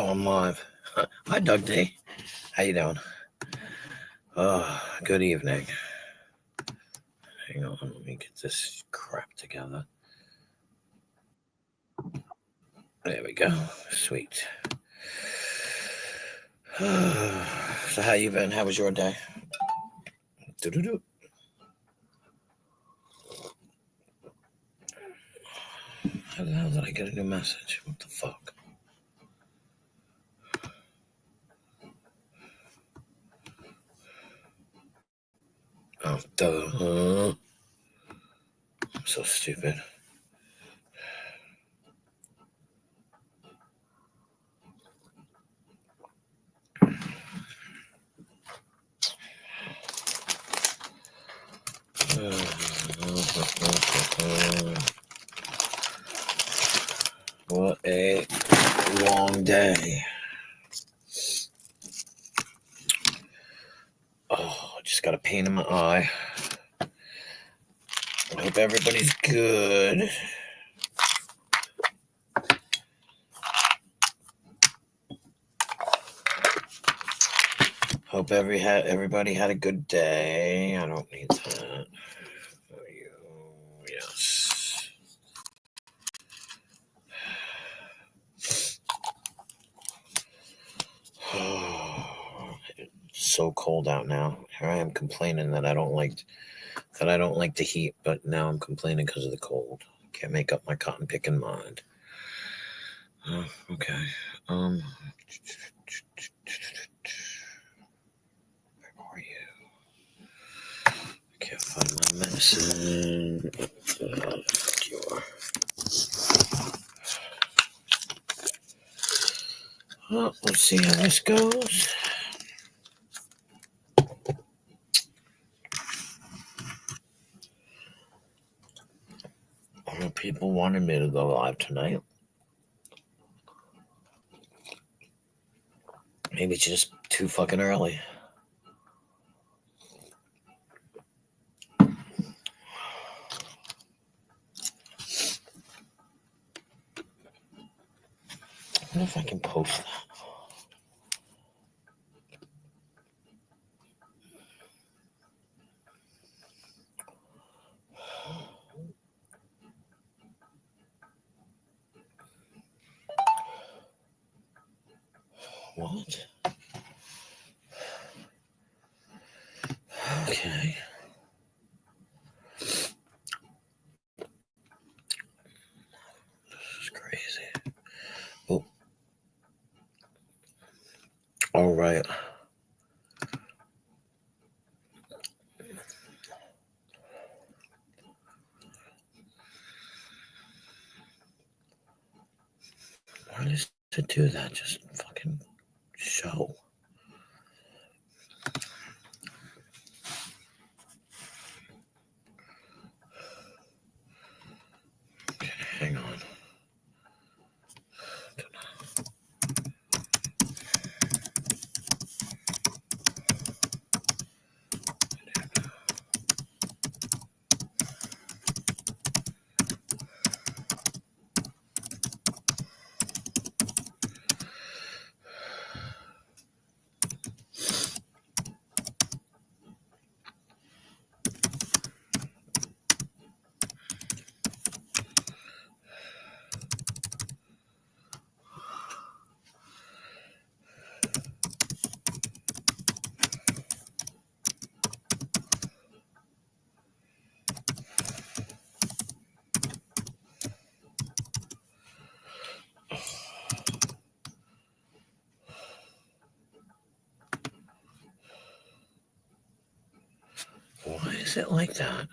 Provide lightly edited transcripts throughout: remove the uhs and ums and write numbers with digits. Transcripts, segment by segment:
Oh, I'm live. Hi, Doug D. How you doing? Good evening. Hang on, let me get this crap together. There we go. Sweet. So how you been? How was your day? Do-do-do. How the hell did I get a new message? What the fuck? Oh, duh. I'm so stupid. What a long day. Oh, I just got a pain in my eye. I hope everybody's good. Hope everybody had a good day. I don't need that. Yes. It's so cold out now. Here I am complaining that I don't like the heat, but now I'm complaining because of the cold. Can't make up my cotton picking mind. Okay. Where are you? I can't find my medicine. Well, let's see how this goes. People wanted me to go live tonight. Maybe it's just too fucking early. I wonder if I can post that. What? Okay. This is crazy. Oh. All right. Why does it do that? Just fucking show. Okay, hang on. Why is it like that?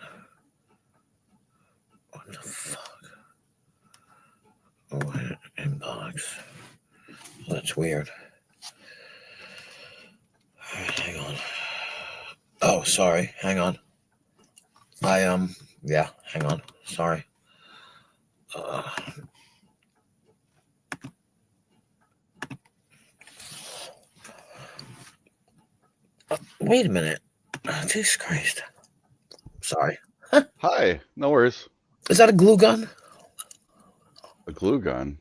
What the fuck? Oh, inbox. Well, that's weird. All right, hang on. Oh, sorry. Hang on. Yeah, hang on. Sorry. Wait a minute. Jesus Christ. Sorry. Hi, no worries. Is that a glue gun? A glue gun?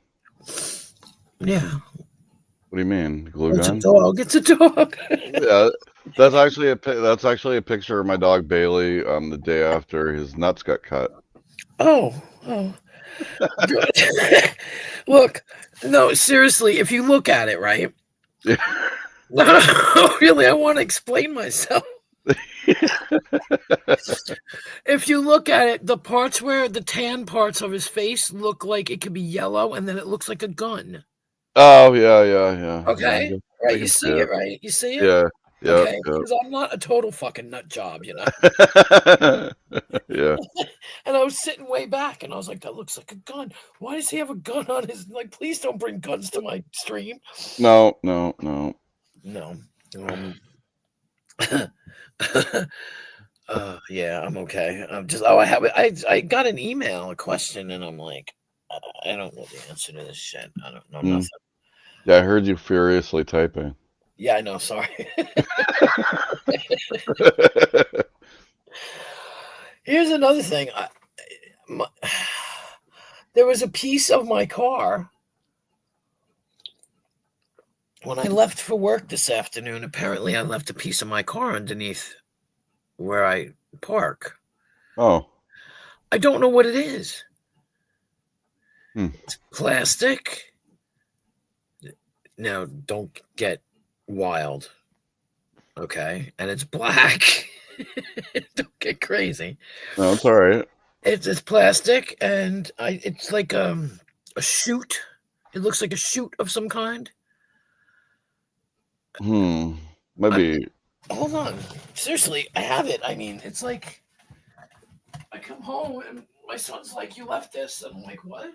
Yeah. What do you mean, glue It's a gun? dog. It's a dog. Yeah, that's actually a picture of my dog Bailey the day after his nuts got cut. Oh. Good. Look, no, seriously, if you look at it, right? Yeah. No, really, I want to explain myself. If you look at it, the parts where the tan parts of his face look like it could be yellow, and then it looks like a gun. Oh yeah. Okay, I right? You can see see it, it. right? You see it? Yeah. Yep. Okay, because I'm not a total fucking nut job, Yeah. And I was sitting way back, and I was like, "That looks like a gun. Why does he have a gun on his? Like, please don't bring guns to my stream." No. No. Um. Yeah, I'm okay. I'm just. Oh, I have. I got an email, a question, and I'm like, I don't know the answer to this shit. I don't know Mm. nothing. Yeah, I heard you furiously typing. Yeah, I know. Sorry. Here's another thing. My, there was a piece of my car when I left for work this afternoon. Apparently, I left a piece of my car underneath where I park. Oh. I don't know what it is. Hmm. It's plastic. Now, don't get wild. Okay. And it's black. Don't get crazy. No, it's all right. It's plastic and it's like a chute. It looks like a chute of some kind. Maybe. Hold on. Seriously, I have it. I mean, it's like I come home and my son's like, "You left this," and I'm like, "What?"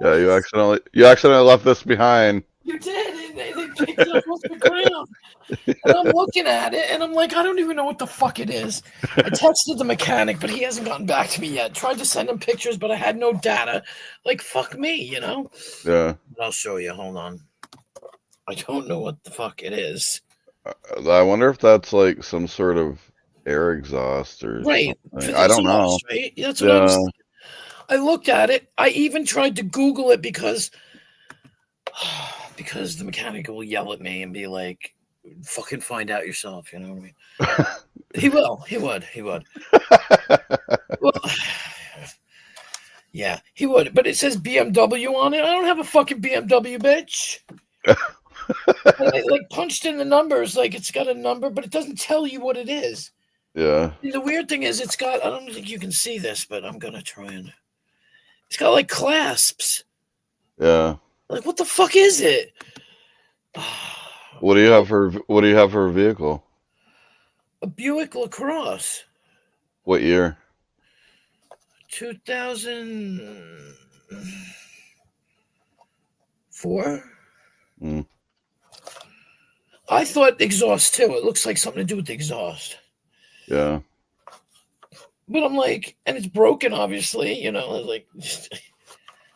Yeah, you accidentally left this behind. You did, and they picked it up off the ground. And I'm looking at it, and I'm like, I don't even know what the fuck it is. I texted the mechanic, but he hasn't gotten back to me yet. Tried to send him pictures, but I had no data. Like, fuck me, Yeah. But I'll show you. Hold on. I don't know what the fuck it is. I wonder if that's like some sort of air exhaust or Right. For something. the I don't know. exhaust, right? That's what I was Yeah. thinking. I looked at it. I even tried to Google it because the mechanic will yell at me and be like, fucking find out yourself, you know what I mean? He will. He would. He would. Well, yeah, he would. But it says BMW on it. I don't have a fucking BMW, bitch. I like punched in the numbers, like it's got a number, but it doesn't tell you what it is. Yeah. And the weird thing is, it's got. I don't think you can see this, but I'm gonna try and. It's got like clasps. Yeah. Like, what the fuck is it? What do you have for a vehicle? A Buick LaCrosse, What year? 2004. Mm. I thought exhaust too. It looks like something to do with the exhaust. Yeah. But I'm like, and it's broken, obviously. I was like,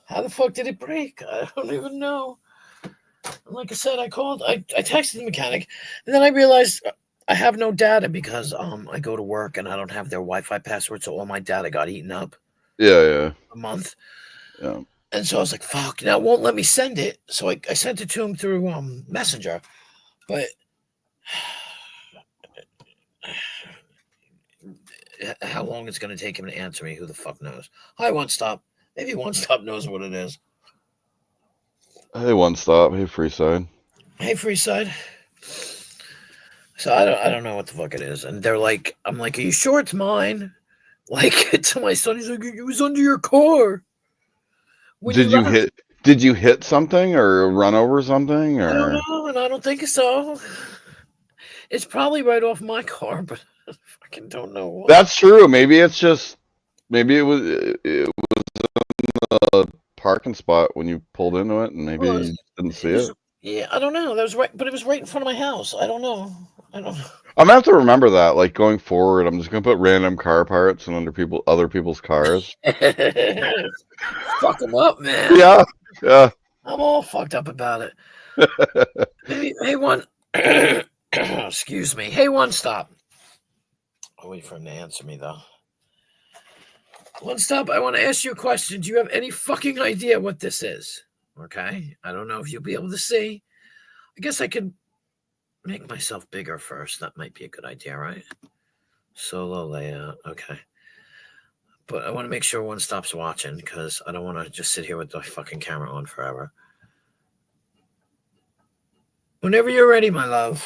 how the fuck did it break? I don't even know. Like I said, I texted the mechanic, and then I realized I have no data because I go to work and I don't have their Wi-Fi password, so all my data got eaten up Yeah. a month. Yeah. And so I was like, fuck, now it won't let me send it. So I sent it to him through Messenger. But how long it's going to take him to answer me, who the fuck knows? Hi, One Stop. Maybe One Stop knows what it is. Hey, One Stop. Hey, Freeside. Hey, Freeside. So I don't know what the fuck it is. And they're like, I'm like, are you sure it's mine? Like, to my son, he's like, it was under your car. When you left. Did you hit something or run over something I don't or? know, and I don't think so. It's probably right off my car, but I fucking don't know what. That's true. Maybe it was in the parking spot when you pulled into it, and maybe Well, you didn't see it was, it. yeah, I don't know. That was right, but it was right in front of my house. I don't know. I don't know. I'm gonna have to remember that. Like going forward, I'm just gonna put random car parts in other people's cars. Fuck them up, man. Yeah. I'm all fucked up about it. Hey, One. Excuse me. Hey, One Stop. I'll wait for him to answer me, though. One Stop, I want to ask you a question. Do you have any fucking idea what this is? Okay, I don't know if you'll be able to see. I guess I could make myself bigger first. That might be a good idea, right? Solo layout. Okay. But I want to make sure one stops watching because I don't want to just sit here with the fucking camera on forever. Whenever you're ready, my love.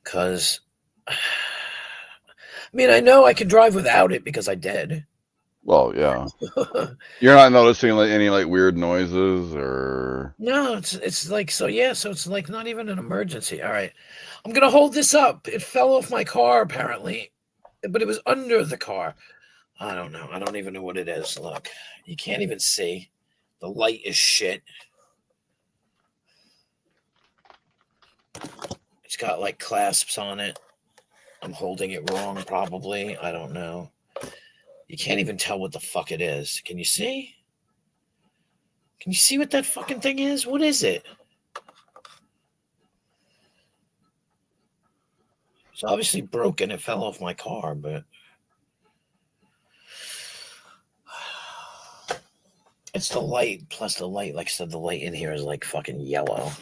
Because, I mean, I know I can drive without it because I did. Well, yeah. You're not noticing like any like weird noises or No, it's like so. Yeah, so it's like not even an emergency. All right, I'm gonna hold this up. It fell off my car apparently, but it was under the car. I don't know. I don't even know what it is. Look, you can't even see. The light is shit. It's got like clasps on it. I'm holding it wrong, probably. I don't know. You can't even tell what the fuck it is. Can you see? Can you see what that fucking thing is? What is it? It's obviously broken. It fell off my car, but it's the light. Plus the light, like I said, the light in here is like fucking yellow.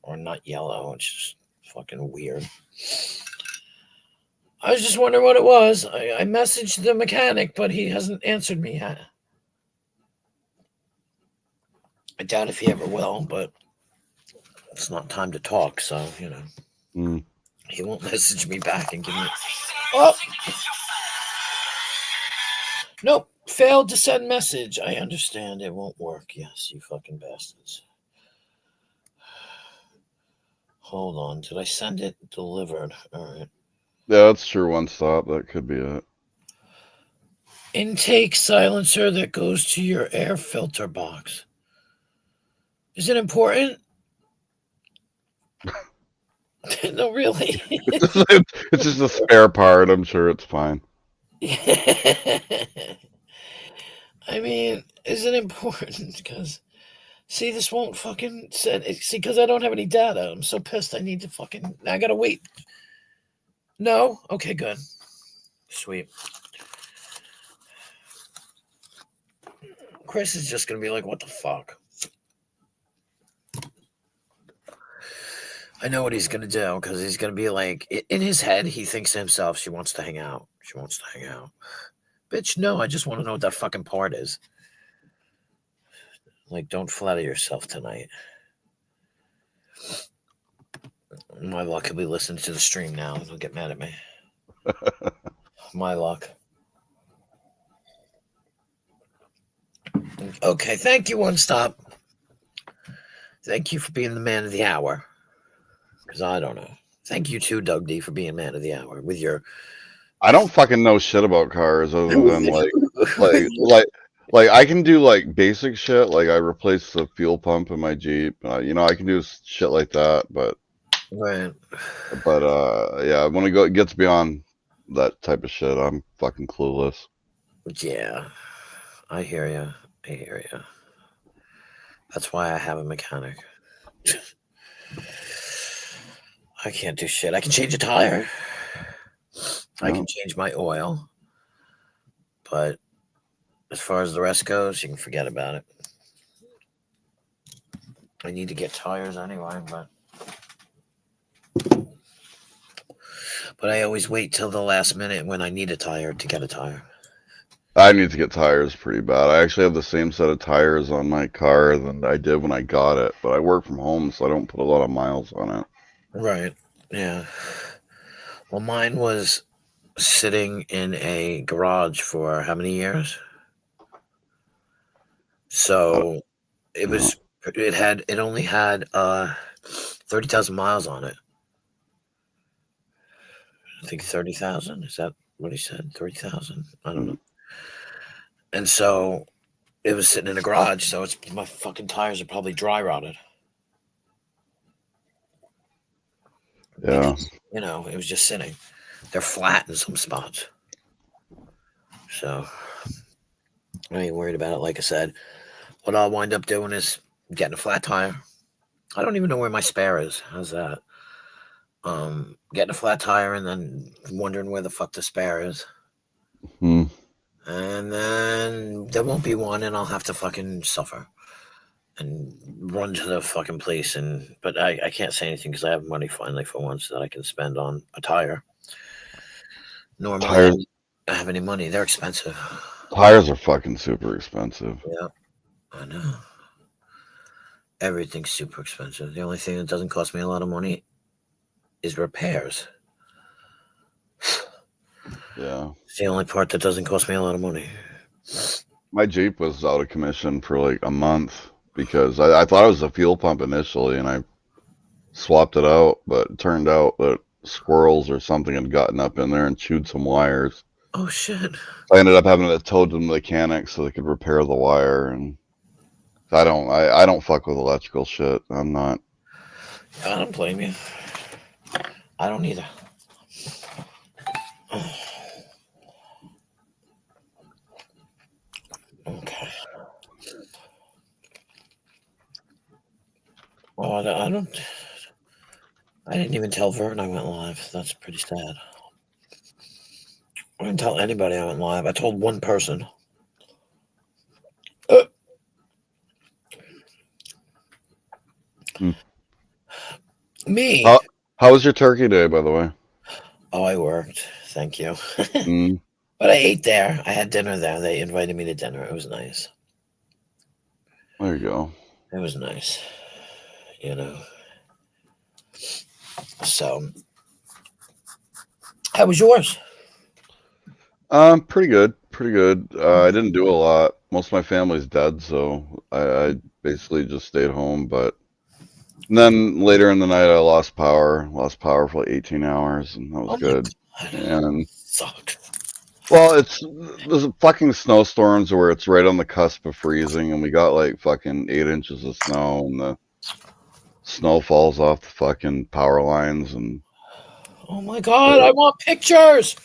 Or not yellow. It's just fucking weird. I was just wondering what it was. I messaged the mechanic, but he hasn't answered me yet. I doubt if he ever will, but it's not time to talk, so, you know. He won't message me back and give me... Oh! Nope. Failed to send message. I understand it won't work. Yes, you fucking bastards. Hold on. Did I send it? Delivered. All right. yeah, that's true. One stop. That could be it. Intake silencer that goes to your air filter box. Is it important? No, really. It's just a spare part. I'm sure it's fine. I mean, is it important? Because, see, this won't fucking send. See, because I don't have any data. I'm so pissed. I need to fucking. I gotta wait. No? Okay, good. Sweet. Chris is just gonna be like, what the fuck? I know what he's gonna do because he's gonna be like, in his head, he thinks to himself, she wants to hang out. She wants to hang out. Bitch, no, I just want to know what that fucking part is. Like, don't flatter yourself tonight. My luck, he'll be listening to the stream now. He'll get mad at me. My luck. Okay, thank you, One Stop. Thank you for being the man of the hour. Because I don't know. Thank you too, Doug D, for being man of the hour with your. I don't fucking know shit about cars other than like I can do like basic shit. Like I replaced the fuel pump in my Jeep. You know, I can do shit like that. But Right. yeah, when it gets beyond that type of shit, I'm fucking clueless. Yeah, I hear you. I hear you. That's why I have a mechanic. I can't do shit. I can change a tire. I can change my oil. But as far as the rest goes, you can forget about it. I need to get tires anyway, but I always wait till the last minute when I need a tire to get a tire. I need to get tires pretty bad. I actually have the same set of tires on my car than I did when I got it, but I work from home, so I don't put a lot of miles on it. Right. Yeah. Well, mine was sitting in a garage for how many years? So it was. It only had 30,000 miles on it. I think 30,000. Is that what he said? 30,000. I don't know. And so it was sitting in a garage. So my fucking tires are probably dry rotted. Yeah. Because, you know, it was just sitting. They're flat in some spots. So I ain't worried about it. Like I said, what I'll wind up doing is getting a flat tire. I don't even know where my spare is. How's that? Getting a flat tire and then wondering where the fuck the spare is. And then there won't be one, and I'll have to fucking suffer and run to the fucking place. But I can't say anything because I have money finally for once that I can spend on a tire. Normally, I Tires, don't have any money. They're expensive. tires are fucking super expensive. Yeah, I know. Everything's super expensive. The only thing that doesn't cost me a lot of money is repairs. Yeah. It's the only part that doesn't cost me a lot of money. My Jeep was out of commission for like a month because I thought it was a fuel pump initially and I swapped it out, but it turned out that squirrels or something had gotten up in there and chewed some wires. Oh shit! I ended up having to tow to the mechanic so they could repair the wire, and I don't fuck with electrical shit. I'm not. I don't blame you. I don't either. Okay. Well, I don't. I didn't even tell Vern I went live. That's pretty sad. I didn't tell anybody I went live. I told one person. Uh, Hmm. Me. How was your turkey day, by the way? Oh, I worked. Thank you. Mm, But I ate there. I had dinner there. They invited me to dinner. It was nice. there you go. It was nice. You know. So, how was yours? Pretty good, pretty good. I didn't do a lot. Most of my family's dead, so I basically just stayed home. But and then later in the night, I lost power for like 18 hours, and that was Oh my good. god. And Sucked. well, there's fucking snowstorms where it's right on the cusp of freezing, and we got like fucking 8 inches of snow, and the snow falls off the fucking power lines, and Oh my god, uh, I want pictures.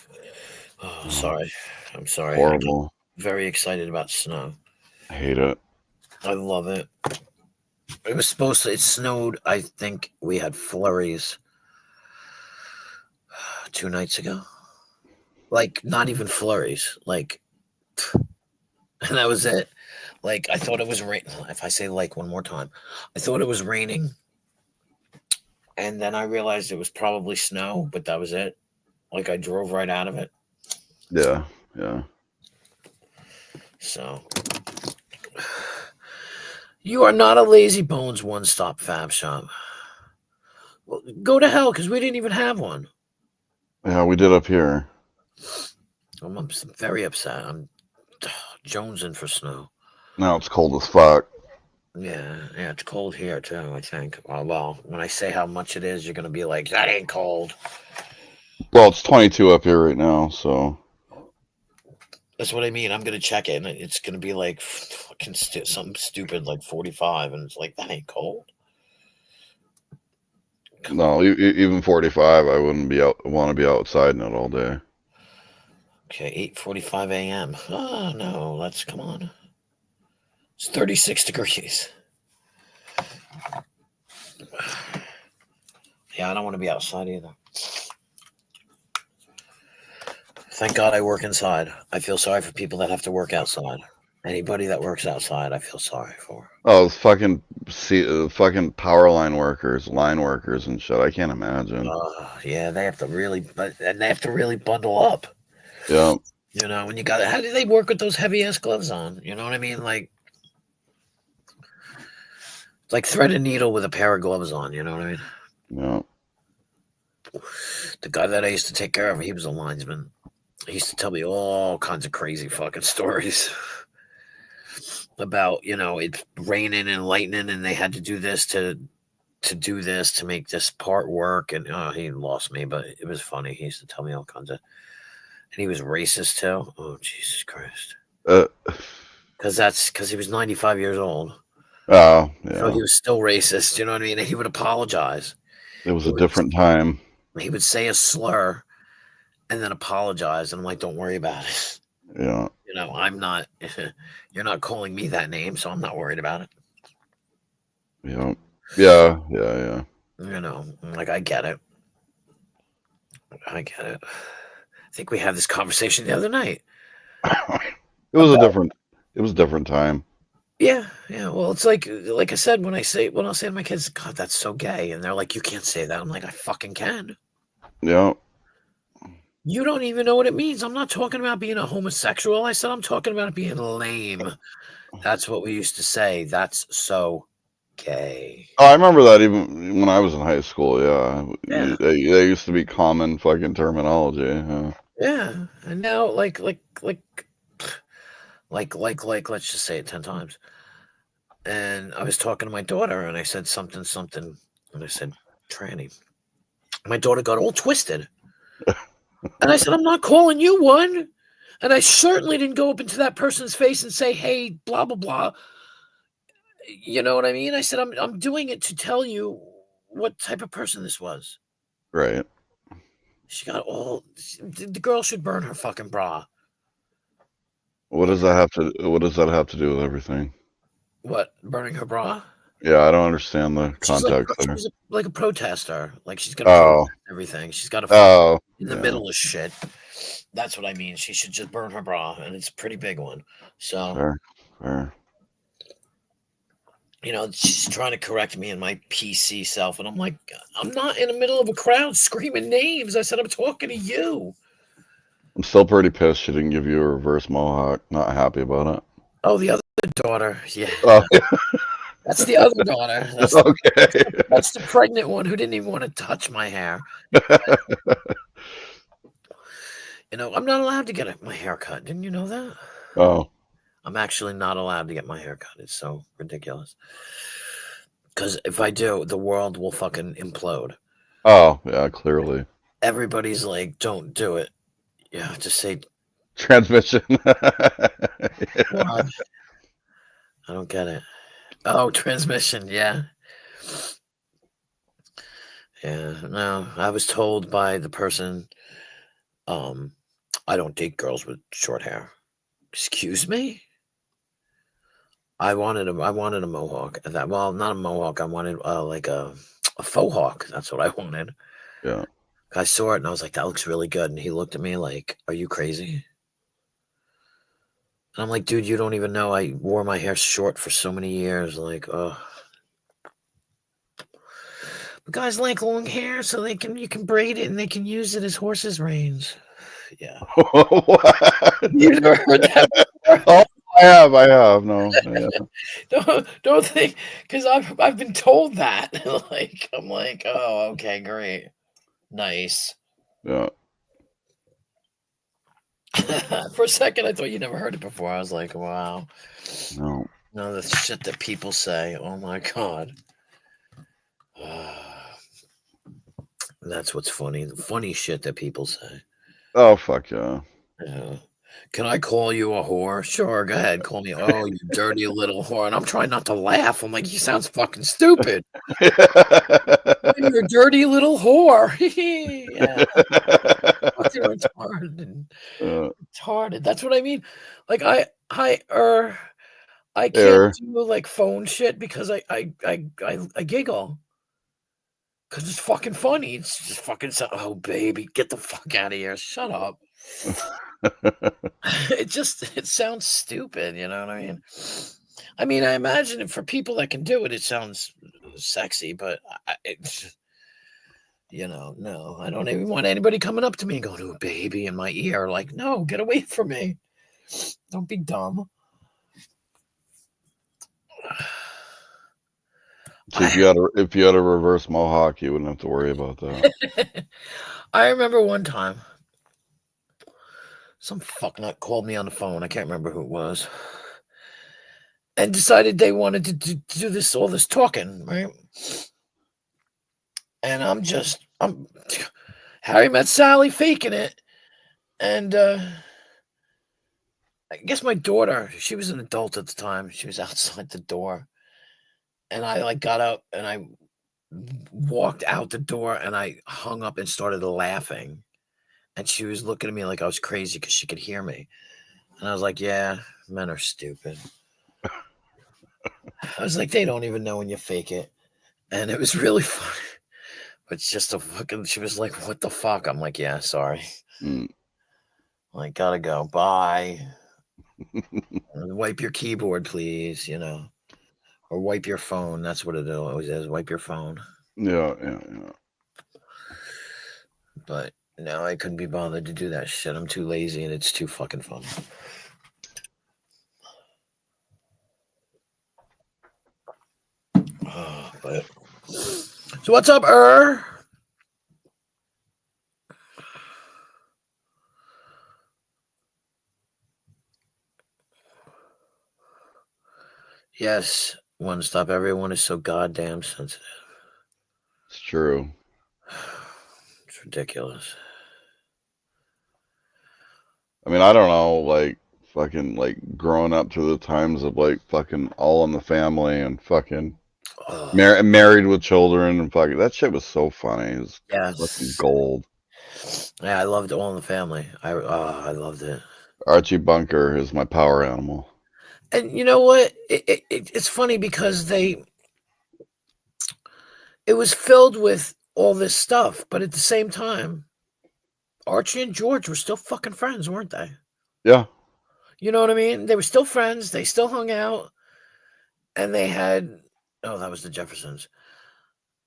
Oh, sorry. I'm sorry. I get horrible. very excited about snow. I hate it. I love it. It was supposed to, it snowed. I think we had flurries 2 nights ago. Like, not even flurries. Like, and that was it. Like, I thought it was rain. If I say like one more time, I thought it was raining. And then I realized it was probably snow, but that was it. Like, I drove right out of it. Yeah, yeah. So, you are not a lazy bones one stop fab shop. Well, go to hell because we didn't even have one. Yeah, we did up here. I'm very upset. I'm jonesing for snow. Now it's cold as fuck. Yeah, it's cold here too. I think. Well, when I say how much it is, you're gonna be like, "That ain't cold." Well, it's 22 up here right now, so That's what I mean. I'm gonna check it, and it's gonna be like fucking something stupid like 45, and it's like that ain't cold. Come no, even 45, I wouldn't want to be outside in it all day. Okay, 8:45 a.m. Oh no, let's come on. It's 36 degrees. Yeah, I don't want to be outside either. Thank God I work inside. I feel sorry for people that have to work outside. Anybody that works outside, I feel sorry for. Oh, it's fucking power line workers and shit. I can't imagine. Yeah, they have to really, and they have to really bundle up. Yeah, You know, when you got, how do they work with those heavy ass gloves on? You know what I mean? Like thread a needle with a pair of gloves on. You know what I mean? yeah. The guy that I used to take care of, he was a linesman. He used to tell me all kinds of crazy fucking stories about, it's raining and lightning, and they had to do this to do this to make this part work. And he lost me, but it was funny. He used to tell me all kinds of, and he was racist too. Oh Jesus Christ! Uh, Because he was 95 years old. oh, So yeah. he was still racist, you know what I mean? And he would apologize. It was He a would different time. he would say a slur and then apologize, and I'm like, don't worry about it. Yeah, I'm not. You're not calling me that name, so I'm not worried about it. yeah, yeah, yeah, yeah. Like I get it. I get it. I think we had this conversation the other night. It was a about different. It was a different time. yeah, yeah. Well, it's like I said when I'll say to my kids, God, that's so gay, and they're like, you can't say that. I'm like, I fucking can. Yeah. You don't even know what it means. I'm not talking about being a homosexual. I said I'm talking about being lame. That's what we used to say. That's so gay. Oh, I remember that even when I was in high school. Yeah, Yeah, they used to be common fucking terminology. Yeah. yeah. And now, let's just say it 10 times. And I was talking to my daughter, and I said something, something, and I said tranny. My daughter got all twisted, and I said, I'm not calling you one. And I certainly didn't go up into that person's face and say, hey, blah, blah, blah. You know what I mean? I said, I'm doing it to tell you what type of person this was. Right. She got all, the girl should burn her fucking bra. What does Okay. that have to? What does that have to do with everything? What? Burning her bra? Yeah, I don't understand the She's like, context there. she's like a protester. Like she's going to protest Oh. everything. She's got to fuck Oh. in the Yeah. middle of shit. That's what I mean. She should just burn her bra, and it's a pretty big one. So, Fair. Fair. she's trying to correct me in my PC self, and I'm like, I'm not in the middle of a crowd screaming names. I said, I'm talking to you. I'm still pretty pissed she didn't give you a reverse mohawk. Not happy about it. Oh, the other daughter. Yeah, Oh. that's the other daughter. Okay. That's the pregnant one who didn't even want to touch my hair. I'm not allowed to get my hair cut. Didn't you know that? Oh. I'm actually not allowed to get my hair cut. It's so ridiculous. Because if I do, the world will fucking implode. Oh. Yeah. Clearly. Everybody's like, don't do it. You have to say, Transmission. what? I don't get it. Oh, transmission. Yeah. Yeah. No, I was told by the person, I don't date girls with short hair. Excuse me? I wanted a mohawk. Well, not a mohawk. I wanted like a faux hawk. That's what I wanted. Yeah. I saw it and I was like, that looks really good. And he looked at me like, are you crazy? And I'm like, dude, you don't even know I wore my hair short for so many years. Like, oh. But guys like long hair, so you can braid it and they can use it as horses' reins. Yeah. What? You never heard that before? Oh, I have. No. Yeah. Don't think because I've been told that. Like I'm like, oh, okay, great, nice. Yeah. For a second, I thought you never heard it before. I was like, wow, No. no, the shit that people say. Oh my god, that's what's funny. The funny shit that people say. Oh, fuck yeah. Yeah. Can I call you a whore? Sure, go ahead. Call me. Oh, you dirty little whore. And I'm trying not to laugh. I'm like, he sounds fucking stupid. You're a dirty little whore. Yeah. Fucking retarded. That's what I mean. Like I can't Air. do like phone shit because I giggle. Cause it's fucking funny. It's just fucking oh baby, get the fuck out of here. Shut up. It sounds stupid, you know what I mean? I mean, I imagine for people that can do it, it sounds sexy, but no, I don't even want anybody coming up to me and going, "Oh, baby," in my ear. Like, no, get away from me. Don't be dumb. So if you had a reverse mohawk, you wouldn't have to worry about that. I remember one time, some fucknut called me on the phone. I can't remember who it was, and decided they wanted to do all this talking, right? And I'm Harry Met Sally faking it, and I guess my daughter, she was an adult at the time. She was outside the door, and I like got up and I walked out the door and I hung up and started laughing. And she was looking at me like I was crazy because she could hear me. And I was like, yeah, men are stupid. I was like, they don't even know when you fake it. And it was really funny. But it's just she was like, what the fuck? I'm like, yeah, sorry. Mm. Like, gotta go. Bye. Wipe your keyboard, please. Or wipe your phone. That's what it always is. Wipe your phone. Yeah. But now I couldn't be bothered to do that shit. I'm too lazy and it's too fucking fun. But so what's up, Yes, one stop. Everyone is so goddamn sensitive. It's true. It's ridiculous. I mean, I don't know, like fucking like growing up through the times of like fucking All in the Family and fucking married with children and fucking that shit was so funny. It was fucking Yes. gold. Yeah, I loved All in the Family. I loved it. Archie Bunker is my power animal. And you know what? It's funny because it was filled with all this stuff, but at the same time, Archie and George were still fucking friends, weren't they? Yeah. You know what I mean? They were still friends. They still hung out, and they had. Oh, that was the Jeffersons.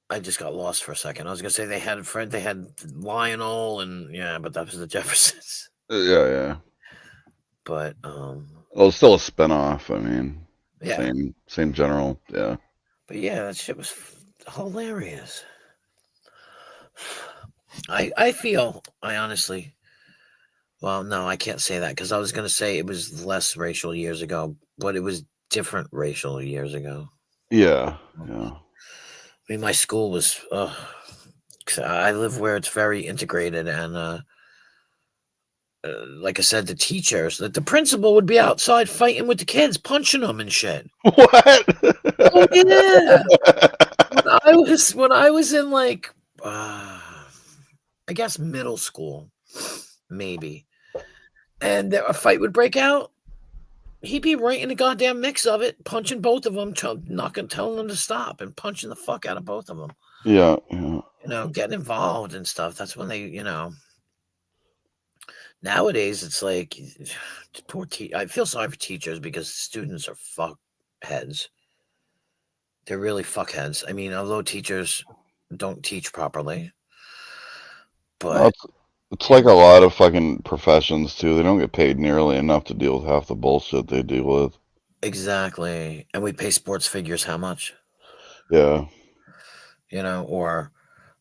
I just got lost for a second. I was gonna say they had a friend. They had Lionel, and yeah, but that was the Jeffersons. Yeah. But Well, it's still a spinoff. I mean, yeah, same general. Yeah. but yeah, that shit was hilarious. I honestly, well, no, I can't say that because I was gonna say it was less racial years ago, but it was different racial years ago. Yeah. I mean, my school was. I live where it's very integrated, and like I said, the teachers, the principal would be outside fighting with the kids, punching them and shit. What? Oh yeah. When I was in like, I guess middle school, maybe, and a fight would break out, he'd be right in the goddamn mix of it, punching both of them, telling them to stop, and punching the fuck out of both of them. Yeah. Getting involved and stuff. That's when they, Nowadays, it's like I feel sorry for teachers because students are fuck heads. They're really fuckheads. I mean, although teachers don't teach properly, Well, but it's like a lot of fucking professions too. They don't get paid nearly enough to deal with half the bullshit they deal with. exactly. And we pay sports figures how much? Yeah. Or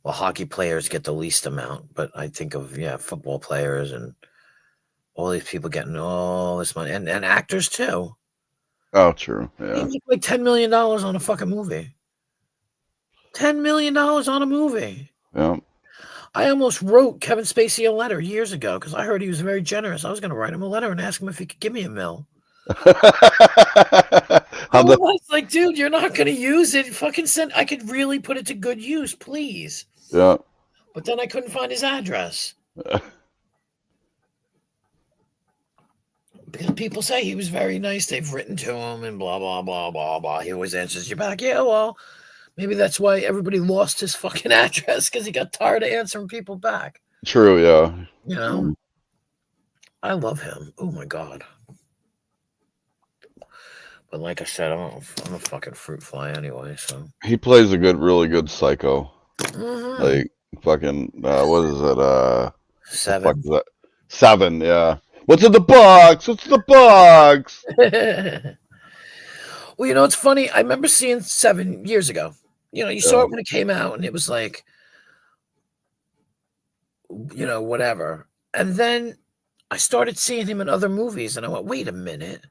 well, hockey players get the least amount, but I think of football players and all these people getting all this money, and actors too. Oh, true. They Yeah. make like $10 million on a fucking movie. $10 million on a movie. Yeah. I almost wrote Kevin Spacey a letter years ago because I heard he was very generous. I was going to write him a letter and ask him if he could give me $1 million. I was like, dude, you're not going to use it. Fucking send. I could really put it to good use, please. Yeah. But then I couldn't find his address. Because people say he was very nice. They've written to him and blah, blah, blah, blah, blah. He always answers you back. Yeah, well, maybe that's why everybody lost his fucking address because he got tired of answering people back. True. Yeah. I love him. Oh my God. But like I said, I'm a fucking fruit fly anyway. So He plays a really good psycho. mm-hmm. Like fucking what is it? 7. Fuck is that? 7. Yeah. What's in the box? What's in the box? Well, it's funny. I remember seeing 7 years ago. You saw it when it came out, and it was like, whatever. And then I started seeing him in other movies, and I went, wait a minute.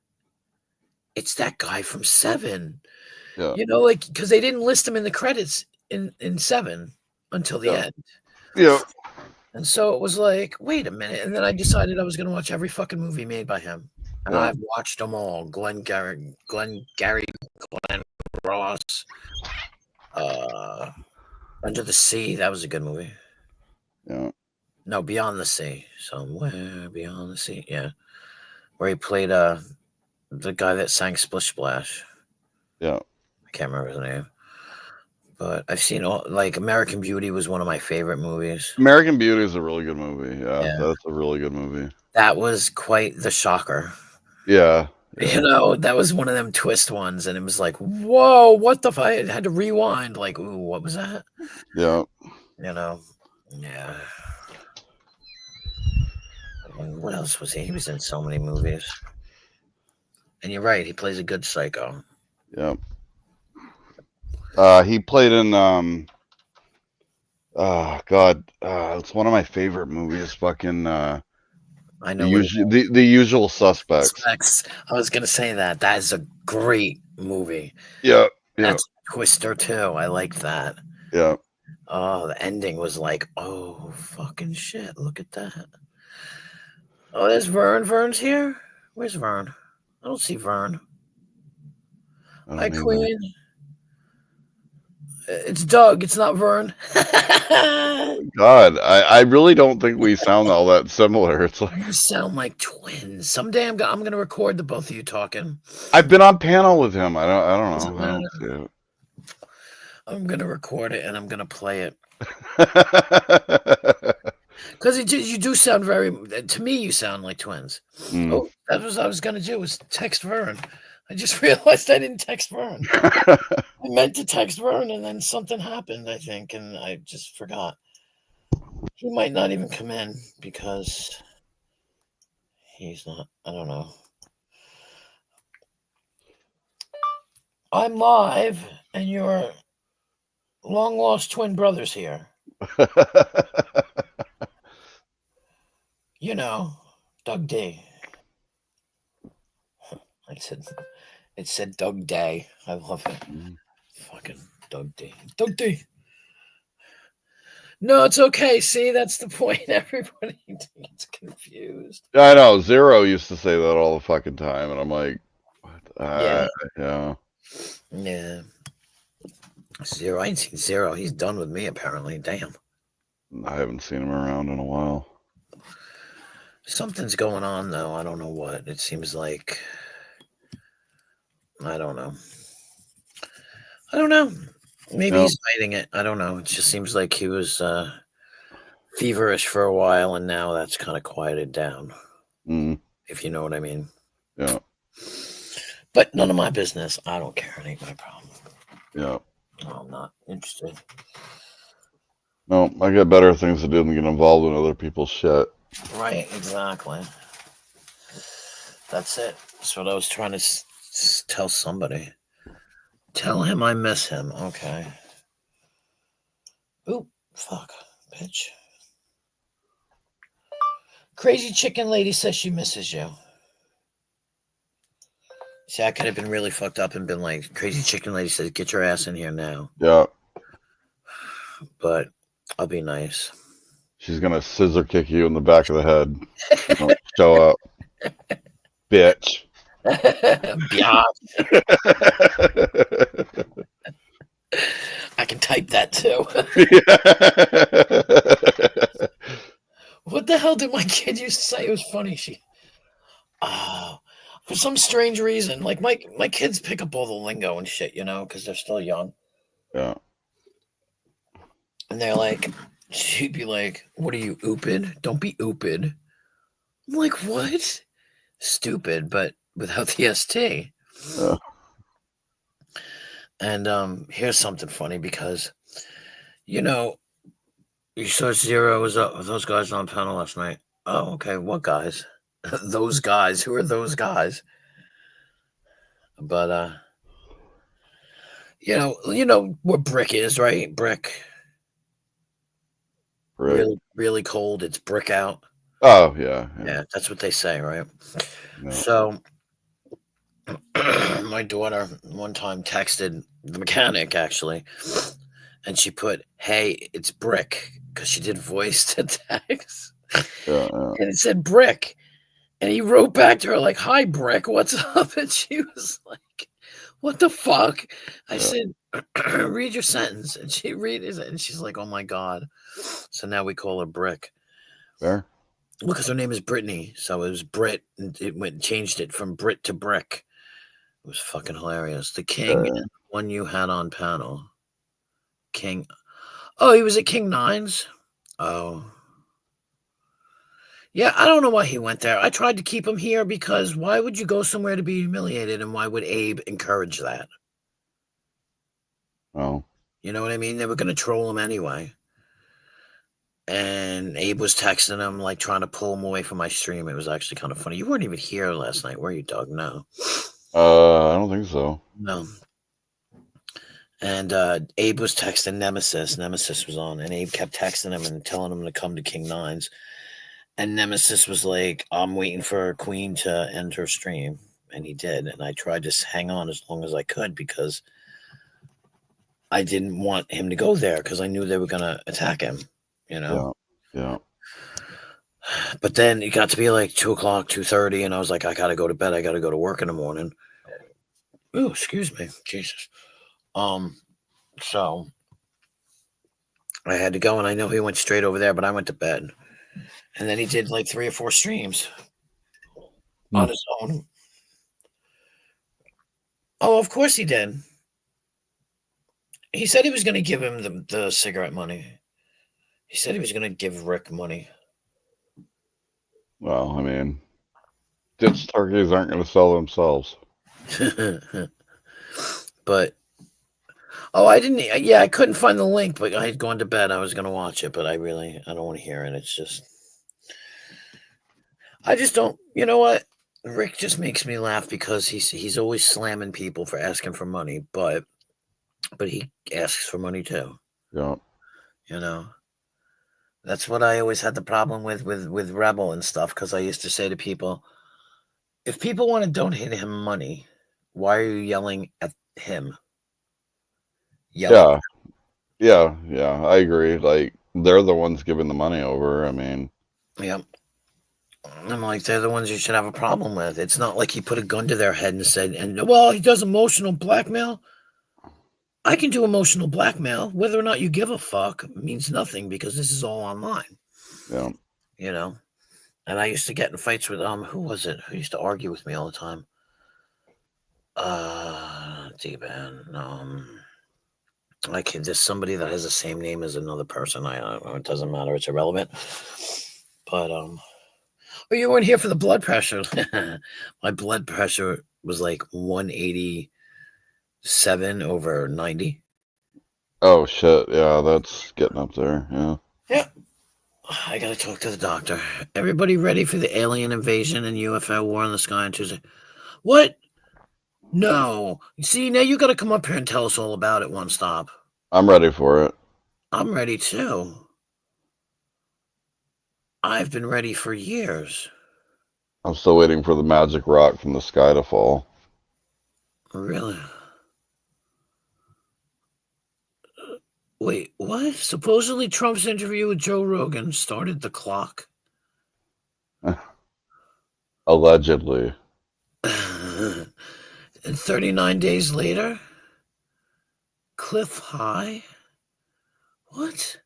It's that guy from 7. Yeah. Like, because they didn't list him in the credits in 7 until the end. Yeah. And so it was like, wait a minute. And then I decided I was going to watch every fucking movie made by him. And I've watched them all. Glenn Ross, Under the Sea. That was a good movie. Yeah. No, Beyond the Sea. Somewhere Beyond the Sea. Yeah. Where he played the guy that sang Splish Splash. Yeah. I can't remember his name. But I've seen all like American Beauty was one of my favorite movies. American Beauty is a really good movie. Yeah, Yeah. that's a really good movie. That was quite the shocker. Yeah, You yeah, know, that was one of them twist ones, and it was like, whoa, what the fuck? I had to rewind, like, ooh, what was that? yeah. You know? Yeah. And what else was he? He was in so many movies. And you're right, he plays a good psycho. Yeah. He played in oh God, it's one of my favorite movies. Fucking I the know what it usual the Usual Suspects. is. I was gonna say that. That is a great movie. Yeah, yeah, That's Twister too. I liked that. yeah. Oh, the ending was like, oh fucking shit, look at that. Oh, there's Vern. Vern's here. Where's Vern? I don't see Vern. I Hi, don't either. Queen. It's Doug. It's not Vern. God, I really don't think we sound all that similar. It's like You sound like twins. Someday I'm gonna record the both of you talking. I've been on panel with him. I don't Doesn't know. I don't matter. see I'm gonna record it and I'm gonna play it it. because you do sound very. To me, you sound like twins. Mm. Oh, that was what I was gonna do was text Vern. I just realized I didn't text Vern. I meant to text Vern and then something happened, I think, and I just forgot. He might not even come in because he's not. I don't know. I'm live, and your long lost twin brother's here. You know, Doug D. It said Doug Day. I love it. Mm. Fucking Doug D. Doug D. No, it's okay. See, that's the point. Everybody gets confused. I know. Zero used to say that all the fucking time, and I'm like, what? Yeah. Yeah. Yeah. Zero. I ain't seen Zero. He's done with me, apparently. Damn. I haven't seen him around in a while. Something's going on, though. I don't know what. It seems like. I don't know. I don't know. Maybe Yeah. he's hiding it. I don't know. It just seems like he was feverish for a while, and now that's kind of quieted down, Mm. if you know what I mean. Yeah. But none of my business. I don't care. It ain't my problem. Yeah. I'm not interested. No, I got better things to do than get involved in other people's shit. Right, exactly. That's it. That's what I was trying to tell somebody. Tell him I miss him. Okay. Oop, fuck, bitch. Crazy chicken lady says she misses you. See, I could have been really fucked up and been like, crazy chicken lady says, get your ass in here now. Yeah. But I'll be nice. She's gonna scissor kick you in the back of the head. You don't show up. Bitch. Biatch. I can type that too. What the hell did my kid used to say? It was funny. For some strange reason, like my kids pick up all the lingo and shit, you know, because they're still young. Yeah. And they're like, she'd be like, "What are you, oopid? Don't be oopid." I'm like, "What? Stupid, but without the ST." Yeah. And here's something funny because, you know, you saw Zero was up with those guys on panel last night. Oh, okay. What guys? Those guys. Who are those guys? But you know what brick is, right? Brick. Right. Really, really cold. It's brick out. Oh yeah. Yeah. Yeah, that's what they say, right? Yeah. So my daughter one time texted the mechanic actually, and she put, "Hey, it's brick," because she did voice to text, Yeah. and it said brick. And he wrote back to her like, "Hi, Brick, what's up?" And she was like, "What the fuck?" I said, "Read your sentence." And she reads it, and she's like, "Oh my god!" So now we call her Brick. Fair. Well, because her name is Brittany, so it was Brit, and changed it from Brit to Brick. It was fucking hilarious. The King, one you had on panel. King. Oh, he was at King Nines? Oh. Yeah, I don't know why he went there. I tried to keep him here because why would you go somewhere to be humiliated, and why would Abe encourage that? Oh, You know what I mean? They were gonna troll him anyway. And Abe was texting him, like, trying to pull him away from my stream. It was actually kind of funny. You weren't even here last night, were you, Doug? No. I don't think so. No. And Abe was texting Nemesis. Nemesis was on, and Abe kept texting him and telling him to come to King Nines. And Nemesis was like, I'm waiting for Queen to end her stream. And he did. And I tried to hang on as long as I could because I didn't want him to go there because I knew they were going to attack him, you know? Yeah. But then it got to be like 2 o'clock, 2:30, and I was like, I got to go to bed. I got to go to work in the morning. Oh, excuse me. Jesus. So I had to go, and I know he went straight over there, but I went to bed. And then he did like 3 or 4 streams on his own. Oh, of course he did. He said he was going to give him the cigarette money. He said he was going to give Rick money. Well, I mean, ditch turkeys aren't going to sell themselves. But I didn't. Yeah, I couldn't find the link, but I had gone to bed. I was going to watch it, but I don't want to hear it. It's just, I just don't. You know what? Rick just makes me laugh because he's always slamming people for asking for money, but he asks for money too. Yeah. You know, that's what I always had the problem with Rebel and stuff, because I used to say to people, if people want to donate him money, why are you yelling at him? Yeah. I agree. Like, they're the ones giving the money over. I mean, yeah. I'm like, they're the ones you should have a problem with. It's not like he put a gun to their head and said, well, he does emotional blackmail. I can do emotional blackmail. Whether or not you give a fuck means nothing because this is all online. Yeah. You know? And I used to get in fights with, who was it? Who used to argue with me all the time? D-Man. Like, there's somebody that has the same name as another person. I don't know. It doesn't matter. It's irrelevant. But, you weren't here for the blood pressure. My blood pressure was like 187/90. Oh, shit. Yeah, that's getting up there. Yeah. Yeah. I got to talk to the doctor. Everybody ready for the alien invasion and UFO war in the sky on Tuesday? What? No. See, now you got to come up here and tell us all about it, One Stop. I'm ready for it. I'm ready too. I've been ready for years. I'm still waiting for the magic rock from the sky to fall. Really? Wait, what? Supposedly Trump's interview with Joe Rogan started the clock. Allegedly. And 39 days later, cliff high? What?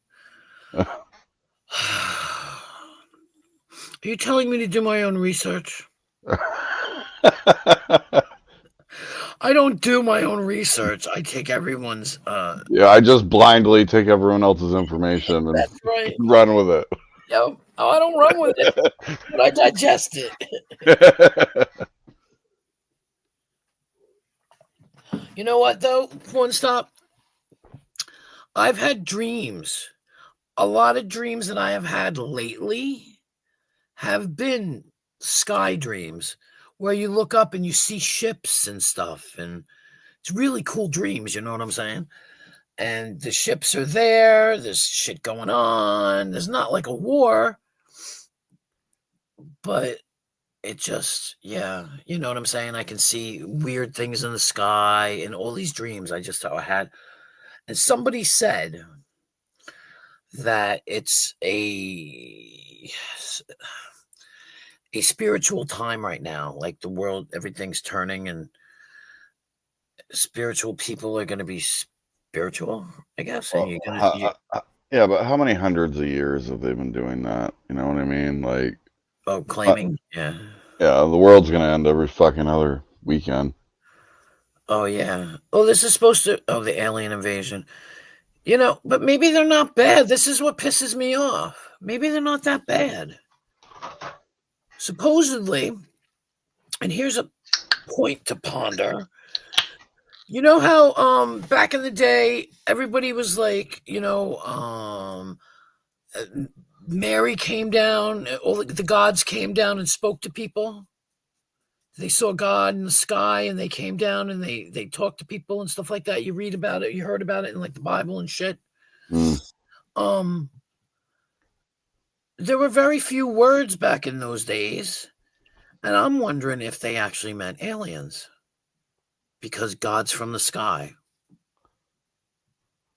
Are you telling me to do my own research? I don't do my own research. I take everyone's. Yeah, I just blindly take everyone else's information and That's right. run with it. Yep. Oh, I don't run with it, but I digest it. You know what, though? One Stop. I've had dreams. A lot of dreams that I have had lately have been sky dreams where you look up and you see ships and stuff, and it's really cool dreams, you know what I'm saying? And the ships are there, there's shit going on, there's not like a war, but it just, yeah, you know what I'm saying? I can see weird things in the sky and all these dreams I had. And somebody said that it's a spiritual time right now. Like the world, everything's turning, and spiritual people are going to be spiritual, I guess. And you're gonna, yeah, but how many hundreds of years have they been doing that? You know what I mean? Like, claiming, yeah. Yeah, the world's gonna end every fucking other weekend. Oh yeah. Oh, this is supposed to. Oh, the alien invasion. You know, but maybe they're not bad. This is what pisses me off. Maybe they're not that bad. Supposedly, and here's a point to ponder. You know how back in the day everybody was like, Mary came down, all the gods came down and spoke to people. They saw God in the sky and they came down and they talked to people and stuff like that. You read about it, you heard about it in like the Bible and shit. Um there were very few words back in those days, and I'm wondering if they actually meant aliens because God's from the sky.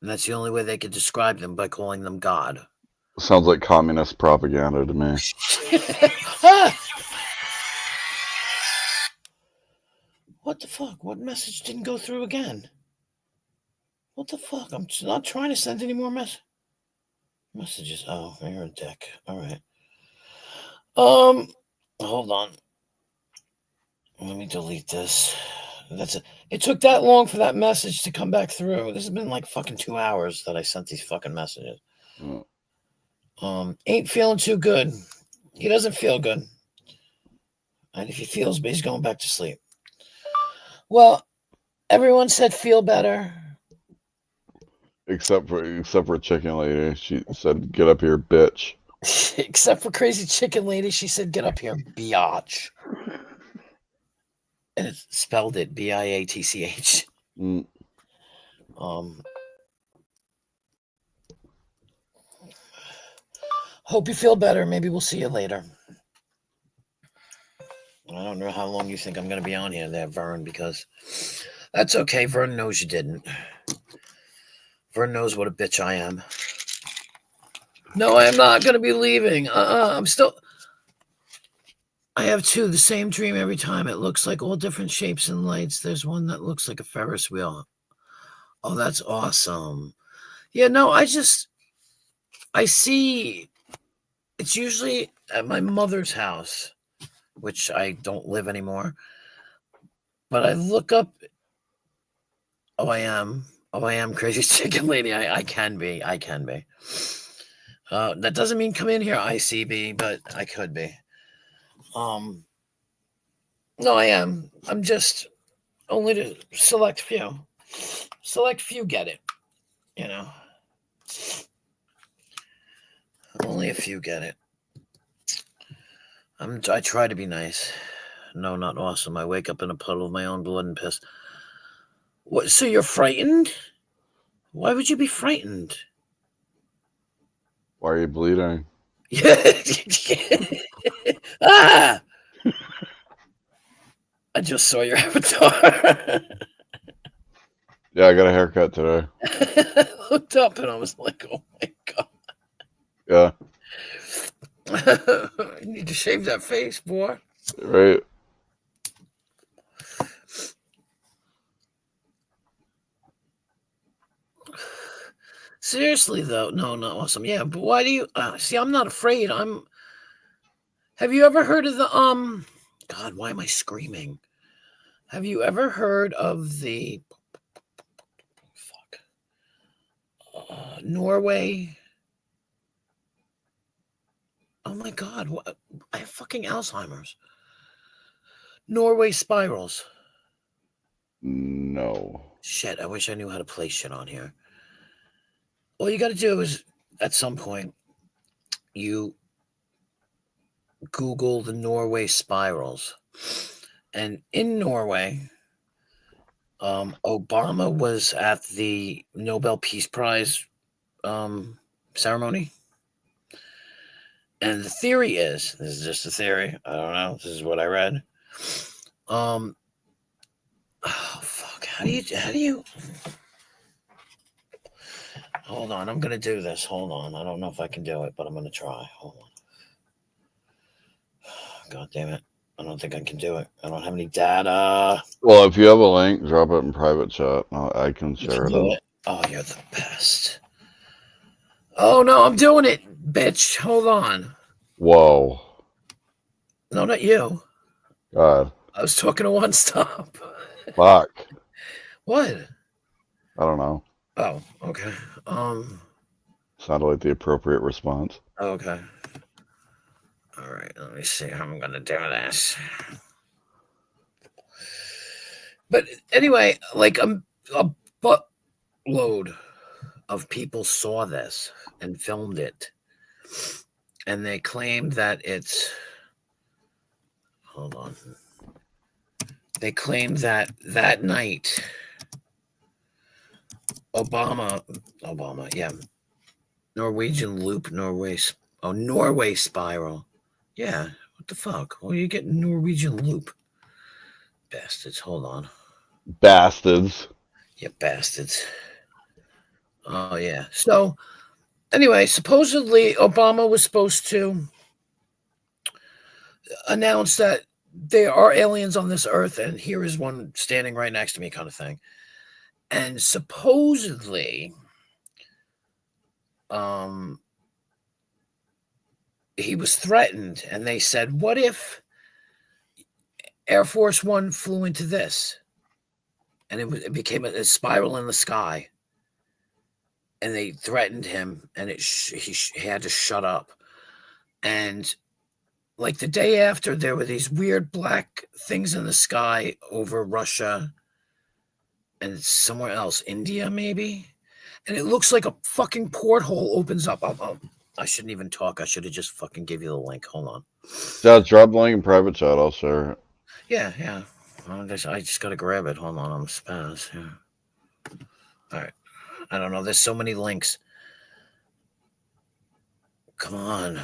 And that's the only way they could describe them, by calling them God. Sounds like communist propaganda to me. What the fuck? What message didn't go through again? What the fuck? I'm not trying to send any more messages. Oh, you're a dick. All right. Hold on. Let me delete this. That's it. It took that long for that message to come back through. This has been like fucking 2 hours that I sent these fucking messages. Ain't feeling too good. He doesn't feel good. And if he feels, but he's going back to sleep. Well, everyone said feel better. Except for Chicken Lady. She said, "Get up here, bitch." Except for Crazy Chicken Lady, she said, "Get up here, biatch." And it spelled it BIATCH. Hope you feel better. Maybe we'll see you later. I don't know how long you think I'm going to be on here there, Vern, because that's okay. Vern knows you didn't. Vern knows what a bitch I am. No, I am not going to be leaving. I'm still... I have two, the same dream every time. It looks like all different shapes and lights. There's one that looks like a Ferris wheel. Oh, that's awesome. Yeah, no, I see... It's usually at my mother's house, which I don't live anymore. But I look up... Oh, I am Crazy Chicken Lady. I can be. That doesn't mean come in here, ICB, but I could be. No, I am. I'm just only to select few. Select few get it. You know. Only a few get it. I try to be nice. No, not awesome. I wake up in a puddle of my own blood and piss. What? So you're frightened? Why would you be frightened? Why are you bleeding? Ah! I just saw your avatar. Yeah, I got a haircut today. I looked up and I was like, oh my Yeah. God. You need to shave that face, boy. Right. Seriously, though. No, not awesome. Yeah, but why do you... see, I'm not afraid. Have you ever heard of the... God, why am I screaming? Have you ever heard of the... Norway? Oh my God, what? I have fucking Alzheimer's. Norway spirals. No. Shit, I wish I knew how to play shit on here. All you got to do is, at some point, you Google the Norway spirals. And in Norway, Obama was at the Nobel Peace Prize ceremony. And the theory is, this is just a theory, I don't know, this is what I read. Oh fuck, how do you hold on, I'm gonna do this. Hold on. I don't know if I can do it, but I'm gonna try. Hold on. God damn it. I don't think I can do it. I don't have any data. Well, if you have a link, drop it in private chat. I can share it. Oh, you're the best. Oh no, I'm doing it, bitch. Hold on. Whoa. No, not you. God. I was talking to One Stop. Fuck. What? I don't know. Oh, okay. Sounded like the appropriate response. Okay. All right. Let me see how I'm gonna do this. But anyway, like a buttload of people saw this and filmed it, and they claimed that it's. Hold on. They claimed that night, Obama, yeah, Norwegian loop, Norway spiral. Yeah, what the fuck? Well, you get Norwegian loop. Bastards, hold on. Bastards. You bastards. Oh, yeah. So, anyway, supposedly Obama was supposed to announce that there are aliens on this earth, and here is one standing right next to me, kind of thing. And supposedly, he was threatened, and they said, what if Air Force One flew into this? And it became a spiral in the sky. And they threatened him, and he had to shut up. And like the day after, there were these weird black things in the sky over Russia and somewhere else, India maybe. And it looks like a fucking porthole opens up. I shouldn't even talk. I should have just fucking give you the link. Hold on. Yeah, drop the link in private chat. I'll share it. Yeah. I just got to grab it. Hold on. I'm spaz. Yeah. All right. I don't know. There's so many links. Come on.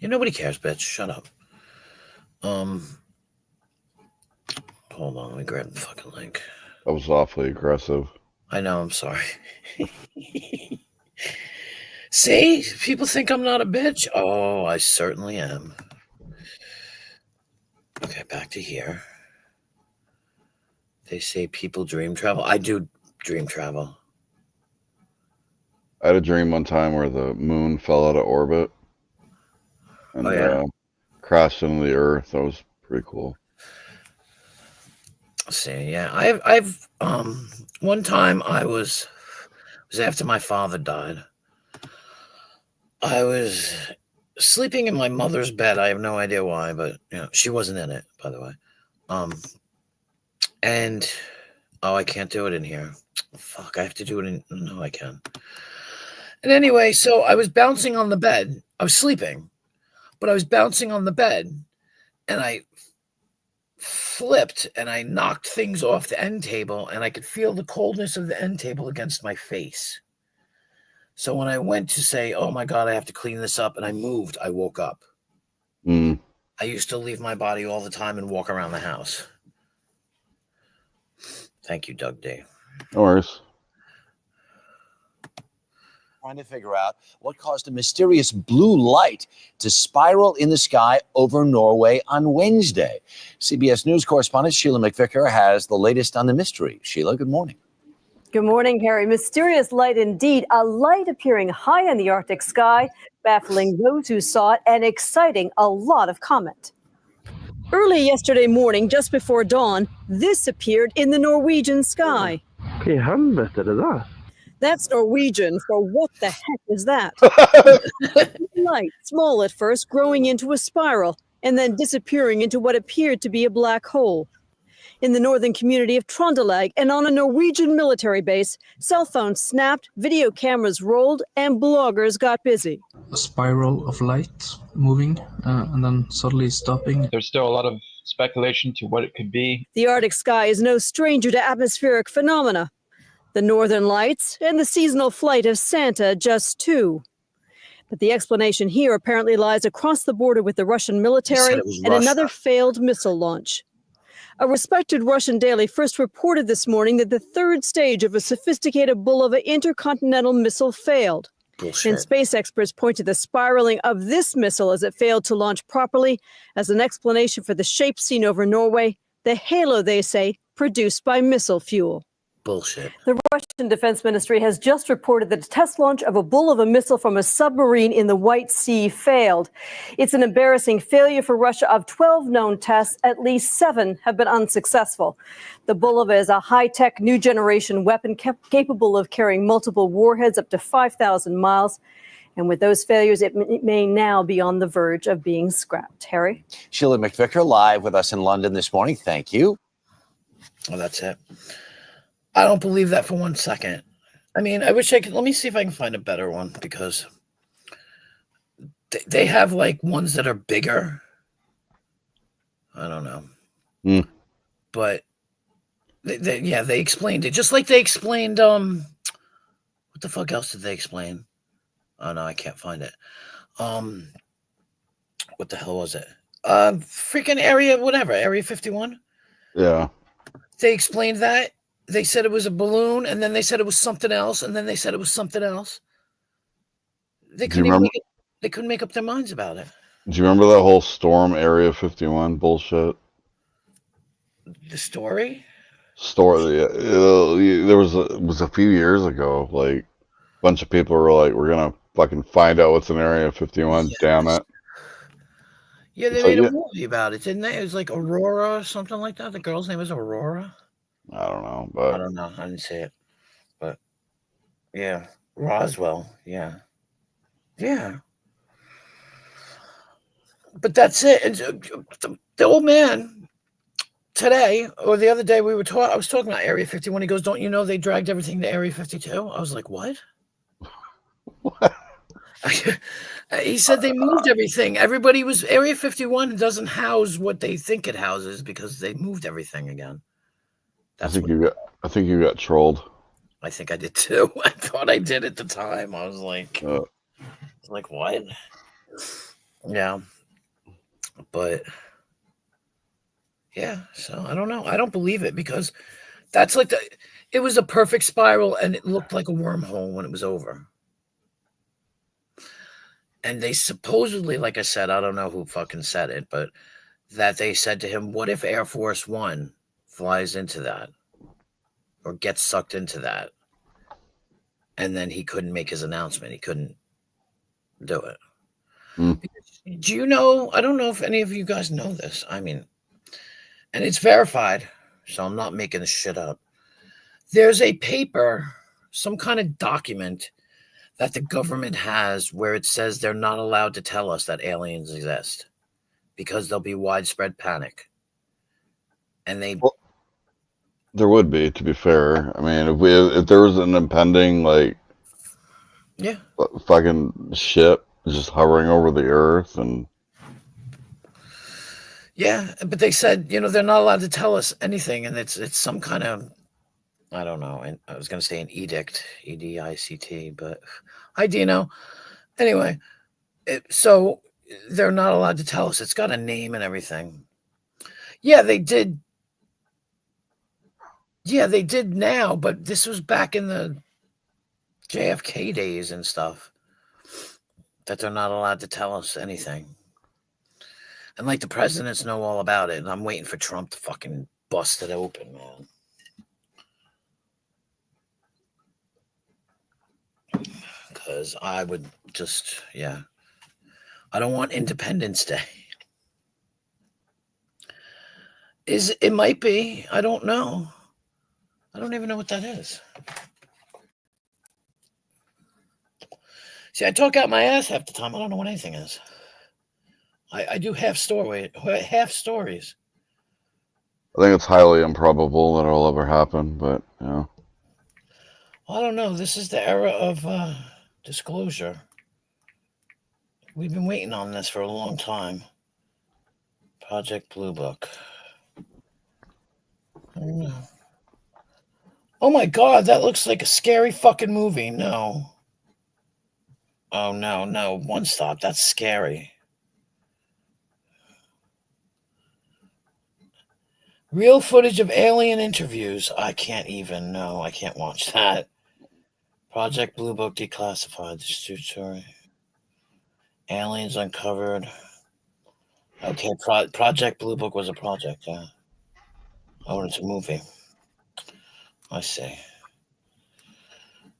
Nobody cares, bitch. Shut up. Hold on. Let me grab the fucking link. That was awfully aggressive. I know. I'm sorry. See? People think I'm not a bitch. Oh, I certainly am. Okay, back to here. They say people dream travel. I do dream travel. I had a dream one time where the moon fell out of orbit and crashed into the earth. That was pretty cool. See, yeah, I've one time it was after my father died. I was sleeping in my mother's bed. I have no idea why, but she wasn't in it, by the way. And I can't do it in here. Fuck, I have to do it in. No, I can. And anyway, so I was bouncing on the bed. I was sleeping, but I was bouncing on the bed, and I flipped and I knocked things off the end table, and I could feel the coldness of the end table against my face. So when I went to say, oh my God, I have to clean this up, and I moved, I woke up. I used to leave my body all the time and walk around the house. Thank you, Doug D. No worries. Trying to figure out what caused a mysterious blue light to spiral in the sky over Norway on Wednesday. CBS News correspondent Sheila McVicker has the latest on the mystery. Sheila, good morning. Good morning, Harry. Mysterious light indeed. A light appearing high in the Arctic sky, baffling those who saw it and exciting a lot of comment. Early yesterday morning, just before dawn, this appeared in the Norwegian sky. I helvete är det där? That's Norwegian for what the heck is that? Light, small at first, growing into a spiral, and then disappearing into what appeared to be a black hole. In the northern community of Trondelag and on a Norwegian military base, cell phones snapped, video cameras rolled, and bloggers got busy. A spiral of light moving and then suddenly stopping. There's still a lot of speculation to what it could be. The Arctic sky is no stranger to atmospheric phenomena. The northern lights and the seasonal flight of Santa, just two. But the explanation here apparently lies across the border with the Russian military and another failed missile launch. A respected Russian daily first reported this morning that the third stage of a sophisticated Bulava intercontinental missile failed. Bullshit. And space experts point to the spiraling of this missile as it failed to launch properly as an explanation for the shape seen over Norway, the halo, they say, produced by missile fuel. Bullshit. The Russian Defense Ministry has just reported that a test launch of a Bulava missile from a submarine in the White Sea failed. It's an embarrassing failure for Russia. Of 12 known tests, at least 7 have been unsuccessful. The Bulava is a high-tech new generation weapon capable of carrying multiple warheads up to 5,000 miles. And with those failures, it may now be on the verge of being scrapped. Harry? Sheila McVicker live with us in London this morning. Thank you. Well, that's it. I don't believe that for 1 second. I mean, I wish I could. Let me see if I can find a better one, because they have like ones that are bigger. I don't know. But they explained it. Just like they explained, what the fuck else did they explain? Oh no, I can't find it. What the hell was it? Freaking Area 51. Yeah. They explained that. They said it was a balloon, and then they said it was something else, and then they said it was something else. They couldn't make up their minds about it. Do you remember that whole Storm Area 51 bullshit? The story? There was a few years ago. Like, a bunch of people were like, "We're gonna fucking find out what's in Area 51." Yes. Damn it! Yeah, they made a movie about it, didn't they? It was like Aurora or something like that. The girl's name was Aurora. I don't know, but I don't know. I didn't see it, but yeah, Roswell. Yeah. But that's it. And the old man today or the other day, I was talking about Area 51. He goes, "Don't you know they dragged everything to Area 52?" I was like, "What?" What? He said they moved everything. Area 51 doesn't house what they think it houses because they moved everything again. I think you got trolled. I think I did too. I thought I did at the time. I was like, what? Yeah. But yeah, so I don't know. I don't believe it, because that's like it was a perfect spiral, and it looked like a wormhole when it was over. And they supposedly, like I said, I don't know who fucking said it, but that they said to him, what if Air Force One flies into that or gets sucked into that? And then he couldn't make his announcement. He couldn't do it. Do you know? I don't know if any of you guys know this. I mean, and it's verified, so I'm not making this shit up. There's a paper, some kind of document that the government has where it says they're not allowed to tell us that aliens exist because there'll be widespread panic. And there would be, to be fair. I mean, if there was an impending fucking ship just hovering over the earth, and but they said, they're not allowed to tell us anything, and it's some kind of, I don't know, and I was going to say an edict, E-D-I-C-T, but hi, Dino. Anyway, so they're not allowed to tell us. It's got a name and everything. Yeah, they did. Yeah, they did now, but this was back in the JFK days and stuff, that they're not allowed to tell us anything. And like the presidents know all about it, and I'm waiting for Trump to fucking bust it open, man. Because I would just, I don't want Independence Day. It might be. I don't know. I don't even know what that is. See, I talk out my ass half the time. I don't know what anything is. I do half stories. I think it's highly improbable that it'll ever happen, but I don't know. This is the era of disclosure. We've been waiting on this for a long time. Project Blue Book. I don't know. Oh my God, that looks like a scary fucking movie. No. Oh no. One stop. That's scary. Real footage of alien interviews. I can't watch that. Project Blue Book declassified. This true story. Aliens uncovered. Okay, Project Blue Book was a project, yeah. Oh, it's a movie. I see.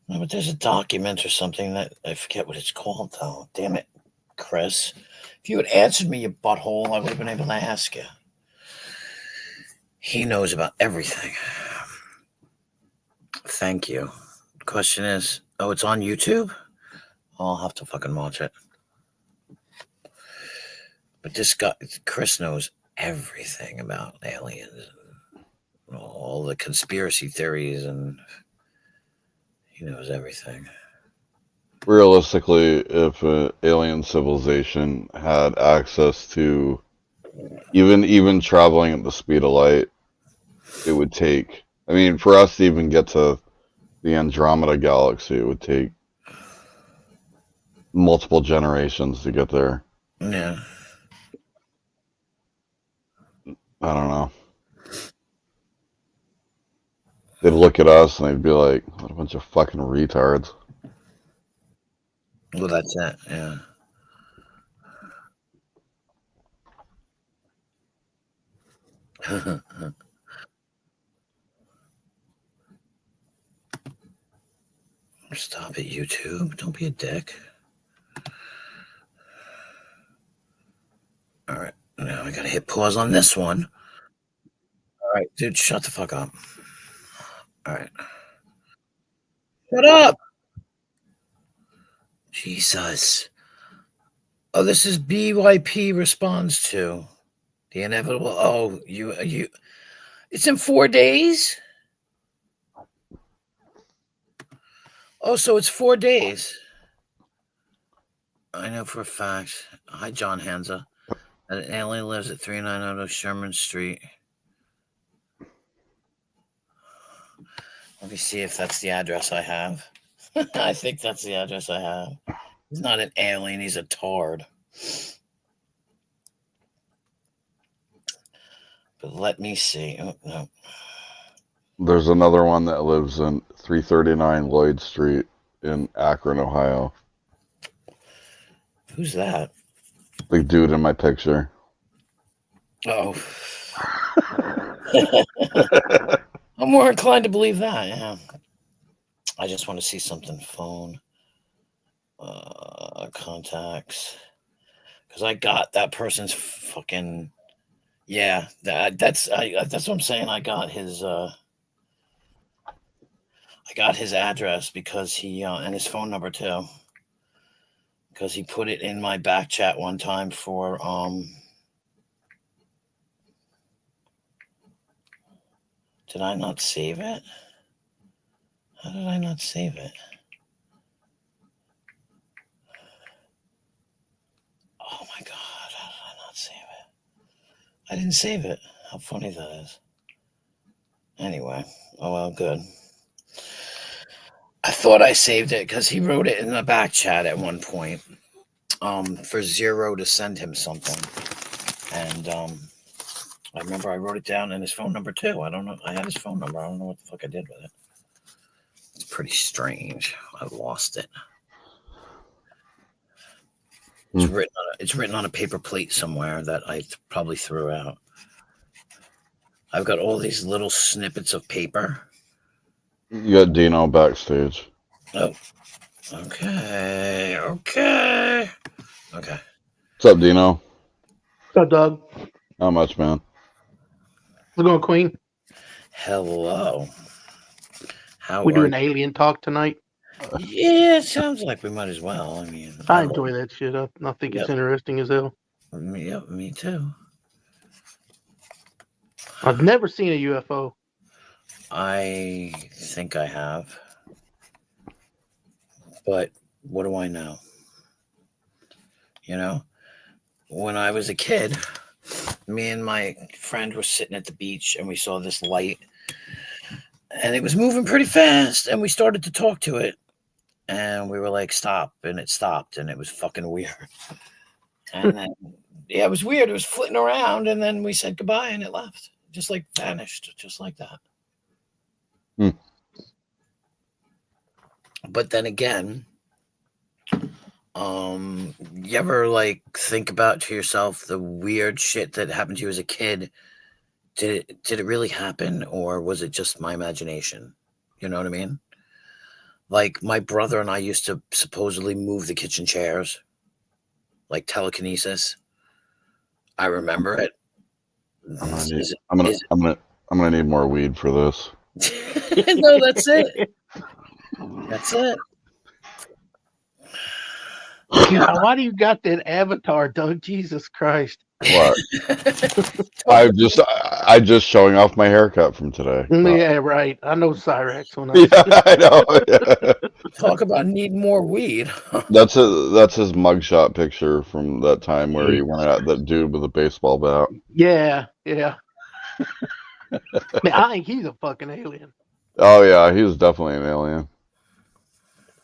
No, but there's a document or something that I forget what it's called, though. Damn it, Chris. If you had answered me, you butthole, I would have been able to ask you. He knows about everything. Thank you. The question is, oh, it's on YouTube? I'll have to fucking watch it. But this guy, Chris, knows everything about aliens and all the conspiracy theories, and he knows everything. Realistically, if an alien civilization had access to even traveling at the speed of light, it would take. I mean, for us to even get to the Andromeda galaxy, it would take multiple generations to get there. Yeah. I don't know. They'd look at us and they'd be like, "What a bunch of fucking retards." Well, that's it. Yeah. Stop it, YouTube. Don't be a dick. All right. Now I gotta hit pause on this one. All right, dude, shut the fuck up. All right. Shut up. Jesus. Oh, this is BYP responds to the inevitable. Oh, you. It's in 4 days. Oh, so it's 4 days. I know for a fact. Hi, John Hansa. An alien lives at 3900 Sherman Street. Let me see if that's the address I have. I think that's the address I have. He's not an alien. He's a tard. But let me see. Oh, no. There's another one that lives in 339 Lloyd Street in Akron, Ohio. Who's that? The dude in my picture. Oh. I'm more inclined to believe that, yeah. I just want to see something. Phone. Contacts. Because I got that person's fucking... Yeah, that's what I'm saying. I got his address because he and his phone number too. Because he put it in my back chat one time for Did I not save it? How did I not save it? Oh my god, how did I not save it? I didn't save it. How funny that is. Anyway, oh well, good. I thought I saved it because he wrote it in the back chat at one point. For Zero to send him something. And I remember I wrote it down and his phone number too. I don't know. I had his phone number. I don't know what the fuck I did with it. It's pretty strange. I lost it. It's written on a paper plate somewhere that I probably threw out. I've got all these little snippets of paper. You got Dino backstage. Oh, okay. Okay. What's up, Dino? What's up, Doug? Not much, man. What's going on, Queen? Hello. How We are doing alien talk tonight? Yeah, it sounds like we might as well. I mean, I enjoy that shit. I think it's Yep. interesting as hell. Me too. I've never seen a UFO. I think I have. But what do I know? You know, when I was a kid, me and my friend were sitting at the beach and we saw this light and it was moving pretty fast and we started to talk to it and we were like, stop, and it stopped and it was fucking weird. And then, yeah, it was weird. It was flitting around and then we said goodbye and it left. Just like vanished, just like that. But then again, you ever like think about to yourself the weird shit that happened to you as a kid did it really happen, or was it just my imagination? You know what I mean? Like, my brother and I used to supposedly move the kitchen chairs, like telekinesis. I remember it. I'm gonna need more weed for this. No, that's it. That's it. God, why do you got that avatar, Doug? Jesus Christ. What? I just showing off my haircut from today. Yeah, right. I know Cyrex when I Yeah, I know. Yeah. Talk about needing more weed. That's his mugshot picture from that time where he went at that dude with a baseball bat. Yeah. Man, I think he's a fucking alien. Oh yeah, he's definitely an alien.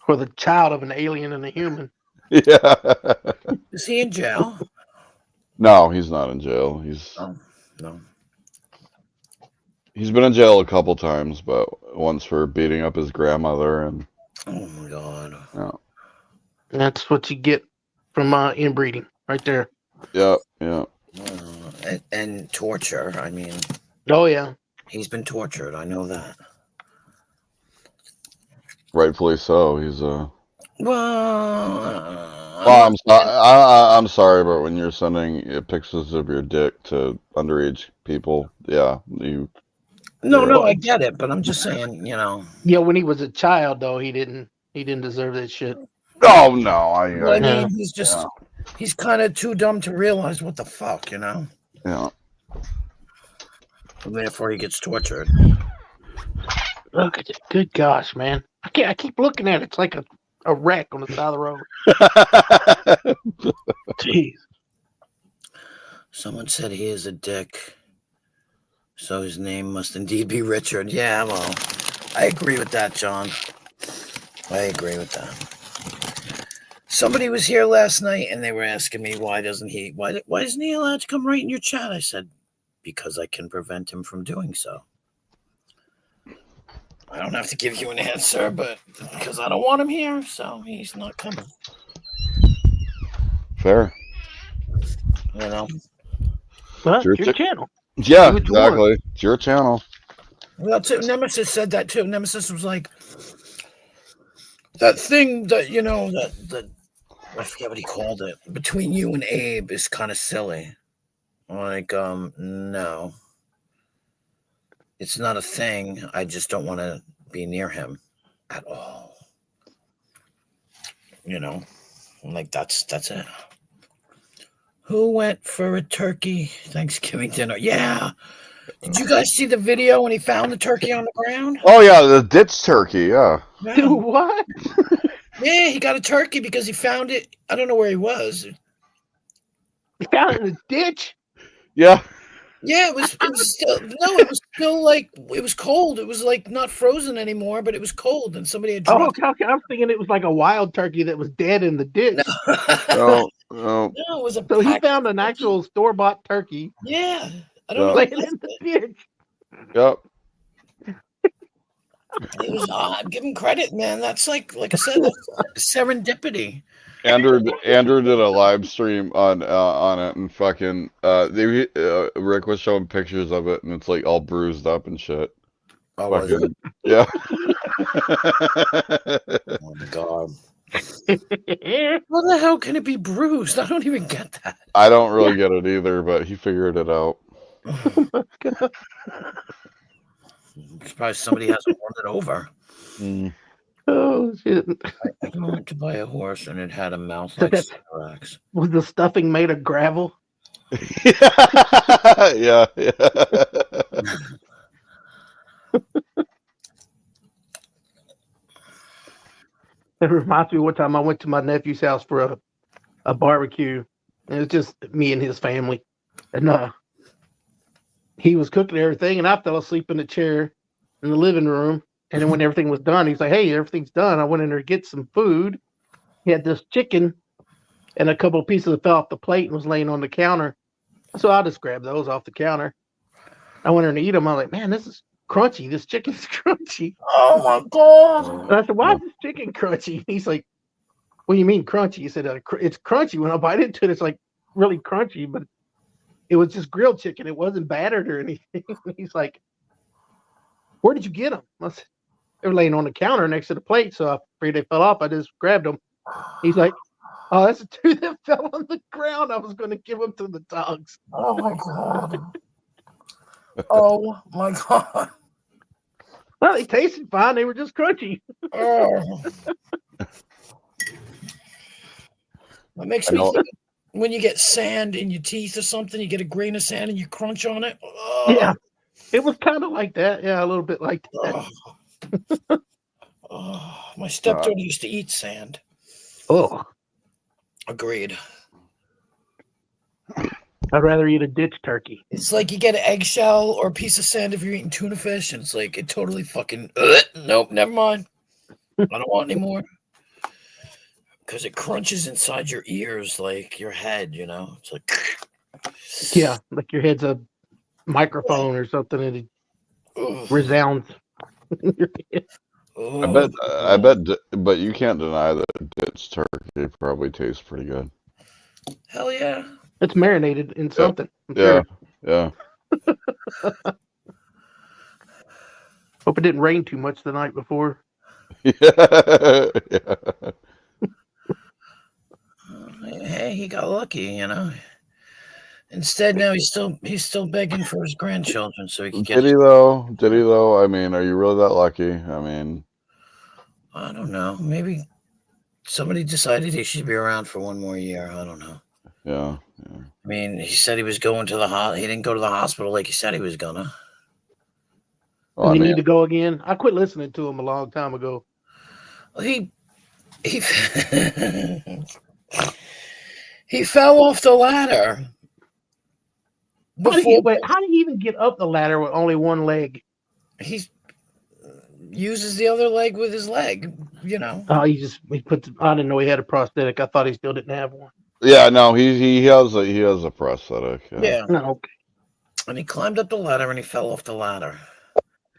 Or the child of an alien and a human. Yeah. Is he in jail? No, he's not in jail. No. He's been in jail a couple times, but once for beating up his grandmother and. Oh my God. Yeah. That's what you get from inbreeding, right there. Yeah. And torture. I mean. Oh yeah. He's been tortured. I know that. Rightfully so. He's Well, I'm sorry, but when you're sending pictures of your dick to underage people, yeah, No, I get it, but I'm just saying, Yeah, when he was a child, though, he didn't deserve that shit. Oh no, I mean, he's kind of too dumb to realize what the fuck, Yeah. And therefore, he gets tortured. Look at it. Good gosh, man. I keep looking at it. It's like a wreck on the side of the road. Jeez. Someone said he is a dick, so his name must indeed be Richard. Yeah, well, I agree with that, John. I agree with that. Somebody was here last night, and they were asking me why isn't he allowed to come right in your chat? I said, because I can prevent him from doing so. I don't have to give you an answer, but because I don't want him here, so he's not coming. Fair. Well, it's your channel. Yeah, exactly. It's your channel. Well, too, Nemesis said that too. Nemesis was like, that thing that, that I forget what he called it, between you and Abe is kind of silly. Like, no. It's not a thing. I just don't want to be near him at all. Like that's it. Who went for a turkey Thanksgiving dinner? Yeah. Did you guys see the video when he found the turkey on the ground? Oh yeah, the ditch turkey. Yeah. Dude, what? Yeah, he got a turkey because he found it. I don't know where he was. He found it in the ditch. Yeah. Yeah, it was still like, it was cold. It was like not frozen anymore, but it was cold, and somebody had dropped it. Okay. I'm thinking it was like a wild turkey that was dead in the ditch. No, it was a. So he found an actual store-bought turkey. Yeah, I don't know. Laying in the ditch. Yep. It was. Give him credit, man. That's like I said, that's serendipity. Andrew did a live stream on it, and fucking Rick was showing pictures of it, and it's like all bruised up and shit. Oh, fucking, yeah. Oh my God. How the hell can it be bruised? I don't even get that. I don't really get it either, but he figured it out. Oh my God. I'm surprised somebody hasn't won it over. Mm. Oh shit! I went to buy a horse and it had a mouth like Cyrax. Was the stuffing made of gravel? Yeah. It reminds me of one time I went to my nephew's house for a barbecue. And it was just me and his family. And he was cooking everything, and I fell asleep in the chair in the living room. And then when everything was done, he's like, hey, everything's done. I went in there to get some food. He had this chicken and a couple of pieces fell off the plate and was laying on the counter. So I just grabbed those off the counter. I went in to eat them. I was like, man, this is crunchy. This chicken's crunchy. Oh my God. And I said, why is this chicken crunchy? And he's like, what do you mean crunchy? He said, it's crunchy. When I bite into it, it's like really crunchy, but it was just grilled chicken. It wasn't battered or anything. He's like, "Where did you get them?" I said, "They were laying on the counter next to the plate, so I figured they fell off. I just grabbed them." He's like, "Oh, that's the two that fell on the ground. I was going to give them to the dogs." Oh my god. Oh my god. Well, they tasted fine. They were just crunchy. Oh. That makes me think when you get sand in your teeth or something, you get a grain of sand and you crunch on it. Oh. Yeah, it was kind of like that. Yeah, a little bit like that. Oh, my stepdaughter used to eat sand. Oh, Agreed. I'd rather eat a ditch turkey. It's like you get an eggshell or a piece of sand if you're eating tuna fish, and it's like it totally fucking nope, never mind. I don't want any more. Because it crunches inside your ears like your head, you know? It's like Yeah, like your head's a microphone or something, and it resounds. I bet, but you can't deny that ditch turkey probably tastes pretty good. Hell yeah. It's marinated in something. Yeah, yeah. Hope it didn't rain too much the night before. Yeah. Hey, he got lucky, you know. Instead, now he's still begging for his grandchildren, so he can get. Did he though? Did he though? I mean, are you really that lucky? I mean, I don't know. Maybe somebody decided he should be around for one more year. I don't know. yeah. I mean, he said he was going to the he didn't go to the hospital like he said he was gonna. Well, You need to go again. I quit listening to him a long time ago. He he fell off the ladder. How did he even get up the ladder with only one leg? He uses the other leg with his leg, you know. Oh, he puts. I didn't know he had a prosthetic. I thought he still didn't have one. Yeah, no, he has a prosthetic. Yeah. No, okay. And he climbed up the ladder and he fell off the ladder.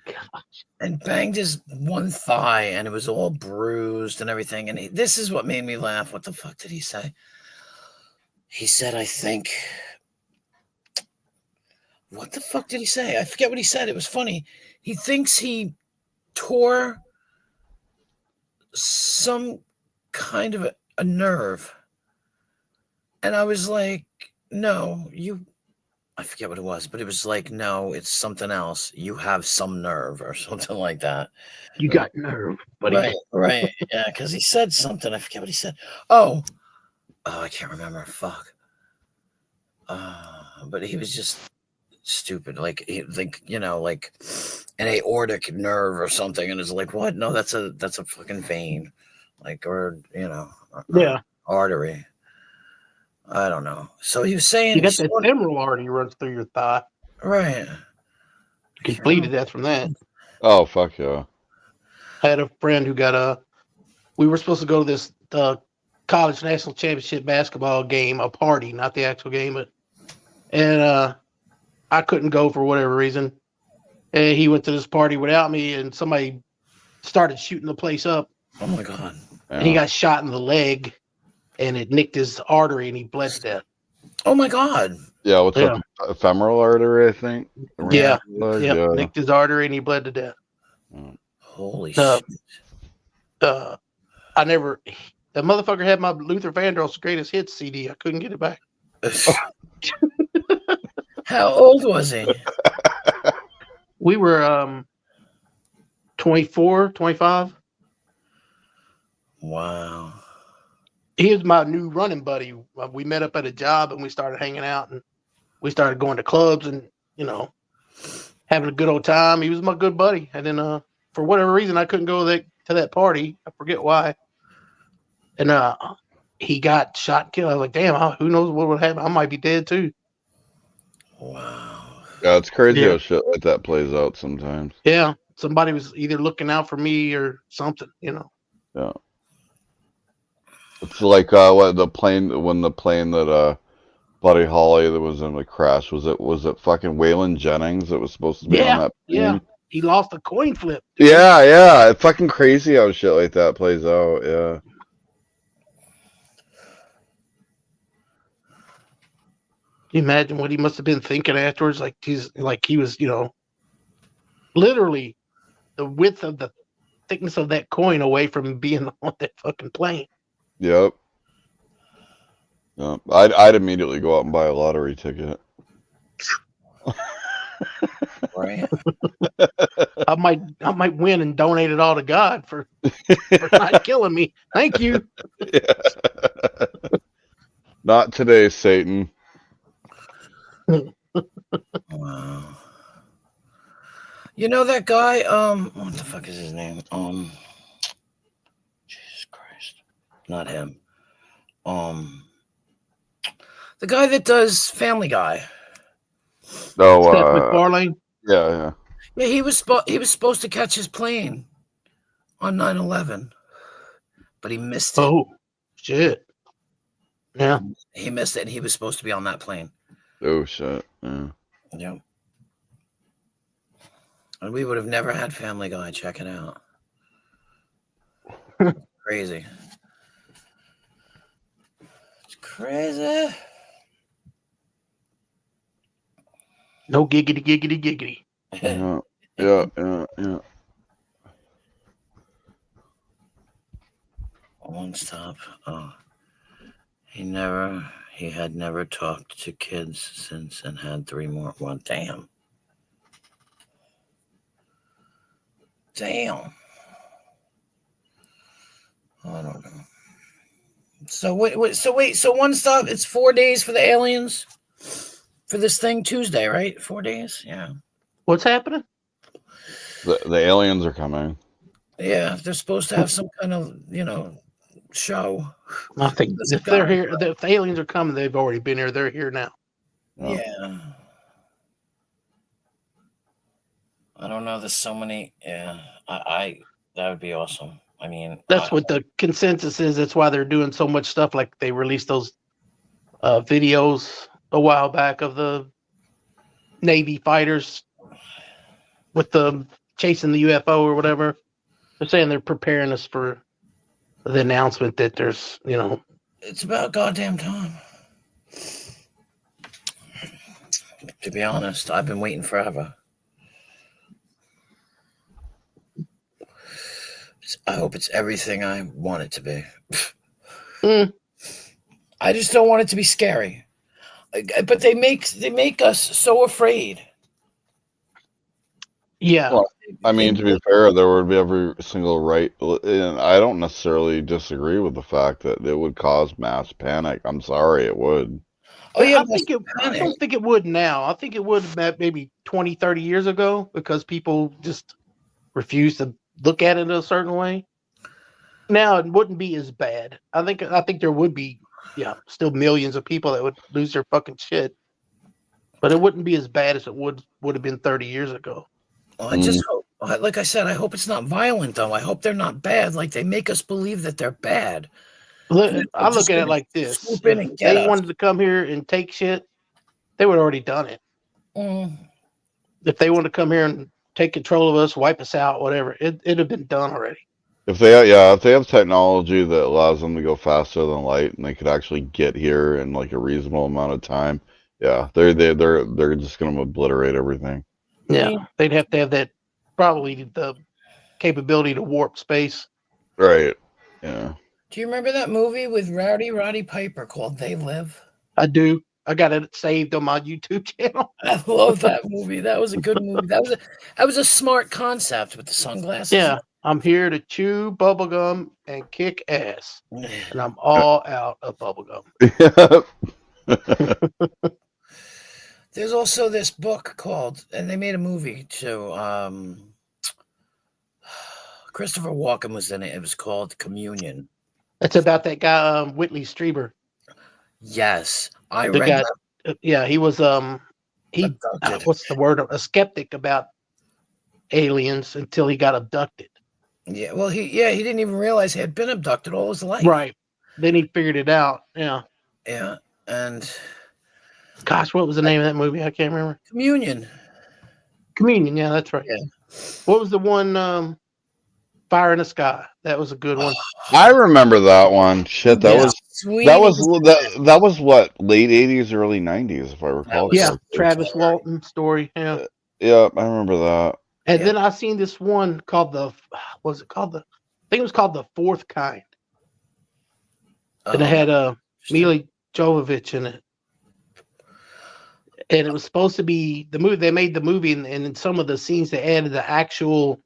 Gosh. And banged his one thigh, and it was all bruised and everything. And this is what made me laugh. What the fuck did he say? He said, I think. What the fuck did he say? I forget what he said. It was funny. He thinks he tore some kind of a nerve. And I was like, no, I forget what it was, but it was like, no, it's something else. You have some nerve or something like that. You got nerve, buddy. Right. Yeah, because he said something. I forget what he said. Oh, I can't remember. Fuck. But he was just stupid. Like like an aortic nerve or something. And it's like, what? No, that's a fucking vein. Like, or, artery. I don't know. So he was saying you got that femoral artery runs through your thigh. Right. You can bleed to death from that. Oh, fuck yeah. I had a friend who got we were supposed to go to this college national championship basketball game, a party, not the actual game, and I couldn't go for whatever reason. And he went to this party without me, and somebody started shooting the place up. Oh my God. Yeah. And he got shot in the leg, and it nicked his artery, and he bled to death. Oh my God. Yeah, what's up? Femoral artery, I think. Yeah. Nicked his artery, and he bled to death. Holy shit. That motherfucker had my Luther Vandross Greatest Hits CD. I couldn't get it back. How old was he? We were 24, 25. Wow. He was my new running buddy. We met up at a job and we started hanging out and we started going to clubs and, having a good old time. He was my good buddy. And then for whatever reason, I couldn't go to that party. I forget why. And he got shot and killed. I was like, damn, who knows what would happen? I might be dead too. Wow. Yeah, it's crazy how shit like that plays out sometimes. Yeah. Somebody was either looking out for me or something, Yeah. It's like when the plane that Buddy Holly that was in the crash, was it fucking Waylon Jennings that was supposed to be on that plane? Yeah. He lost a coin flip. Yeah. It's fucking crazy how shit like that plays out. Yeah. you imagine what he must have been thinking afterwards? Like he was, literally the width of the thickness of that coin away from being on that fucking plane. Yep. Yep. I'd immediately go out and buy a lottery ticket. Right. I might win and donate it all to God for not killing me. Thank you. Yeah. Not today, Satan. Wow. You know that guy? What the fuck is his name? Jesus Christ, not him. The guy that does Family Guy. No, Seth MacFarlane. yeah. Yeah, he was supposed to catch his plane on 9/11, but he missed it. Oh, shit. Yeah. He missed it. And he was supposed to be on that plane. Oh shit. Yeah. Yeah. And we would have never had Family Guy. Check it out. Crazy. It's crazy. No giggity, giggity, giggity. Yeah. One stop. Oh. He had never talked to kids since and had 3 more. Well, damn. Damn. I don't know. So wait. So one stop. It's 4 days for the aliens for this thing Tuesday, right? 4 days. Yeah. What's happening? The aliens are coming. Yeah, they're supposed to have some kind of show. I think if they're here, if the aliens are coming, they've already been here. They're here now. Yeah. I don't know. There's so many. Yeah. I that would be awesome. I mean, That's what the consensus is. That's why they're doing so much stuff. Like they released those videos a while back of the Navy fighters with the chasing the UFO or whatever. They're saying they're preparing us for the announcement that there's, it's about goddamn time. To be honest, I've been waiting forever. I hope it's everything I want it to be. I just don't want it to be scary. But they make us so afraid. Yeah. Well, I mean, to be fair, there would be every single right. And I don't necessarily disagree with the fact that it would cause mass panic. I'm sorry, it would. Oh, yeah. I don't think it would now. I think it would maybe 20, 30 years ago because people just refuse to look at it a certain way. Now it wouldn't be as bad. I think there would be, still millions of people that would lose their fucking shit. But it wouldn't be as bad as it would have been 30 years ago. Well, I just hope, like I said, I hope it's not violent, though. I hope they're not bad. Like they make us believe that they're bad. I look at it like this. If they wanted to come here and take shit, they would have already done it. If they wanted to come here and take control of us, wipe us out, whatever, it'd have been done already. If they have technology that allows them to go faster than light and they could actually get here in like a reasonable amount of time, they're just going to obliterate everything. Yeah, they'd have to have that, probably the capability to warp space. Right. Yeah. Do you remember that movie with Roddy Piper called They Live? I do. I got it saved on my YouTube channel. I love that movie. That was a good movie. That was a smart concept with the sunglasses. Yeah, I'm here to chew bubblegum and kick ass. And I'm all out of bubblegum. There's also this book called, and they made a movie too. Christopher Walken was in it. It was called Communion. It's about that guy, Whitley Strieber. Yes, I read that. Yeah, he was what's the word? A skeptic about aliens until he got abducted. Yeah, well, he didn't even realize he had been abducted all his life. Right. Then he figured it out. Yeah. Yeah, and gosh, what was the name of that movie? I can't remember. Communion. Yeah, that's right. Yeah. What was the one? Fire in the Sky. That was a good one. I remember that one. Shit, that Yeah. was Sweet. that was what, late 80s, early 90s, if I recall. was- Yeah, correctly. Travis Walton story. Yeah. Yeah, I remember that. And Yeah. then I seen this one called I think it was called The Fourth Kind. And it had Mila Jovovich in it. And it was supposed to be the movie. They made the movie, and in some of the scenes, they added the actual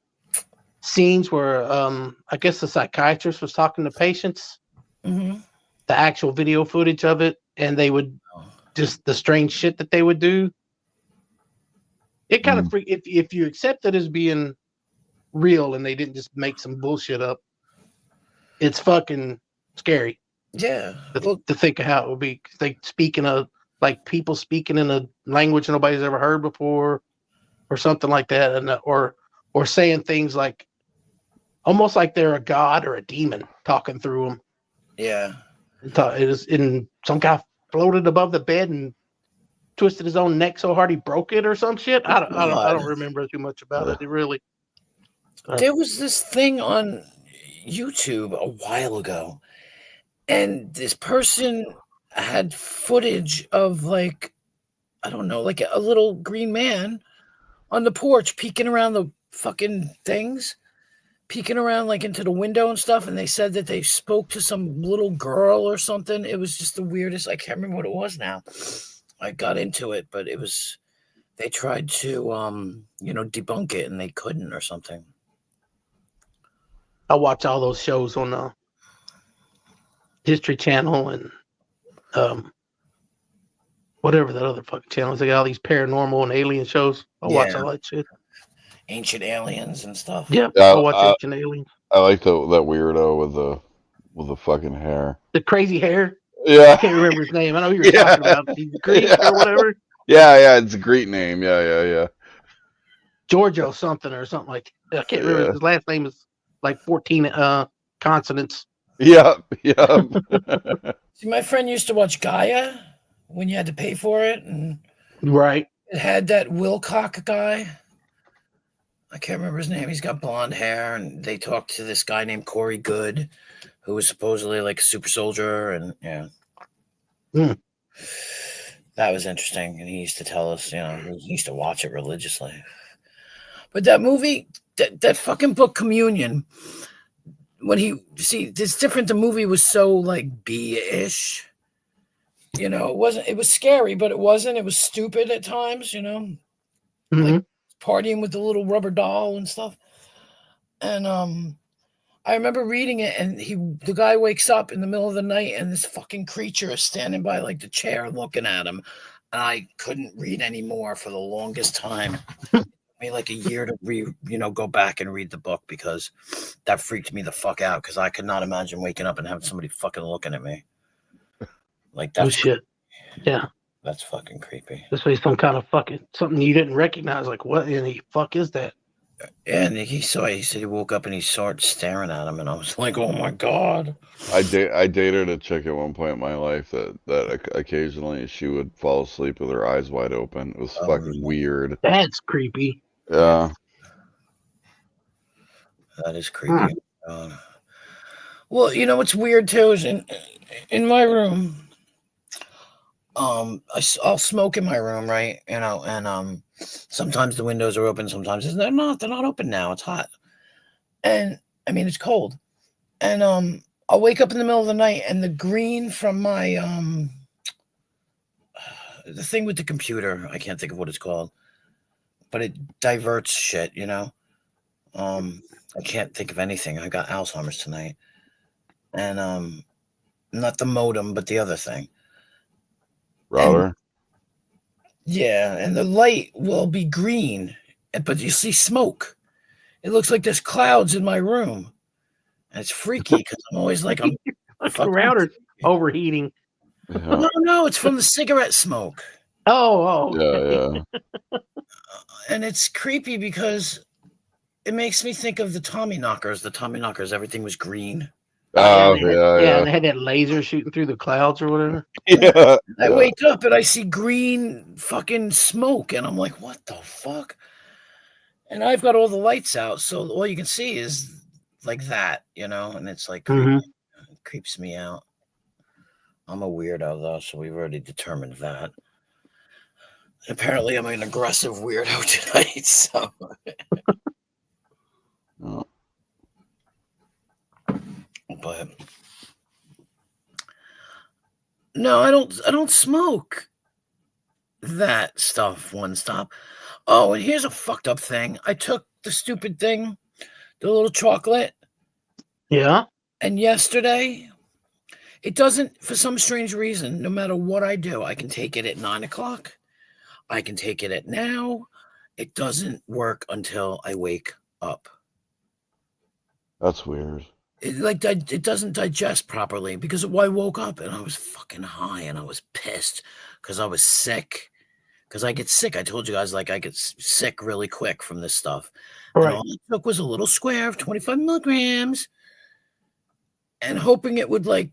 scenes where I guess the psychiatrist was talking to patients, Mhm. the actual video footage of it, and they would just the strange shit that they would do. It kind of if you accept it as being real and they didn't just make some bullshit up, it's fucking scary. Yeah. To think of how it would be. They speaking of like people speaking in a language nobody's ever heard before, or something like that, and or saying things like almost like they're a god or a demon talking through them. Yeah. It is in some guy floated above the bed and twisted his own neck so hard he broke it or some shit. I don't remember too much about it. It really. There was this thing on YouTube a while ago, and this person had footage of like, I don't know, like a little green man on the porch peeking around the fucking things, peeking around like into the window and stuff. And they said that they spoke to some little girl or something. It was just the weirdest. I can't remember what it was now. I got into it, but it was, they tried to, debunk it and they couldn't or something. I watch all those shows on the History Channel and whatever that other fucking channels. They got all these paranormal and alien shows. I watch all that shit. Ancient Aliens and stuff. Yeah, I watch Ancient Aliens. I like that weirdo with the fucking hair. The crazy hair. Yeah, I can't remember his name. I know who you're talking about. He's Greek or whatever. Yeah, it's a Greek name. Yeah. Giorgio something or something like that. I can't remember. His last name is like 14 consonants. Yep. See, my friend used to watch Gaia when you had to pay for it, and right. It had that Wilcock guy. I can't remember his name. He's got blonde hair, and they talked to this guy named Corey Good, who was supposedly like a super soldier, and that was interesting. And he used to tell us, he used to watch it religiously. But that movie, that fucking book Communion, it's different. The movie was so like B-ish. It wasn't, it was scary, but it wasn't. It was stupid at times, like partying with the little rubber doll and stuff. And I remember reading it, and the guy wakes up in the middle of the night, and this fucking creature is standing by like the chair looking at him. And I couldn't read anymore for the longest time. It took me like a year to go back and read the book, because that freaked me the fuck out, because I could not imagine waking up and having somebody fucking looking at me. Like that's shit. Yeah. That's fucking creepy. This way, some kind of fucking something you didn't recognize. Like, what in the fuck is that? Yeah, and he said he woke up and he started staring at him, and I was like, oh my god. I dated a chick at one point in my life that occasionally she would fall asleep with her eyes wide open. It was fucking weird. That's creepy. Yeah. That is creepy. Well, what's weird too is in my room, I'll smoke in my room, right? And sometimes the windows are open, sometimes they're not open now. It's hot. And I mean, it's cold. And I'll wake up in the middle of the night, and the green from my the thing with the computer, I can't think of what it's called, but it diverts shit, I can't think of anything. I got Alzheimer's tonight. And not the modem, but the other thing. Router? And the light will be green, but you see smoke. It looks like there's clouds in my room. And it's freaky, because I'm always like, I'm fucking router overheating. No, it's from the cigarette smoke. Oh. Yeah. And it's creepy because it makes me think of the Tommy Knockers. Everything was green. Oh, yeah. They had that laser shooting through the clouds or whatever. Yeah. I wake up and I see green fucking smoke, and I'm like, what the fuck? And I've got all the lights out, so all you can see is like that, you know, and it's like Mhm. creeps me out. I'm a weirdo though, so we've already determined that. Apparently, I'm an aggressive weirdo tonight. So, Oh. but no, I don't. I don't smoke that stuff. One stop. Oh, and here's a fucked up thing. I took the stupid thing, the little chocolate, Yeah. and yesterday it doesn't. For some strange reason, no matter what I do, I can take it at 9 o'clock. I can take it at now. It doesn't work until I wake up. That's weird. It doesn't digest properly because I woke up and I was fucking high and I was pissed because I was sick. Because I get sick. I told you guys like I get sick really quick from this stuff. And Right. all I took was a little square of 25 milligrams and hoping it would like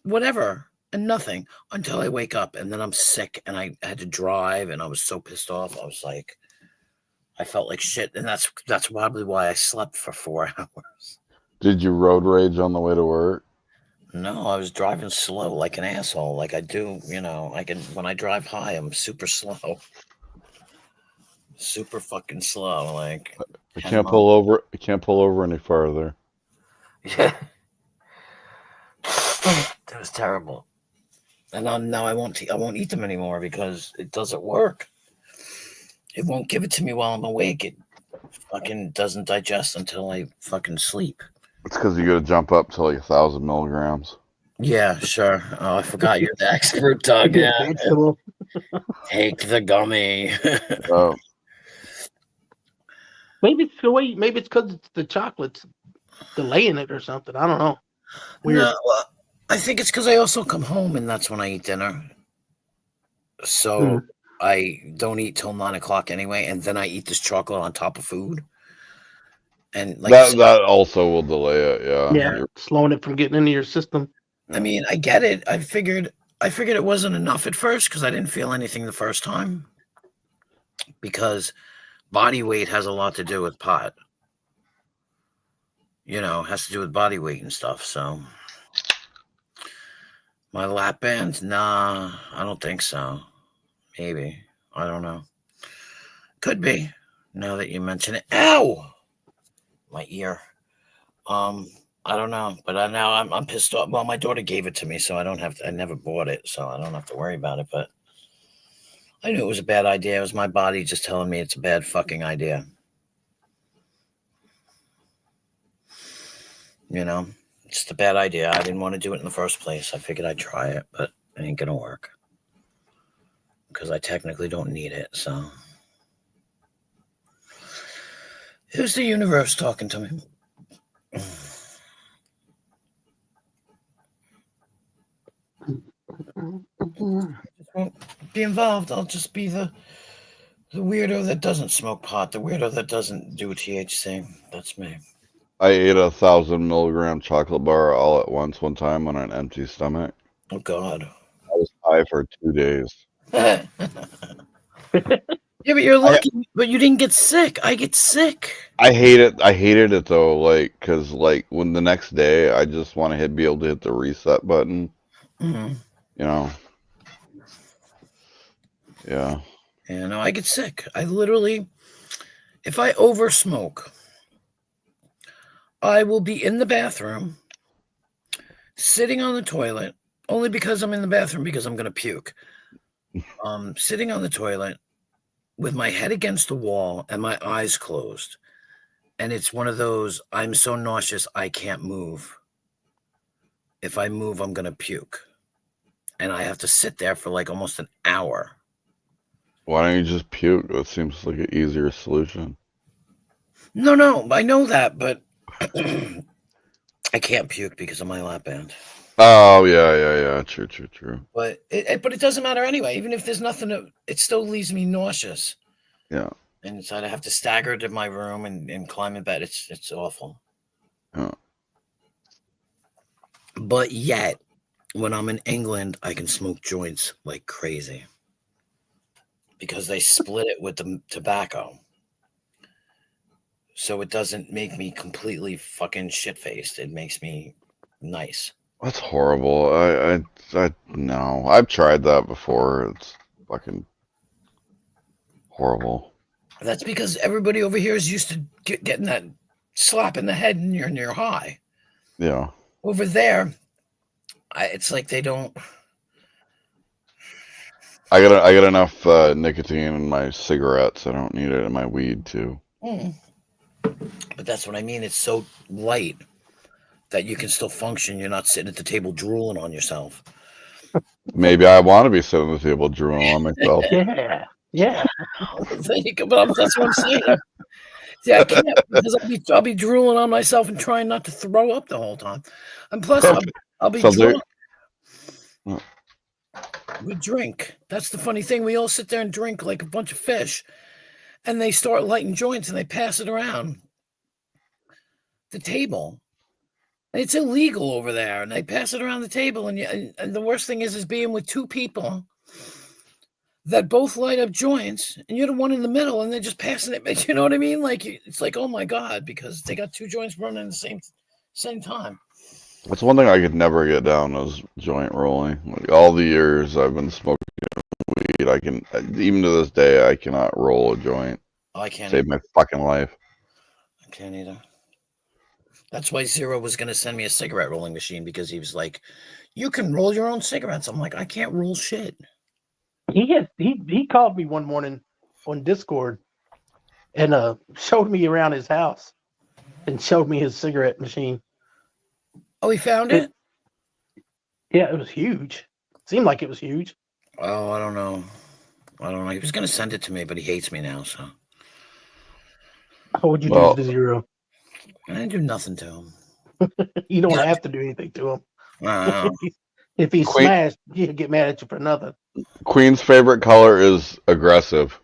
whatever and nothing until I wake up and then I'm sick and I had to drive and I was so pissed off. I was like, I felt like shit. And that's probably why I slept for 4 hours. Did you road rage on the way to work? No, I was driving slow like an asshole. Like I do, you know, I can, when I drive high, I'm super slow. Super fucking slow. Like I can't pull over. I can't pull over any farther. Yeah. That was terrible. And now I won't eat them anymore because it doesn't work. It won't give it to me while I'm awake. It fucking doesn't digest until I fucking sleep. It's because you got to jump up to like 1,000 milligrams. Yeah, sure. Oh, I forgot you're the expert, Doug. Yeah. Vegetable. Take the gummy. Oh, Maybe it's the way. Maybe it's because it's the chocolate's delaying it or something. I don't know. Weird. No, I think it's because I also come home and that's when I eat dinner. So I don't eat till 9 o'clock anyway, and then I eat this chocolate on top of food. And like that also will delay it. Yeah. Yeah, slowing it from getting into your system. I mean, I get it. I figured it wasn't enough at first because I didn't feel anything the first time. Because body weight has a lot to do with pot. You know, has to do with body weight and stuff. So my lap band, nah, I don't think so. Maybe. I don't know. Could be. Now that you mention it. Ow! My ear. I don't know, but now I'm pissed off. Well, my daughter gave it to me, so I don't have to. I never bought it, so I don't have to worry about it. But I knew it was a bad idea. It was my body just telling me it's a bad fucking idea. You know, it's just a bad idea. I didn't want to do it in the first place. I figured I'd try it, but it ain't gonna work because I technically don't need it. So, here's the universe talking to me. Just won't be involved. I'll just be the weirdo that doesn't smoke pot, the weirdo that doesn't do THC. That's me. I ate 1,000 milligram chocolate bar all at once one time on an empty stomach. Oh God. I was high for 2 days. Yeah, but you're lucky. But you didn't get sick. I get sick. I hate it. I hated it though, like, cause like when the next day I just want to be able to hit the reset button. Mm-hmm. You know. Yeah. Yeah, no, I get sick. I literally, if I over smoke, I will be in the bathroom, sitting on the toilet, only because I'm in the bathroom because I'm gonna puke. Sitting on the toilet with my head against the wall and my eyes closed. And it's one of those, I'm so nauseous, I can't move. If I move, I'm going to puke. And I have to sit there for like almost an hour. Why don't you just puke? It seems like an easier solution. No, I know that, but I can't puke because of my lap band. Oh, yeah. True. But it doesn't matter anyway. Even if there's nothing, it still leaves me nauseous. Yeah. And so I have to stagger to my room and climb in bed. It's awful. Yeah. But yet, when I'm in England, I can smoke joints like crazy. Because they split it with the tobacco. so it doesn't make me completely fucking shit-faced. It makes me nice. That's horrible. I no. I've tried that before. It's fucking horrible. That's because everybody over here is used to getting that slap in the head and you're high. Yeah. Over there, it's like they don't. I got enough nicotine in my cigarettes. I don't need it in my weed too. But that's what I mean. It's so light that you can still function. You're not sitting at the table drooling on yourself. Maybe I want to be sitting at the table drooling on myself. Yeah. But that's what I'm saying. See, I can't because I'll be drooling on myself and trying not to throw up the whole time. And plus, I'll be drunk. We drink. That's the funny thing. We all sit there and drink like a bunch of fish, and they start lighting joints and they pass it around the table. And it's illegal over there, and they pass it around the table. And the worst thing is being with two people that both light up joints, and you're the one in the middle, and they're just passing it. You know what I mean? Like it's like, oh my god, because they got two joints running at the same time. That's one thing I could never get down is joint rolling. Like all the years I've been smoking weed, I can even to this day I cannot roll a joint. Oh, I can't save my fucking life. I can't either. That's why Zero was going to send me a cigarette rolling machine, because he was like, "You can roll your own cigarettes." I'm like, I can't roll shit. He called me one morning on Discord and showed me around his house and showed me his cigarette machine. Oh, he found it? Yeah, it was huge. Seemed like it was huge. Oh, I don't know. He was going to send it to me, but he hates me now, so. What would you do to Zero? I didn't do nothing to him. You don't have to do anything to him. No. If he smashed, he'll get mad at you for nothing. Queen's favorite color is aggressive.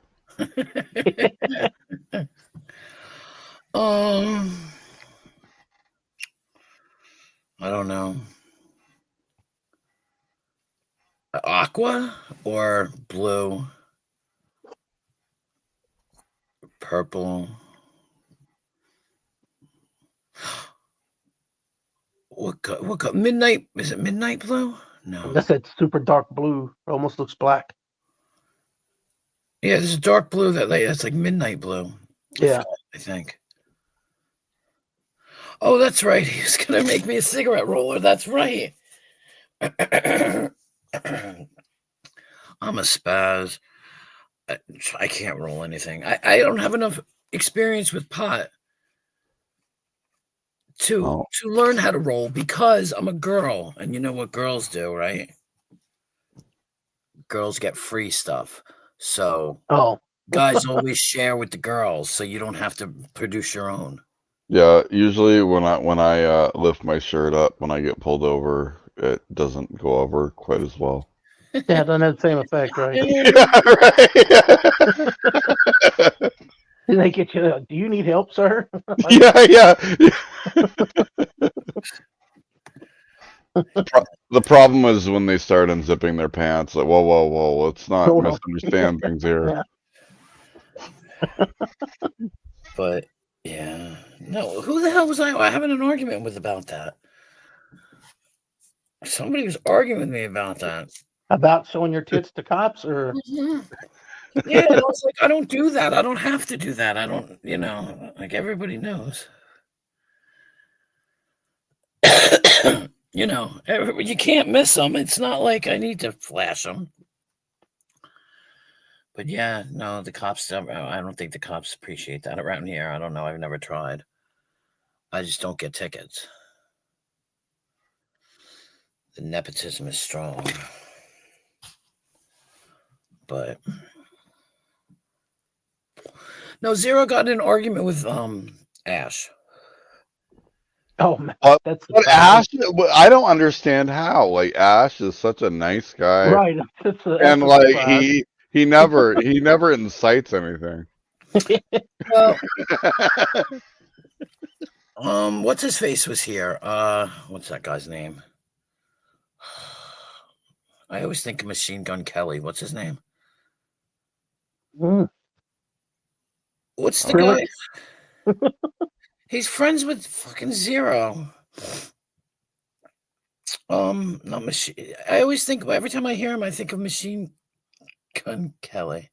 I don't know. Aqua or blue? Purple? What midnight? Is it midnight blue? No. That's that super dark blue. It almost looks black. Yeah, there's a dark blue that's like midnight blue. Yeah. I think. Oh, that's right. He's gonna make me a cigarette roller. That's right. I'm a spaz. I can't roll anything. I don't have enough experience with pot to learn how to roll, because I'm a girl, and you know what girls do, right? Girls get free stuff. So guys always share with the girls, so you don't have to produce your own. Yeah, usually when I lift my shirt up when I get pulled over, it doesn't go over quite as well. Yeah, it doesn't have the same effect, right? Yeah, right. They get you. Do you need help, sir? Yeah. The problem is when they start unzipping their pants. Like, whoa! Let's not misunderstand things here. Yeah. But yeah, no. Who the hell was I having an argument with about that? Somebody was arguing with me about that. About showing your tits to cops, or? Yeah, I was like, I don't do that. I don't have to do that. I don't, like everybody knows. You can't miss them. It's not like I need to flash them. But yeah, no, the cops, I don't think the cops appreciate that around here. I don't know. I've never tried. I just don't get tickets. The nepotism is strong. But no, Zero got in an argument with Ash. Oh man, that's but Ash. I don't understand how. Like, Ash is such a nice guy, right? And like he never incites anything. Well, what's his face was here? What's that guy's name? I always think of Machine Gun Kelly. What's his name? What's the guy? He's friends with fucking Zero. Not Machine. I always think every time I hear him, I think of Machine Gun Kelly.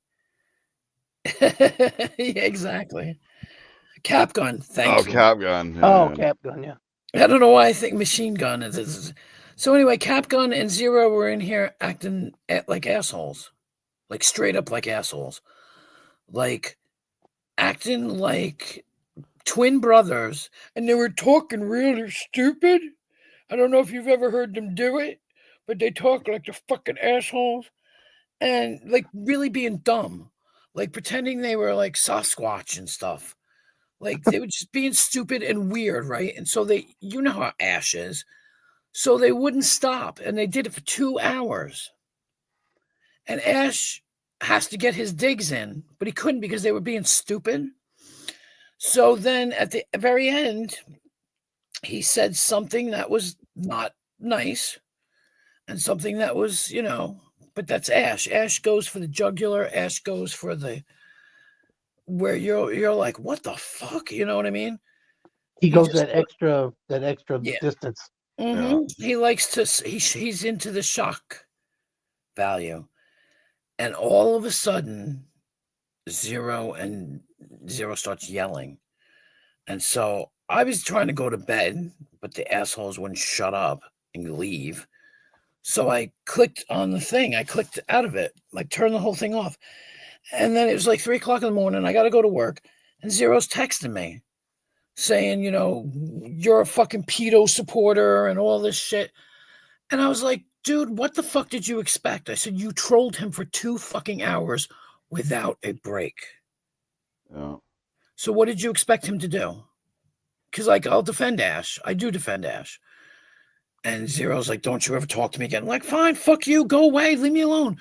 Yeah, exactly. Cap Gun. Thank Oh, you. Cap Gun. Oh, yeah. Cap Gun, yeah. I don't know why I think Machine Gun is. So anyway, Cap Gun and Zero were in here acting like assholes, like straight up like assholes, like acting like twin brothers, and they were talking really stupid. I don't know if you've ever heard them do it, but they talk like they're fucking assholes and like really being dumb, like pretending they were like Sasquatch and stuff. Like they were just being stupid and weird, right? And so you know how Ash is. So they wouldn't stop, and they did it for 2 hours. And Ash has to get his digs in, but he couldn't because they were being stupid. So then at the very end, he said something that was not nice and something that was, but that's Ash. Ash goes for the jugular. Ash goes for the where you're like, what the fuck? You know what I mean? He goes just- that extra Yeah. distance. He likes to. He's into the shock value, and all of a sudden, Zero starts yelling, and so I was trying to go to bed, but the assholes wouldn't shut up and leave. So I clicked on the thing. I clicked out of it, like turn the whole thing off. And then it was like 3:00 in the morning. I got to go to work. And Zero's texting me saying, you're a fucking pedo supporter and all this shit. And I was like, dude, what the fuck did you expect? I said, you trolled him for 2 fucking hours without a break. Yeah. So what did you expect him to do? Because, like, I'll defend Ash. I do defend Ash. And Zero's like, don't you ever talk to me again. I'm like, fine, fuck you. Go away. Leave me alone.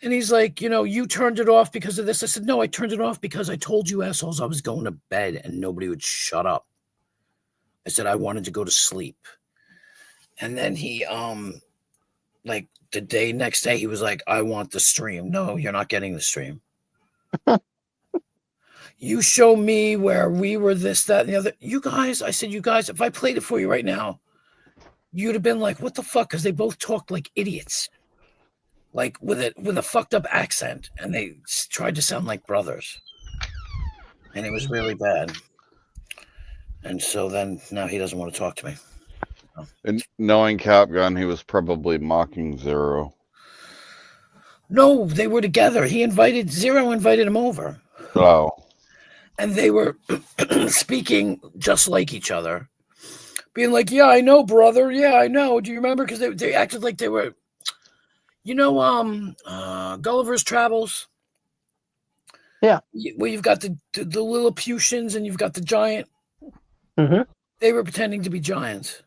And he's like, you turned it off because of this. I said, no, I turned it off because I told you assholes I was going to bed and nobody would shut up. I said I wanted to go to sleep. And then he, like the next day, he was like, I want the stream. No, you're not getting the stream. You show me where we were this, that, and the other. You guys, I said, you guys, if I played it for you right now, you'd have been like, what the fuck? Because they both talked like idiots. Like with a fucked up accent, and they tried to sound like brothers, and it was really bad. And so then now he doesn't want to talk to me. And knowing Cap Gun, he was probably mocking Zero. No, they were together. Zero invited him over, Oh. and they were speaking just like each other, being like, "Yeah, I know, brother. Yeah, I know. Do you remember?" Because they acted like they were. Gulliver's Travels. Yeah. Where you've got the Lilliputians and you've got the giant. Mm-hmm. They were pretending to be giants.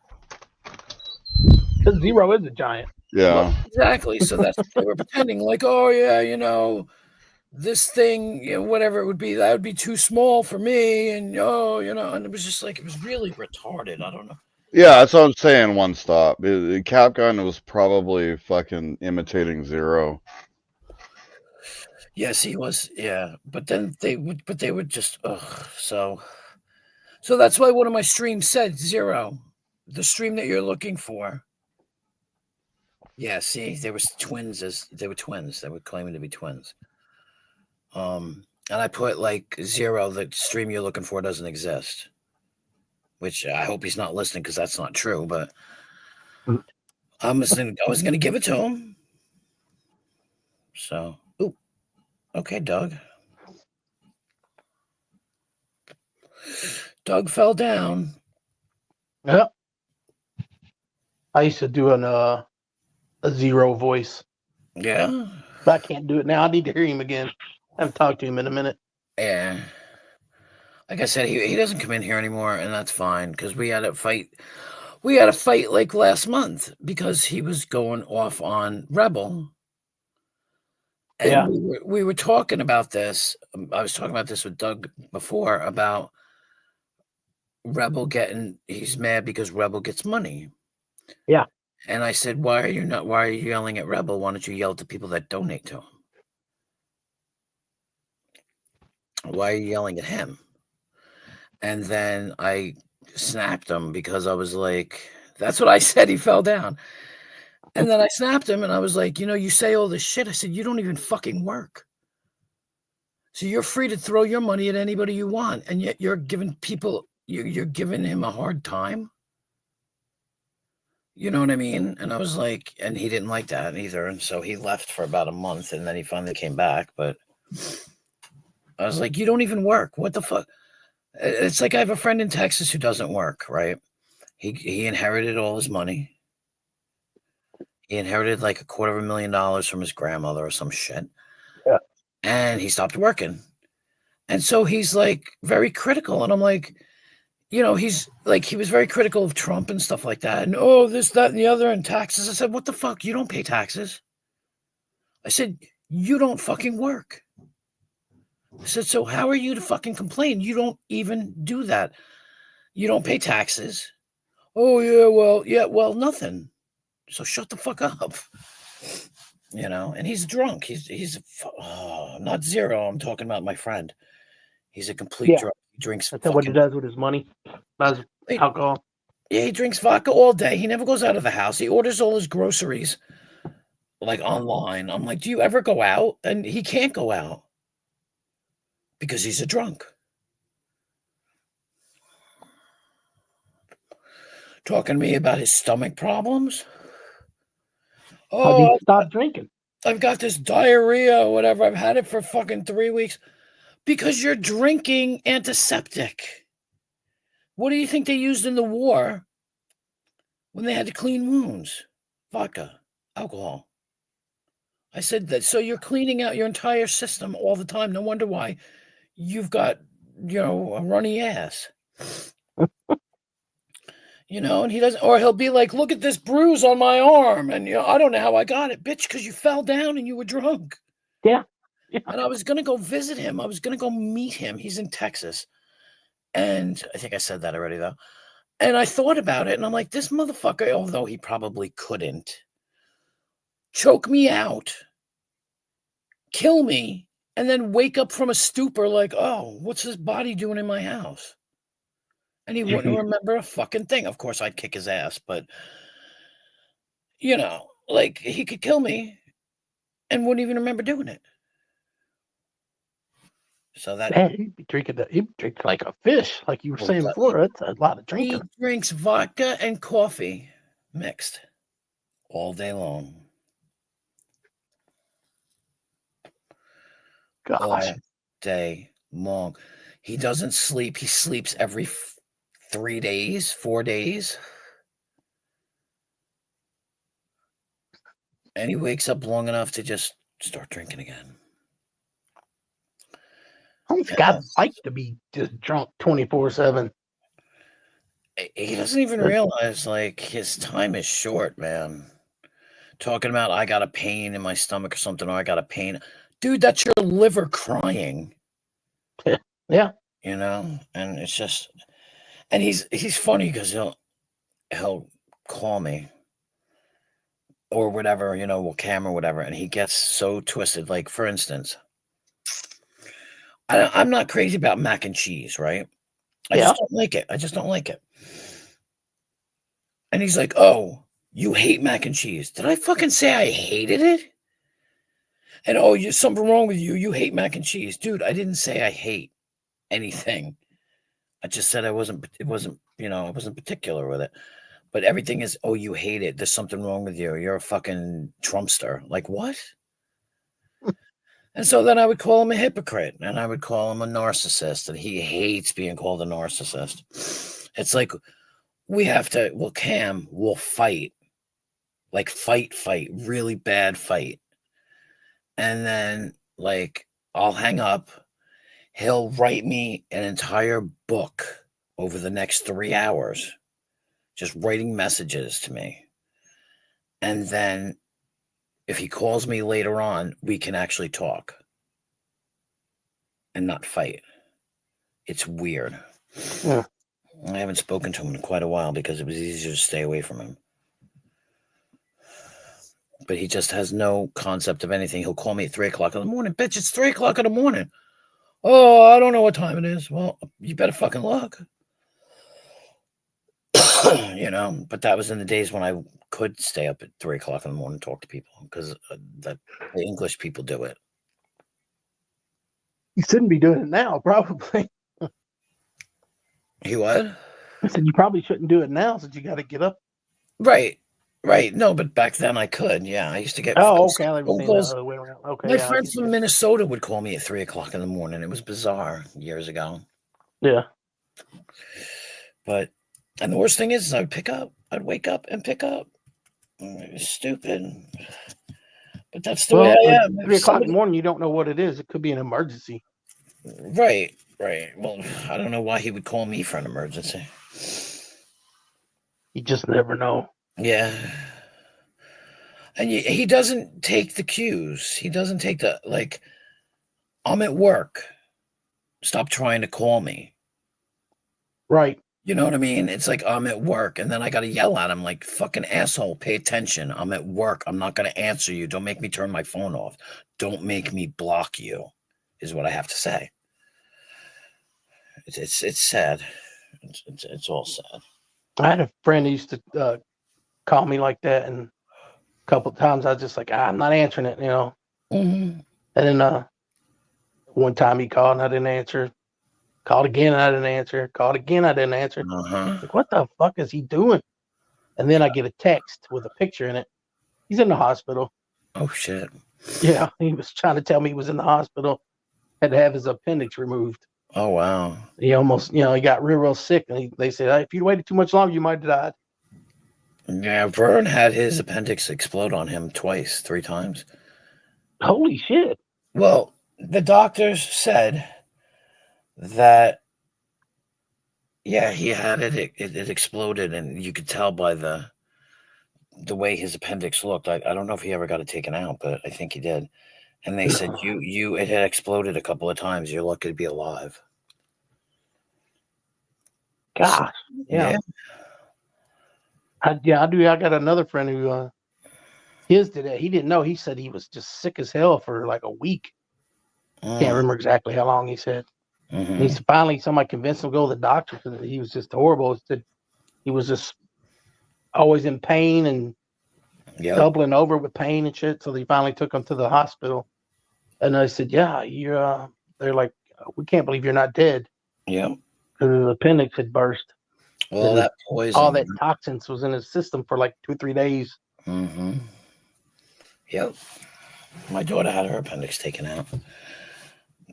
Because Zero is a giant. Yeah. Well, exactly. So that's what they were pretending. Like, oh yeah, this thing, whatever it would be, that would be too small for me. And and it was just like, it was really retarded. I don't know. Yeah, that's what I'm saying. One stop. Cap Gun was probably fucking imitating Zero. Yes, he was. Yeah, but then they would just. So that's why one of my streams said Zero, the stream that you're looking for. Yeah, see, there was twins. They were twins. They were claiming to be twins. And I put like Zero, the stream you're looking for doesn't exist. Which I hope he's not listening because that's not true. But I was going to give it to him. So, okay, Doug. Doug fell down. Yep. I used to do a Zero voice. Yeah. But I can't do it now. I need to hear him again. I haven't talked to him in a minute. Yeah. Like I said, he doesn't come in here anymore, and that's fine because we had a fight. We had a fight like last month because he was going off on Rebel. And Yeah. we were talking about this. I was talking about this with Doug before about Rebel he's mad because Rebel gets money. Yeah. And I said, why are you yelling at Rebel? Why don't you yell at the people that donate to him? Why are you yelling at him? And then I snapped him because I was like, that's what I said. He fell down. And then I snapped him and I was like, you say all this shit. I said, you don't even fucking work. So you're free to throw your money at anybody you want. And yet you're giving people, you're giving him a hard time. You know what I mean? And I was like, and he didn't like that either. And so he left for about a month and then he finally came back. But I was like, you don't even work. What the fuck? It's like I have a friend in Texas who doesn't work, right? He inherited all his money. He inherited like $250,000 from his grandmother or some shit. Yeah. And he stopped working. And so he's like very critical. And I'm like, he's like, he was very critical of Trump and stuff like that. And this, that, and the other, and taxes. I said, what the fuck? You don't pay taxes. I said, you don't fucking work. I said, so how are you to fucking complain? You don't even do that. You don't pay taxes. Oh, yeah, well, nothing. So shut the fuck up. And he's drunk. He's not zero. I'm talking about my friend. He's a complete drunk. He drinks. That's what he does with his money. Buys alcohol. Yeah, he drinks vodka all day. He never goes out of the house. He orders all his groceries like online. I'm like, do you ever go out? And he can't go out because he's a drunk. Talking to me about his stomach problems. How do you stop drinking? I've got this diarrhea or whatever. I've had it for fucking 3 weeks. Because you're drinking antiseptic. What do you think they used in the war when they had to clean wounds? Vodka, alcohol. I said that. So you're cleaning out your entire system all the time. No wonder why you've got, a runny ass. And he doesn't, or he'll be like, look at this bruise on my arm. And, I don't know how I got it, bitch, because you fell down and you were drunk. Yeah. And I was going to go visit him. I was going to go meet him. He's in Texas. And I think I said that already, though. And I thought about it, and I'm like, this motherfucker, although he probably couldn't, choke me out, kill me, and then wake up from a stupor like, oh, what's his body doing in my house? And he wouldn't remember a fucking thing. Of course, I'd kick his ass, but, like, he could kill me and wouldn't even remember doing it. So that he'd be drinking like a fish, like you were saying before. That's a lot of drinking. He drinks vodka and coffee mixed all day long. Gosh. All day long. He doesn't sleep. He sleeps every 3 days, 4 days. And he wakes up long enough to just start drinking again. I don't think I'd like to be just drunk 24/7. He doesn't even realize, like, his time is short, man. Talking about, I got a pain in my stomach or something, or I got a pain. Dude, that's your liver crying. Yeah. And it's just, and he's funny because he'll call me or whatever, we'll camera whatever, and he gets so twisted. Like, for instance, I'm not crazy about mac and cheese, right? I just don't like it. I just don't like it. And he's like, oh, you hate mac and cheese. Did I fucking say I hated it? And there's something wrong with you. You hate mac and cheese. Dude, I didn't say I hate anything. I just said I wasn't particular with it. But everything is, you hate it. There's something wrong with you. You're a fucking Trumpster. Like, what? And so then I would call him a hypocrite, and I would call him a narcissist, and he hates being called a narcissist. It's like, Cam will fight. Like, fight, really bad fight. And then, like, I'll hang up. He'll write me an entire book over the next 3 hours, just writing messages to me. And then if he calls me later on, we can actually talk and not fight. It's weird. Yeah. I haven't spoken to him in quite a while because it was easier to stay away from him. But he just has no concept of anything. He'll call me at 3 o'clock in the morning. Bitch, it's 3 o'clock in the morning. Oh, I don't know what time it is. Well, you better fucking look. You know, but that was in the days when I could stay up at 3 o'clock in the morning and talk to people because the English people do it. You shouldn't be doing it now, probably. You what? I said you probably shouldn't do it now since you got to get up. Right. No, but back then I could. Yeah, I used to get. Oh, okay. I was phone saying the calls. other way around. Okay, My yeah, I friends get from you. Minnesota would call me at 3 o'clock in the morning. It was bizarre years ago. Yeah. But, and the worst thing is I would pick up. I'd wake up and pick up. It was stupid. But that's the way I am. 3 o'clock in the morning, you don't know what it is. It could be an emergency. Right. Well, I don't know why he would call me for an emergency. You just never know. Yeah. And he doesn't take the cues. He doesn't take the, like, I'm at work. Stop trying to call me. Right. You know what I mean? It's like I'm at work, and then I got to yell at him like, fucking asshole, pay attention. I'm at work. I'm not going to answer you. Don't make me turn my phone off. Don't make me block you, is what I have to say. It's sad. It's all sad. I had a friend who used to call me like that, and a couple of times I was just like, I'm not answering it, you know. Mm-hmm. And then one time he called and I didn't answer. Called again and I didn't answer. Called again, I didn't answer. Like, what the fuck is he doing? And then I get a text with a picture in it. He's in the hospital. Oh, shit. Yeah, he was trying to tell me he was in the hospital. Had to have his appendix removed. Oh, wow. He almost, he got real sick. And they said, if you waited too much longer, you might have died. Yeah, Vern had his appendix explode on him 3 times. Holy shit. Well, the doctors said that, yeah, he had it exploded, and you could tell by the way his appendix looked. I don't know if he ever got it taken out, but I think he did. And they said it had exploded a couple of times. You're lucky to be alive. Gosh. Yeah. I do. I got another friend who his did it. He didn't know. He said he was just sick as hell for like a week. Can't remember exactly how long he said. Mm-hmm. He's finally somebody convinced him to go to the doctor because he was just horrible. He said he was just always in pain and doubling over with pain and shit. So they finally took him to the hospital, and I said, "Yeah, you're." They're like, "We can't believe you're not dead." Yeah, because his appendix had burst. Well, And that poison, all that toxins was in his system for like 2 or 3 days. Mm-hmm. Yep. My daughter had her appendix taken out,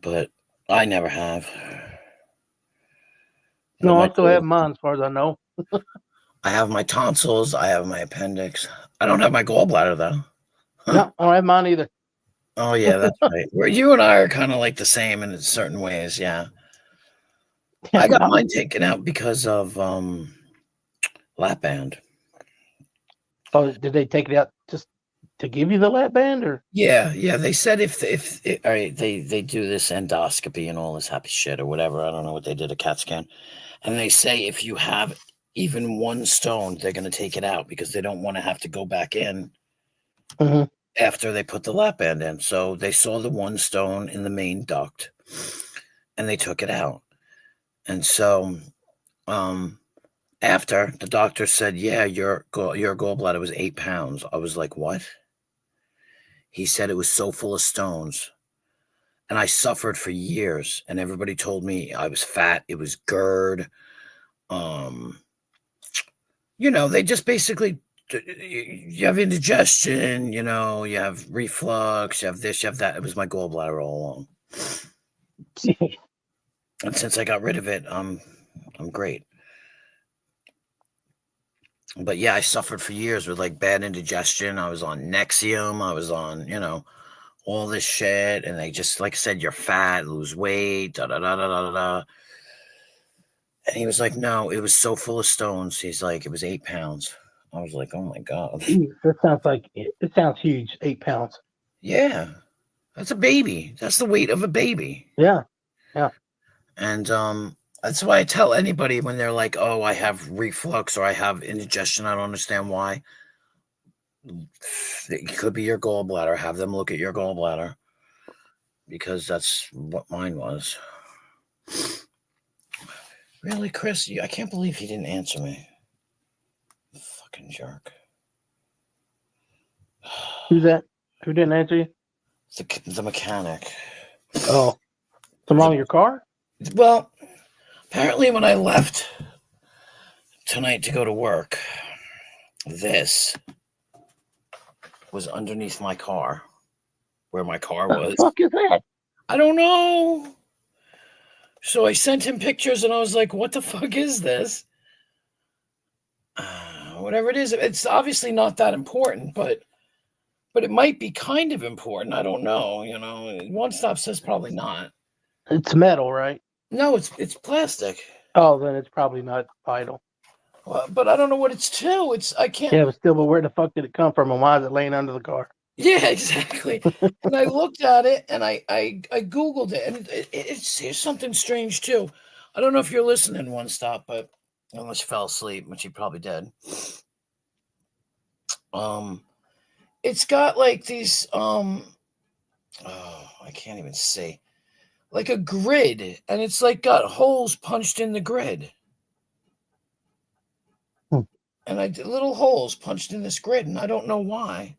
but I never have. No, I still have mine as far as I know. I have my tonsils. I have my appendix. I don't have my gallbladder, though. No, I don't have mine either. Oh, yeah, that's right. Where you and I are kind of like the same in certain ways, yeah. I got mine taken out because of lap band. Oh, did they take it out just to give you the lap band, or? Yeah. They said if all right, they do this endoscopy and all this happy shit or whatever. I don't know what they did, a CAT scan, and they say if you have even one stone, they're going to take it out because they don't want to have to go back in after they put the lap band in. So they saw the one stone in the main duct, and they took it out. And so, after the doctor said, "Yeah, your gallbladder was 8 pounds," I was like, "What?" He said it was so full of stones, and I suffered for years. And everybody told me I was fat. It was GERD. They just basically, you have indigestion. You have reflux. You have this. You have that. It was my gallbladder all along. And since I got rid of it, I'm great. But yeah, I suffered for years with like bad indigestion. I was on Nexium. I was on, all this shit. And they just, like I said, you're fat, lose weight, da da da da da da. And he was like, no, it was so full of stones. He's like, it was 8 pounds. I was like, oh my God. That sounds like it sounds huge. 8 pounds. Yeah. That's a baby. That's the weight of a baby. Yeah. And that's why I tell anybody when they're like, oh, I have reflux or I have indigestion, I don't understand why. It could be your gallbladder. Have them look at your gallbladder. because that's what mine was. Really, Chris? I can't believe he didn't answer me. Fucking jerk. Who's that? Who didn't answer you? The mechanic. Oh, something wrong with your car? Well, apparently when I left tonight to go to work, this was underneath my car, where my car was. What the fuck is that? I don't know. So I sent him pictures and I was like, what the fuck is this? Whatever it is, it's obviously not that important, but it might be kind of important. I don't know. You know, One Stop says probably not. It's metal, right? No, it's plastic. Oh, then it's probably not vital. Well, but I don't know what it's to. I can't. Yeah, but where the fuck did it come from, and why is it laying under the car? Yeah, exactly. And I looked at it and I Googled it, and it's something strange too. I don't know if you're listening, One Stop, but unless you fell asleep, which you probably did. It's got like these I can't even see, like a grid, and it's like got holes punched in the grid. And I did little holes punched in this grid, and I don't know why.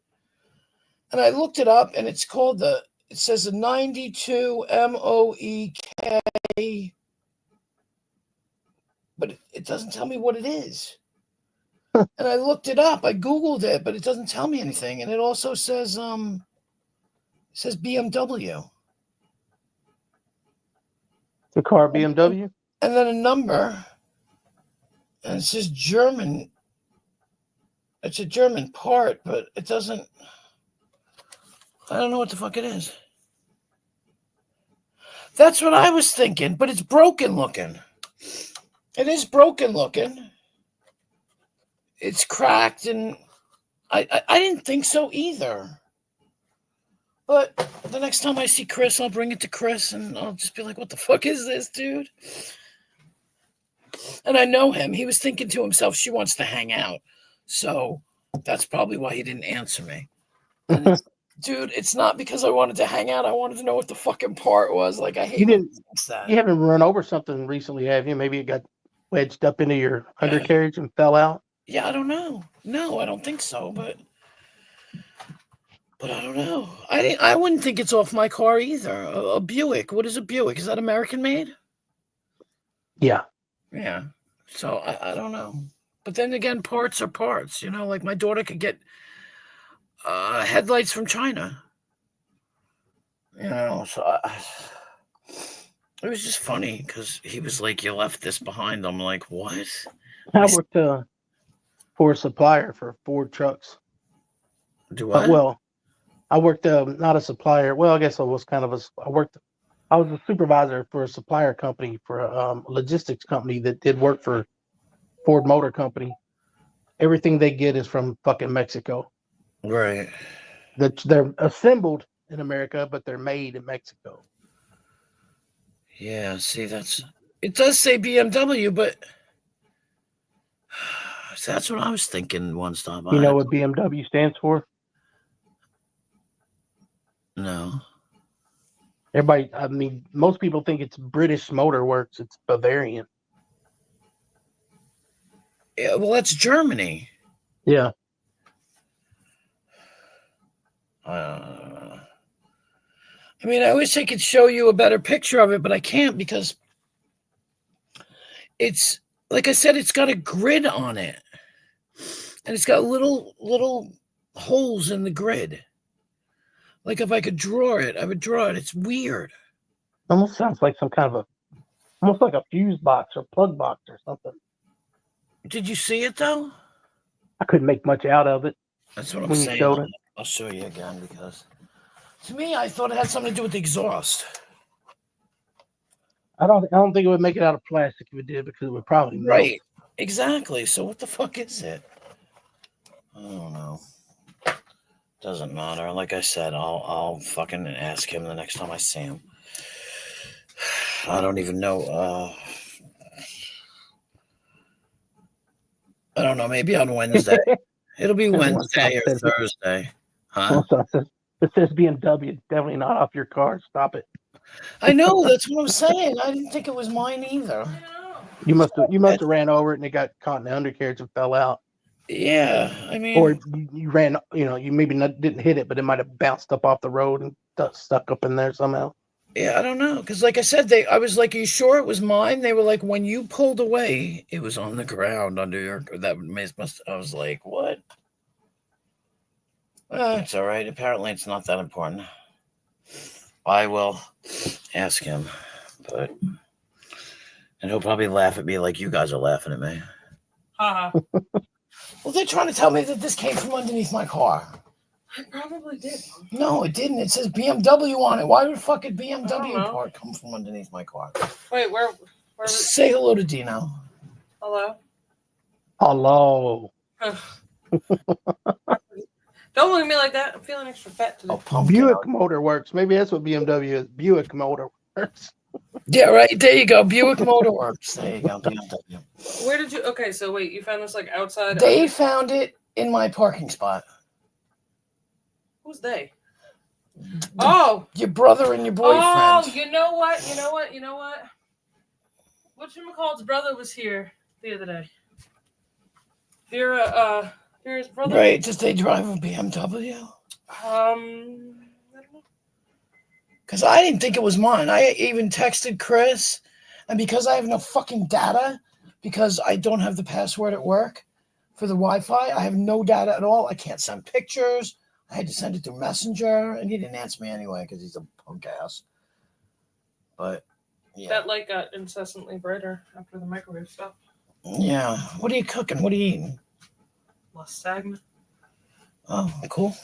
And I looked it up, and it's called it says a 92 MOEK, but it doesn't tell me what it is. And I looked it up. I Googled it, but it doesn't tell me anything. And it also says BMW. The car BMW? And then a number. And it says German. It's a German part, but it doesn't. I don't know what the fuck it is. That's what I was thinking, but it's broken looking. It is broken looking. It's cracked, and I didn't think so either. But the next time I see Chris, I'll bring it to Chris, and I'll just be like, what the fuck is this, dude? And I know him. He was thinking to himself, she wants to hang out. So that's probably why he didn't answer me. And dude, it's not because I wanted to hang out. I wanted to know what the fucking part was. Like, I hate that. You haven't run over something recently, have you? Maybe it got wedged up into your undercarriage and fell out? Yeah, I don't know. No, I don't think so, but I don't know. I wouldn't think it's off my car either. A Buick. What is a Buick? Is that American made? Yeah. Yeah. So I don't know. But then again, parts are parts. You know, like my daughter could get headlights from China. You know, so it was just funny because he was like, you left this behind. I'm like, what? I worked for a supplier for Ford trucks. Do what? Well, I worked not a supplier. Well, I guess I was kind of I was a supervisor for a supplier company for a logistics company that did work for Ford Motor Company. Everything they get is from fucking Mexico. Right. They're assembled in America, but they're made in Mexico. Yeah, see, it does say BMW, but that's what I was thinking. One Stop. You know what BMW stands for? No. Everybody, I mean, most people think it's British Motor Works. It's Bavarian. Yeah, well, that's Germany. Yeah. I mean, I wish I could show you a better picture of it, but I can't because it's, like I said, it's got a grid on it. And it's got little holes in the grid. Like if I could draw it, I would draw it. It's weird. Almost sounds like some kind of almost like a fuse box or plug box or something. Did you see it though? I couldn't make much out of it. That's what I'm when saying. You showed it. I'll show you again because to me, I thought it had something to do with the exhaust. I don't think it would make it out of plastic if it did because it would probably melt. Right. Exactly. So what the fuck is it? I don't know. Doesn't matter. Like I said, I'll fucking ask him the next time I see him. I don't even know. I don't know. Maybe on Wednesday. It'll be Wednesday or Thursday. Huh? It It says BMW. Definitely not off your car. Stop it. I know, that's what I'm saying. I didn't think it was mine either. You must have ran over it and it got caught in the undercarriage and fell out. Yeah, I mean, Or you ran, you maybe didn't hit it, but it might have bounced up off the road and stuck up in there somehow. yeah, I don't know. Because like I said, I was like, are you sure it was mine? They were like, when you pulled away, it was on the ground under your, I was like, what? It's all right. Apparently it's not that important. I will ask him, and he'll probably laugh at me like you guys are laughing at me. Well, they're trying to tell me that this came from underneath my car. It probably did. No, it didn't. It says BMW on it. Why would fucking BMW part come from underneath my car? Wait, where Say hello to Dino. Hello? Hello. Don't look at me like that. I'm feeling extra fat today. Oh, Buick Motor Works. Maybe that's what BMW is. Buick Motor Works. Yeah, right. There you go. Buick Motor Works. There you go. BMW. Where did you? Okay, so wait, you found this like outside? They found it in my parking spot. Who's they? Oh, your brother and your boyfriend. Oh, you know what? Whatchamacallit's brother was here the other day. Vera's brother. Right? Does they drive a BMW? I don't know. Because I didn't think it was mine. I even texted Chris, and because I have no fucking data, because I don't have the password at work for the Wi-Fi, I have no data at all. I can't send pictures. I had to send it through Messenger, and he didn't answer me anyway because he's a punk ass. But yeah, That light got incessantly brighter after the microwave stopped. yeah. What are you cooking? What are you eating? Lasagna. Oh, cool.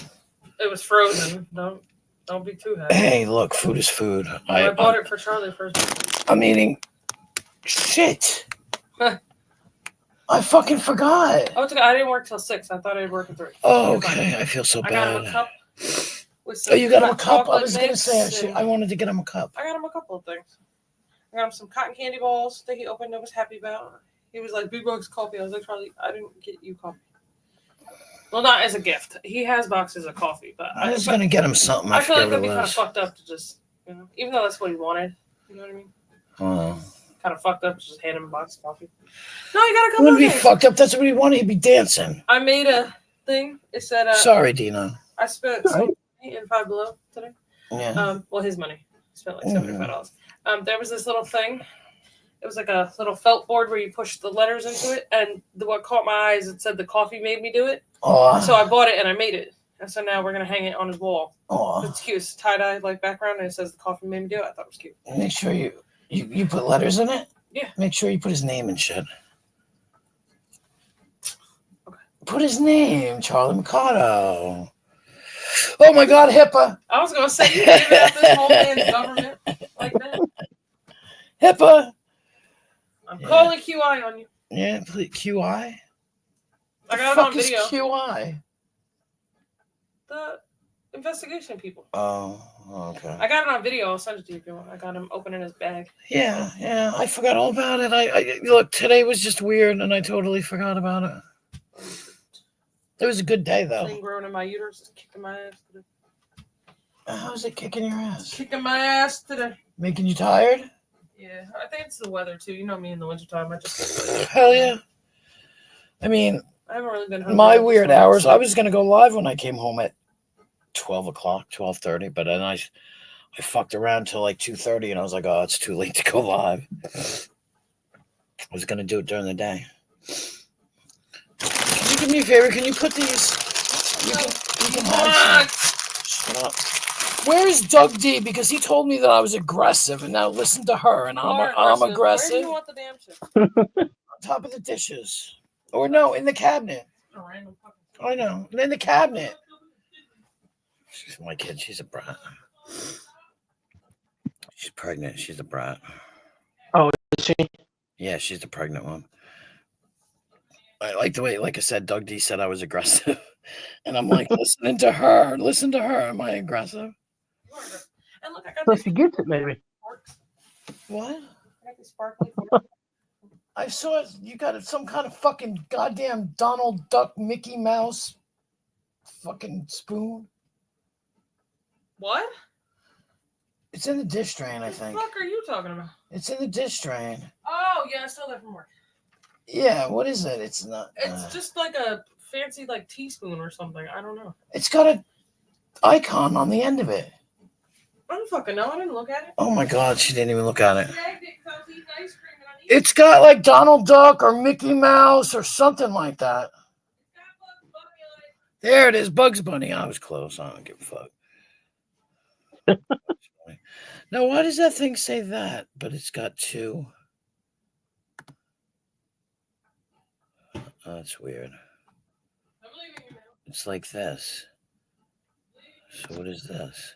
It was frozen. Don't be too happy. Hey, look, food is food. I bought it for Charlie first. I'm eating shit. I fucking forgot. I didn't work till 6. I thought I'd work at 3. Oh, okay. I feel so bad. I got him a cup. Oh, you got him a cup? I was going to say, I wanted to get him a cup. I got him a couple of things. I got him some cotton candy balls that he opened and was happy about. He was like, B-Bugs coffee. I was like, Charlie, I didn't get you coffee. Well, not as a gift. He has boxes of coffee, but I was going to get him something. I feel like that'd be kind of fucked up to just, even though that's what he wanted. You know what I mean? Oh. Kind of fucked up to just hand him a box of coffee. No, you got a couple Wouldn't of be fucked up. That's what he wanted. He'd be dancing. I made a thing. It said, sorry, Dino. I spent some money in Five Below today. Yeah. Well, his money. I spent like $75. There was this little thing. It was like a little felt board where you push the letters into it, and what caught my eyes, it said the coffee made me do it. Oh. So I bought it and I made it, and so now we're gonna hang it on his wall. Oh. It's cute. It's tie-dye like background, and it says the coffee made me do it. I thought it was cute. Make sure you put letters in it. Yeah. Make sure you put his name and shit. Okay. Put his name, Charlie Mercado. Oh my God, HIPAA. I was gonna say you gave out this whole man's government like that. HIPAA. I'm calling QI on you. Yeah, please, QI. I got it on Is video. QI. The investigation people. Oh, okay. I got it on video. I'll send it to you if you want. I got him opening his bag. Yeah. I forgot all about it. I look, today was just weird, and I totally forgot about it. It was a good day, though. Thing growing in my uterus is kicking my ass today. How's it kicking your ass? Kicking my ass today. Making you tired? Yeah, I think it's the weather too. You know me in the wintertime. I just hell yeah. I mean, I haven't really been home. My weird hours. I was gonna go live when I came home at 12 o'clock, 12:30, but then I fucked around till like 2:30, and I was like, oh, it's too late to go live. I was gonna do it during the day. Can you do me a favor? Can you put these? You can have some. Shut up. Where is Doug D? Because he told me that I was aggressive, and now listen to her, and I'm aggressive. Where do you want the damn shit? On top of the dishes. Or no, in the cabinet. I know. In the cabinet. She's my kid. She's a brat. She's pregnant. She's a brat. Oh, is she? Yeah, she's the pregnant one. I like the way, like I said, Doug D said I was aggressive. And I'm like, listening to her. Listen to her. Am I aggressive? And look, I got So she gets it, maybe. What? I got these sparkly forks. I saw you got some kind of fucking goddamn Donald Duck Mickey Mouse fucking spoon. What? It's in the dish drain, I What the think. fuck are you talking about? It's in the dish drain. Oh, yeah, I stole that from work. Yeah, what is it? It's not. It's just like a fancy like teaspoon or something. I don't know. It's got an icon on the end of it. I don't fucking know. I didn't look at it. Oh my God, she didn't even look at it. I snagged it because I was eating ice cream and I needed It's got like Donald Duck or Mickey Mouse or something like that. There it is, Bugs Bunny. I was close. I don't give a fuck. Now, why does that thing say that? But it's got two. Oh, that's weird. It's like this. So what is this?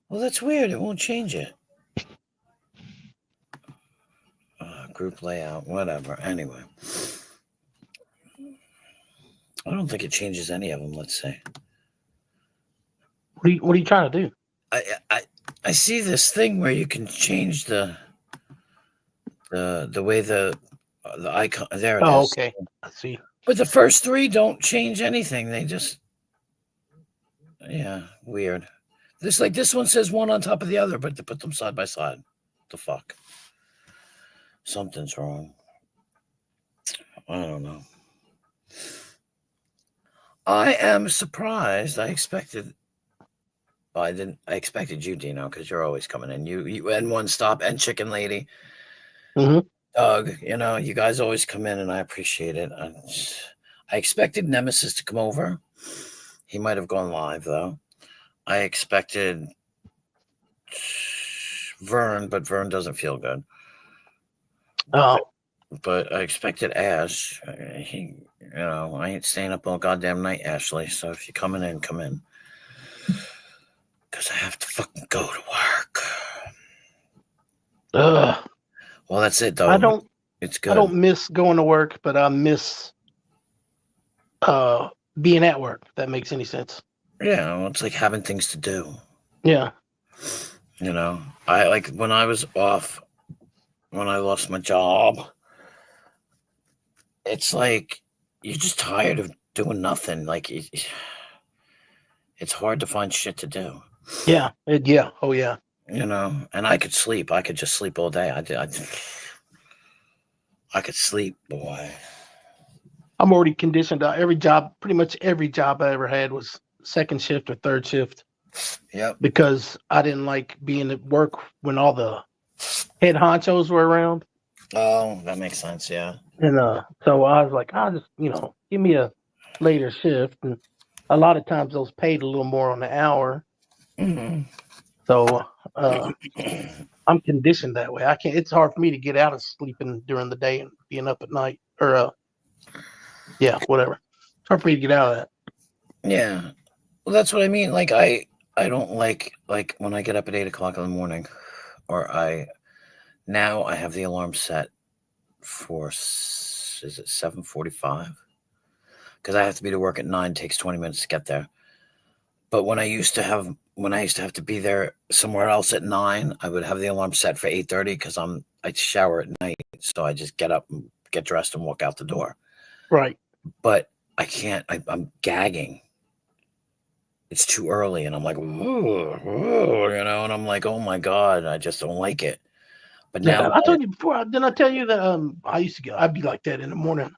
Well, that's weird. It won't change it. Group layout, whatever. Anyway. I don't think it changes any of them. Let's see. What are you trying to do? I see this thing where you can change the way the icon. There it is. Oh, okay. I see. But the first three don't change anything. They just, yeah, weird. This one says one on top of the other, but they put them side by side. The fuck? Something's wrong. I don't know. I am surprised. I expected you, Dino, because you're always coming in. You and One Stop and Chicken Lady. Mm-hmm. Doug, you guys always come in, and I appreciate it. I expected Nemesis to come over. He might have gone live, though. I expected Vern, but Vern doesn't feel good. Oh. But I expected Ash. I ain't staying up all goddamn night, Ashley. So if you're coming in, come in. Because I have to fucking go to work. Ugh. Well, that's it, though. It's good. I don't miss going to work, but I miss being at work. If that makes any sense. Yeah, well, it's like having things to do. Yeah. I like when I was off, when I lost my job, it's like you're just tired of doing nothing. Like it's hard to find shit to do. Yeah. Yeah. Oh, yeah. And I could sleep. I could just sleep all day. I could sleep, boy. I'm already conditioned. Pretty much every job I ever had was second shift or third shift. Yep. Because I didn't like being at work when all the head honchos were around. Oh, that makes sense. Yeah. And so I was like, I'll just, give me a later shift. And a lot of times those paid a little more on the hour. Mm-hmm. So I'm conditioned that way. It's hard for me to get out of sleeping during the day and being up at night or, whatever. It's hard for me to get out of that. Yeah. Well, that's what I mean. Like, I don't like when I get up at 8 o'clock in the morning, or now I have the alarm set for, is it 7:45? Because I have to be to work at 9. It takes 20 minutes to get there. But when I used to have to be there somewhere else at 9, I would have the alarm set for 8:30 because I shower at night, so I just get up and get dressed and walk out the door. Right. But I can't. I'm gagging. It's too early, and I'm like, and I'm like, oh my God, I just don't like it. But now I told you before. Didn't I tell you that I'd be like that in the morning.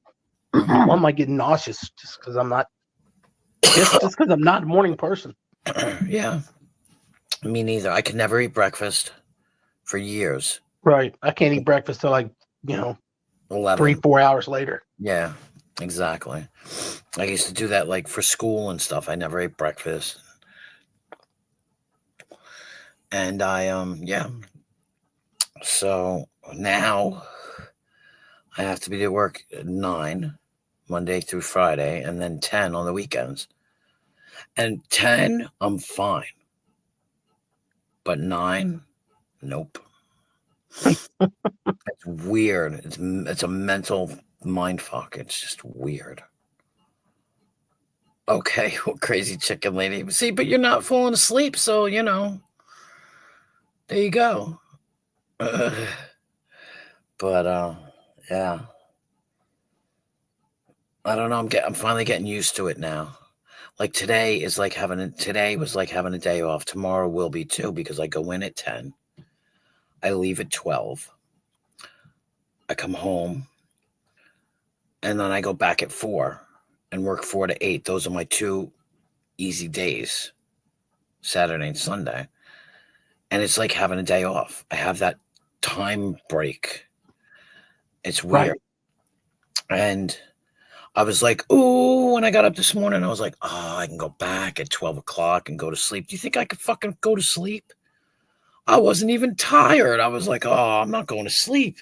I might get nauseous just because I'm not. Just because I'm not a morning person. Yeah, me neither. I could never eat breakfast for years. Right, I can't eat breakfast till 11, 3-4 hours later. Yeah, exactly. I used to do that like for school and stuff. I never ate breakfast. And so now I have to be to work at 9 Monday through Friday, and then 10 on the weekends. And 10, I'm fine. But 9, nope. It's weird. It's a mental mind fuck. It's just weird. Okay, well, crazy chicken lady. See, but you're not falling asleep, so there you go. But yeah. I don't know. I'm finally getting used to it now. Like today was like having a day off. Tomorrow will be too, because I go in at 10. I leave at 12. I come home, and then I go back at 4 and work 4 to 8. Those are my 2 easy days, Saturday and Sunday. And it's like having a day off. I have that time break. It's weird. Right. And I was like, ooh, when I got up this morning, I was like, oh, I can go back at 12 o'clock and go to sleep. Do you think I could fucking go to sleep? I wasn't even tired. I was like, oh, I'm not going to sleep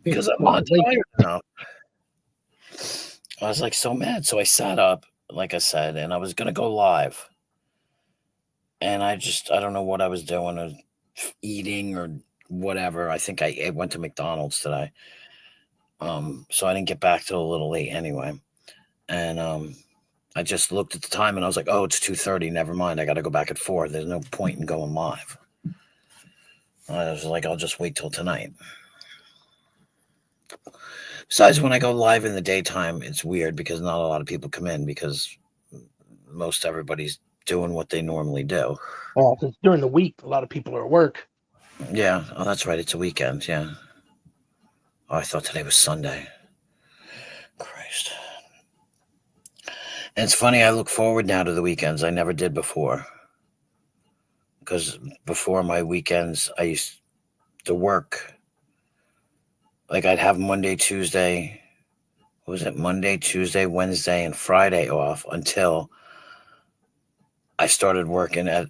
because I'm not tired enough. I was like so mad. So I sat up, like I said, and I was going to go live. And I don't know what I was doing, or eating or whatever. I think I went to McDonald's today. So I didn't get back till a little late anyway. And I just looked at the time and I was like, oh, it's 2:30. Never mind. I got to go back at 4. There's no point in going live. I was like, I'll just wait till tonight. Besides, when I go live in the daytime, it's weird because not a lot of people come in because most everybody's doing what they normally do. Well, since during the week, a lot of people are at work. Yeah. Oh, that's right. It's a weekend. Yeah. Oh, I thought today was Sunday. Christ. And it's funny, I look forward now to the weekends. I never did before. Because before my weekends, I used to work. Like I'd have Monday, Tuesday, Monday, Tuesday, Wednesday, and Friday off until I started working at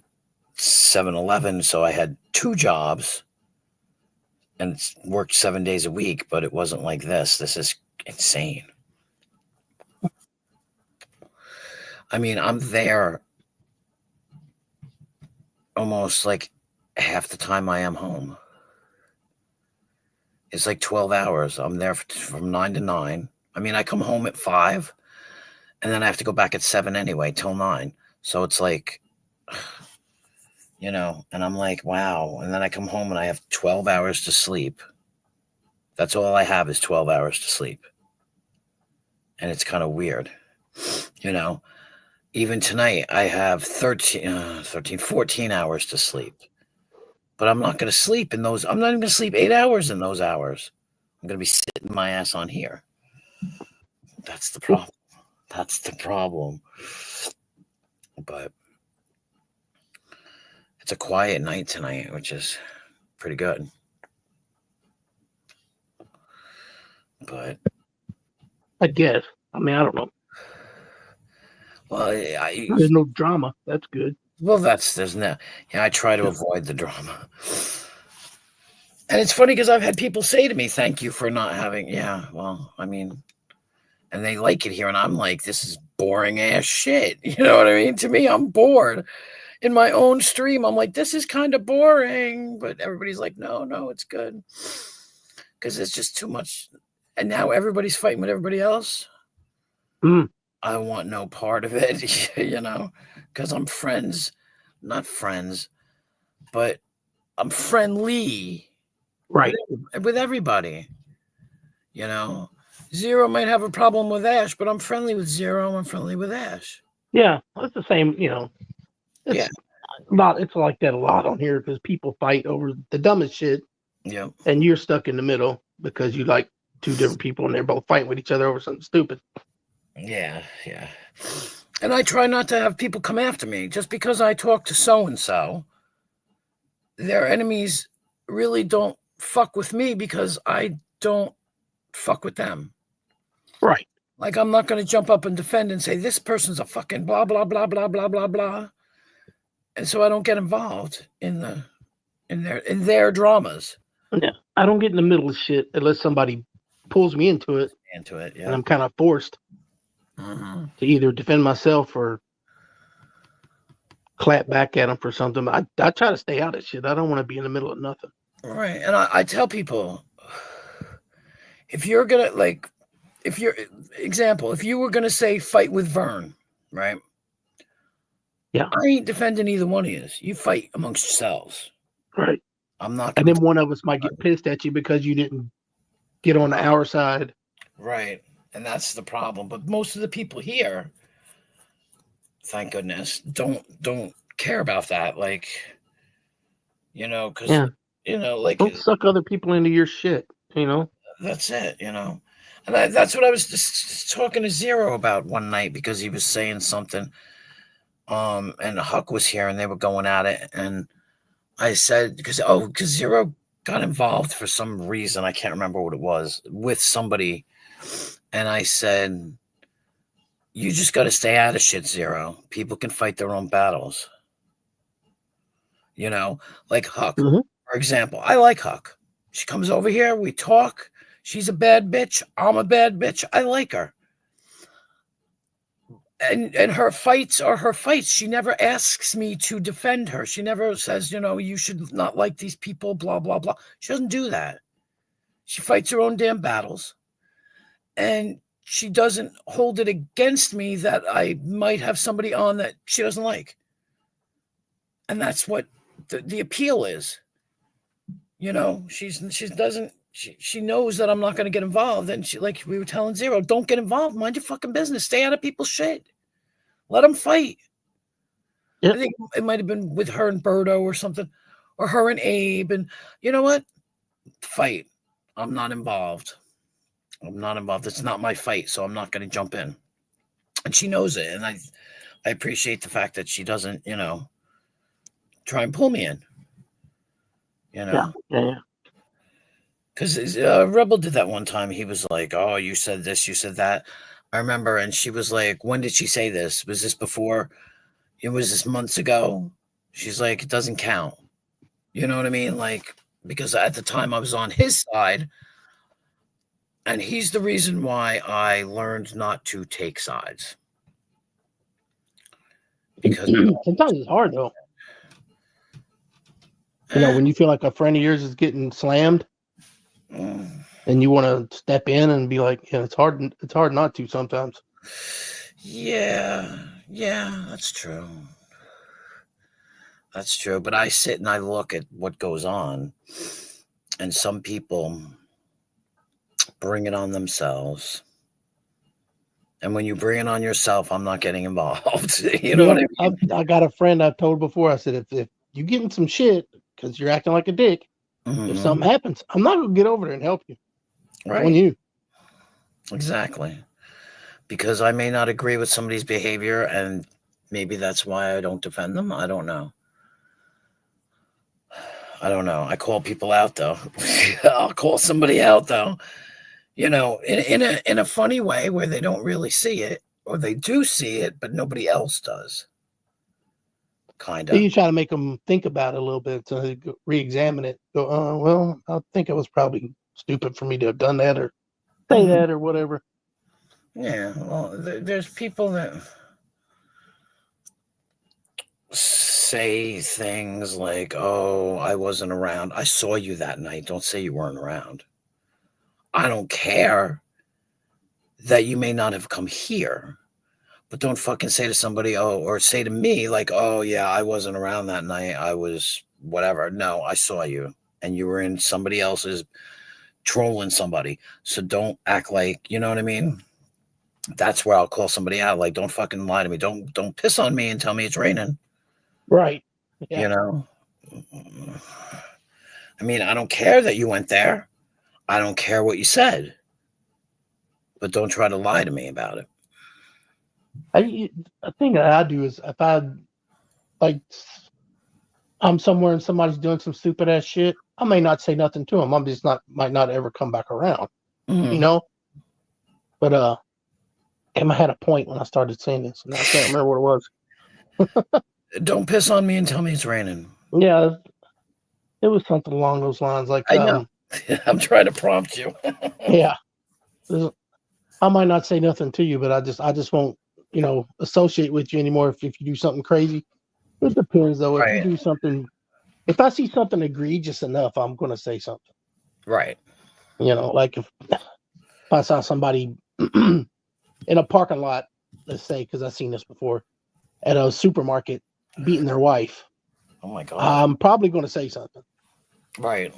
7-Eleven. So I had 2 jobs and worked 7 days a week, but it wasn't like this. This is insane. I mean, I'm there almost like half the time I am home. It's like 12 hours. I'm there from 9 to 9. I mean, I come home at 5, and then I have to go back at 7 anyway, till 9. So it's like, and I'm like, wow. And then I come home and I have 12 hours to sleep. That's all I have is 12 hours to sleep. And it's kind of weird, Even tonight, I have 14 hours to sleep. But I'm not going to sleep in those. I'm not even going to sleep 8 hours in those hours. I'm going to be sitting my ass on here. That's the problem. But it's a quiet night tonight, which is pretty good. But I guess. I mean, I don't know. Well, there's no drama. That's good. Well, there's no. I try to avoid the drama. And it's funny because I've had people say to me, thank you for not having. Yeah, well, I mean, and they like it here. And I'm like, this is boring ass shit. You know what I mean? To me, I'm bored. In my own stream, I'm like, this is kind of boring. But everybody's like, no, it's good. Because it's just too much. And now everybody's fighting with everybody else. I want no part of it, because I'm not friends, but I'm friendly. Right. With everybody, Zero might have a problem with Ash, but I'm friendly with Zero. I'm friendly with Ash. Yeah, it's the same, Yeah. It's like that a lot on here because people fight over the dumbest shit. Yeah. And you're stuck in the middle because you like 2 different people and they're both fighting with each other over something stupid. Yeah. And I try not to have people come after me just because I talk to so-and-so. Their enemies really don't fuck with me because I don't fuck with them. Right. Like, I'm not going to jump up and defend and say, this person's a fucking blah, blah, blah, blah, blah, blah, blah. And so I don't get involved in their dramas. Yeah. I don't get in the middle of shit unless somebody pulls me into it. Yeah. And I'm kind of forced to either defend myself or clap back at them for something. I try to stay out of shit. I don't want to be in the middle of nothing. Right. And I tell people, if you're going to, if you were going to say fight with Vern, right? Yeah. I ain't defending either one of you. You fight amongst yourselves. Right. I'm not. And then one of us might get pissed at you because you didn't get on our side. Right. And that's the problem. But most of the people here, Thank goodness. Don't care about that. Like, because Yeah. like Don't suck other people into your shit. that's it. And that's what I was just talking to Zero about one night because he was saying something. And Huck was here and they were going at it, and I said because Zero got involved for some reason, I can't remember what it was, with somebody, and I said, you just got to stay out of shit, Zero. People can fight their own battles. Like Huck, for example. I like Huck. She comes over here, we talk. She's a bad bitch. I'm a bad bitch. I like her. And her fights are her fights. She never asks me to defend her. She never says, you should not like these people, blah, blah, blah. She doesn't do that. She fights her own damn battles. And she doesn't hold it against me that I might have somebody on that she doesn't like. And that's what the appeal is. She knows that I'm not going to get involved. And she, like we were telling Zero, don't get involved. Mind your fucking business. Stay out of people's shit. Let them fight. Yep. I think it might have been with her and Berto or something, or her and Abe. And you know what? Fight. I'm not involved. It's not my fight, so I'm not going to jump in. And she knows it. And I appreciate the fact that she doesn't, try and pull me in. Yeah. Because Rebel did that one time. He was like, oh, you said this, you said that. I remember, and she was like, when did she say this? Was this before? Was this months ago? She's like, it doesn't count. You know what I mean? Like, because at the time I was on his side, and he's the reason why I learned not to take sides. Because sometimes it's hard, though. When you feel like a friend of yours is getting slammed, and you want to step in and be like, yeah, it's hard not to sometimes. Yeah, that's true. But I sit and I look at what goes on, and some people bring it on themselves. And when you bring it on yourself, I'm not getting involved. You know what I mean? I got a friend I've told before. I said, if you getting some shit because you're acting like a dick, if something happens, I'm not going to get over there and help you. Right. On you. Exactly. Because I may not agree with somebody's behavior, and maybe that's why I don't defend them. I don't know. I call people out, though. I'll call somebody out, though. In a funny way where they don't really see it, or they do see it, but nobody else does. Kind of. You try to make them think about it a little bit to re-examine it. Go, well, I think it was probably stupid for me to have done that or say that or whatever. Yeah, well, there's people that say things like, oh, I wasn't around. I saw you that night. Don't say you weren't around. I don't care that you may not have come here, but don't fucking say to somebody, or say to me like, oh, yeah, I wasn't around that night. I was whatever. No, I saw you and you were in somebody else's trolling somebody. So don't act like, you know what I mean? That's where I'll call somebody out. Like, don't fucking lie to me. Don't piss on me and tell me it's raining. Right. Yeah. I mean, I don't care that you went there. I don't care what you said. But don't try to lie to me about it. A thing that I do is if I'm somewhere and somebody's doing some stupid ass shit, I may not say nothing to them. I'm just might not ever come back around, But Emma had a point when I started saying this, and I can't remember what it was. Don't piss on me and tell me it's raining. Yeah, it was something along those lines. Like I know. I'm trying to prompt you. Yeah, I might not say nothing to you, but I just won't, associate with you anymore if you do something crazy. It depends, though. If you do something, if I see something egregious enough, I'm going to say something. Right. Like if I saw somebody in a parking lot, let's say, because I've seen this before, at a supermarket beating their wife. Oh my God. I'm probably going to say something. Right.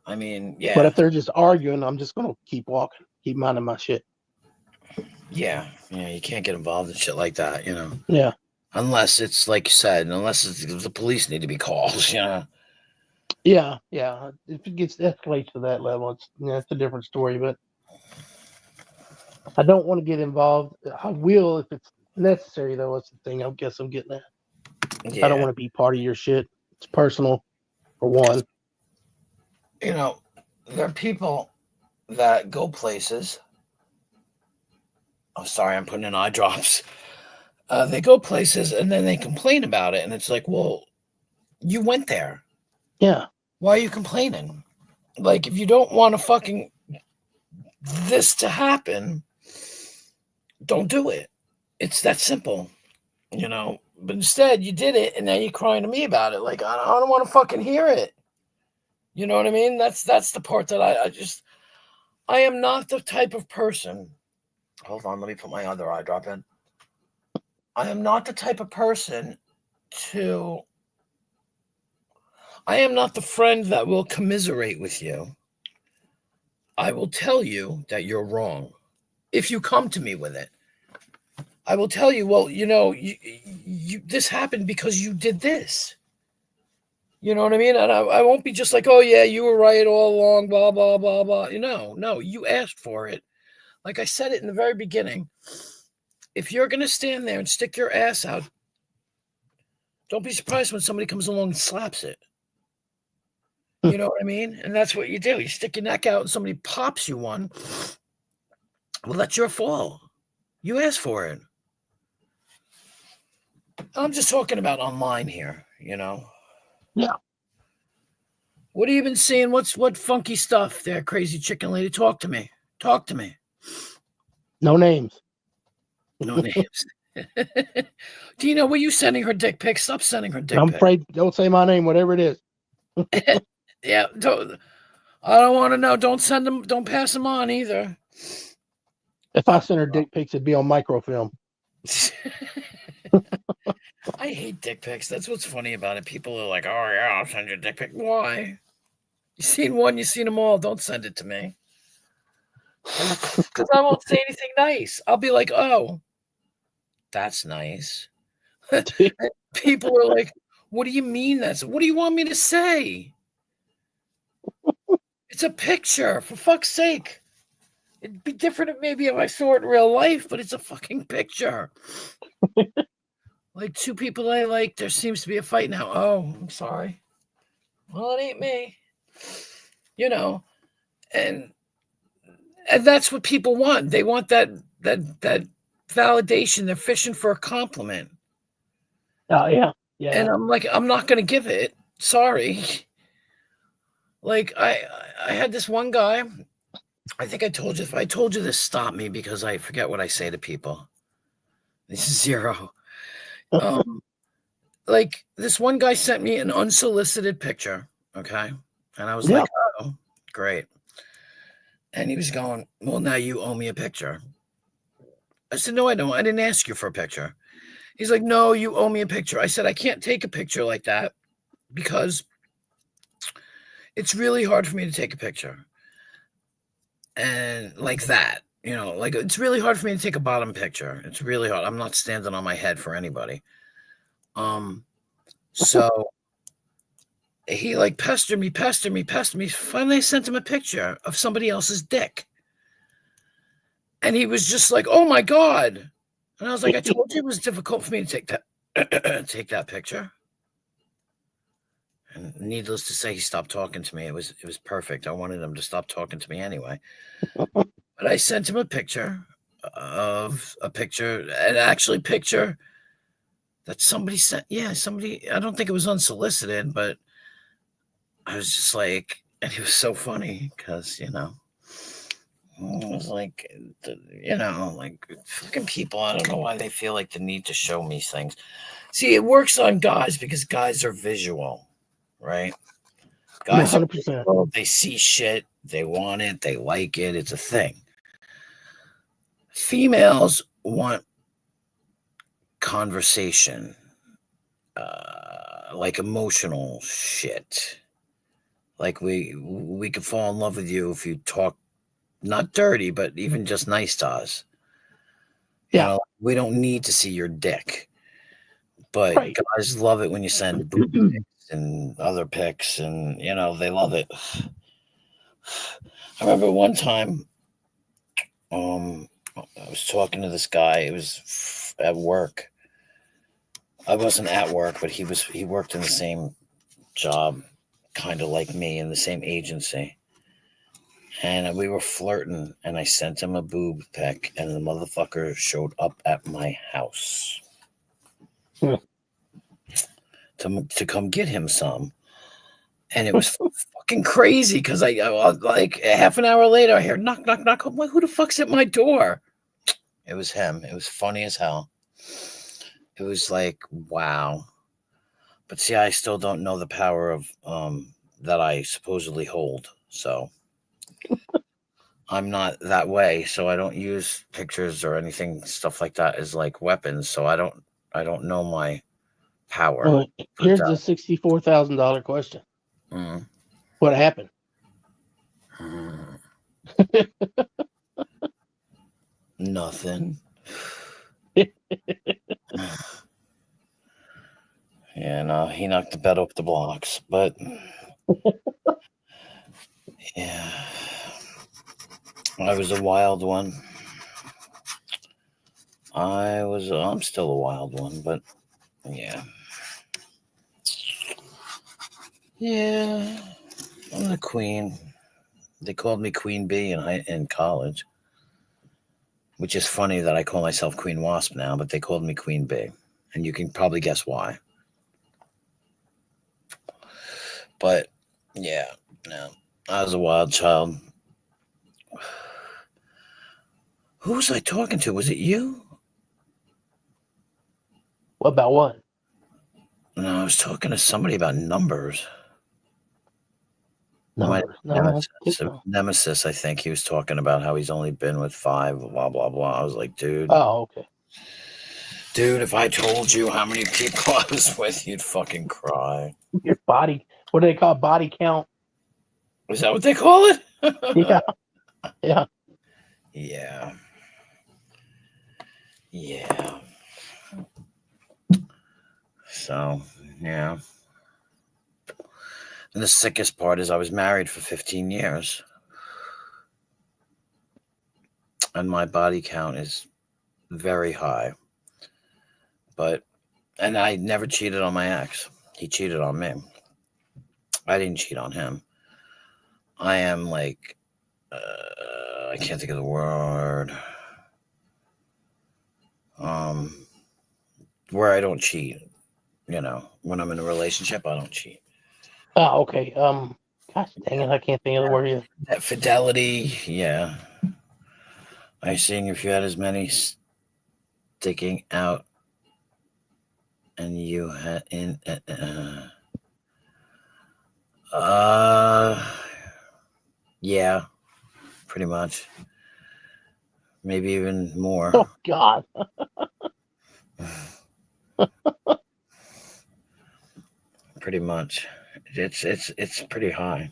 I mean, yeah. But if they're just arguing, I'm just going to keep walking, keep minding my shit. Yeah, you can't get involved in shit like that, Yeah. Unless it's like you said, unless the police need to be called, Yeah. If it escalates to that level, it's a different story. But I don't want to get involved. I will if it's necessary, though. That's the thing. I guess I'm getting at. I don't Yeah. want to be part of your shit. It's personal, for one. There are people that go places. Oh, sorry, I'm putting in eye drops. They go places and then they complain about it, and it's like, well, you went there. Yeah. Why are you complaining? Like, if you don't want to fucking this to happen, don't do it. It's that simple, But instead, you did it, and now you're crying to me about it. Like, I don't want to fucking hear it. You know what I mean? That's the part that I am not the type of person. Hold on, let me put my other eye drop in. I am not the type of person I am not the friend that will commiserate with you. I will tell you that you're wrong. If you come to me with it, I will tell you, well, this happened because you did this. You know what I mean? And I won't be just like, oh, yeah, you were right all along, blah, blah, blah, blah. No, you asked for it. Like I said it in the very beginning. If you're going to stand there and stick your ass out, don't be surprised when somebody comes along and slaps it. You know what I mean? And that's what you do. You stick your neck out and somebody pops you one. Well, that's your fault. You asked for it. I'm just talking about online here, Yeah. What have you been seeing? What funky stuff there, crazy chicken lady? Talk to me. No names. No names. Dina, were you sending her dick pics? Stop sending her dick I'm pics. afraid. Don't say my name, whatever it is. Yeah, I don't want to know. Don't send them. Don't pass them on either. If I sent her dick pics, it'd be on microfilm. I hate dick pics. That's what's funny about it. People are like, oh, yeah, I'll send you a dick pic. Why? You seen one, you seen them all. Don't send it to me. Because I won't say anything nice. I'll be like, oh, that's nice. People are like, what do you mean what do you want me to say? It's a picture, for fuck's sake. It'd be different maybe if I saw it in real life, but it's a fucking picture. Like two people I like, there seems to be a fight now. Oh, I'm sorry. Well, it ain't me. And that's what people want. They want that validation. They're fishing for a compliment. Oh, yeah. And I'm like, I'm not going to give it. Sorry. Like, I had this one guy. I think I told you. If I told you this, stop me because I forget what I say to people. This is zero. Like, this one guy sent me an unsolicited picture. Okay. And I was like, oh, great. And he was going, well, now you owe me a picture. I said, no, I don't. I didn't ask you for a picture. He's like, no, you owe me a picture. I said, I can't take a picture like that because it's really hard for me to take a picture. And like that, like it's really hard for me to take a bottom picture. It's really hard. I'm not standing on my head for anybody. So he like pestered me. Finally, I sent him a picture of somebody else's dick. And he was just like, oh my God. And I was like, I told you it was difficult for me to take that picture. And needless to say, he stopped talking to me. It was perfect. I wanted him to stop talking to me anyway. But I sent him a picture an actually picture that somebody sent. Yeah, somebody, I don't think it was unsolicited, but I was just like, and it was so funny because, it was like, like fucking people, I don't know why they feel like the need to show me things. See, it works on guys because guys are visual, right? Guys 100%. are visual, they see shit, they want it, they like it, it's a thing. Females want conversation, like emotional shit. Like we could fall in love with you if you talk not dirty, but even just nice to us. You Yeah. know, we don't need to see your dick. But Right. guys love it when you send boob pics and other pics, and you know they love it. I remember one time, I was talking to this guy. It was at work. I wasn't at work, but he worked in the same job, kind of like me, in the same agency. And we were flirting, and I sent him a boob pic, and the motherfucker showed up at my house Hmm. to come get him some. And it was fucking crazy because I like half an hour later, I hear knock, knock, knock. I'm like, who the fuck's at my door? It was him. It was funny as hell. It was like, wow. But see, I still don't know the power of that I supposedly hold. So I'm not that way. So I don't use pictures or anything, stuff like that, as like weapons. So I don't know my power. Well, here's the $64,000 question. Mm. What happened? Nothing. Yeah, no, he knocked the bed off the blocks, but yeah, I was a wild one. I'm still a wild one, but yeah. Yeah, I'm the queen. They called me Queen Bee in college, which is funny that I call myself Queen Wasp now, but they called me Queen Bee, and you can probably guess why. But yeah, no, I was a wild child. Who was I talking to? Was it you? What about what? No, I was talking to somebody about numbers. Numbers. No, I don't think so. Nemesis, I think he was talking about how he's only been with 5, blah, blah, blah. I was like, dude. Oh, okay. Dude, if I told you how many people I was with, you'd fucking cry. Your body, what do they call it? Body count? Is that what they call it? Yeah. Yeah. Yeah. Yeah. So, yeah. And the sickest part is I was married for 15 years. And my body count is very high. And I never cheated on my ex. He cheated on me. I didn't cheat on him. I am like, I can't think of the word. Where I don't cheat. You know, when I'm in a relationship, I don't cheat. Oh, okay. Gosh dang it, I can't think of the word either. That fidelity, yeah. I sing if you had as many sticking out and you had in yeah, pretty much. Maybe even more. Oh God. Pretty much. It's pretty high.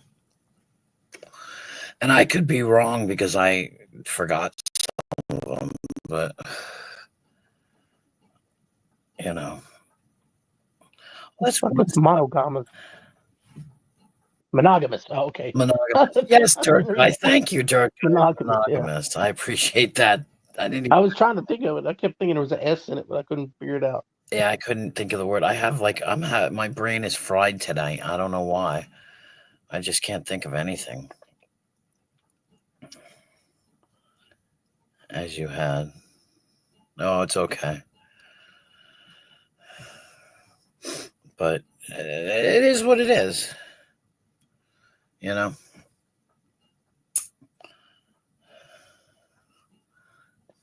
And I could be wrong because I forgot some of them, but you know. What's monogamous? Monogamous. Oh, okay. Monogamous. Yes, Dirk. I thank you, Dirk. Monogamous. I appreciate that. I was trying to think of it. I kept thinking there was an S in it, but I couldn't figure it out. Yeah, I couldn't think of the word. I have my brain is fried today. I don't know why. I just can't think of anything. As you had. No, it's okay. But it is what it is. You know?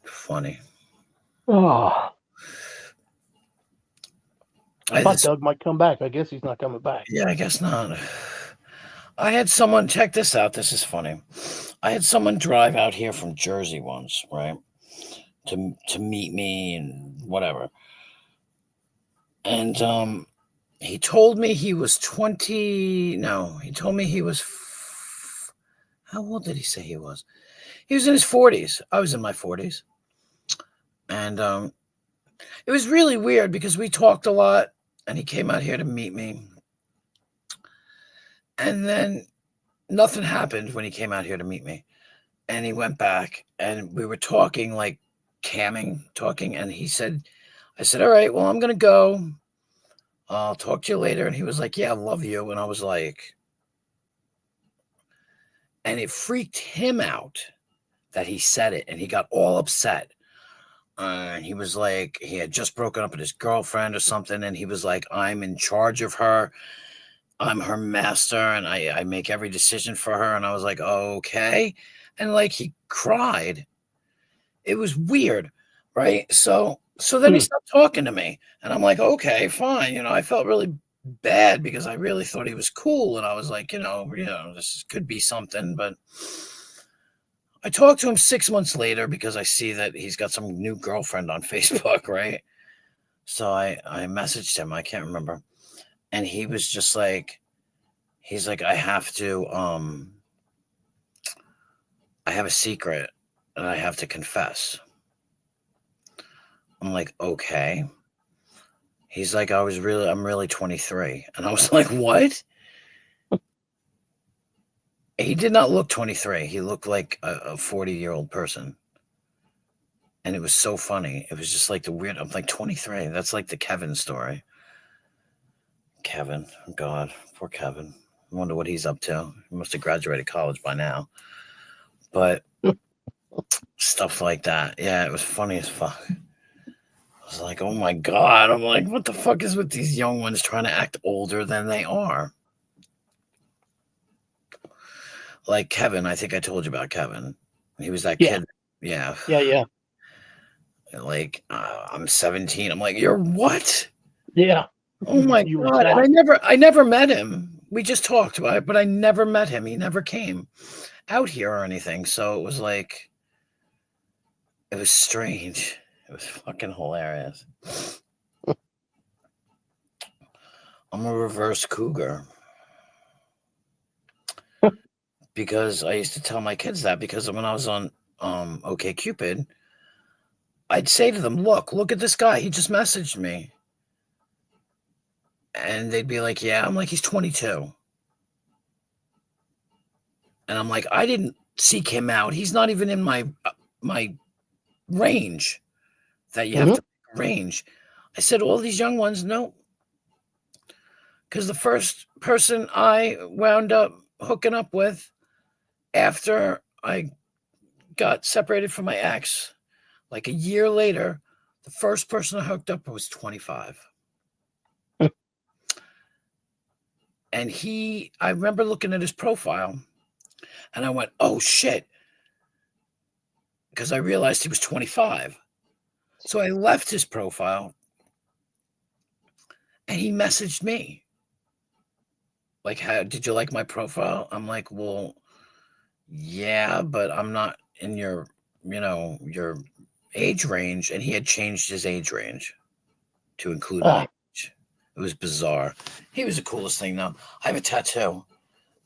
Funny. Oh. I thought Doug might come back. I guess he's not coming back. Yeah, I guess not. I had someone, check this out. This is funny. I had someone drive out here from Jersey once, right? To meet me and whatever. And he told me he was 20. No, he told me he was. How old did he say he was? He was in his 40s. I was in my 40s. And it was really weird because we talked a lot, and he came out here to meet me. And then nothing happened when he came out here to meet me. And he went back, and we were talking, like talking, and I said, all right, well, I'm going to go. I'll talk to you later. And he was like, yeah, I love you. And I was like, and it freaked him out that he said it, and he got all upset. He was like, he had just broken up with his girlfriend or something, and he was like, I'm in charge of her. I'm her master, and I make every decision for her. And I was like, okay. And like, he cried. It was weird, right? So then he stopped talking to me, and I'm like, okay, fine. You know, I felt really bad because I really thought he was cool, and I was like, this could be something. But I talked to him 6 months later because I see that he's got some new girlfriend on Facebook, right? So I messaged him. I can't remember. And he was just like, he's like, I have a secret and I have to confess. I'm like, okay. He's like, I'm really 23. And I was like, what? He did not look 23. He looked like a 40-year-old person. And it was so funny. It was just like I'm like, 23. That's like the Kevin story. Kevin, God, poor Kevin. I wonder what he's up to. He must have graduated college by now. But stuff like that. Yeah, it was funny as fuck. I was like, oh my God. I'm like, what the fuck is with these young ones trying to act older than they are? Like Kevin, I think I told you about Kevin. He was that kid. Yeah. Yeah. Like, I'm 17. I'm like, you're what? Yeah. Oh my God. And I never met him. We just talked about it, but I never met him. He never came out here or anything. So it was like, it was strange. It was fucking hilarious. I'm a reverse cougar. Because I used to tell my kids that, because when I was on OkCupid, I'd say to them, look at this guy. He just messaged me. And they'd be like, yeah. I'm like, he's 22. And I'm like, I didn't seek him out. He's not even in my range that you have to range. I said, all these young ones, no. Because the first person I wound up hooking up with after I got separated from my ex, like a year later, the first person I hooked up with was 25. And I remember looking at his profile and I went, oh shit. Because I realized he was 25. So I left his profile and he messaged me. Like, did you like my profile? I'm like, well, yeah, but I'm not in your age range. And he had changed his age range to include my age. It was bizarre. He was the coolest thing though. I have a tattoo.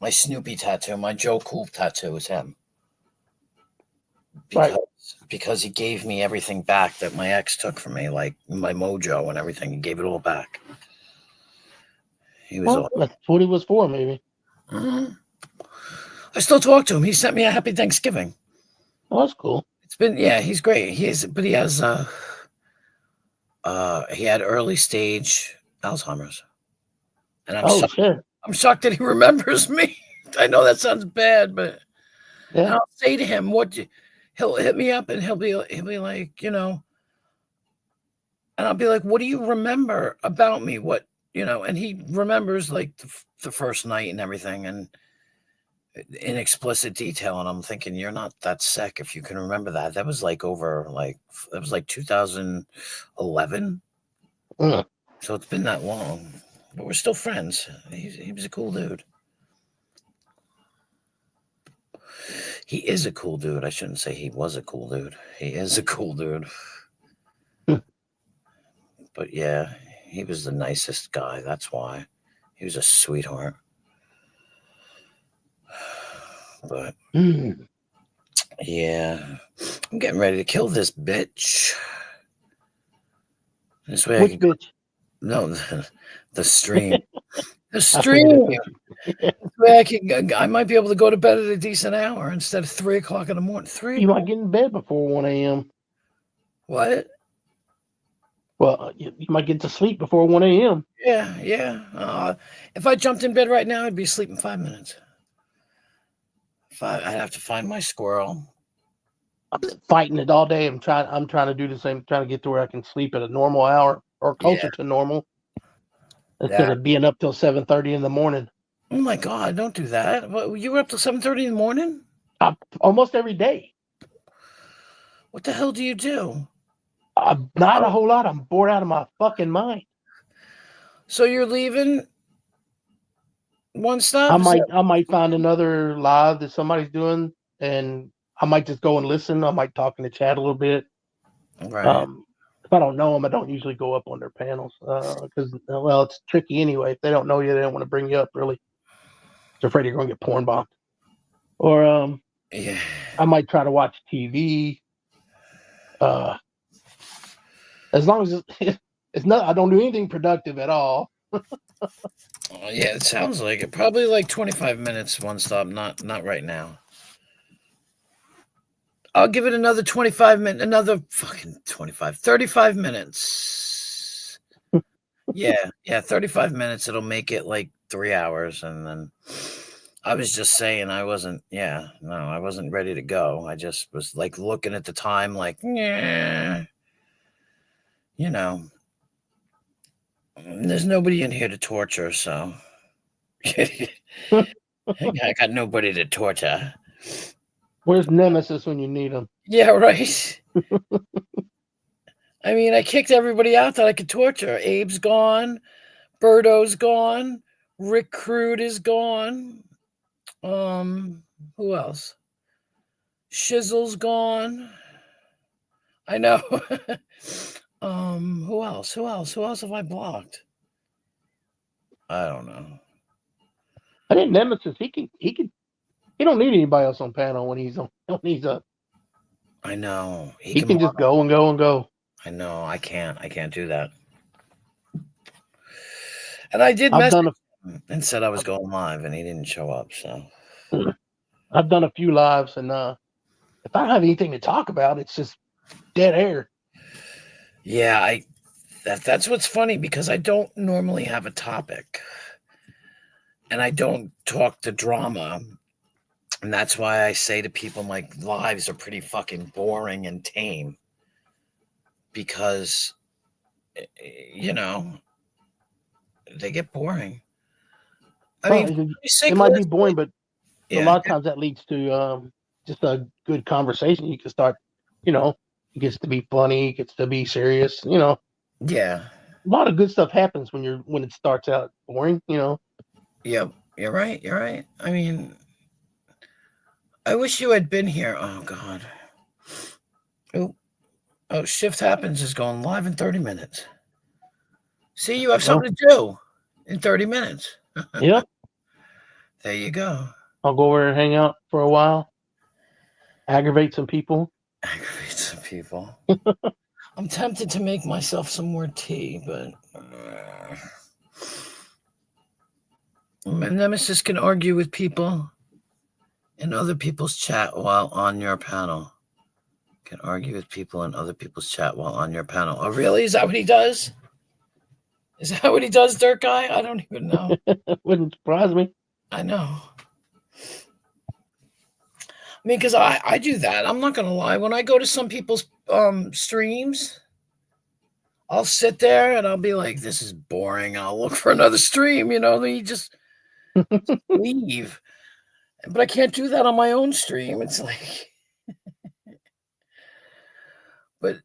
My Snoopy tattoo, my Joe Cool tattoo is him. Because he gave me everything back that my ex took from me, like my mojo and everything. He gave it all back. He was that's what he was for, maybe. Mm-hmm. I still talk to him. He sent me a happy Thanksgiving. Oh, that's cool. It's been, he's great. He has he had early stage Alzheimer's. And I'm shocked that he remembers me. I know that sounds bad, but I'll say to him, he'll hit me up and he'll be like, and I'll be like, what do you remember about me? What, and he remembers like the first night and everything and in explicit detail. And I'm thinking, you're not that sick if you can remember that. That was like that was like 2011. So it's been that long, but we're still friends. He was a cool dude. He is a cool dude. I shouldn't say he was a cool dude. He is a cool dude. But yeah, he was the nicest guy. That's why. He was a sweetheart. But yeah, I'm getting ready to kill this bitch. This way I Which can bitch? no the stream. The I figured stream. it This way I might be able to go to bed at a decent hour instead of 3 o'clock in the morning. You might get in bed before 1 a.m. What? Well, you might get to sleep before 1 a.m. Yeah. If I jumped in bed right now, I'd be asleep in 5 minutes. I'd have to find my squirrel. I'm fighting it all day. I'm trying to do the same, trying to get to where I can sleep at a normal hour or closer to normal instead of being up till 7:30 in the morning. Oh my God! Don't do that. What, you were up till 7:30 in the morning? Almost every day. What the hell do you do? Not a whole lot. I'm bored out of my fucking mind. So you're leaving One Stop? I might find another live that somebody's doing, and I might just go and listen. I might talk in the chat a little bit. Right. If I don't know them, I don't usually go up on their panels because well, it's tricky anyway. If they don't know you, they don't want to bring you up. Really, they're afraid you're going to get porn bombed. Or I might try to watch TV. As long as it's not, I don't do anything productive at all. Yeah, it sounds like it. Probably like 25 minutes, One Stop. Not right now. I'll give it another 25 minutes, another fucking 35 minutes. Yeah, 35 minutes. It'll make it like 3 hours. And then I was just saying I wasn't ready to go. I just was like looking at the time like, yeah, there's nobody in here to torture, so I got nobody to torture. Where's Nemesis when you need him? Yeah, right. I mean, I kicked everybody out that I could torture. Abe's gone. Birdo's gone. Rick Crude is gone. Who else? Shizzle's gone. I know. Who else? Who else have I blocked? I don't know. I think Nemesis, he don't need anybody else on panel when he's up. I know. He can just go and go and go. I know. I can't do that. And I did message him and said I was going live, and he didn't show up. So I've done a few lives, and if I don't have anything to talk about, it's just dead air. Yeah, that's what's funny because I don't normally have a topic, and I don't talk the drama. And that's why I say to people, my lives are pretty fucking boring and tame because, they get boring. I mean, it might be boring, but a lot of times that leads to just a good conversation. You can start, it gets to be funny, it gets to be serious, Yeah. A lot of good stuff happens when it starts out boring, Yeah, you're right. I mean, I wish you had been here. Oh, God. Oh, Shift Happens is going live in 30 minutes. See, you have something to do in 30 minutes. Yeah. There you go. I'll go over and hang out for a while. Aggravate some people. I'm tempted to make myself some more tea, but Nemesis can argue with people in other people's chat while on your panel. Can argue with people in other people's chat while on your panel. Oh, really? Is that what he does? Is that what he does, Dirt Guy? I don't even know. Wouldn't surprise me. I know. I mean, because I do that. I'm not going to lie. When I go to some people's streams, I'll sit there and I'll be like, this is boring. I'll look for another stream. They just leave. But I can't do that on my own stream. It's like, but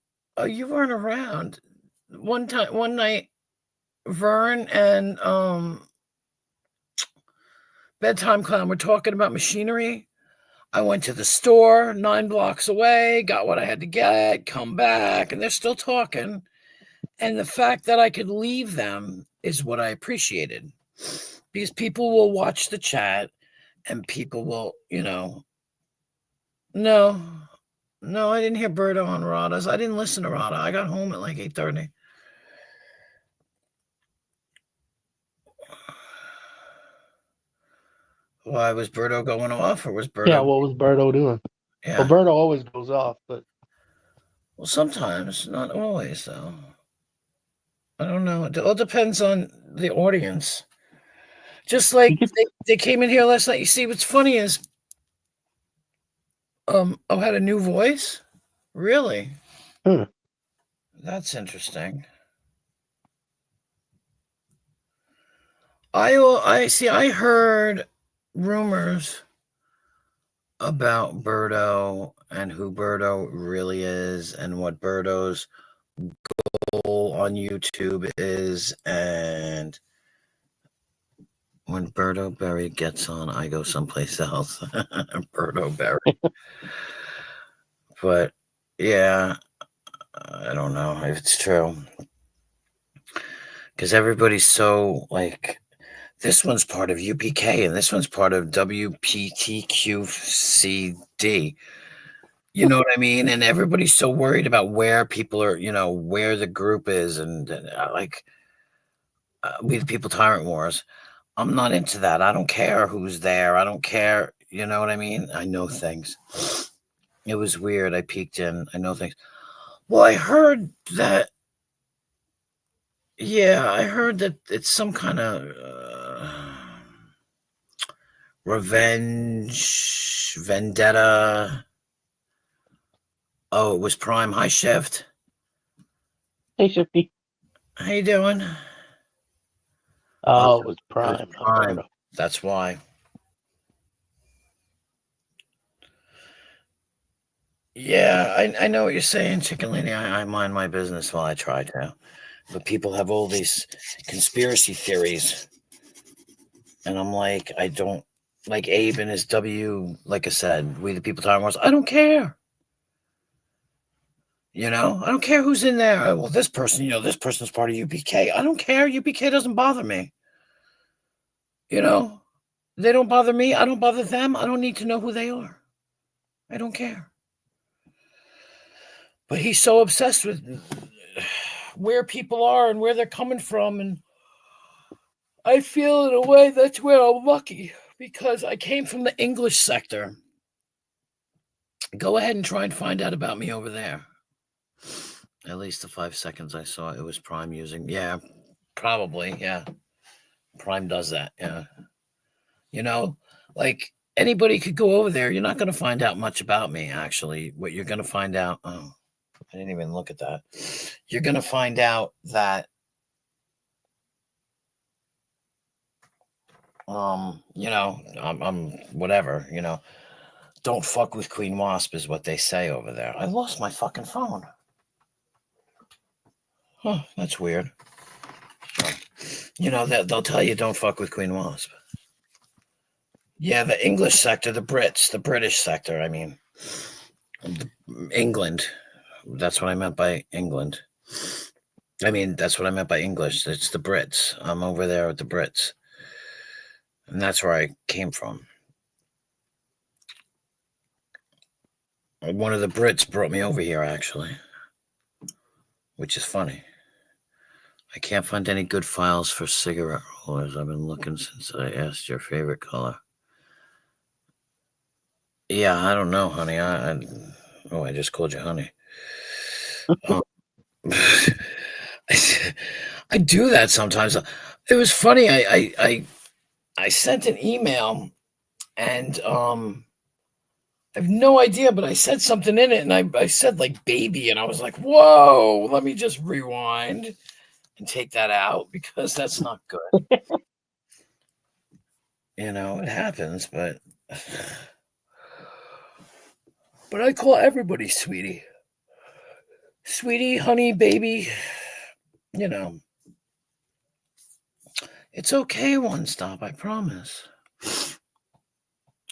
you weren't around. One night, Vern and Bedtime Clown were talking about machinery. I went to the store 9 blocks away, got what I had to get, come back, and they're still talking. And the fact that I could leave them is what I appreciated. Because people will watch the chat and people will, No, I didn't hear Birdo on Rada's. I didn't listen to Rada. I got home at like 8:30. Why was Birdo going off, or was Birdo? Yeah, what was Birdo doing? Yeah. Well, Birdo always goes off, but Well, sometimes, not always, though. I don't know. It all depends on the audience. Just like they came in here last night. You see, what's funny is, had a new voice. Really? That's interesting. I see. I heard rumors about Birdo and who Birdo really is and what Birdo's goal on YouTube is, and when Birdo Berry gets on, I go someplace else. Birdo Berry. But yeah, I don't know if it's true. Because everybody's so like, this one's part of UPK and this one's part of WPTQCD. You know what I mean? And everybody's so worried about where people are, where the group is. And we the people tyrant wars. I'm not into that. I don't care who's there. I don't care. You know what I mean? I know things. It was weird. I peeked in. I know things. Well, I heard that. Yeah, I heard that it's some kind of revenge, vendetta. Oh, it was Prime. Hi, Shift. Hey, Shifty. How you doing? Oh, it was Prime. It was Prime. That's why. Yeah, I know what you're saying, Chicken Lady. I mind my business while I try to. But people have all these conspiracy theories. And I'm like, I don't, like Abe and his like I said, we the people talking wars. I don't care. I don't care who's in there. Well, this person, this person's part of UPK. I don't care. UPK doesn't bother me. They don't bother me. I don't bother them. I don't need to know who they are. I don't care. But he's so obsessed with where people are and where they're coming from. And I feel in a way that's where I'm lucky, because I came from the English sector. Go ahead and try and find out about me over there. At least the 5 seconds I saw, it was Prime using. Yeah, probably. Yeah. Prime does that. Yeah. Like anybody could go over there. You're not going to find out much about me, actually. What you're going to find out. Oh, I didn't even look at that. You're going to find out that, I'm whatever, don't fuck with Queen Wasp is what they say over there. I lost my fucking phone. Huh, that's weird. They'll tell you don't fuck with Queen Wasp. Yeah, the English sector, the British sector, I mean. England. That's what I meant by England. I mean, that's what I meant by English. It's the Brits. I'm over there with the Brits. And that's where I came from. One of the Brits brought me over here, actually. Which is funny. I can't find any good files for cigarette rollers. I've been looking since I asked your favorite color. Yeah, I don't know, honey. I just called you honey. I do that sometimes. It was funny. I sent an email, and I have no idea, but I said something in it, and I said like baby, and I was like, whoa, let me just rewind and take that out, because that's not good. It happens, but I call everybody sweetie. Sweetie, honey, baby. It's okay, One Stop, I promise.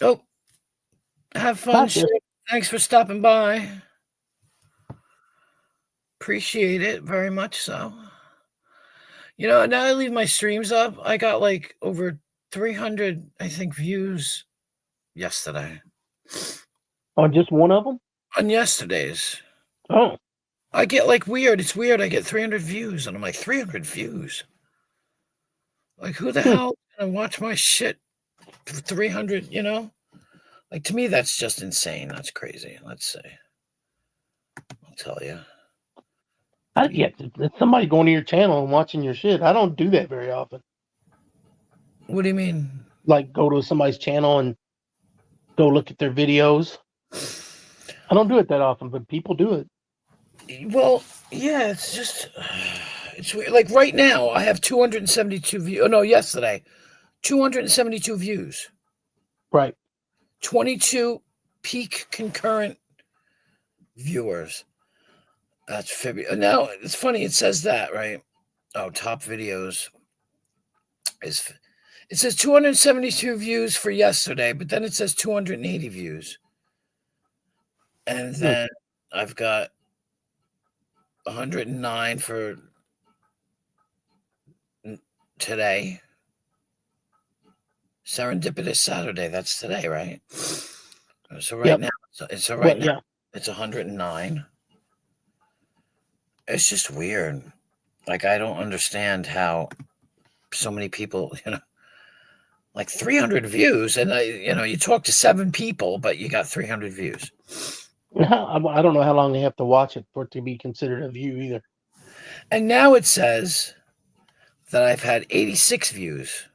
Oh, have fun. Thanks for stopping by. Appreciate it very much so. Now I leave my streams up. I got like over 300, I think, views yesterday. On just one of them? On yesterday's. Oh. I get like weird. It's weird. I get 300 views, and I'm like, 300 views? Like, who the hell is going to watch my shit 300, you know? Like, to me, that's just insane. That's crazy. Let's see. I'll tell you. Yeah, it's somebody going to your channel and watching your shit. I don't do that very often. What do you mean? Like, go to somebody's channel and go look at their videos. I don't do it that often, but people do it. Well, yeah, it's just, it's weird. Like right now, I have 272 views. Oh, no, yesterday, 272 views. Right. 22 peak concurrent viewers. That's February. Now, it's funny, it says that, right? Oh, top videos. It says 272 views for yesterday, but then it says 280 views. And then I've got 109 for today. Serendipitous Saturday. That's today, right? So right now, it's 109. It's just weird. Like, I don't understand how so many people, like 300 views, and you talk to 7 people, but you got 300 views. I don't know how long they have to watch it for it to be considered a view either. And now it says that I've had 86 views.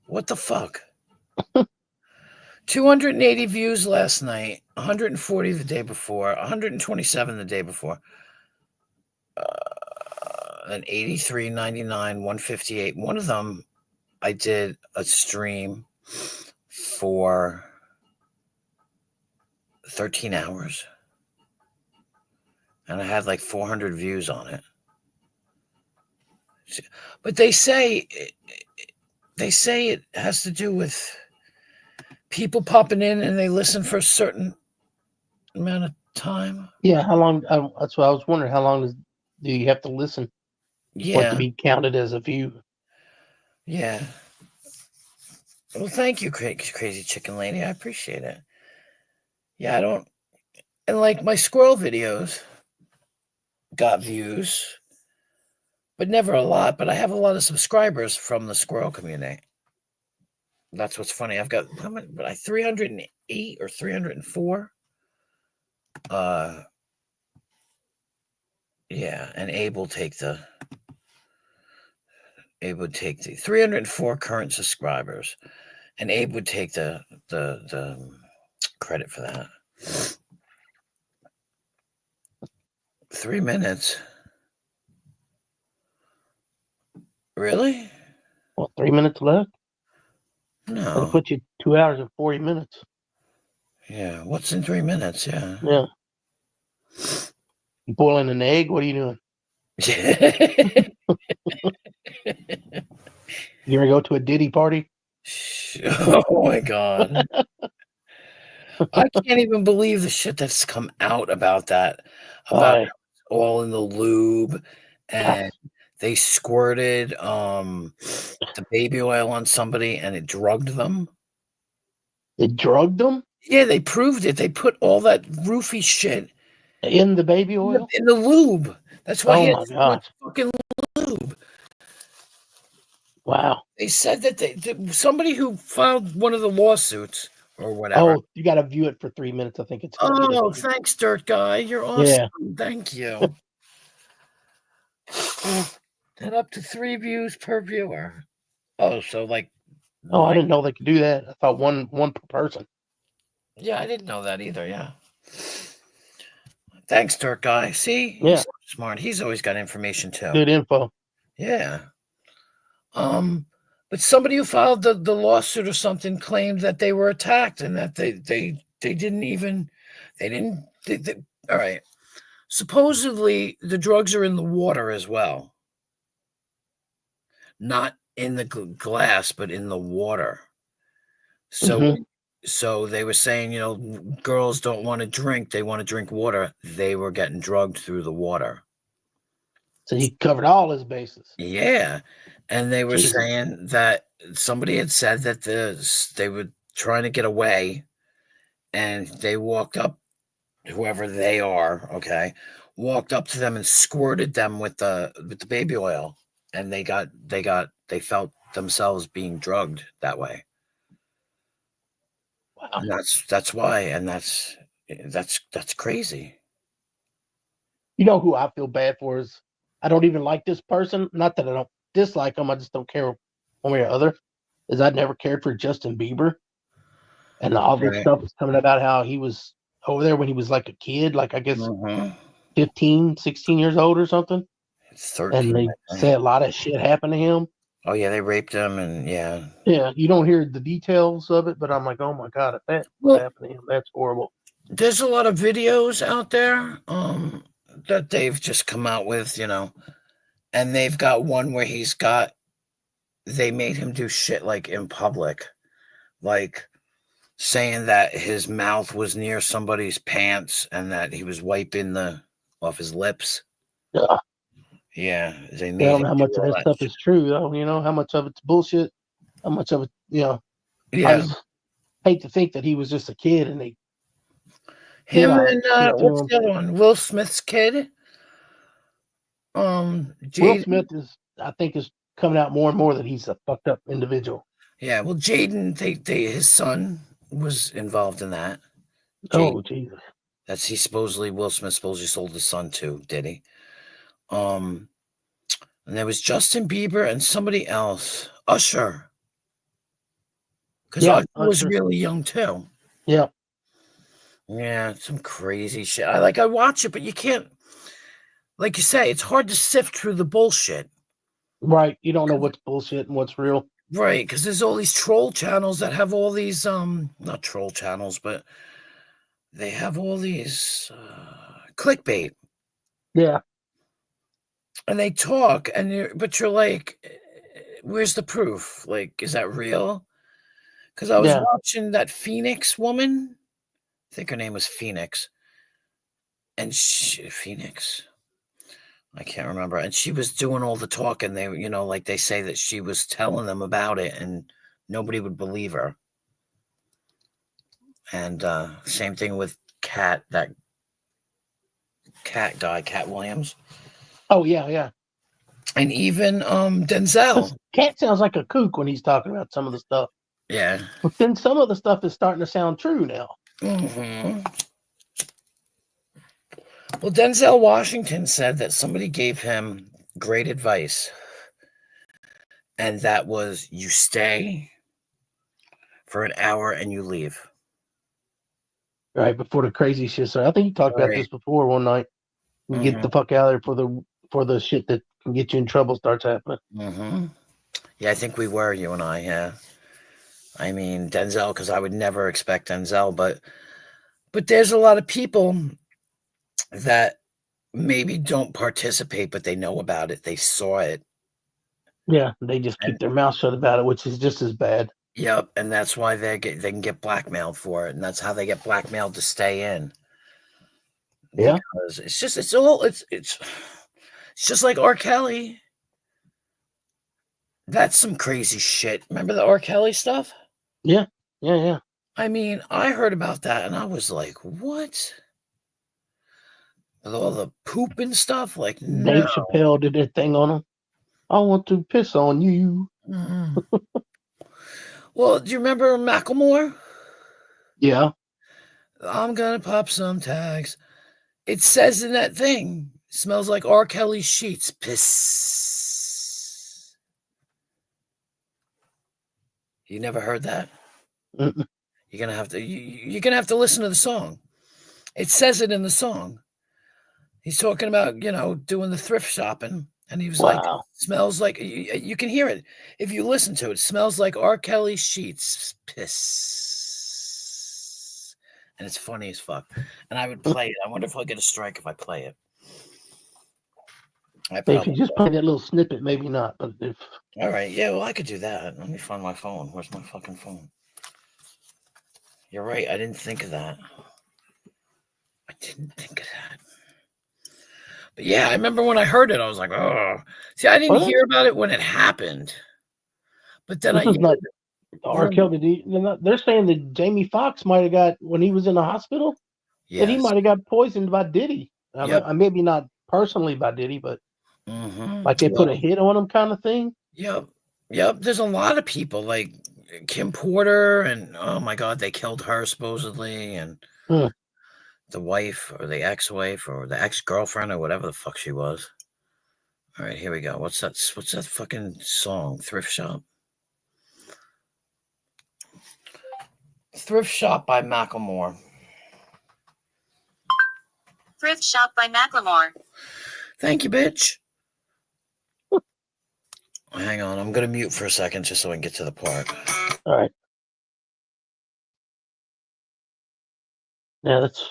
What the fuck? 280 views last night, 140 the day before, 127 the day before, and 83, 99, 158. One of them, I did a stream for 13 hours, and I had like 400 views on it. But they say it has to do with people popping in and they listen for a certain amount of time. Yeah, how long? That's what I was wondering. How long do you have to listen for it to be counted as a view? Yeah. Well, thank you, Crazy Chicken Lady. I appreciate it. Yeah, I don't. And like my squirrel videos got views, but never a lot. But I have a lot of subscribers from the squirrel community. That's what's funny. I've got how many? But 308 or 304. Yeah, and Abe would take the 304 current subscribers, and Abe would take the credit for that. 3 minutes. Really? Well, 3 minutes left. No. That'll put you 2 hours and 40 minutes. Yeah. What's in 3 minutes? Yeah. Yeah. You boiling an egg? What are you doing? You ever go to a Diddy party? Oh my God. I can't even believe the shit that's come out about that. About all in the lube, and they squirted the baby oil on somebody and it drugged them. It drugged them? Yeah, they proved it. They put all that roofie shit in the baby oil? In the lube. That's why he had so much fucking lube. Wow. They said that somebody who filed one of the lawsuits or whatever. Oh, you got to view it for 3 minutes. I think it's. Oh, thanks, Dirt Guy. You're awesome. Yeah. Thank you. And up to 3 views per viewer. Oh, so like. Oh, I didn't know they could do that. I thought one per person. Yeah, I didn't know that either. Yeah. Thanks, Dirt Guy. See, yeah, he's smart. He's always got information too. Good info. Yeah. But somebody who filed the lawsuit or something claimed that they were attacked and that they didn't. All right. Supposedly the drugs are in the water as well. Not in the glass, but in the water. So, so they were saying, girls don't want to drink; they want to drink water. They were getting drugged through the water. So he covered all his bases. Yeah, and they were saying that somebody had said that they were trying to get away, and they walked up, whoever they are, walked up to them and squirted them with the baby oil, and they felt themselves being drugged that way. Wow. And that's why, and that's crazy. You know who I feel bad for is I don't even like this person. Not that I don't dislike him, I just don't care one way or other. Is I never cared for Justin Bieber, and all this Right. stuff is coming about how he was over there when he was like a kid, like I guess Mhm. 15, 16 years old or something. It's 13. And they I say think. a lot of shit happened to him. Oh yeah, they raped him, and yeah. Yeah, you don't hear the details of it, but I'm like, oh my god, if that's Well- what happened to him, that's horrible. There's a lot of videos out there that they've just come out with, and they've got one where they made him do shit like in public, like saying that his mouth was near somebody's pants and that he was wiping off his lips. Yeah. Yeah, they I made don't him know how do much of all that stuff is true, though. How much of it's bullshit, how much of it, I Yeah, just hate to think that he was just a kid and they him all that and shit to what's him. the other one? Will Smith's kid. Will Jaden. Smith I think, is coming out more and more that he's a fucked up individual. Yeah, well, Jaden, his son was involved in that. Oh, Jesus. Will Smith supposedly sold his son to, did he? And there was Justin Bieber and somebody else, Usher. Because Usher was Usher. really young too. Yeah. Yeah, some crazy shit. I watch it, but you can't, like you say, it's hard to sift through the bullshit. Right. You don't know what's bullshit and what's real. Right, because there's all these troll channels that have all these, not troll channels, but they have all these clickbait. Yeah. And they talk, but you're like, where's the proof? Like, is that real? Because I was watching that Phoenix woman. I think her name was Phoenix. And Phoenix. I can't remember. And she was doing all the talking. They, like they say that she was telling them about it and nobody would believe her. And same thing with that Cat Williams. Oh, yeah. And even Denzel. Cat sounds like a kook when he's talking about some of the stuff. Yeah. But then some of the stuff is starting to sound true now. Mm-hmm. Well, Denzel Washington said that somebody gave him great advice. And that was, you stay for an hour and you leave. Right, before the crazy shit. So I think you talked about this before one night. You get the fuck out of there for the shit that can get you in trouble starts happening. Mm-hmm. Yeah, I think we were, you and I, yeah. I mean, Denzel, because I would never expect Denzel, but there's a lot of people that maybe don't participate, but they know about it. They saw it. Yeah, they just keep their mouth shut about it, which is just as bad. Yep, and that's why they can get blackmailed for it, and that's how they get blackmailed to stay in. Yeah, because it's just like R. Kelly. That's some crazy shit. Remember the R. Kelly stuff? Yeah. I mean, I heard about that, and I was like, "What?" With all the poop and stuff, like Dave Chappelle did that thing on him. I want to piss on you. Mm-hmm. Well, do you remember Macklemore? Yeah. I'm gonna pop some tags. It says in that thing, smells like R. Kelly's sheets. Piss. You never heard that? Mm-mm. You're gonna have to listen to the song. It says it in the song. He's talking about, doing the thrift shopping. And he was like, smells like, you can hear it. If you listen to it, smells like R. Kelly's sheets. Piss. And it's funny as fuck. And I would play it. I wonder if I'll get a strike if I play it. If you just play that little snippet, maybe not. But if all right, yeah, well, I could do that. Let me find my phone. Where's my fucking phone? You're right. I didn't think of that. But yeah, I remember when I heard it, I was like, oh. See, I didn't hear about it when it happened. But then this is not R. Kelly. They're saying that Jamie Foxx might have got, when he was in the hospital, that he might have got poisoned by Diddy. Maybe not personally by Diddy, but like they put a hit on him kind of thing. Yep. Yep, there's a lot of people like Kim Porter, and oh my God, they killed her supposedly, and Huh. the wife or the ex-wife or the ex-girlfriend or whatever the fuck she was. All right, here we go. What's that fucking song? Thrift Shop? Thrift Shop by Macklemore. Thrift Shop by Macklemore. Thank you, bitch. Hang on, I'm gonna mute for a second just so I can get to the part. All right. Yeah, that's.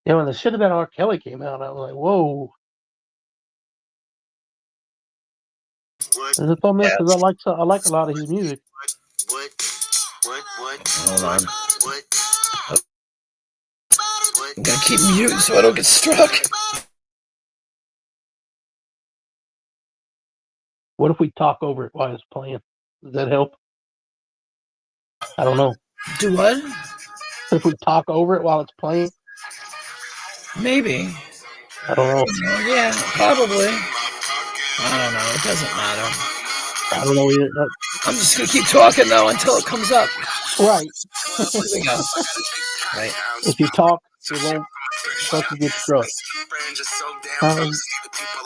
Yeah, when the shit about R. Kelly came out, I was like, whoa. And the problem is, because I like a lot of his music. Hold on. I'm gonna keep muting so I don't get struck. What if we talk over it while it's playing? Does that help? I don't know. Do what? If we talk over it while it's playing? Maybe. I don't know. Yeah, probably. I don't know. It doesn't matter. I don't know either. I'm just gonna keep talking though until it comes up. Right. Here we go. Right. If you talk, it won't fucking get struck.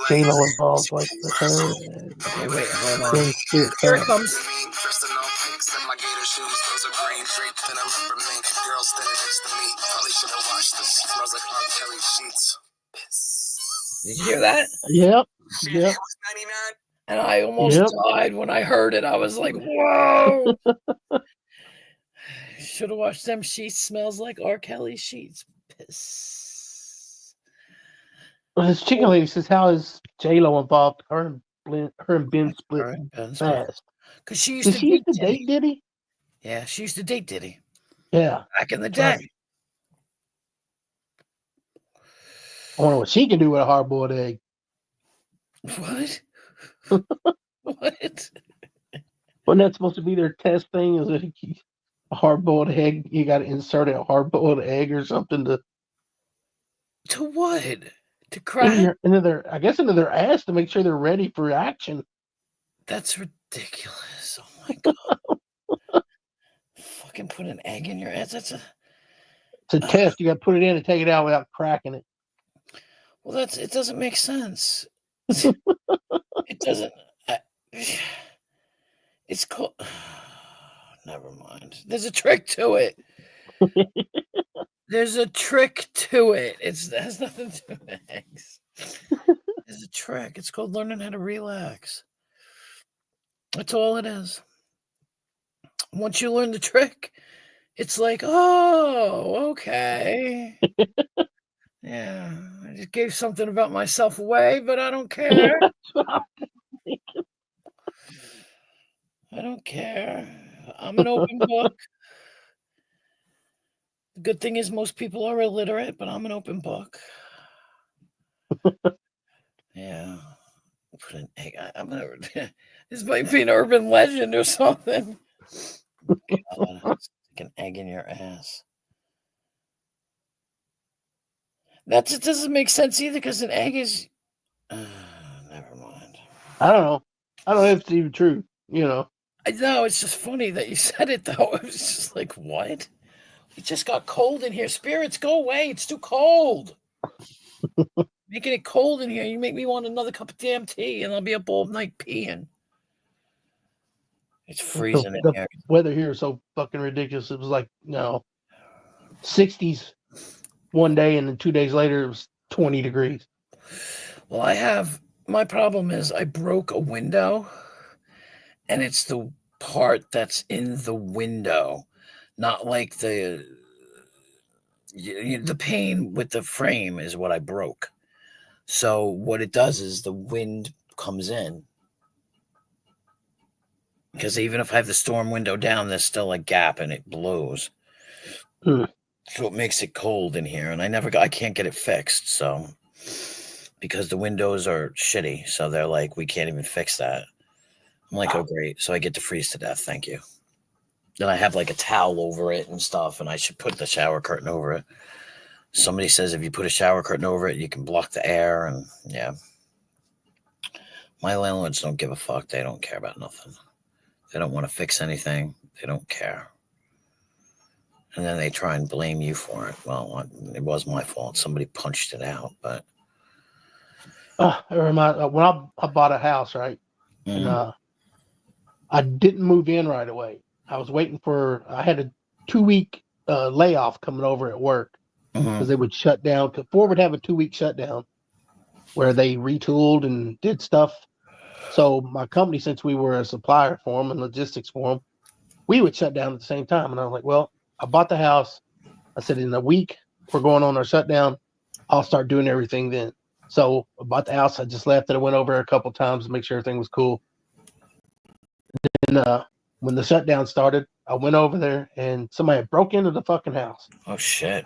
J-Lo involved like her. Okay, wait, hold on. Here it comes. Did you hear that? Yep. Yep. And I almost died when I heard it. I was like, whoa. Should have watched them sheets. Smells like R. Kelly sheets. Piss. Well, this chicken lady says, how is J-Lo involved? Her and Ben split fast. Because she used to date Diddy? Yeah, she used to date Diddy. Yeah. Back in the day. Right. I wonder what she can do with a hard-boiled egg. What? What? Wasn't that supposed to be their test thing? Is it a hard-boiled egg? You got to insert a hard-boiled egg or something to what? To crack? Into their ass to make sure they're ready for action. That's ridiculous. Oh my God. Fucking put an egg in your ass. It's a test. You got to put it in and take it out without cracking it. Well, it doesn't make sense. It doesn't. It's called. Never mind. There's a trick to it. There's a trick to it. It has nothing to do with eggs. There's a trick. It's called learning how to relax. That's all it is. Once you learn the trick, it's like, oh, okay. Yeah, I just gave something about myself away, but I don't care. I don't care. I'm an open book. The good thing is most people are illiterate, but I'm an open book. Yeah. Put an egg. I'm never. This might be an urban legend or something. God, it's like an egg in your ass. It doesn't make sense either because an egg is. Never mind. I don't know. I don't know if it's even true. You know. I know. It's just funny that you said it though. It was just like, what? It just got cold in here. Spirits, go away. It's too cold. Making it cold in here. You make me want another cup of damn tea, and I'll be up all night peeing. It's freezing in here. The weather here is so fucking ridiculous. It was like 60s one day, and then 2 days later it was 20 degrees. Well, my problem is I broke a window, and it's the part that's in the window, not like the pane with the frame is what I broke. So what it does is the wind comes in. Because even if I have the storm window down, there's still a gap and it blows. So it makes it cold in here. And I can't get it fixed. So, because the windows are shitty. So they're like, we can't even fix that. I'm like, oh, great. So I get to freeze to death. Thank you. Then I have like a towel over it and stuff. And I should put the shower curtain over it. Somebody says if you put a shower curtain over it, you can block the air. And yeah. My landlords don't give a fuck. They don't care about nothing. They don't want to fix anything. They don't care. And then they try and blame you for it. Well, it was my fault. Somebody punched it out, but It reminds when I bought a house, right? And I didn't move in right away. I was waiting for. I had a 2-week layoff coming over at work because they would shut down. Ford would have a 2-week shutdown where they retooled and did stuff. So my company, since we were a supplier for them and logistics for them, we would shut down at the same time. And I was like, well, I bought the house. I said, in a week, we're going on our shutdown. I'll start doing everything then. So I bought the house. I just left it. I went over a couple times to make sure everything was cool. And when the shutdown started, I went over there and somebody had broke into the fucking house. Oh shit!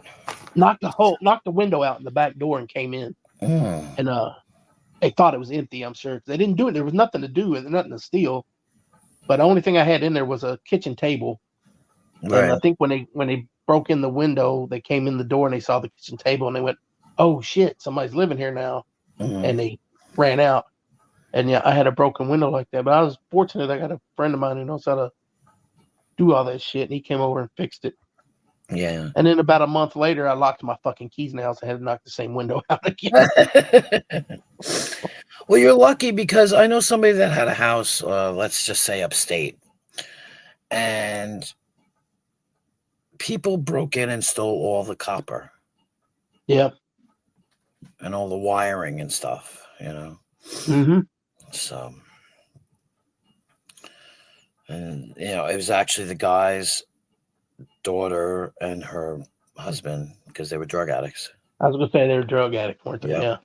Knocked the window out in the back door and came in. And they thought it was empty. I'm sure they didn't do it. There was nothing to do with it, nothing to steal. But the only thing I had in there was a kitchen table. Right. And I think when they broke in the window, they came in the door and they saw the kitchen table and they went, "Oh shit, somebody's living here now," and they ran out. And yeah, I had a broken window like that, but I was fortunate. I got a friend of mine who knows how to do all that shit, and he came over and fixed it. Yeah. And then about a month later, I locked my fucking keys in the house. I had to knock the same window out again. Well, you're lucky because I know somebody that had a house, let's just say upstate, and people broke in and stole all the copper. Yeah. And all the wiring and stuff, you know. So, and you know, it was actually the guy's daughter and her husband because they were drug addicts. I was gonna say they were drug addicts, weren't they? Yep.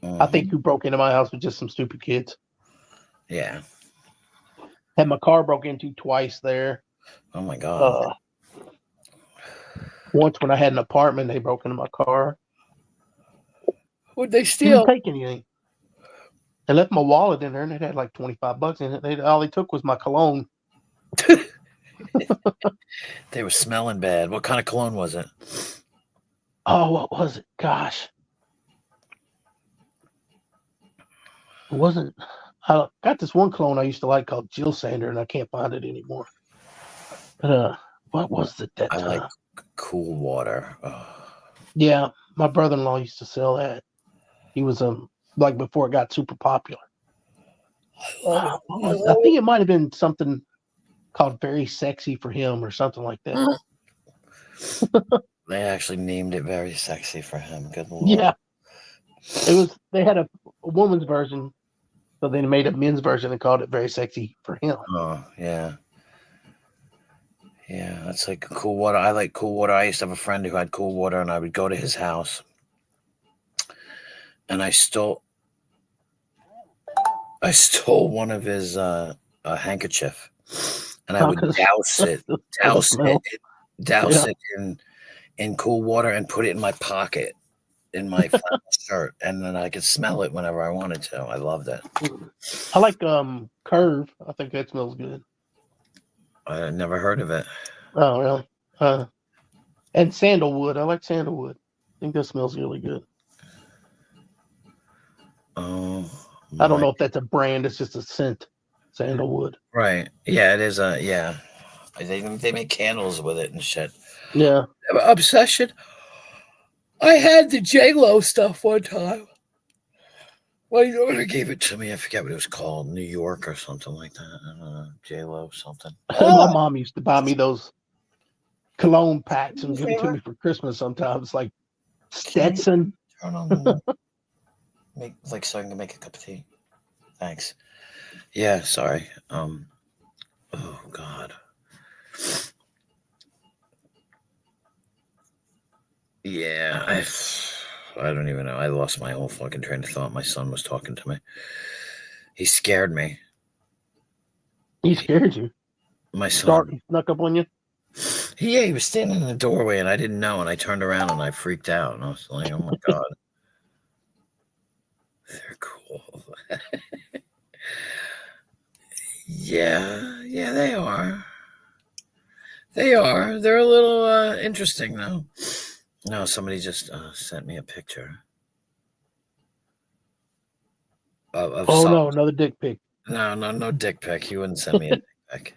Yeah. I think who broke into my house was just some stupid kids. Yeah. Had my car broke into twice there. Oh my god. Once when I had an apartment, they broke into my car. What'd they steal? Didn't take anything. They left my wallet in there, and it had like $25 in it. All they took was my cologne. They were smelling bad. What kind of cologne was it? Oh, what was it? Gosh. It wasn't. I got this one cologne I used to like called Jill Sander, and I can't find it anymore. But what was it that I like Cool Water. Yeah, my brother-in-law used to sell that. He was like before it got super popular. I think it might have been something called Very Sexy for him or something like that. They actually named it Very Sexy for him. Good Lord. Yeah. It was. They had a woman's version, so they made a men's version and called it Very Sexy for him. Oh, yeah. Yeah, that's like Cool Water. I like Cool Water. I used to have a friend who had Cool Water, and I would go to his house, and I stole one of his handkerchief, and I would douse it in Cool Water and put it in my pocket in my flannel shirt, and then I could smell it whenever I wanted to. I loved it. I like Curve. I think that smells good. I never heard of it. Oh, really? And Sandalwood. I like Sandalwood. I think that smells really good. Oh, I don't know if that's a brand. It's just a scent. Sandalwood. Right. Yeah, it is a yeah. They make candles with it and shit. Yeah. Obsession. I had the J-Lo stuff one time. Well, you know what, gave it to me. I forget what it was called. New York or something like that. I don't know. J-Lo something. My mom used to buy me those cologne packs and give them to me for Christmas sometimes. Like Stetson. Turn on the like so I can make a cup of tea. Thanks. Yeah, sorry. Oh God. Yeah, I don't even know. I lost my whole fucking train of thought. My son was talking to me. He scared me. He scared you? My son. He snuck up on you? Yeah, he was standing in the doorway and I didn't know. And I turned around and I freaked out. And I was like, oh my God. They're cool. Yeah, they are. They are. They're a little interesting, though. No, somebody just sent me a picture. Oh socks. no, another dick pic. No dick pic. He wouldn't send me a dick pic.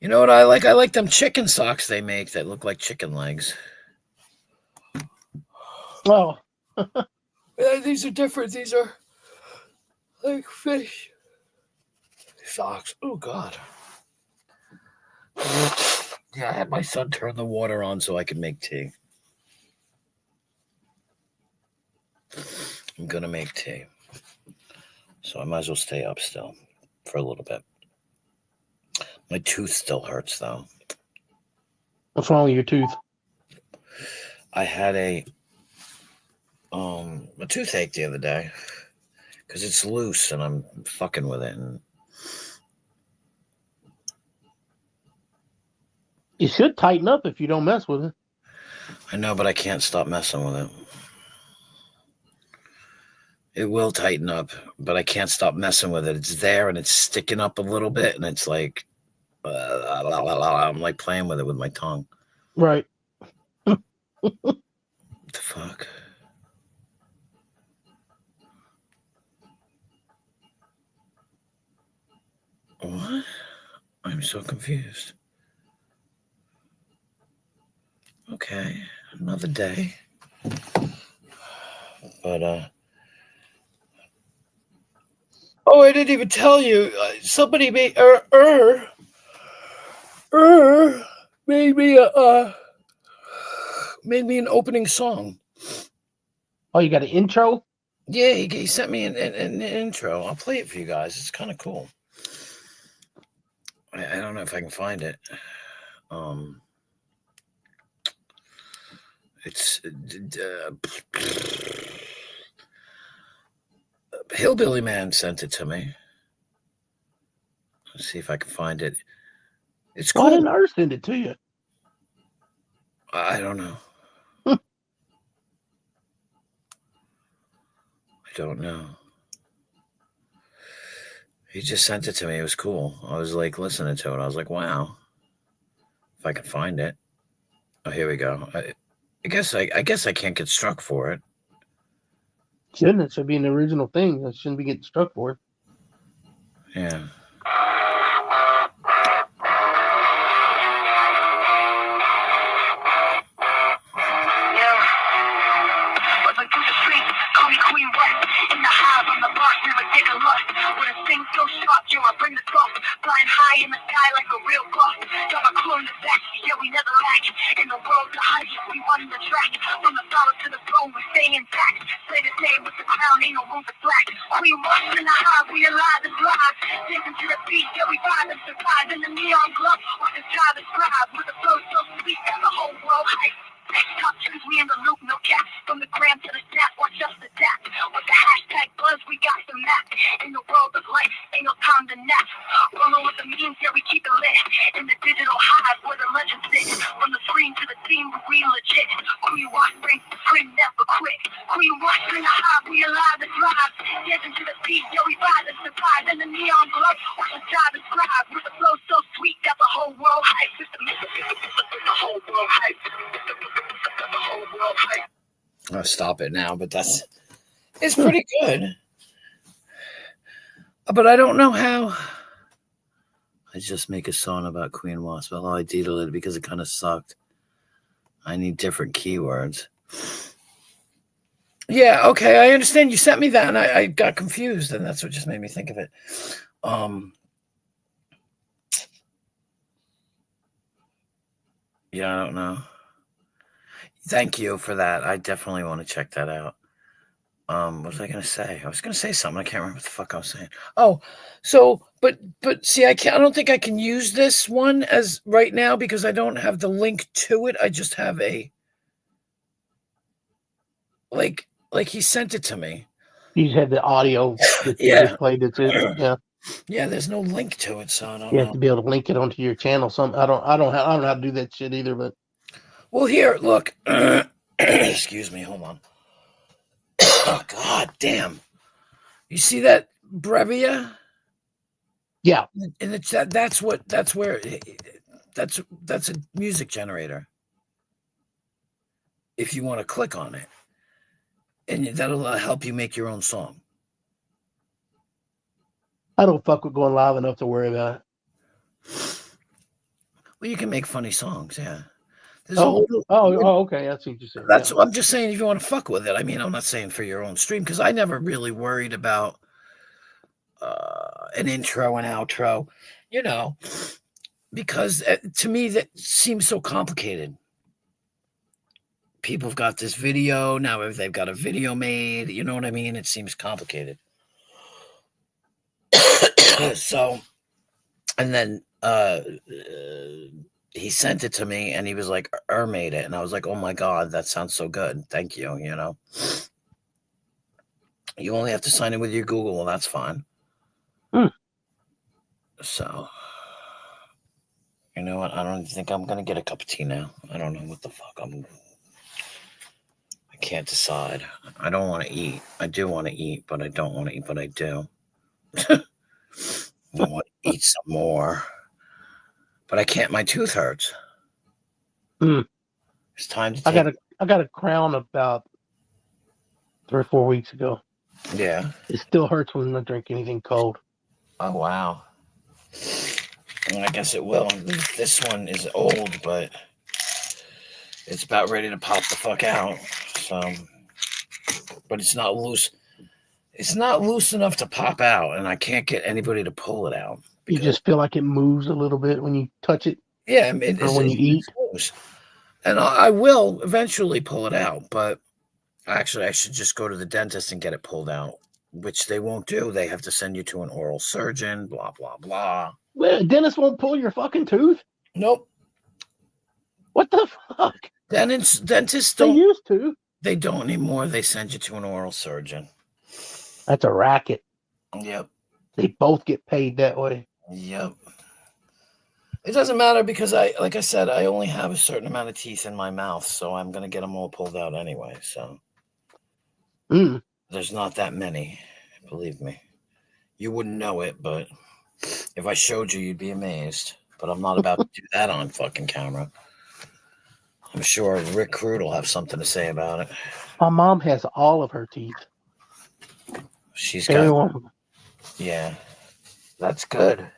You know what I like? I like them chicken socks they make that look like chicken legs. Oh, Yeah, these are different. These are like fish socks. Oh God. Yeah, I had my son turn the water on so I could make tea. I'm gonna make tea, so I might as well stay up still for a little bit. My tooth still hurts though. what's wrong with your tooth? I had a toothache the other day because it's loose and I'm fucking with it. And You should tighten up if you don't mess with it. I know, but I can't stop messing with it. It will tighten up, but I can't stop messing with it. It's there and it's sticking up a little bit, and it's like I'm like playing with it with my tongue. Right. What the fuck? What? I'm so confused. Okay, another day. But oh, I didn't even tell you. Somebody made made me an opening song. Oh, you got an intro? Yeah, he sent me an intro. I'll play it for you guys. It's kind of cool. I don't know if I can find it. It's Hillbilly Man sent it to me. Let's see if I can find it. It's cool. Why didn't Earth send it to you? I don't know. I don't know. He just sent it to me. It was cool. I was like listening to it. I was like, wow. If I can find it. Oh, here we go. I guess I can't get struck for it. Shouldn't it? Should be an original thing. I shouldn't be getting struck for it. Yeah. Flying high in the sky like a real boss. Got my crew in the back, yeah, we never lack. In the world of heights, we run the track. From the solid to the throne, we stay intact. Play the day with the crown, ain't no room for slack. Queen walks in the high, we alive and thrive. Dancing to the beat, yeah, we vibe and survive. In the neon glow, watch us try to thrive. With the flow so sweet, and the whole world hype. Top twos, we in the loop, no cap. From the gram to the snap, watch us adapt. With the hashtag buzz, we got the map. In the world of life, ain't no time to nap. Rolling with the memes, yeah, we keep it lit. In the digital hive, where the legends sit. From the screen to the scene, we legit. Queen Watch brings the screen, never quit. Queen Watch in the hive, we alive and thrive. Dancing to the beat, yeah, we vibe and survive. In the neon glow, watch us try to describe. With the flow so sweet, got the whole world hype. The whole world hype. I'll stop it now, but it's pretty good. But I don't know how. I just make a song about Queen Wasp. Well, I deleted it because it kind of sucked. I need different keywords. Yeah, okay, I understand. You sent me that, and I got confused, and that's what just made me think of it. Yeah, I don't know. Thank you for that. I definitely want to check that out. What was I going to say? I was going to say something. I can't remember what the fuck I was saying. Oh, so, but see, I don't think I can use this one as right now because I don't have the link to it. I just have a, like he sent it to me. You just had the audio that you just played. That's it. Yeah. Yeah, there's no link to it, so I don't You know. have to be able to link it onto your channel. I don't know how to do that shit either, but. Well, here, look. Excuse me. Hold on. Oh, God damn. You see that Brevia? Yeah. And that's where, that's a music generator. if you want to click on it, and that'll help you make your own song. I don't fuck with going live enough to worry about it. Well, you can make funny songs, yeah. Okay. That's what you said. That's what I'm just saying. If you want to fuck with it, I mean, I'm not saying for your own stream because I never really worried about an intro and outro, because to me that seems so complicated. People have got this video now. If they've got a video made, you know what I mean? It seems complicated. So, and then he sent it to me and he was like, made it. And I was like, oh my God, that sounds so good. Thank you. You only have to sign in with your Google. Well, that's fine. So, you know what? I don't think I'm going to get a cup of tea now. I don't know what the fuck I can't decide. I don't want to eat. I do want to eat, but I don't want to eat, but I do. I want to eat some more. But I can't. My tooth hurts. It's time to take I got a crown about 3 or 4 weeks ago. Yeah. It still hurts when I drink anything cold. Oh, wow. Well, I guess it will. This one is old, but it's about ready to pop the fuck out. So, but it's not loose. It's not loose enough to pop out, and I can't get anybody to pull it out. You just feel like it moves a little bit when you touch it. Yeah, or when you eat. Moves. And I will eventually pull it out, but actually I should just go to the dentist and get it pulled out, which they won't do. They have to send you to an oral surgeon, blah, blah, blah. Well, dentist won't pull your fucking tooth? Nope. What the fuck? Dentists don't. They used to. They don't anymore. They send you to an oral surgeon. That's a racket. Yep. They both get paid that way. Yep. It doesn't matter because like I said, I only have a certain amount of teeth in my mouth, so I'm going to get them all pulled out anyway. So there's not that many, believe me. You wouldn't know it, but if I showed you, you'd be amazed. But I'm not about to do that on fucking camera. I'm sure Rick Crude will have something to say about it. My mom has all of her teeth. She's got, yeah, that's good.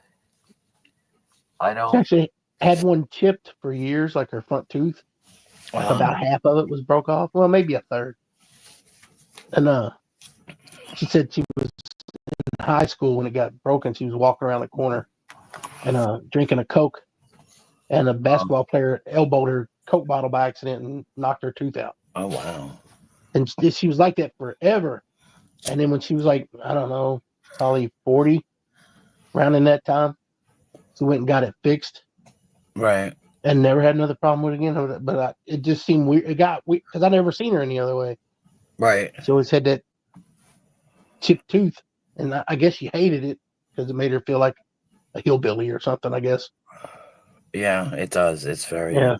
I know. She actually had one chipped for years, like her front tooth. Like about half of it was broke off. Well, maybe a third. And she said she was in high school when it got broken. She was walking around the corner and drinking a Coke, and a basketball player elbowed her Coke bottle by accident and knocked her tooth out. Oh, wow. And she was like that forever. And then when she was like, I don't know, probably 40, around in that time, she went and got it fixed. Right. And never had another problem with it again. But it just seemed weird. It got weird because I never seen her any other way. Right. She always had that chipped tooth. And I guess she hated it because it made her feel like a hillbilly or something, I guess. Yeah, it does. It's very. Yeah.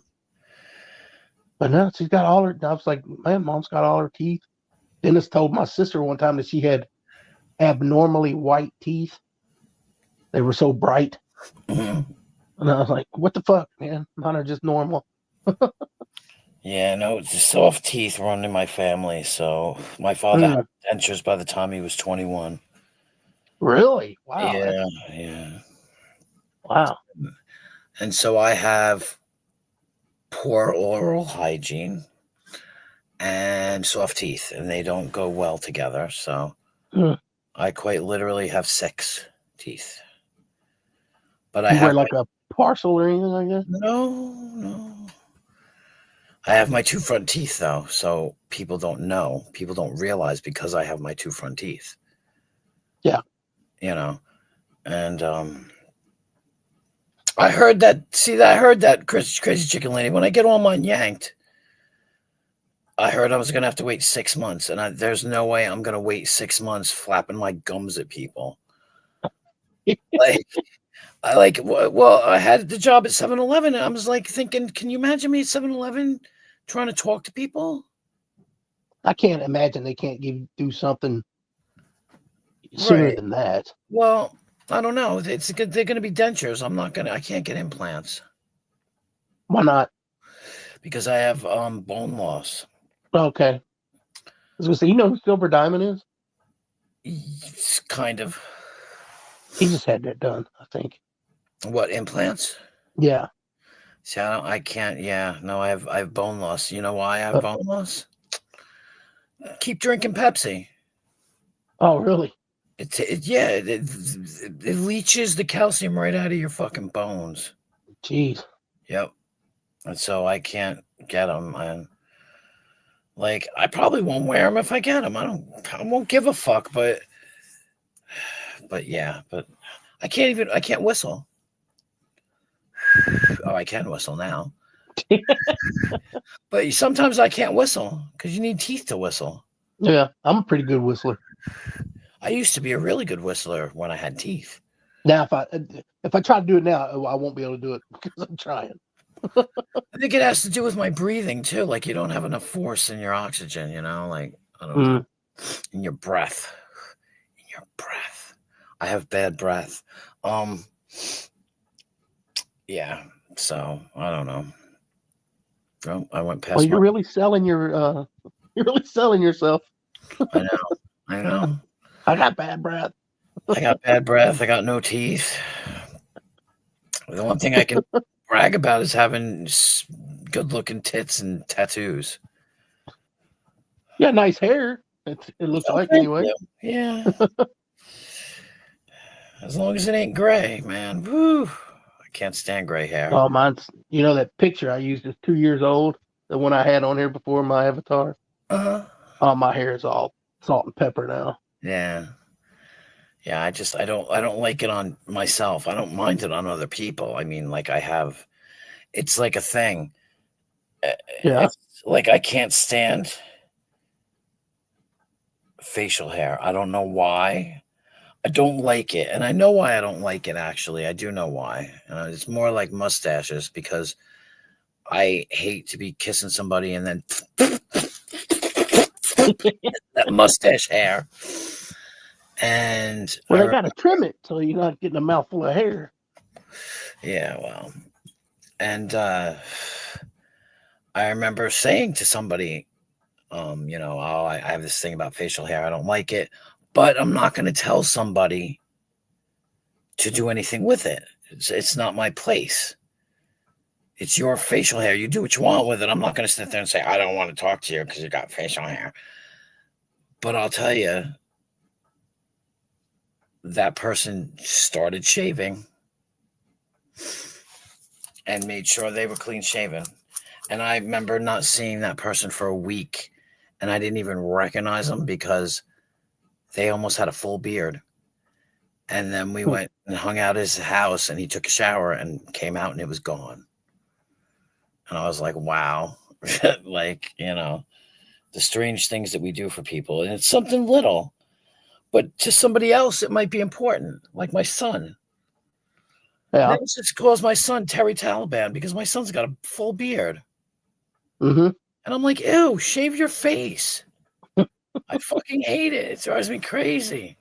But no, she's got all her. I was like, man, mom's got all her teeth. Dennis told my sister one time that she had abnormally white teeth. They were so bright. And I was like, what the fuck, man? Mine are just normal. Yeah, no, it's soft teeth run in my family. So my father had dentures by the time he was 21. Really? Wow. Yeah, yeah. Wow. And so I have poor oral hygiene and soft teeth, and they don't go well together. So I quite literally have 6 teeth. But I have like a parcel or anything like that? No. I have my 2 front teeth though, so people don't know. People don't realize because I have my 2 front teeth. Yeah. And I heard that crazy chicken lady. When I get all mine yanked, I heard I was going to have to wait 6 months, and there's no way I'm going to wait 6 months flapping my gums at people. I had the job at 7-Eleven, and I was like thinking, can you imagine me at 7-Eleven trying to talk to people? I can't imagine they can't do something sooner than that. Well, I don't know. They're going to be dentures. I can't get implants. Why not? because I have bone loss. Okay. I was gonna say, you know who Silver Diamond is? It's kind of. He just had that done, I think. What, implants? Yeah. See, I can't. Yeah, no, I have bone loss. You know why I have bone loss? Keep drinking Pepsi. Oh, really? It leaches the calcium right out of your fucking bones. Jeez. Yep. And so I can't get them, and like I probably won't wear them if I get them. I won't give a fuck, but yeah, but I can't whistle. Oh, I can whistle now. But sometimes I can't whistle because you need teeth to whistle. Yeah, I'm a pretty good whistler. I used to be a really good whistler when I had teeth. Now, if I try to do it now, I won't be able to do it because I'm trying. I think it has to do with my breathing too. Like you don't have enough force in your oxygen, like I don't know, in your breath. In your breath. I have bad breath. Yeah. So I don't know. Oh, I went past. Well, you're really selling your. You're really selling yourself. I know. I got bad breath. I got bad breath. I got no teeth. The one thing I can brag about is having good-looking tits and tattoos. Yeah, nice hair. It looks like anyway. Yeah. As long as it ain't gray, man. Woo. I can't stand gray hair. Oh, mine's. You know that picture I used is 2 years old. The one I had on here before my avatar. Oh, my hair is all salt and pepper now. Yeah. Yeah, I don't like it on myself. I don't mind it on other people. I mean, like it's like a thing. Yeah. It's like I can't stand facial hair. I don't know why. I don't like it. And I know why I don't like it, actually. I do know why. It's more like mustaches because I hate to be kissing somebody and then that mustache hair. And well, they got to trim it so you're not getting a mouthful of hair. Yeah, well, and I remember saying to somebody, I have this thing about facial hair. I don't like it, but I'm not going to tell somebody to do anything with it. It's not my place. It's your facial hair. You do what you want with it. I'm not going to sit there and say, I don't want to talk to you because you got facial hair. But I'll tell you, that person started shaving and made sure they were clean shaven. And I remember not seeing that person for a week, and I didn't even recognize them because they almost had a full beard. And then we went and hung out at his house, and he took a shower and came out, and it was gone. And I was like, wow. Like, the strange things that we do for people. And it's something little. But to somebody else, it might be important, like my son. Yeah. I just calls my son Terry Taliban because my son's got a full beard. Mm-hmm. And I'm like, ew, shave your face. I fucking hate it. It drives me crazy.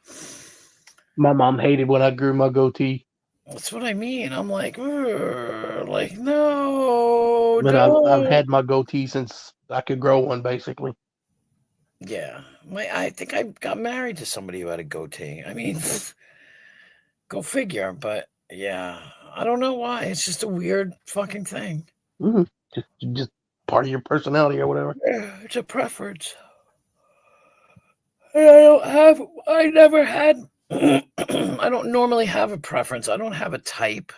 My mom hated when I grew my goatee. That's what I mean. I'm like, no. But I've had my goatee since I could grow one, basically. Yeah. I think I got married to somebody who had a goatee. I mean, go figure. But yeah, I don't know why. It's just a weird fucking thing. Mm-hmm. Just part of your personality or whatever. Yeah, it's a preference. I never had, I don't normally have a preference. I don't have a type.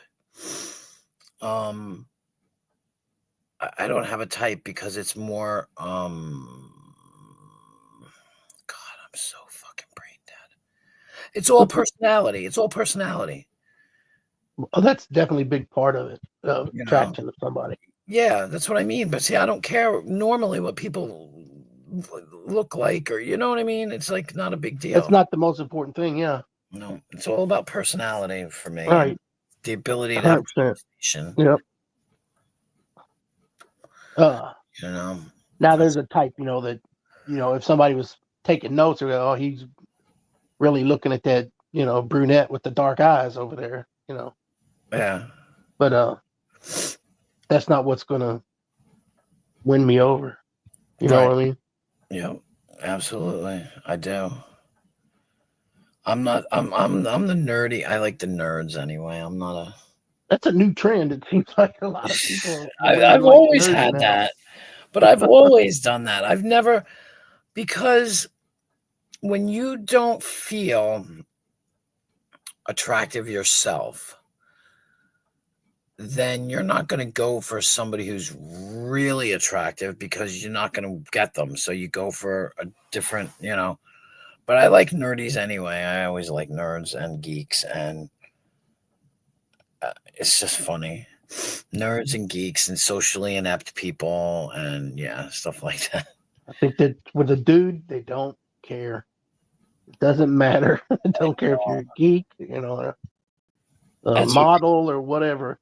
I don't have a type because it's more, God, I'm so fucking brain dead. It's all personality. It's all personality. Oh, that's definitely a big part of it. Attraction to somebody. Yeah, that's what I mean. But see, I don't care normally what people look like, or you know what I mean. It's like not a big deal. That's not the most important thing. Yeah. No, it's all about personality for me. Right. The ability to have conversation. Yep. Now there's a type, that, if somebody was taking notes, or oh, he's really looking at that, brunette with the dark eyes over there, Yeah. But that's not what's gonna win me over. You know what I mean? Yeah, absolutely. I do. I'm not. I'm the nerdy. I like the nerds anyway. I'm not a. That's a new trend. It seems like a lot of people. I've like always nerds had now. that, but I've always done that. I've never, because when you don't feel attractive yourself, then you're not going to go for somebody who's really attractive because you're not going to get them. So you go for a different, But I like nerdies anyway. I always like nerds and geeks, and it's just funny. Nerds and geeks and socially inept people and stuff like that. I think that with a dude, they don't care. It doesn't matter. They don't care if you're a geek, a model or whatever.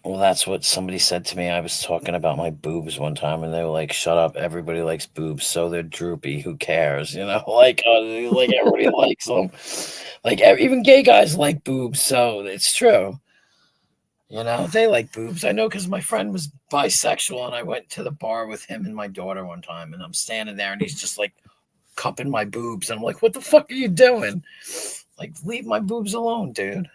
Well, that's what somebody said to me. I was talking about my boobs one time, and they were like, "Shut up! Everybody likes boobs, so they're droopy. Who cares? Like everybody likes them. Like even gay guys like boobs, so it's true. They like boobs. I know because my friend was bisexual, and I went to the bar with him and my daughter one time, and I'm standing there, and he's just like cupping my boobs, and I'm like, "What the fuck are you doing? Like, leave my boobs alone, dude."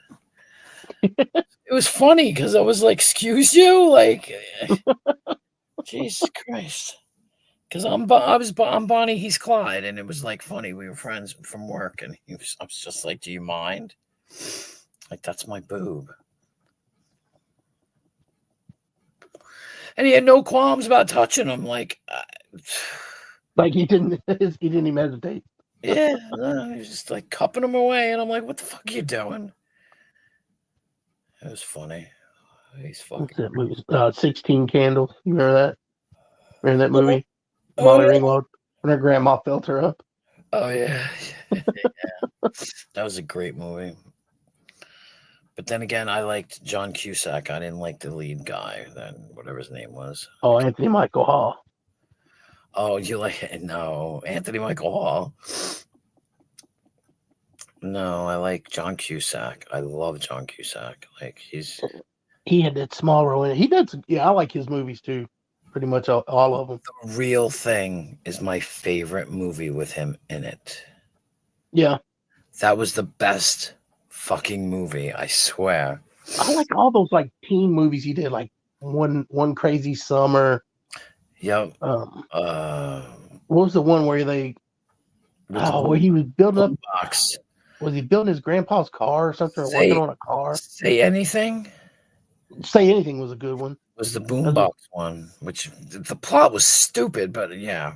It was funny because I was like, "Excuse you," like, Jesus Christ. Because I'm Bonnie, he's Clyde, and it was like funny. We were friends from work, and I was just like, "Do you mind?" Like, that's my boob. And he had no qualms about touching him. Like he didn't even hesitate. Yeah, no, he was just like cupping him away, and I'm like, "What the fuck are you doing?" It was funny. He's fucking. What's that movie? 16 Candles. You remember that? Remember that movie? Molly Ringwald, when her grandma felt her up. Oh yeah. Yeah. That was a great movie. But then again, I liked John Cusack. I didn't like the lead guy, then whatever his name was. Oh, Anthony Michael Hall. Oh, you like it? No, Anthony Michael Hall. No, I like John Cusack. I love John Cusack. Like he had that small role in it. He does. Yeah, I like his movies too. Pretty much all of them. The Real Thing is my favorite movie with him in it. Yeah, that was the best fucking movie. I swear. I like all those like teen movies he did, like one Crazy Summer. Yep. What was the one where where he was building up box? Was he building his grandpa's car or something, or working on a car? Say Anything? Say Anything was a good one. Was the boombox one, which the plot was stupid, but yeah.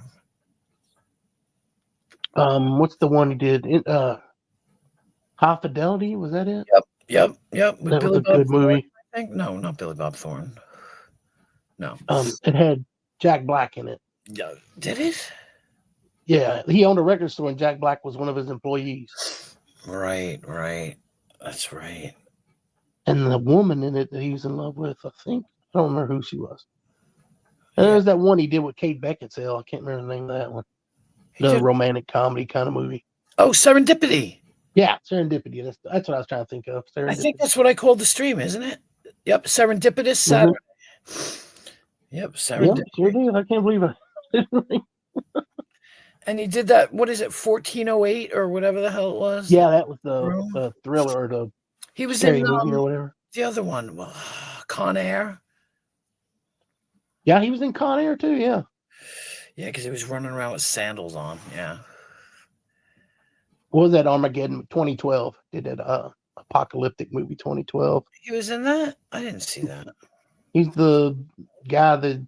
What's the one he did? High Fidelity, was that it? Yep. With that Billy was a good Thorne, movie. I think no, not Billy Bob Thornton. No. It had Jack Black in it. Yeah, did it? Yeah, he owned a record store, and Jack Black was one of his employees. Right. That's right. And the woman in it that he was in love with, I don't remember who she was. And there's that one he did with Kate Beckinsale. I can't remember the name of that one. The romantic comedy kind of movie. Oh, Serendipity. Yeah, Serendipity. That's what I was trying to think of. I think that's what I called the stream, isn't it? Yep, Serendipitous Saturday. Yep, Serendipity. Yep, sure did. I can't believe it. And he did that. What is it, 1408 or whatever the hell it was? Yeah, that was the thriller or the he was scary in movie or whatever. The other one, Con Air. Yeah, he was in Con Air too. Yeah. Yeah, because he was running around with sandals on. Yeah. What was that? Armageddon 2012. Did that apocalyptic movie 2012. He was in that? I didn't see that. He's the guy that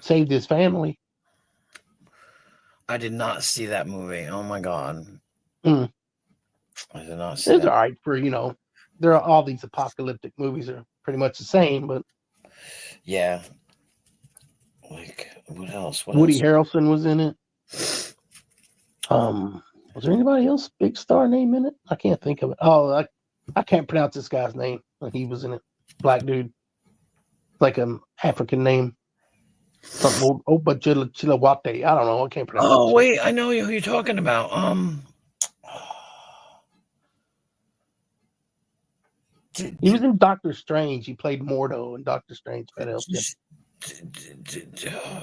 saved his family. I did not see that movie. Oh my god. I did not see it's that. All right for, there are all these apocalyptic movies are pretty much the same, but yeah. Like what else? Woody Harrelson was in it. Was there anybody else big star name in it? I can't think of it. Oh, I can't pronounce this guy's name. He was in it. Black dude. Like an African name. Something but Chilawate. I don't know. I can't pronounce it. Oh, wait, I know who you're talking about. He was in Doctor Strange. He played Mordo in Doctor Strange.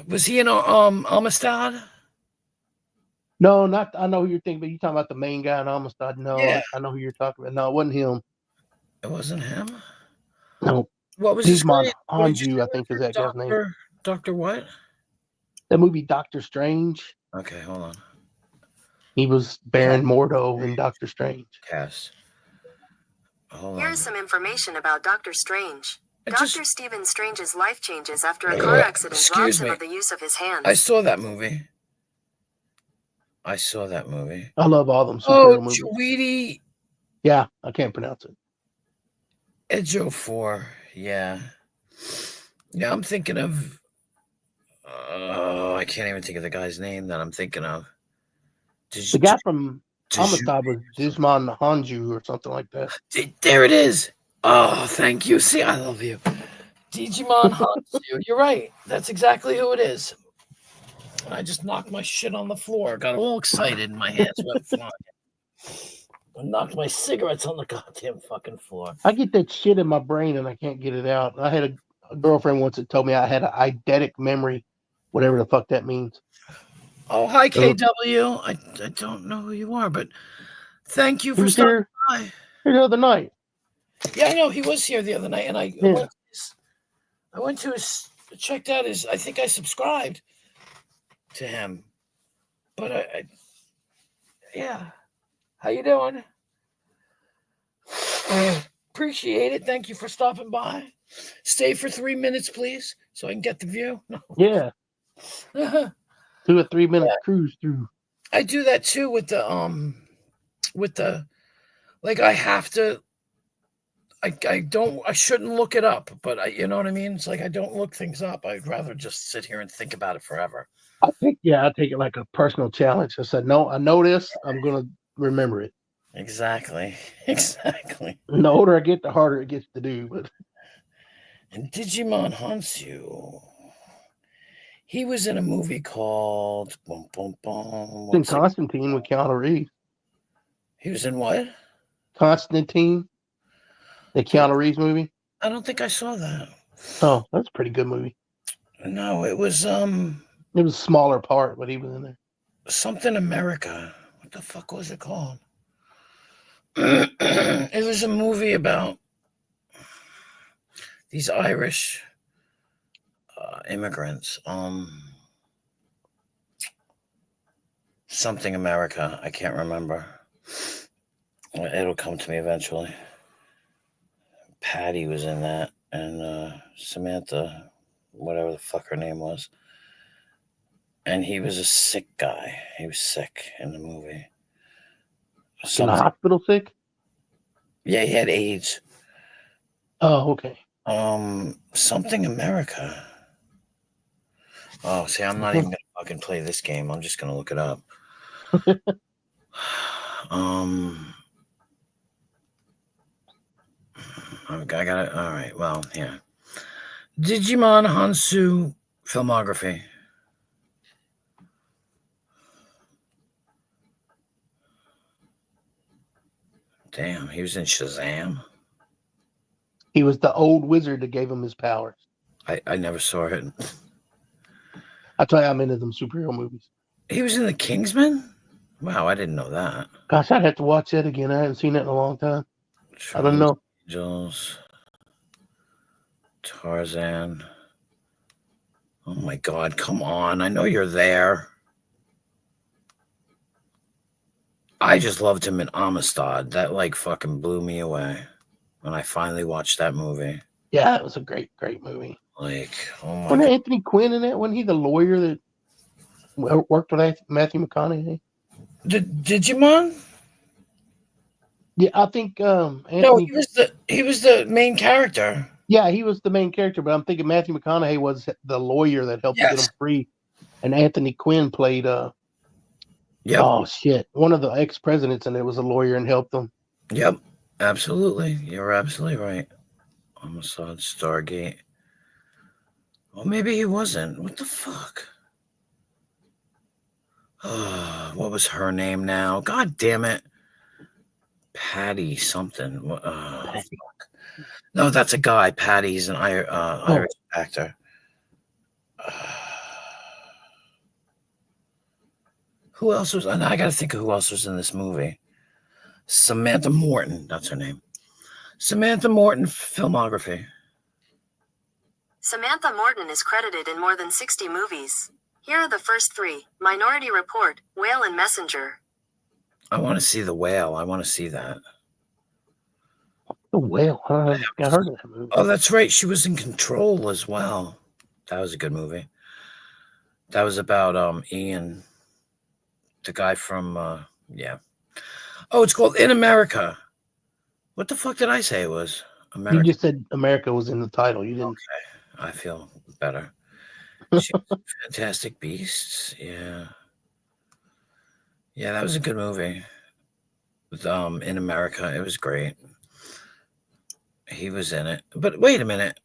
Was he in Amistad? No, not. I know who you're thinking, but you talking about the main guy in Amistad. No, Yeah. I know who you're talking about. No, it wasn't him. It wasn't him. No. What was his Digimon name? What did you Hanju, say I think is that guy's name. Doctor what? That movie Doctor Strange. Okay, hold on. He was Baron Mordo in Doctor Strange. Cast. Hold on. Here's some information about Doctor Strange. Just- Dr. Stephen Strange's life changes after a car accident Excuse robs him me. of the use of his hands. I saw that movie. I love all them superhero movies. Tweety Yeah, I can't pronounce it. Edjo 4. Yeah. Yeah, I'm thinking of. I can't even think of the guy's name that I'm thinking of. The guy from Amistad was Digimon Hanju or something like that. There it is. Oh, thank you. See, I love you. Digimon Hansu. You're right. That's exactly who it is. I just knocked my shit on the floor. Got all excited. My hands went flying. I knocked my cigarettes on the goddamn fucking floor. I get that shit in my brain and I can't get it out. I had a girlfriend once that told me I had an eidetic memory, whatever the fuck that means. Oh, hi, KW. I don't know who you are, but thank you for stopping by. Here the other night. Yeah, I know. He was here the other night, and I went to his, checked out his, I think I subscribed to him. But yeah. How you doing? Appreciate it. Thank you for stopping by. Stay for 3 minutes, please, so I can get the view. No. Yeah. 2 or 3 minute cruise through. I do that too with the like I have to. I shouldn't look it up, but you know what I mean? It's like I don't look things up. I'd rather just sit here and think about it forever. I take it like a personal challenge. I said, no, I know this. I'm going to remember it. Exactly. The older I get, the harder it gets to do. But and Digimon Hansu, he was in a movie called in Constantine with Keanu Reeves. He was in what? Constantine, the Keanu Reeves movie. I don't think I saw that. Oh, that's a pretty good movie. No, it was It was a smaller part, but he was in there. Something America. What the fuck was it called? It was a movie about these Irish immigrants. Something America. I can't remember. It'll come to me eventually. Patty was in that, and Samantha, whatever the fuck her name was. And he was a sick guy. He was sick in the movie. In the hospital sick? Yeah, he had AIDS. Oh, okay. Something America. Oh, see, I'm not even gonna fucking play this game. I'm just gonna look it up. I got it. All right. Well, yeah. Digimon Hansu filmography. Damn, he was in Shazam. He was the old wizard that gave him his powers. I never saw it. I tell you, I'm into them superhero movies. He was in The Kingsman? Wow, I didn't know that. Gosh, I'd have to watch that again. I haven't seen it in a long time. I don't know. Angels, Tarzan. Oh my God, come on. I know you're there. I just loved him in Amistad. That like fucking blew me away when I finally watched that movie. Yeah, it was a great movie. Like, oh my Wasn't God. Anthony Quinn in it? Wasn't he the lawyer that worked with Matthew McConaughey? Digimon? Yeah, I think Anthony. No, he was the main character. Yeah, he was the main character, but I'm thinking Matthew McConaughey was the lawyer that helped get him free, and Anthony Quinn played. Yep. Oh shit! One of the ex-presidents, and it was a lawyer and helped them. Yep, absolutely. You're absolutely right. Homicide, Stargate. Well, maybe he wasn't. What the fuck? What was her name now? God damn it. Patty something. Fuck. No, that's a guy. Patty's an Irish actor. Who else was? And I got to think of who else was in this movie. Samantha Morton, that's her name. Samantha Morton filmography. Samantha Morton is credited in more than 60 movies. Here are the first three: Minority Report, Whale and Messenger. I want to see The Whale. I want to see that. The Whale. I heard of that movie. Oh, that's right. She was in Control as well. That was a good movie. That was about Ian, the guy from yeah. Oh, it's called In America. What the fuck did I say it was? America. You just said America was in the title. You didn't. Okay, I feel better. Fantastic Beasts. Yeah. Yeah, that was a good movie. With, In America. It was great. He was in it. But wait a minute.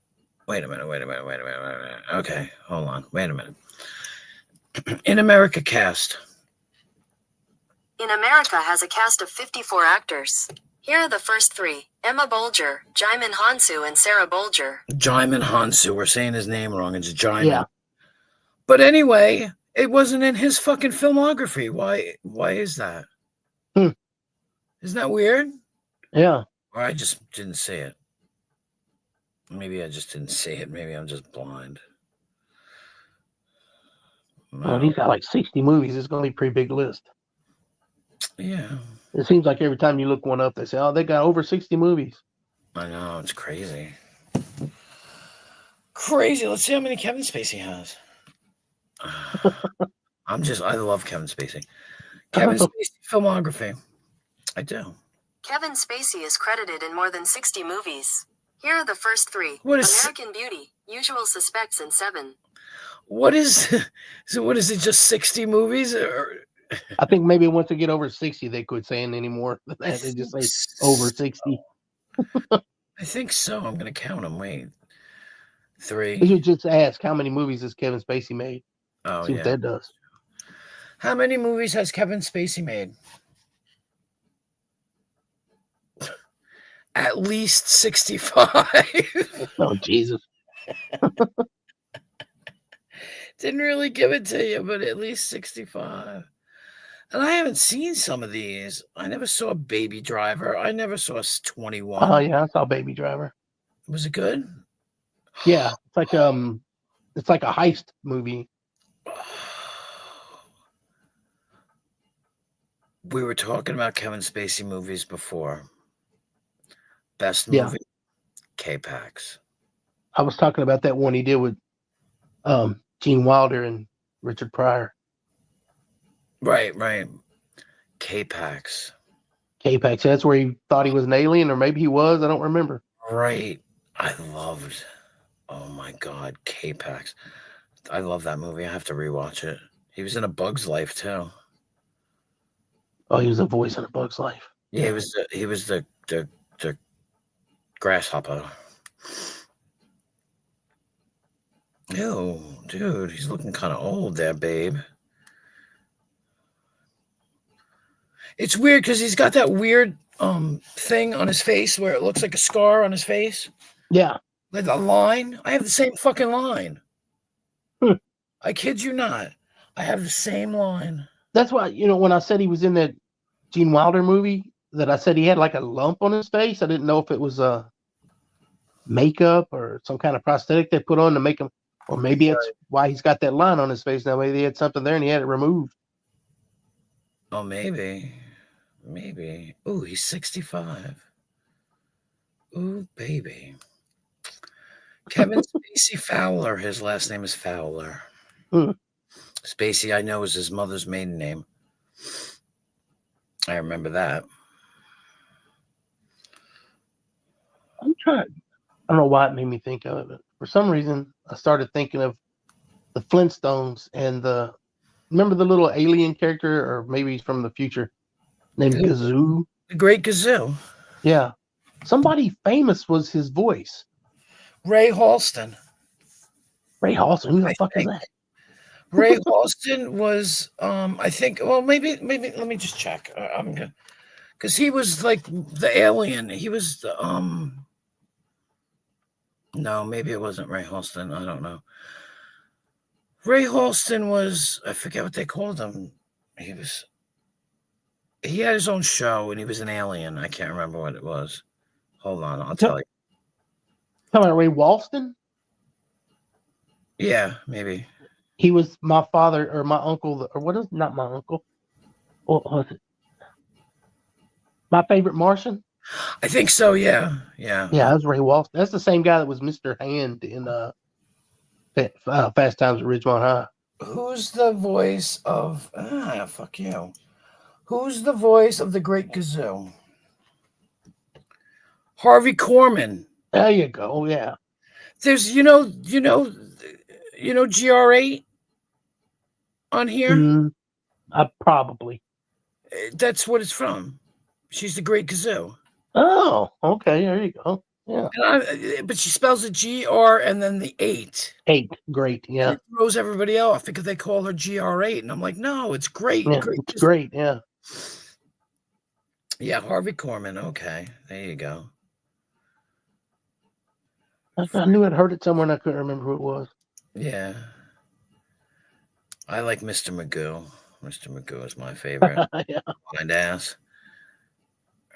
Wait a minute. Okay, hold on. Wait a minute. In America cast. In America has a cast of 54 actors. Here are the first three: Emma Bolger, Jaimin Hansu, and Sarah Bolger. Jaimin Hansu. We're saying his name wrong. It's Jaimin. Yeah. But anyway, it wasn't in his fucking filmography. Why is that? Isn't that weird? Yeah. Or I just didn't see it. Maybe I just didn't see it. Maybe I'm just blind. Well, he's got like 60 movies. It's going to be a pretty big list. Yeah. It seems like every time you look one up, they say, oh, they got over 60 movies. I know. It's crazy. Crazy. Let's see how many Kevin Spacey has. I love Kevin Spacey. Kevin Spacey filmography. I do. Kevin Spacey is credited in more than 60 movies. Here are the first three: American Beauty, Usual Suspects, and Seven. What is so? What is it? Just 60 movies? Or I think maybe once they get over 60, they quit saying anymore. They just say over 60. I think so. I'm going to count them. Wait. 3. You should just ask how many movies has Kevin Spacey made. Oh, see what that does. How many movies has Kevin Spacey made? At least 65. Oh, Jesus. Didn't really give it to you, but at least 65. And I haven't seen some of these. I never saw Baby Driver. I never saw 21. Oh, yeah, I saw Baby Driver. Was it good? Yeah, it's like a heist movie. We were talking about Kevin Spacey movies before. Best movie, K-Pax. I was talking about that one he did with Gene Wilder and Richard Pryor. Right. K-Pax. K-Pax. That's where he thought he was an alien, or maybe he was. I don't remember. Right. I loved. Oh my God, K-Pax. I love that movie. I have to rewatch it. He was in A Bug's Life too. Oh, he was a voice in A Bug's Life. Yeah, he was the grasshopper. Ew, dude, he's looking kind of old there, babe. It's weird because he's got that weird thing on his face where it looks like a scar on his face. Yeah. Like a line. I have the same fucking line. I kid you not. I have the same line. That's why, when I said he was in that Gene Wilder movie, that I said he had like a lump on his face. I didn't know if it was makeup or some kind of prosthetic they put on to make him, or maybe it's why he's got that line on his face now. Maybe he had something there and he had it removed. Oh, maybe. Ooh, he's 65. Ooh, baby. Kevin Spacey Fowler. His last name is Fowler. Spacey, I know, is his mother's maiden name. I remember that. I don't know why it made me think of it, but for some reason I started thinking of the Flintstones and remember the little alien character, or maybe he's from the future, named Gazoo. The Great Gazoo. Yeah. Somebody famous was his voice. Ray Halston. Ray Halston? Who the fuck is that? Ray Halston was, I think, well, maybe, let me just check. I'm gonna, because he was like the alien. He was the, no, maybe it wasn't Ray Halston. I don't know. Ray Halston was, I forget what they called him. He had his own show and he was an alien. I can't remember what it was. Hold on, I'll tell you. Talking about Ray Walston? Yeah, maybe. He was my father or my uncle, or what is not my uncle? What was it? My Favorite Martian? I think so, yeah. Yeah. Yeah, that's Ray Walston. That's the same guy that was Mr. Hand in Fast Times at Ridgemont High. Who's the voice of fuck you? Who's the voice of the Great Gazoo? Harvey Korman. There you go. Yeah. There's GR8 on here. Probably. That's what it's from. She's the Great Gazoo. Oh, okay. There you go. Yeah. But she spells it GR and then the 8. 8. Great. Yeah. And it throws everybody off because they call her GR8, and I'm like, no, it's great. Yeah, it's great. Yeah. Yeah, Harvey Korman. Okay, there you go. I knew I'd heard it somewhere and I couldn't remember who it was. Yeah. I like Mr. Magoo. Mr. Magoo is my favorite. Yeah. Blind ass.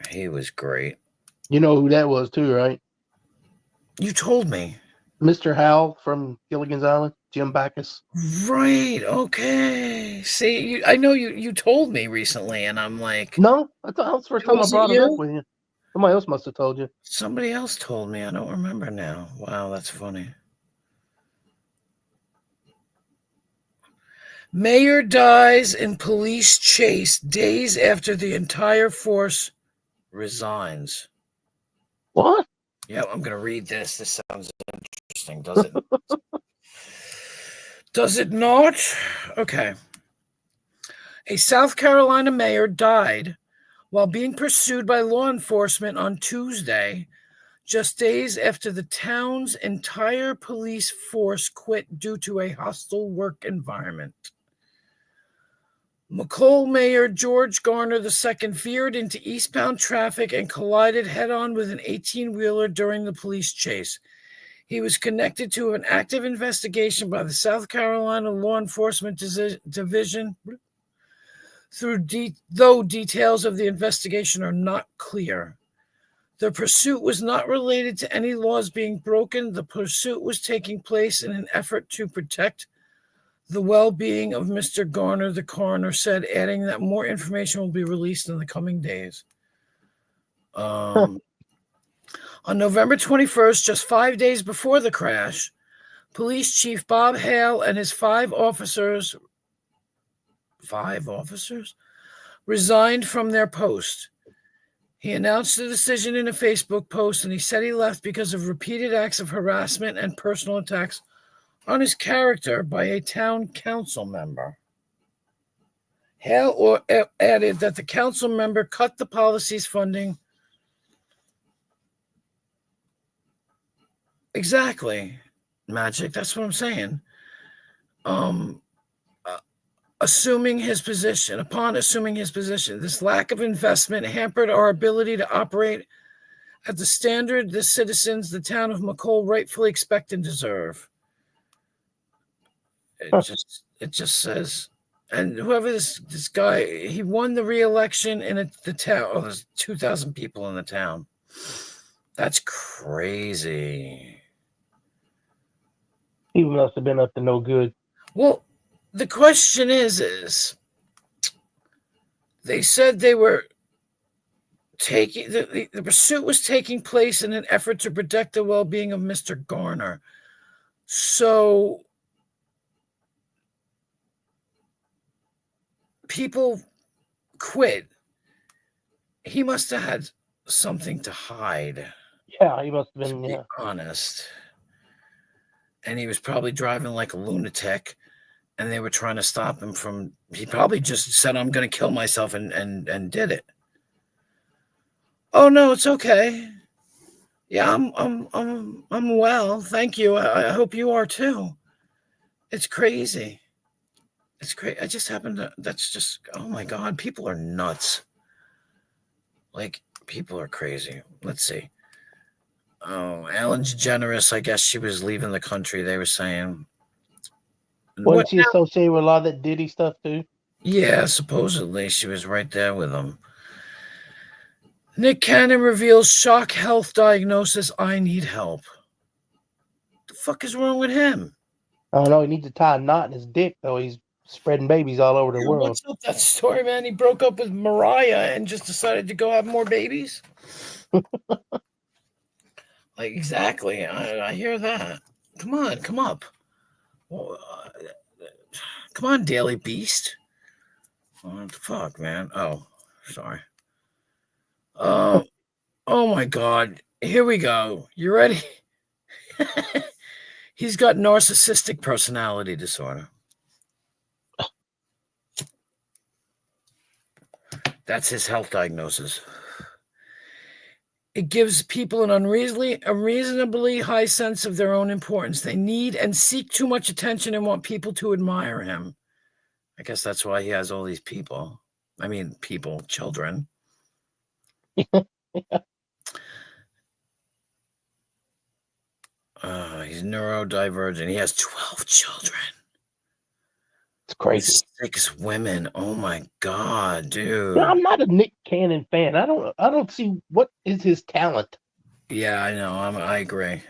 He was great. You know who that was too, right? You told me. Mr. Howell from Gilligan's Island, Jim Backus. Right. Okay. See, I know you told me recently, and I'm like, no, I thought that was the first time I brought it up with you. Somebody else must have told you. Somebody else told me. I don't remember now. Wow, that's funny. Mayor dies in police chase days after the entire force resigns. What? Yeah, I'm going to read this. This sounds interesting, does it? Does it not? Okay. A South Carolina mayor died while being pursued by law enforcement on Tuesday, just days after the town's entire police force quit due to a hostile work environment. McCall Mayor George Garner II veered into eastbound traffic and collided head-on with an 18-wheeler during the police chase. He was connected to an active investigation by the South Carolina Law Enforcement Division, though details of the investigation are not clear. The pursuit was not related to any laws being broken. The pursuit was taking place in an effort to protect the well-being of Mr. Garner, the coroner said, adding that more information will be released in the coming days. On November 21st, just 5 days before the crash, Police Chief Bob Hale and his 5 officers resigned from their post. He announced the decision in a Facebook post, and he said he left because of repeated acts of harassment and personal attacks on his character by a town council member. Hale added that the council member cut the policy's funding. Exactly, Magic. That's what I'm saying. Upon assuming his position, this lack of investment hampered our ability to operate at the standard the citizens, the town of McCall, rightfully expect and deserve. It just says, and whoever this guy, he won the re-election in the town. Oh, there's 2,000 people in the town. That's crazy. He must have been up to no good. Well, the question is they said they were taking the pursuit was taking place in an effort to protect the well-being of Mr. Garner. So people quit. He must have had something to hide. Yeah, he must have been, to be honest. And he was probably driving like a lunatic, and they were trying to stop him from. He probably just said, "I'm going to kill myself," and did it. Oh no, it's okay. Yeah, I'm well, thank you. I hope you are too. It's crazy. It's great. I just happened to. That's just. Oh my God, people are nuts. Like, people are crazy. Let's see. Oh, Ellen DeGeneres, I guess she was leaving the country, they were saying. Wasn't she associated with a lot of that Diddy stuff too? Yeah, supposedly she was right there with him. Nick Cannon reveals shock health diagnosis. I need help. The fuck is wrong with him? I don't know. He needs to tie a knot in his dick, though. He's spreading babies all over the world. What's up that story, man? He broke up with Mariah and just decided to go have more babies. Like, exactly. I hear that. Come on, come up. Come on, Daily Beast. What the fuck, man? Oh, sorry. Oh my God. Here we go. You ready? He's got narcissistic personality disorder. That's his health diagnosis. It gives people an unreasonably high sense of their own importance. They need and seek too much attention and want people to admire him. I guess that's why he has all these people. I mean, children. He's neurodivergent. He has 12 children. It's crazy. 6 women. Oh my God, dude. I'm not a Nick Cannon fan. I don't see what is his talent. Yeah, I know. I agree.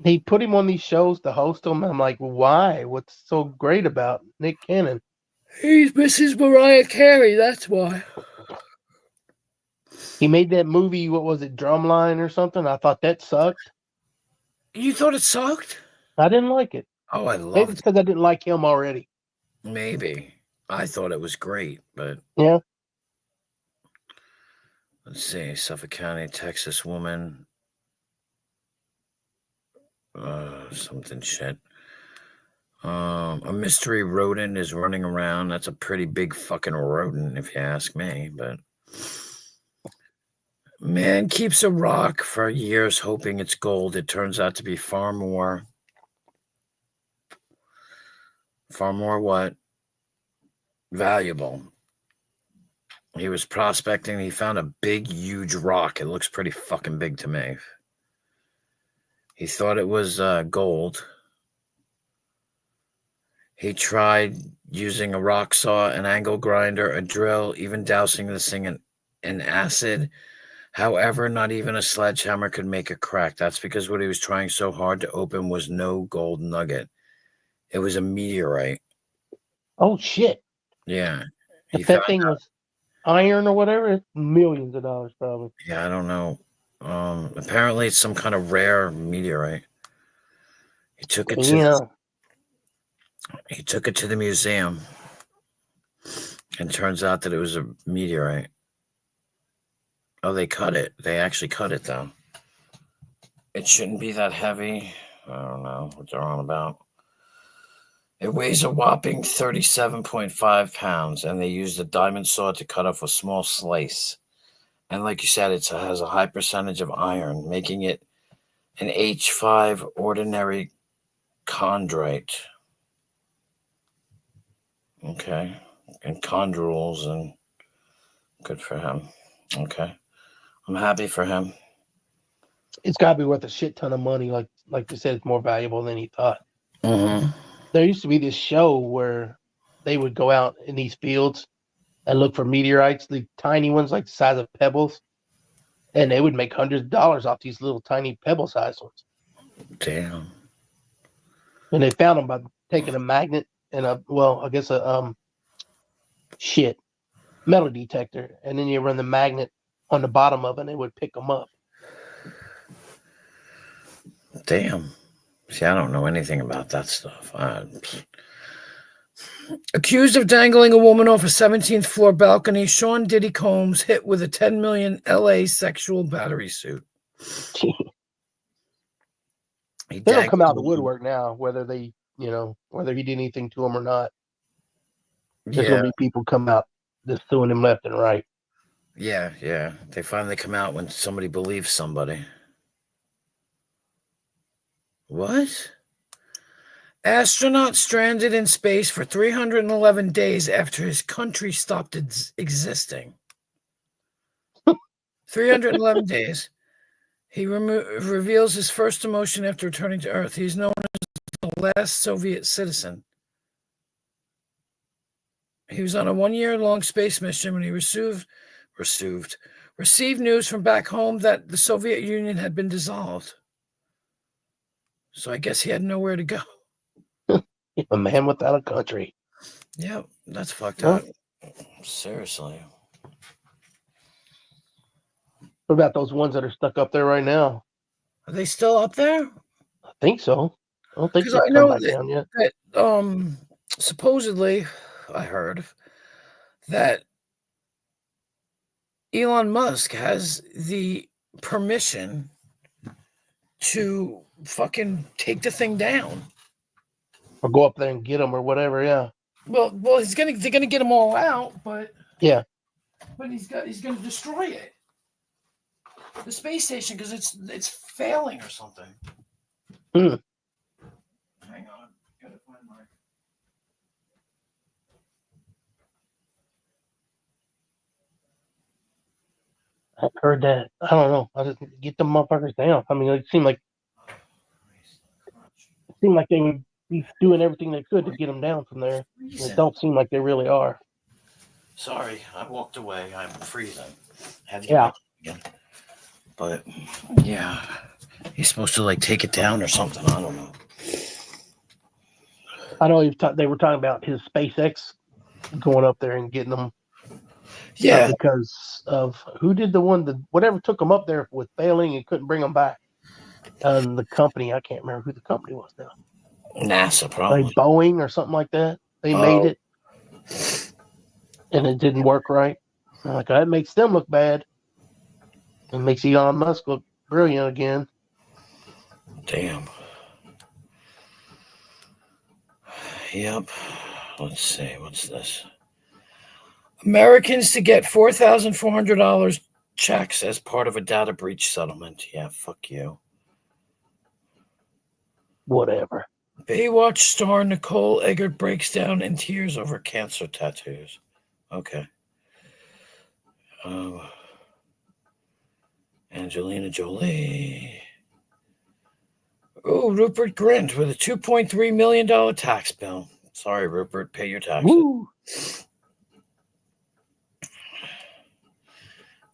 He put him on these shows to host them. I'm like, why? What's so great about Nick Cannon? He's Mrs. Mariah Carey. That's why. He made that movie. What was it, Drumline or something? I thought that sucked. You thought it sucked? I didn't like it. Oh, I loved Maybe it's because I didn't like him already. Maybe. I thought it was great, but yeah. Let's see. Suffolk County, Texas woman. Something shit. A mystery rodent is running around. That's a pretty big fucking rodent, if you ask me. But man keeps a rock for years hoping it's gold. It turns out to be far more what? Valuable. He was prospecting. He found a big, huge rock. It looks pretty fucking big to me. He thought it was gold. He tried using a rock saw, an angle grinder, a drill, even dousing this thing in acid. However, not even a sledgehammer could make it crack. That's because what he was trying so hard to open was no gold nugget. It was a meteorite. Oh, shit. Yeah. If that thing was iron or whatever, it's millions of dollars probably. Yeah, I don't know. Apparently it's some kind of rare meteorite. He took it to the museum, and turns out that it was a meteorite. Oh, they cut it. They actually cut it, though. It shouldn't be that heavy. I don't know what they're on about. It weighs a whopping 37.5 pounds, and they used a diamond saw to cut off a small slice. And like you said, it has a high percentage of iron, making it an H5 ordinary chondrite. Okay. And chondrules, and good for him. Okay. I'm happy for him. It's got to be worth a shit ton of money. Like you said, it's more valuable than he thought. Mm-hmm. There used to be this show where they would go out in these fields and look for meteorites, the tiny ones like the size of pebbles, and they would make hundreds of dollars off these little tiny pebble-sized ones. Damn. And they found them by taking a magnet and a metal detector, and then you run the magnet on the bottom of it, and it would pick them up. Damn. See, I don't know anything about that stuff. Accused of dangling a woman off a 17th floor balcony, Sean Diddy Combs hit with a $10 million LA sexual battery suit. They don't come out of the woodwork now, whether he did anything to him or not. There's going to be people come out just suing him left and right. Yeah. They finally come out when somebody believes somebody. What? Astronaut stranded in space for 311 days after his country stopped existing. 311 days. He reveals his first emotion after returning to Earth. He's known as the the last Soviet citizen. He was on a 1-year-long space mission when he received news from back home that the Soviet Union had been dissolved. So I guess he had nowhere to go. A man without a country. Yeah, that's fucked up. Seriously. What about those ones that are stuck up there right now? Are they still up there? I think so. I don't think Because they've I come know back down yet. that supposedly, I heard that Elon Musk has the permission to fucking take the thing down. Or go up there and get them or whatever, yeah. Well, they're gonna get them all out, but yeah, but he's gonna destroy it, the space station, because it's failing or something. Hmm. Hang on, gotta find my. I heard that. I don't know. I just get them motherfuckers down. I mean, it seemed like they would be doing everything they could to get them down from there. It don't seem like they really are. Sorry, I walked away. I'm freezing. Had to get Yeah. again. But yeah, he's supposed to like take it down or something. I don't know. I know they were talking about his SpaceX going up there and getting them. Yeah. Because of who did the one, whatever took them up there with failing and couldn't bring them back. And the company, I can't remember who the company was now. NASA, probably. Like Boeing or something like that. They made it. And it didn't work right. I'm like, that makes them look bad. It makes Elon Musk look brilliant again. Damn. Yep. Let's see. What's this? Americans to get $4,400 checks as part of a data breach settlement. Yeah, fuck you. Whatever. Baywatch star Nicole Eggert breaks down in tears over cancer tattoos. Okay. Angelina Jolie. Oh, Rupert Grint with a $2.3 million tax bill. Sorry, Rupert, pay your taxes. Woo.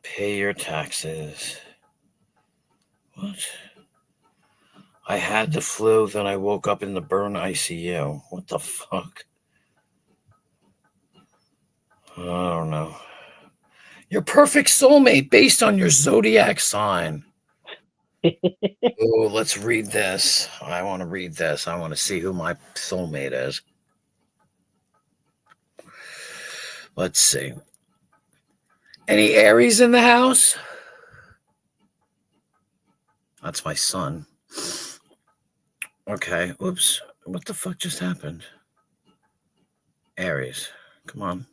Pay your taxes. What? I had the flu, then I woke up in the burn ICU. What the fuck? I don't know. Your perfect soulmate based on your zodiac sign. Oh, let's read this. I want to read this. I want to see who my soulmate is. Let's see. Any Aries in the house? That's my son. Okay. Oops. What the fuck just happened? Aries. Come on.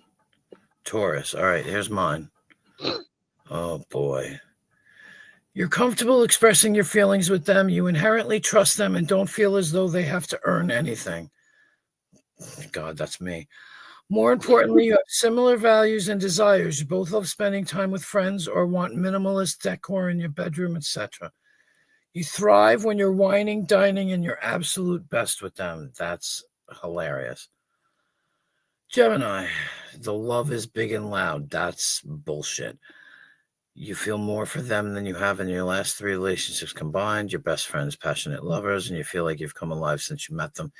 Taurus. All right. Here's mine. Oh, boy. You're comfortable expressing your feelings with them. You inherently trust them and don't feel as though they have to earn anything. God, that's me. More importantly, you have similar values and desires. You both love spending time with friends or want minimalist decor in your bedroom, etc. You thrive when you're whining, dining, and your absolute best with them. That's hilarious. Gemini, the love is big and loud. That's bullshit. You feel more for them than you have in your last 3 relationships combined. Your best friends, passionate lovers, and you feel like you've come alive since you met them.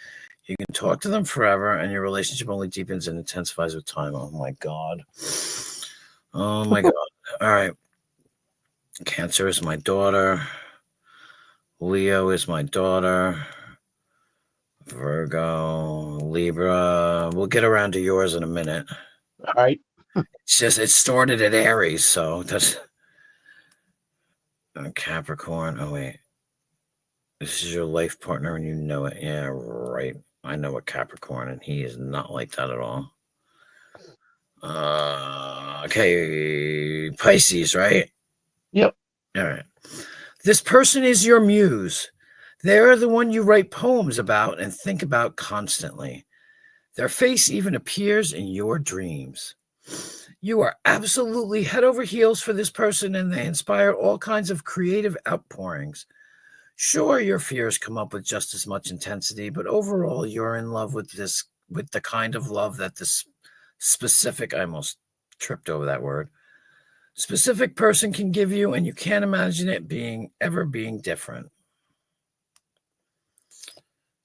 You can talk to them forever, and your relationship only deepens and intensifies with time. Oh, my God. Oh, my God. All right. Cancer is my daughter. Leo is my daughter. Virgo, Libra. We'll get around to yours in a minute. All right. It's just, it started at Aries, so that's... Capricorn. Oh, wait. This is your life partner and you know it. Yeah, right. I know a Capricorn and he is not like that at all. Okay. Pisces, right? Yep. All right. This person is your muse. They're the one you write poems about and think about constantly. Their face even appears in your dreams. You are absolutely head over heels for this person and they inspire all kinds of creative outpourings. Sure, your fears come up with just as much intensity, but overall, you're in love with the kind of love that this specific, I almost tripped over that word, specific person can give you, and you can't imagine it ever being different.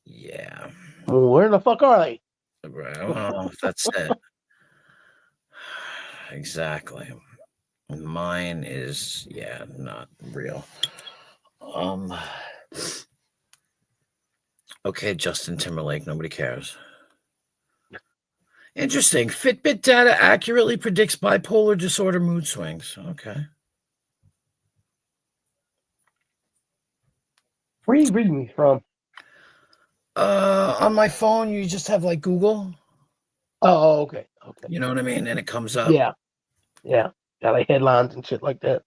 Yeah. Well, where the fuck are they? Well, that's it. Exactly. Mine is, not real. Okay, Justin Timberlake, nobody cares. Interesting. Fitbit data accurately predicts bipolar disorder mood swings. Okay. Where are you reading these from? On my phone, you just have like Google. Oh, okay. Okay. You know what I mean? And it comes up. Yeah. Yeah. Got like headlines and shit like that.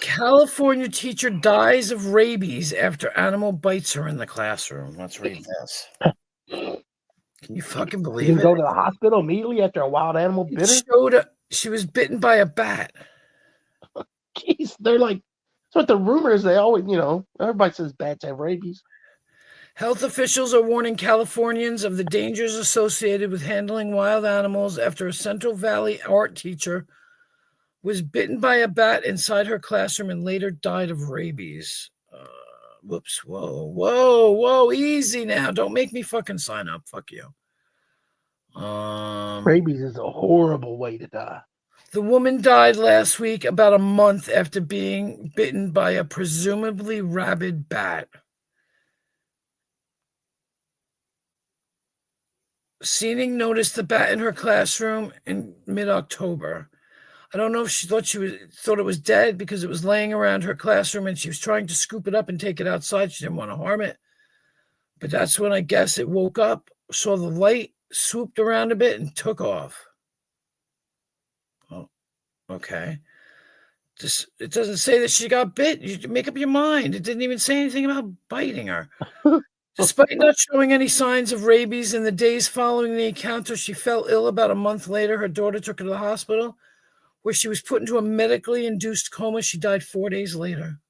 California teacher dies of rabies after animal bites her in the classroom. Let's read this. Can you fucking You believe can it? go to the hospital immediately after a wild animal bit her? Showed up, she was bitten by a bat. Jeez, they're like, that's what the rumor is. They always, everybody says bats have rabies. Health officials are warning Californians of the dangers associated with handling wild animals after a Central Valley art teacher was bitten by a bat inside her classroom and later died of rabies. Whoops. Whoa. Easy now. Don't make me fucking sign up. Fuck you. Rabies is a horrible way to die. The woman died last week, about a month after being bitten by a presumably rabid bat. Seening noticed the bat in her classroom in mid-October. I don't know if she thought it was dead because it was laying around her classroom and she was trying to scoop it up and take it outside. She didn't want to harm it. But that's when I guess it woke up, saw the light, swooped around a bit, and took off. Oh, okay. It doesn't say that she got bit. You make up your mind. It didn't even say anything about biting her. Despite not showing any signs of rabies in the days following the encounter, she fell ill about a month later. Her daughter took her to the hospital, where she was put into a medically induced coma. She died 4 days later.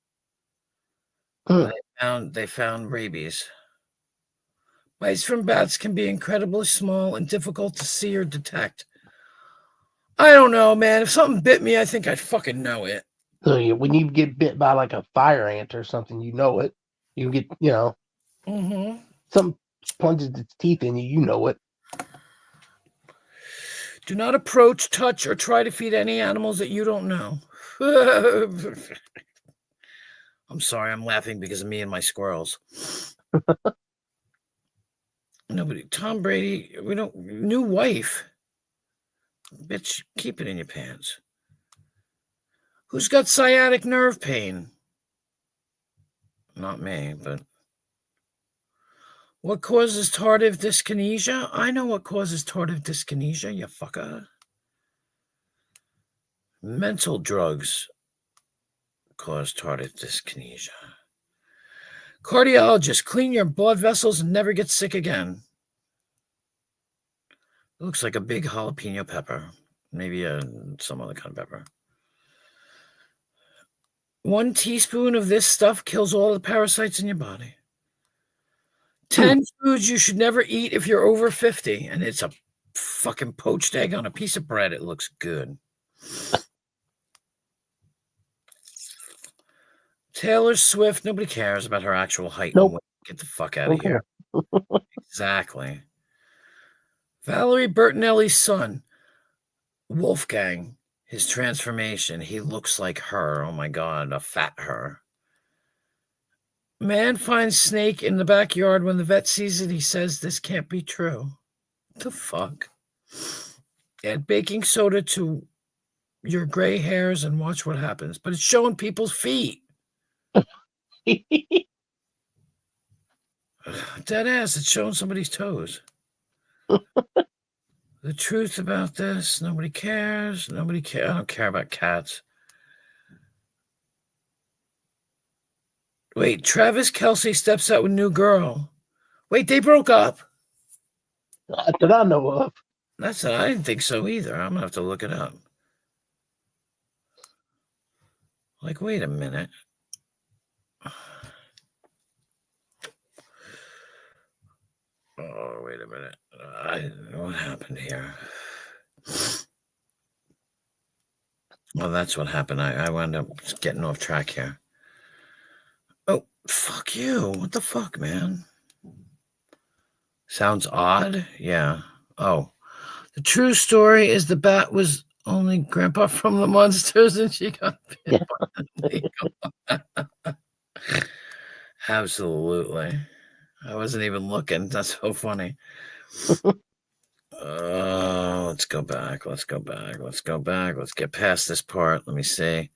They found rabies. Bites from bats can be incredibly small and difficult to see or detect. I don't know, man. If something bit me, I think I'd fucking know it. So when you get bit by like a fire ant or something, you know it. You get, something plunges its teeth in you, you know it. Do not approach, touch, or try to feed any animals that you don't know. I'm sorry, I'm laughing because of me and my squirrels. Nobody. Tom Brady, new wife. Bitch, keep it in your pants. Who's got sciatic nerve pain? Not me, but. What causes tardive dyskinesia? I know what causes tardive dyskinesia, you fucker. Mental drugs cause tardive dyskinesia. Cardiologist, clean your blood vessels and never get sick again. It looks like a big jalapeno pepper. Maybe some other kind of pepper. 1 teaspoon of this stuff kills all the parasites in your body. 10 foods you should never eat if you're over 50. And it's a fucking poached egg on a piece of bread. It looks good. Taylor Swift, nobody cares about her actual height. Nope. And weight. Get the fuck out of here. Exactly. Valerie Bertinelli's son, Wolfgang, his transformation. He looks like her. Oh my God, a fat her. Man finds snake in the backyard. When the vet sees it, he says, this can't be true. What the fuck? Add baking soda to your gray hairs and watch what happens. But it's showing people's feet. Dead ass, it's showing somebody's toes. The truth about this, nobody cares. Nobody cares. I don't care about cats. Wait, Travis Kelce steps out with new girl. Wait, they broke up? That I know of. I didn't think so either. I'm going to have to look it up. Like, wait a minute. Oh, wait a minute. What happened here? Well, that's what happened. I wound up getting off track here. Oh, fuck you. What the fuck, man? Sounds odd? Yeah. Oh. The true story is the bat was only Grandpa from the Monsters and she got bit by the legal. Absolutely. I wasn't even looking. That's so funny. Let's go back. Let's get past this part. Let me see.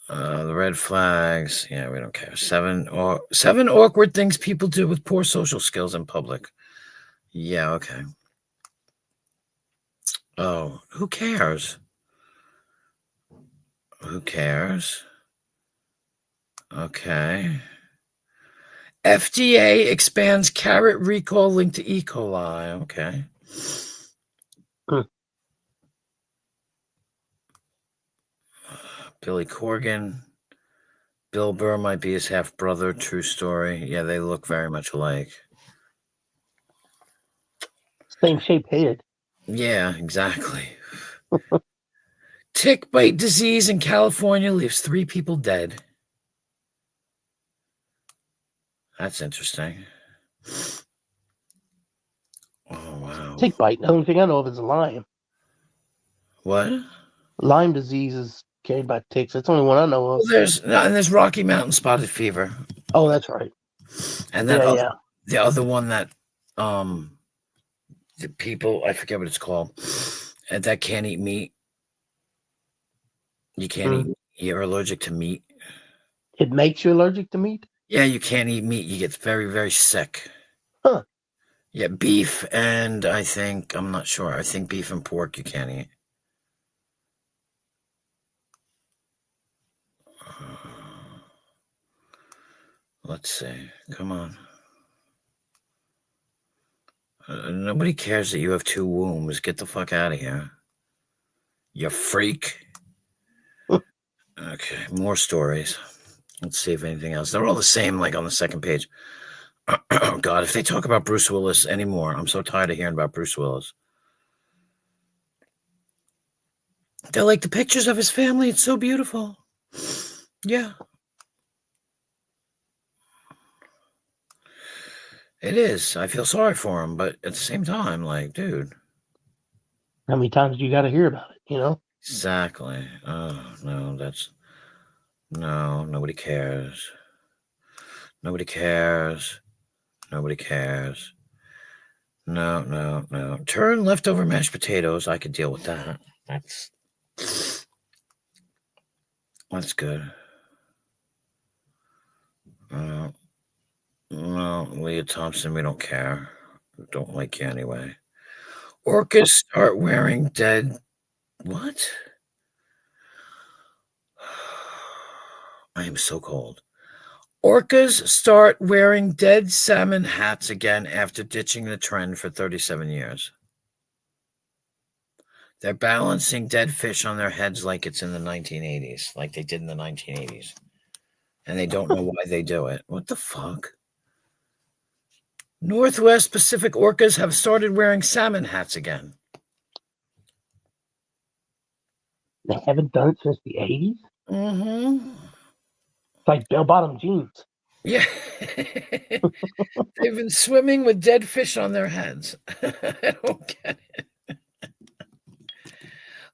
The red flags. Yeah, we don't care. Seven awkward things people do with poor social skills in public. Yeah, okay. Oh, who cares? Who cares? Okay. FDA expands carrot recall linked to E. coli. Okay. Billy Corgan. Bill Burr might be his half brother. True story. Yeah, they look very much alike. Same shaped head. Yeah, exactly. Tick bite disease in California leaves 3 people dead. That's interesting. Oh, wow. Tick bite. The only thing I know of is Lyme. What? Lyme disease is carried by ticks. That's the only one I know of. Well, there's Rocky Mountain spotted fever. Oh, that's right. And then the other one that the people, I forget what it's called, and that can't eat meat. You can't eat. You're allergic to meat. It makes you allergic to meat? Yeah, you can't eat meat. You get very, very sick. Huh. Yeah, beef and I'm not sure. I think beef and pork you can't eat. Let's see. Come on. Nobody cares that you have 2 wombs. Get the fuck out of here. You freak. Okay, more stories. Let's see if anything else. They're all the same, like on the second page. Oh, God, if they talk about Bruce Willis anymore, I'm so tired of hearing about Bruce Willis. They're like the pictures of his family. It's so beautiful. Yeah. It is. I feel sorry for him, but at the same time, like, dude. How many times do you got to hear about it, you know? Exactly. Oh, no, nobody cares. Nobody cares. Nobody cares. No. Turn leftover mashed potatoes. I could deal with that. That's good. No, Leah Thompson, we don't care. Don't like you anyway. Orcas start wearing dead. What? I am so cold. Orcas start wearing dead salmon hats again after ditching the trend for 37 years. They're balancing dead fish on their heads like it's in the 1980s, like they did in the 1980s. And they don't know why they do it. What the fuck? Northwest Pacific orcas have started wearing salmon hats again. They haven't done it since the 80s? Mm-hmm. It's like bell-bottom jeans. Yeah. They've been swimming with dead fish on their heads. I don't get it.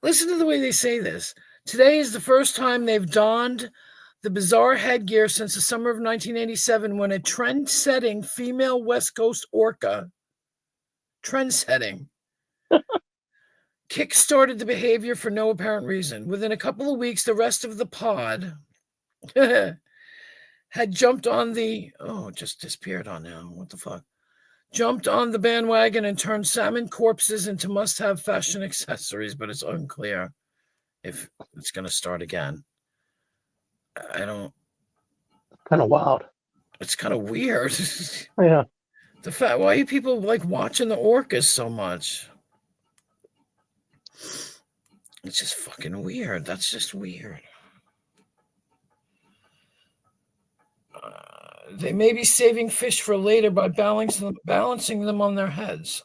Listen to the way they say this. Today is the first time they've donned the bizarre headgear since the summer of 1987 when a trend-setting female West Coast orca, kick-started the behavior for no apparent reason. Within a couple of weeks, the rest of the pod had jumped on the... Oh, it just disappeared on now. What the fuck? Jumped on the bandwagon and turned salmon corpses into must-have fashion accessories, but it's unclear if it's going to start again. I don't... Kind of wild. It's kind of weird. Yeah. The fact, why are people like watching the orcas so much? It's just fucking weird. That's just weird. They may be saving fish for later by balancing them on their heads.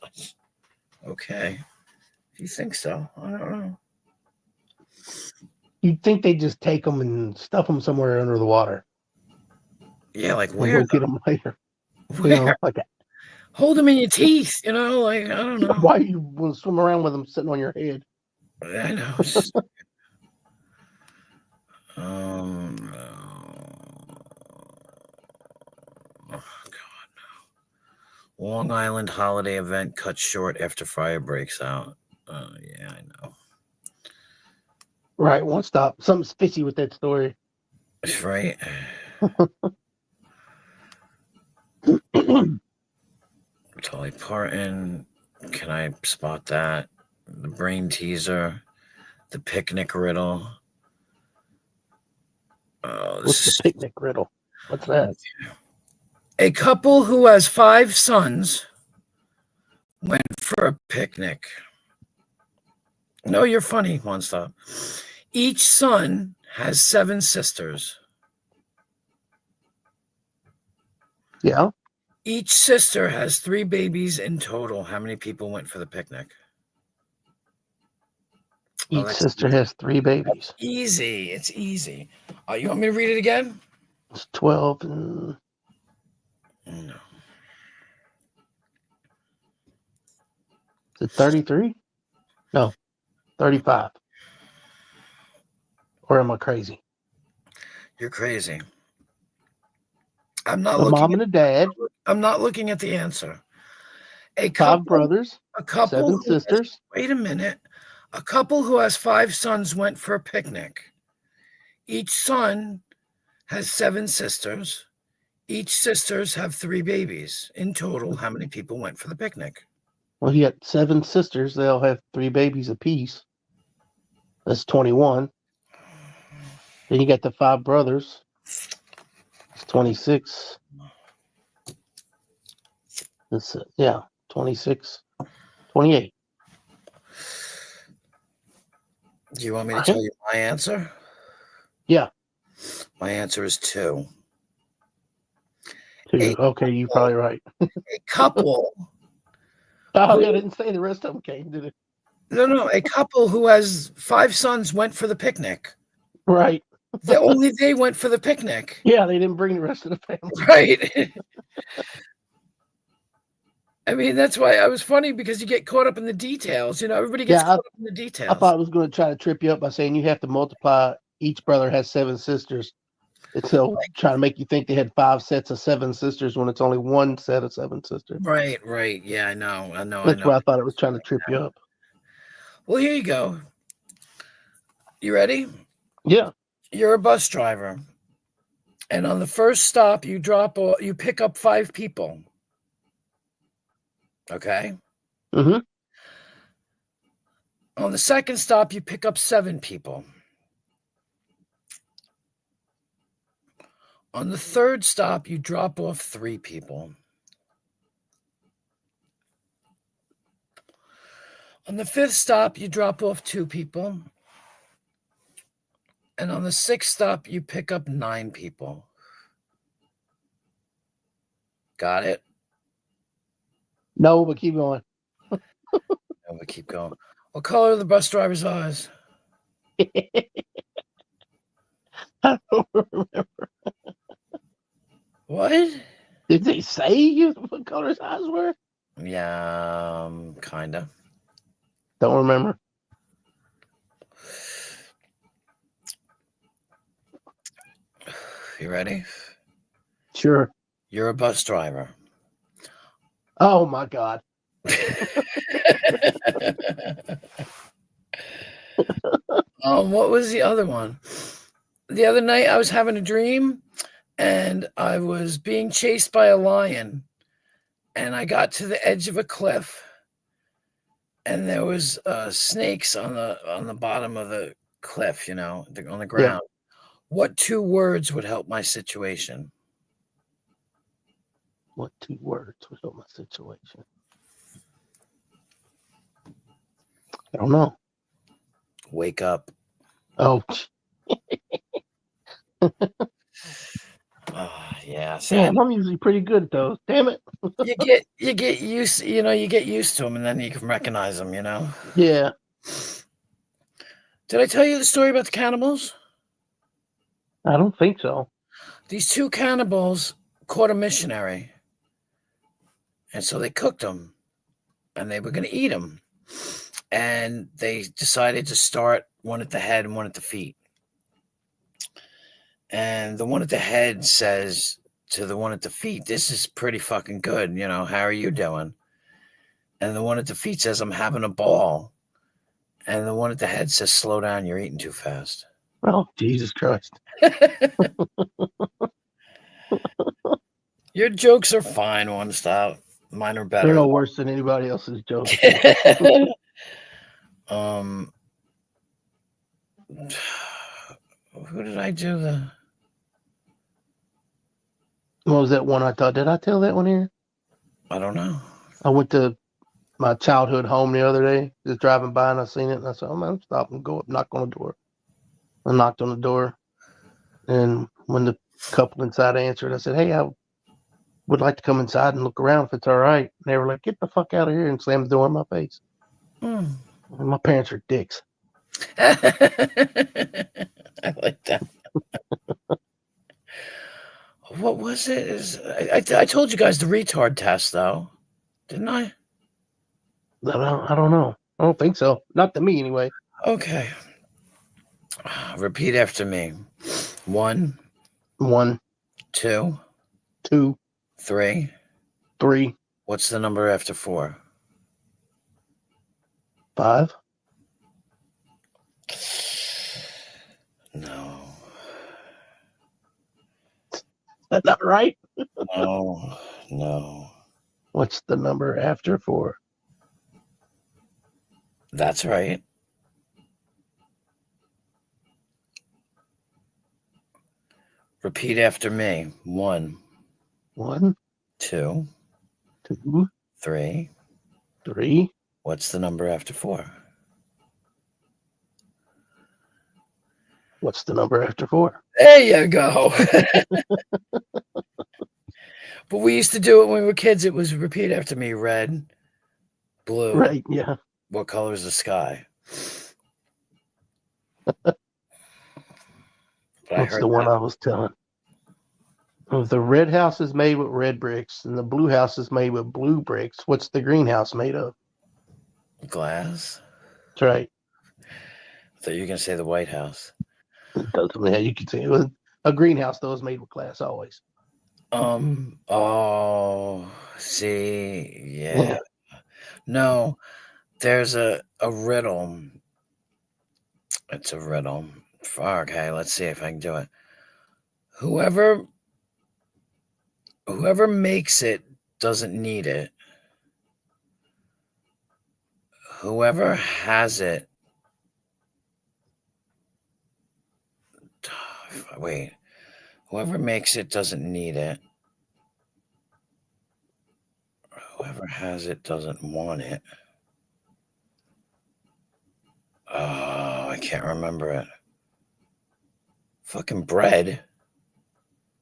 Okay. If you think so, I don't know. You'd think they just take them and stuff them somewhere under the water. Yeah, like And where? go get them later. Where? You know, like Hold them in your teeth, you know, like I don't know. why you want to swim around with them sitting on your head? I know. Oh, God, no. Long Island holiday event cut short after fire breaks out. Yeah, I know. Right, won't stop. Something's fishy with that story. Right. Dolly Parton. Can I spot that? The brain teaser. The picnic riddle. What's the picnic riddle? What's that? A couple who has 5 sons went for a picnic. No, you're funny, One Stop. Each son has 7 sisters. Yeah. Each sister has 3 babies in total. How many people went for the picnic? Each sister has 3 babies. Easy. It's easy. You want me to read it again? It's 12 and... No. Is it 33? No, 35. Or am I crazy? You're crazy. I'm not The looking mom and the dad. I'm not looking at the answer. A 5 couple, brothers. a couple 7 sisters. Wait a minute. A couple who has 5 sons went for a picnic. Each son has 7 sisters. Each sisters have 3 babies. In total, how many people went for the picnic? Well, you got 7 sisters. They all have 3 babies apiece. That's 21. Then you got the 5 brothers. It's 26. That's 26, 28. Do you want me to tell you my answer? Yeah. My answer is 2. 2. Okay, you're probably right. A couple. Oh, I didn't say the rest of them came, did it? No. A couple who has 5 sons went for the picnic. Right. Only they went for the picnic. Yeah, they didn't bring the rest of the family. Right. I mean, that's why I was funny, because you get caught up in the details. You know, everybody gets caught up in the details. I thought I was going to try to trip you up by saying you have to multiply. Each brother has 7 sisters. And so trying to make you think they had 5 sets of 7 sisters when it's only 1 set of 7 sisters. Right. Yeah, I know. That's why I thought it was trying to trip you up. Well, here you go. You ready? Yeah. You're a bus driver, and on the first stop, you pick up 5 people. Okay. Mm-hmm. On the second stop, you pick up 7 people. On the third stop, you drop off 3 people. On the 5th stop, you drop off 2 people. And on the 6th stop, you pick up 9 people. Got it? No, but keep going. No, but keep going. What color are the bus driver's eyes? I don't remember. What? Did they say what color his eyes were? Yeah, kinda. Don't remember. You ready? Sure. You're a bus driver. Oh my God. What was the other one? The other night I was having a dream and I was being chased by a lion, and I got to the edge of a cliff and there was snakes on the bottom of the cliff, you know, on the ground. Yeah. What 2 words would help my situation? What 2 words would help my situation? I don't know. Wake up. Oh. Yeah, Yeah. Damn, I'm usually pretty good at those. Damn it. you get used, you get used to them, and then you can recognize them. Yeah. Did I tell you the story about the cannibals? I don't think so. These two cannibals caught a missionary, and so they cooked him, and they were going to eat him, and they decided to start one at the head and one at the feet. And the one at the head says to the one at the feet, "This is pretty fucking good. How are you doing?" And the one at the feet says, "I'm having a ball." And the one at the head says, "Slow down, you're eating too fast." Oh, Jesus Christ. Your jokes are fine, one stop. Mine are better. They're no worse than anybody else's jokes. Who did I do the... What was that one I thought? Did I tell that one here? I don't know. I went to my childhood home the other day, just driving by, and I seen it, and I said, "Oh man, stop and go up, knock on the door." I knocked on the door, and when the couple inside answered, I said, "Hey, I would like to come inside and look around if it's all right." And they were like, "Get the fuck out of here," and slammed the door in my face. And my parents are dicks. I like that. What was it? I told you guys the retard test, though, didn't I? I don't know. I don't think so. Not to me, anyway. Okay. Repeat after me. 1, 2, 3. What's the number after 4? 5. No. Is that not right? No. What's the number after 4? That's right. Repeat after me. 1, 2, 3. What's the number after 4? What's the number after 4? There you go. But we used to do it when we were kids. It was repeat after me. Red, blue. Right, yeah. What color is the sky? What's the one I was telling? The red house is made with red bricks, and the blue house is made with blue bricks. What's the greenhouse made of? Glass. That's right. I thought you were going to say the White House. It doesn't mean you could say it was a greenhouse, though, is made with glass always. Oh, see, yeah. No, there's a riddle. It's a riddle. Okay, let's see if I can do it. Whoever makes it doesn't need it. Whoever has it. Wait. Whoever makes it doesn't need it. Whoever has it doesn't want it. Oh, I can't remember it. Fucking bread.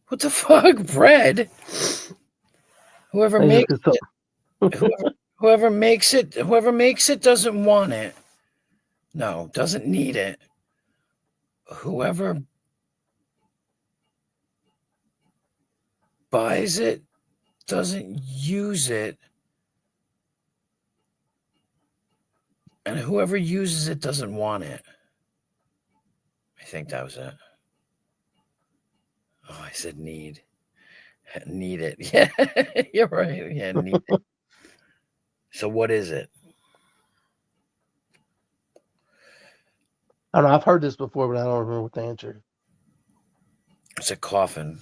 What the fuck? Bread? Whoever makes it. Whoever makes it doesn't want it. No, doesn't need it. Whoever buys it doesn't use it. And whoever uses it doesn't want it. I think that was it. Oh, I said need. Need it. Yeah, you're right. Yeah, need it. So what is it? I don't know. I've heard this before, but I don't remember what the answer is. It's a coffin.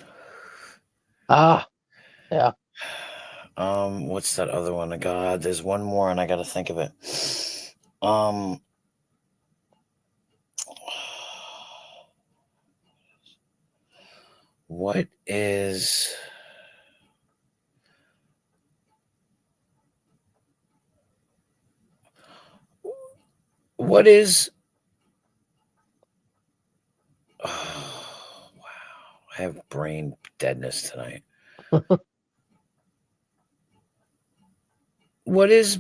Ah, yeah. What's that other one? God, there's one more, and I got to think of it. What is... What is... Oh, wow. I have brain deadness tonight. What is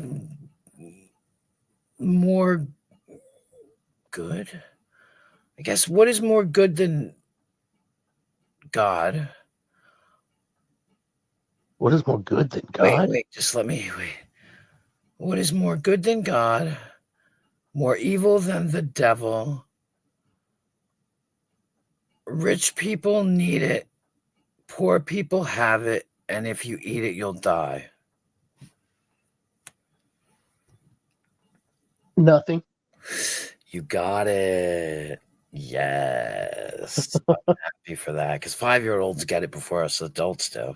more good? I guess what is more good than God? What is more good than God? Wait, just let me wait. What is more good than God? More evil than the devil? Rich people need it, poor people have it, and if you eat it, you'll die. Nothing. You got it. Yes. I'm happy for that because 5-year-olds get it before us adults do.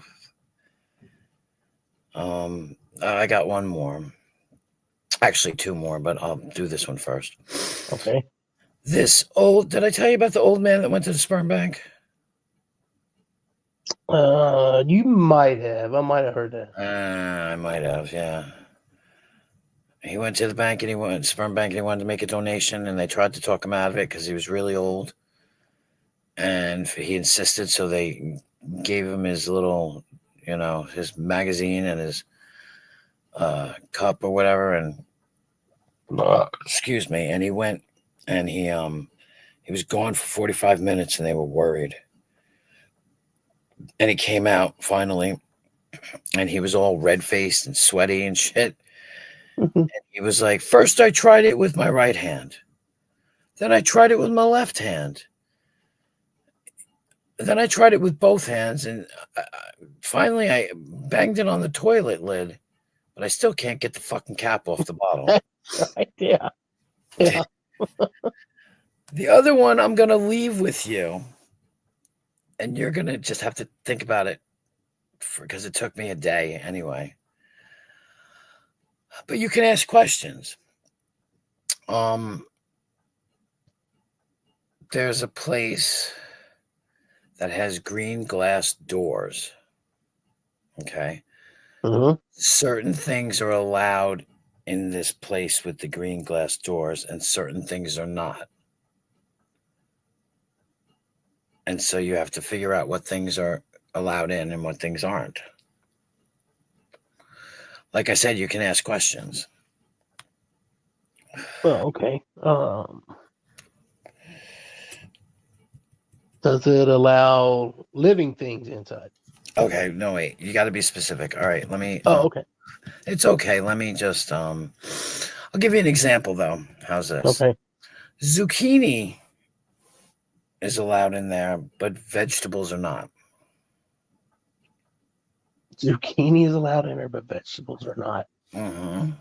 I got one more. Actually, two more, but I'll do this one first. Okay. Did I tell you about the old man that went to the sperm bank? You might have. I might have heard that. I might have, yeah. He went to the bank and sperm bank and he wanted to make a donation and they tried to talk him out of it because he was really old. And he insisted, so they gave him his little, his magazine and his cup or whatever. And excuse me. And he went and he was gone for 45 minutes and they were worried. And he came out finally and he was all red-faced and sweaty and shit. And he was like, first I tried it with my right hand. Then I tried it with my left hand. Then I tried it with both hands. And finally I banged it on the toilet lid. But I still can't get the fucking cap off the bottle. Right, yeah. Yeah. The other one I'm going to leave with you. And you're going to just have to think about it because it took me a day anyway. But you can ask questions. There's a place that has green glass doors. Okay. Mm-hmm. Certain things are allowed in this place with the green glass doors, and certain things are not. And so you have to figure out what things are allowed in and what things aren't. Like I said, you can ask questions. Well, okay. Does it allow living things inside? Okay, no, wait. You got to be specific. All right, let me. Okay. It's okay. Let me just. I'll give you an example, though. How's this? Okay. Zucchini is allowed in there, but vegetables are not. Zucchini is allowed in there, but vegetables are not. Mm-hmm.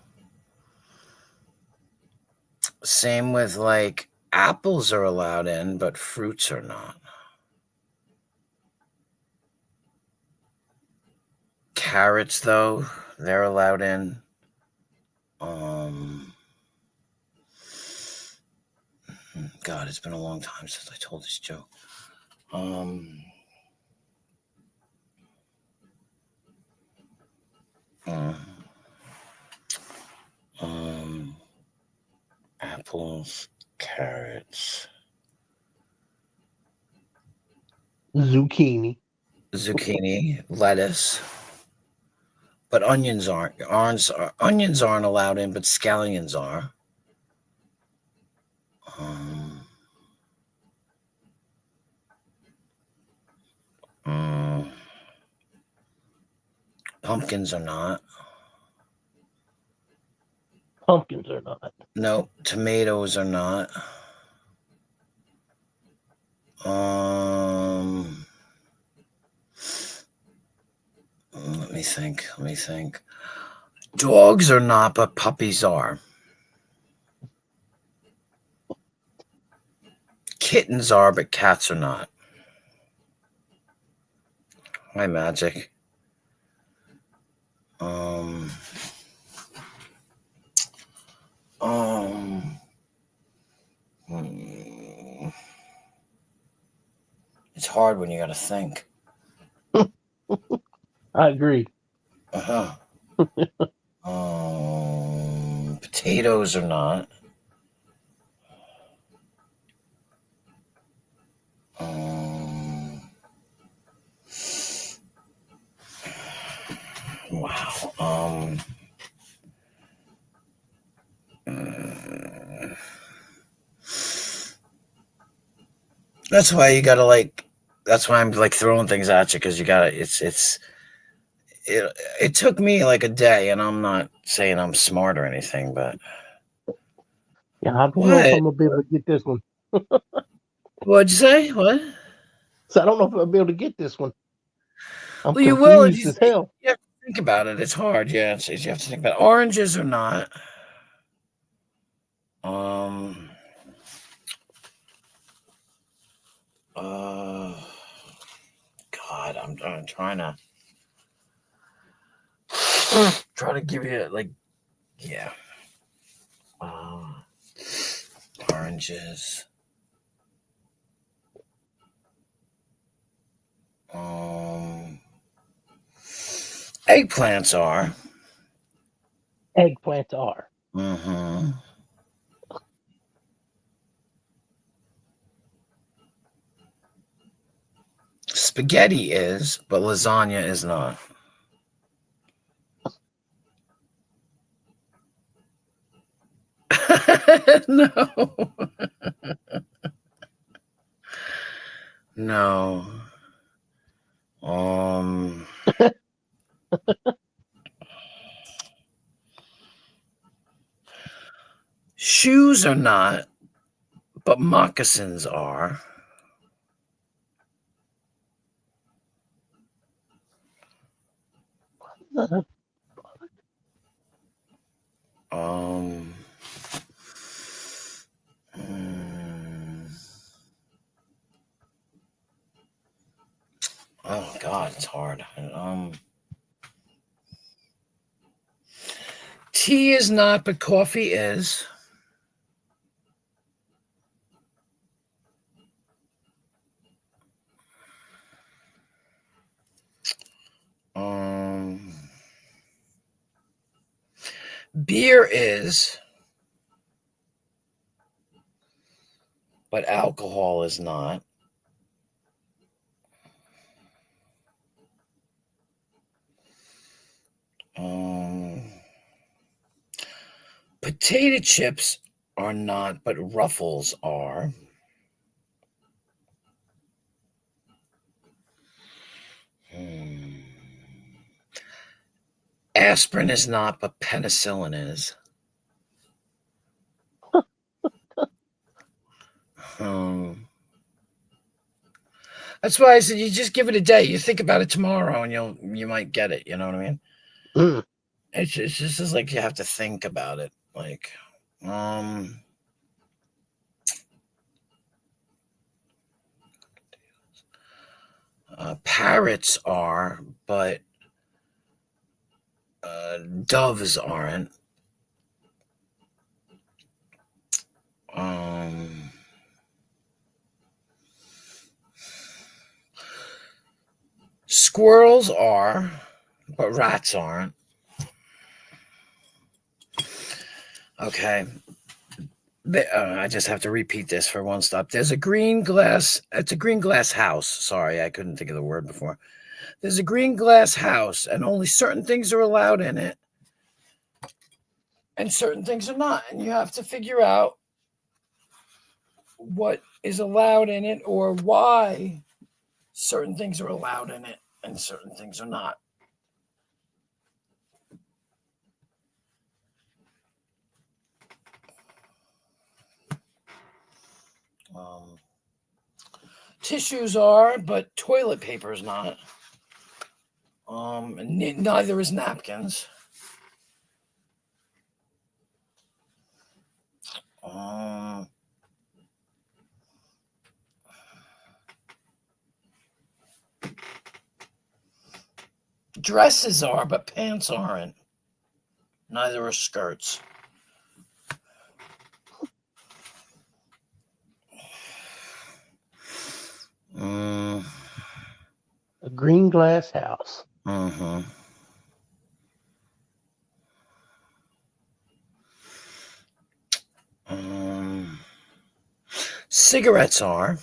Same with like apples are allowed in, but fruits are not. Carrots, though, they're allowed in. God, it's been a long time since I told this joke. Apples, carrots, Zucchini, lettuce, but onions aren't. Onions aren't allowed in, but scallions are. Pumpkins are not. Pumpkins are not. No, tomatoes are not. Let me think. Dogs are not, but puppies are. Kittens are, but cats are not. Hi, Magic. It's hard when you got to think. I agree. Potatoes are not. Wow. That's why you gotta like. That's why I'm like throwing things at you because you gotta. It took me like a day, and I'm not saying I'm smart or anything, but Yeah, I don't know if what? I'm gonna be able to get this one. What'd you say? What? So I don't know if I'll be able to get this one. I'm Well, you will if confused as hell. you have to think about it. It's hard. Yeah, you have to think about it. Oranges or not. Uh, God, I'm trying to try to give you like, yeah. Oranges. Eggplants are. Eggplants are. Mm-hmm. Spaghetti is, but lasagna is not. No. No. Shoes are not, but moccasins are. Oh God, it's hard. Tea is not, but coffee is. Beer is, but alcohol is not. Potato chips are not, but Ruffles are. Aspirin is not, but penicillin is. That's why I said you just give it a day. You think about it tomorrow, and you might get it. You know what I mean? It's just like you have to think about it. Like, parrots are, but doves aren't. Squirrels are, but rats aren't. Okay. I just have to repeat this for one stop. There's a green glass. It's a green glass house. Sorry, I couldn't think of the word before. There's a green glass house, and only certain things are allowed in it, and certain things are not. And you have to figure out what is allowed in it or why certain things are allowed in it and certain things are not. Tissues are, but toilet paper is not. Neither is napkins. Dresses are, but pants aren't. Neither are skirts. A green glass house. Cigarettes are,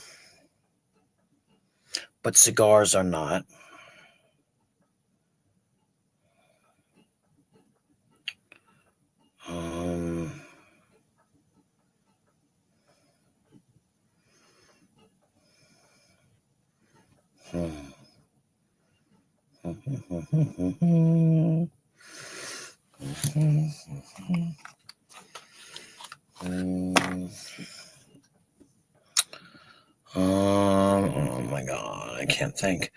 but cigars are not. Oh my god, I can't think.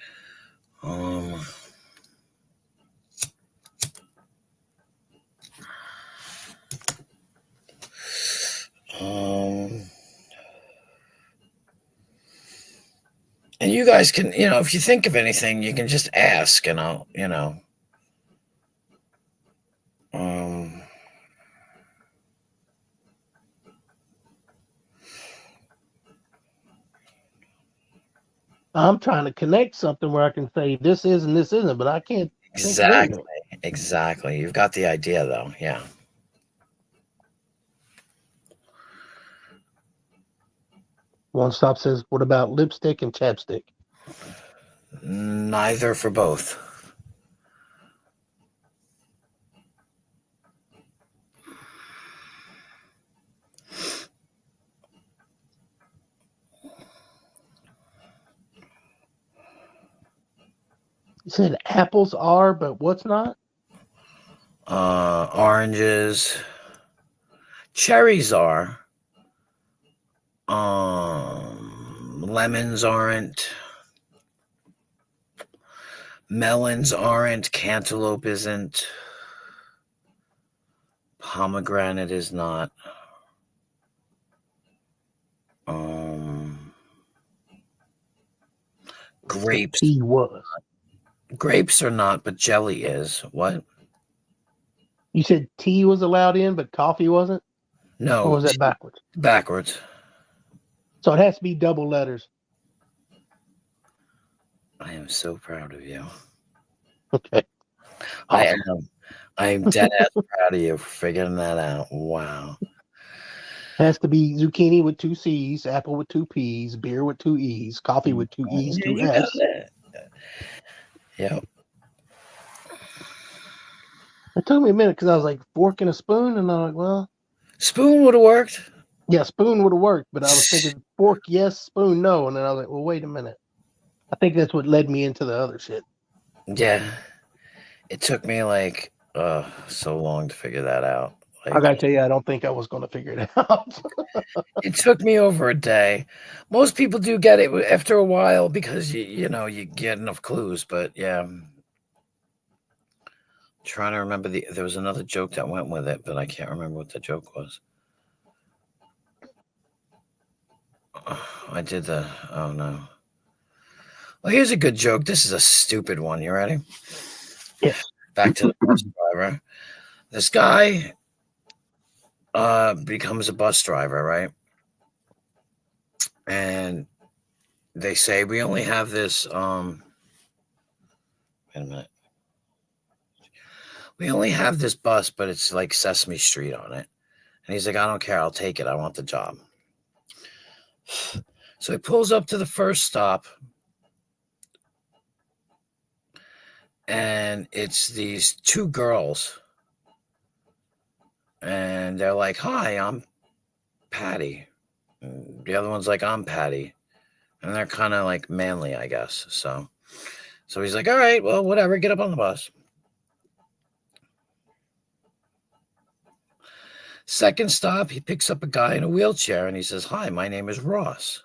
And you guys can, if you think of anything, you can just ask, and I'll, I'm trying to connect something where I can say this is and this isn't, but I can't think of anything. Exactly. You've got the idea, though. Yeah. One Stop says, what about lipstick and chapstick? Neither for both. You said apples are, but what's not? Oranges. Cherries are. Lemons aren't. Melons aren't. Cantaloupe isn't. Pomegranate is not. Grapes. Tea was. Grapes are not, but jelly is. What? You said tea was allowed in, but coffee wasn't? No. Or was that backwards? Backwards. So it has to be double letters. I am so proud of you. Okay. Awesome. I am dead ass proud of you for figuring that out. Wow. Has to be zucchini with 2 C's, apple with 2 P's, beer with 2 E's, coffee with 2 E's, 2 S. Yep. It took me a minute because I was like, fork and a spoon, and I'm like, well, spoon would have worked. Yeah, spoon would have worked, but I was thinking fork, yes, spoon, no. And then I was like, well, wait a minute. I think that's what led me into the other shit. Yeah. It took me like so long to figure that out. I gotta tell you, I don't think I was going to figure it out. It took me over a day. Most people do get it after a while because you get enough clues. But yeah, trying to remember there was another joke that went with it, but I can't remember what the joke was. I did oh no. Well, here's a good joke. This is a stupid one. You ready? Yeah. Back to the bus driver. This guy becomes a bus driver, right? And they say, we only have this, wait a minute. We only have this bus, but it's like Sesame Street on it. And he's like, I don't care. I'll take it. I want the job. So he pulls up to the first stop. And it's these 2 girls. And they're like, hi, I'm Patty. And the other one's like, I'm Patty. And they're kind of like manly, I guess. So he's like, all right, well, whatever. Get up on the bus. Second stop, he picks up a guy in a wheelchair and he says, hi, my name is Ross.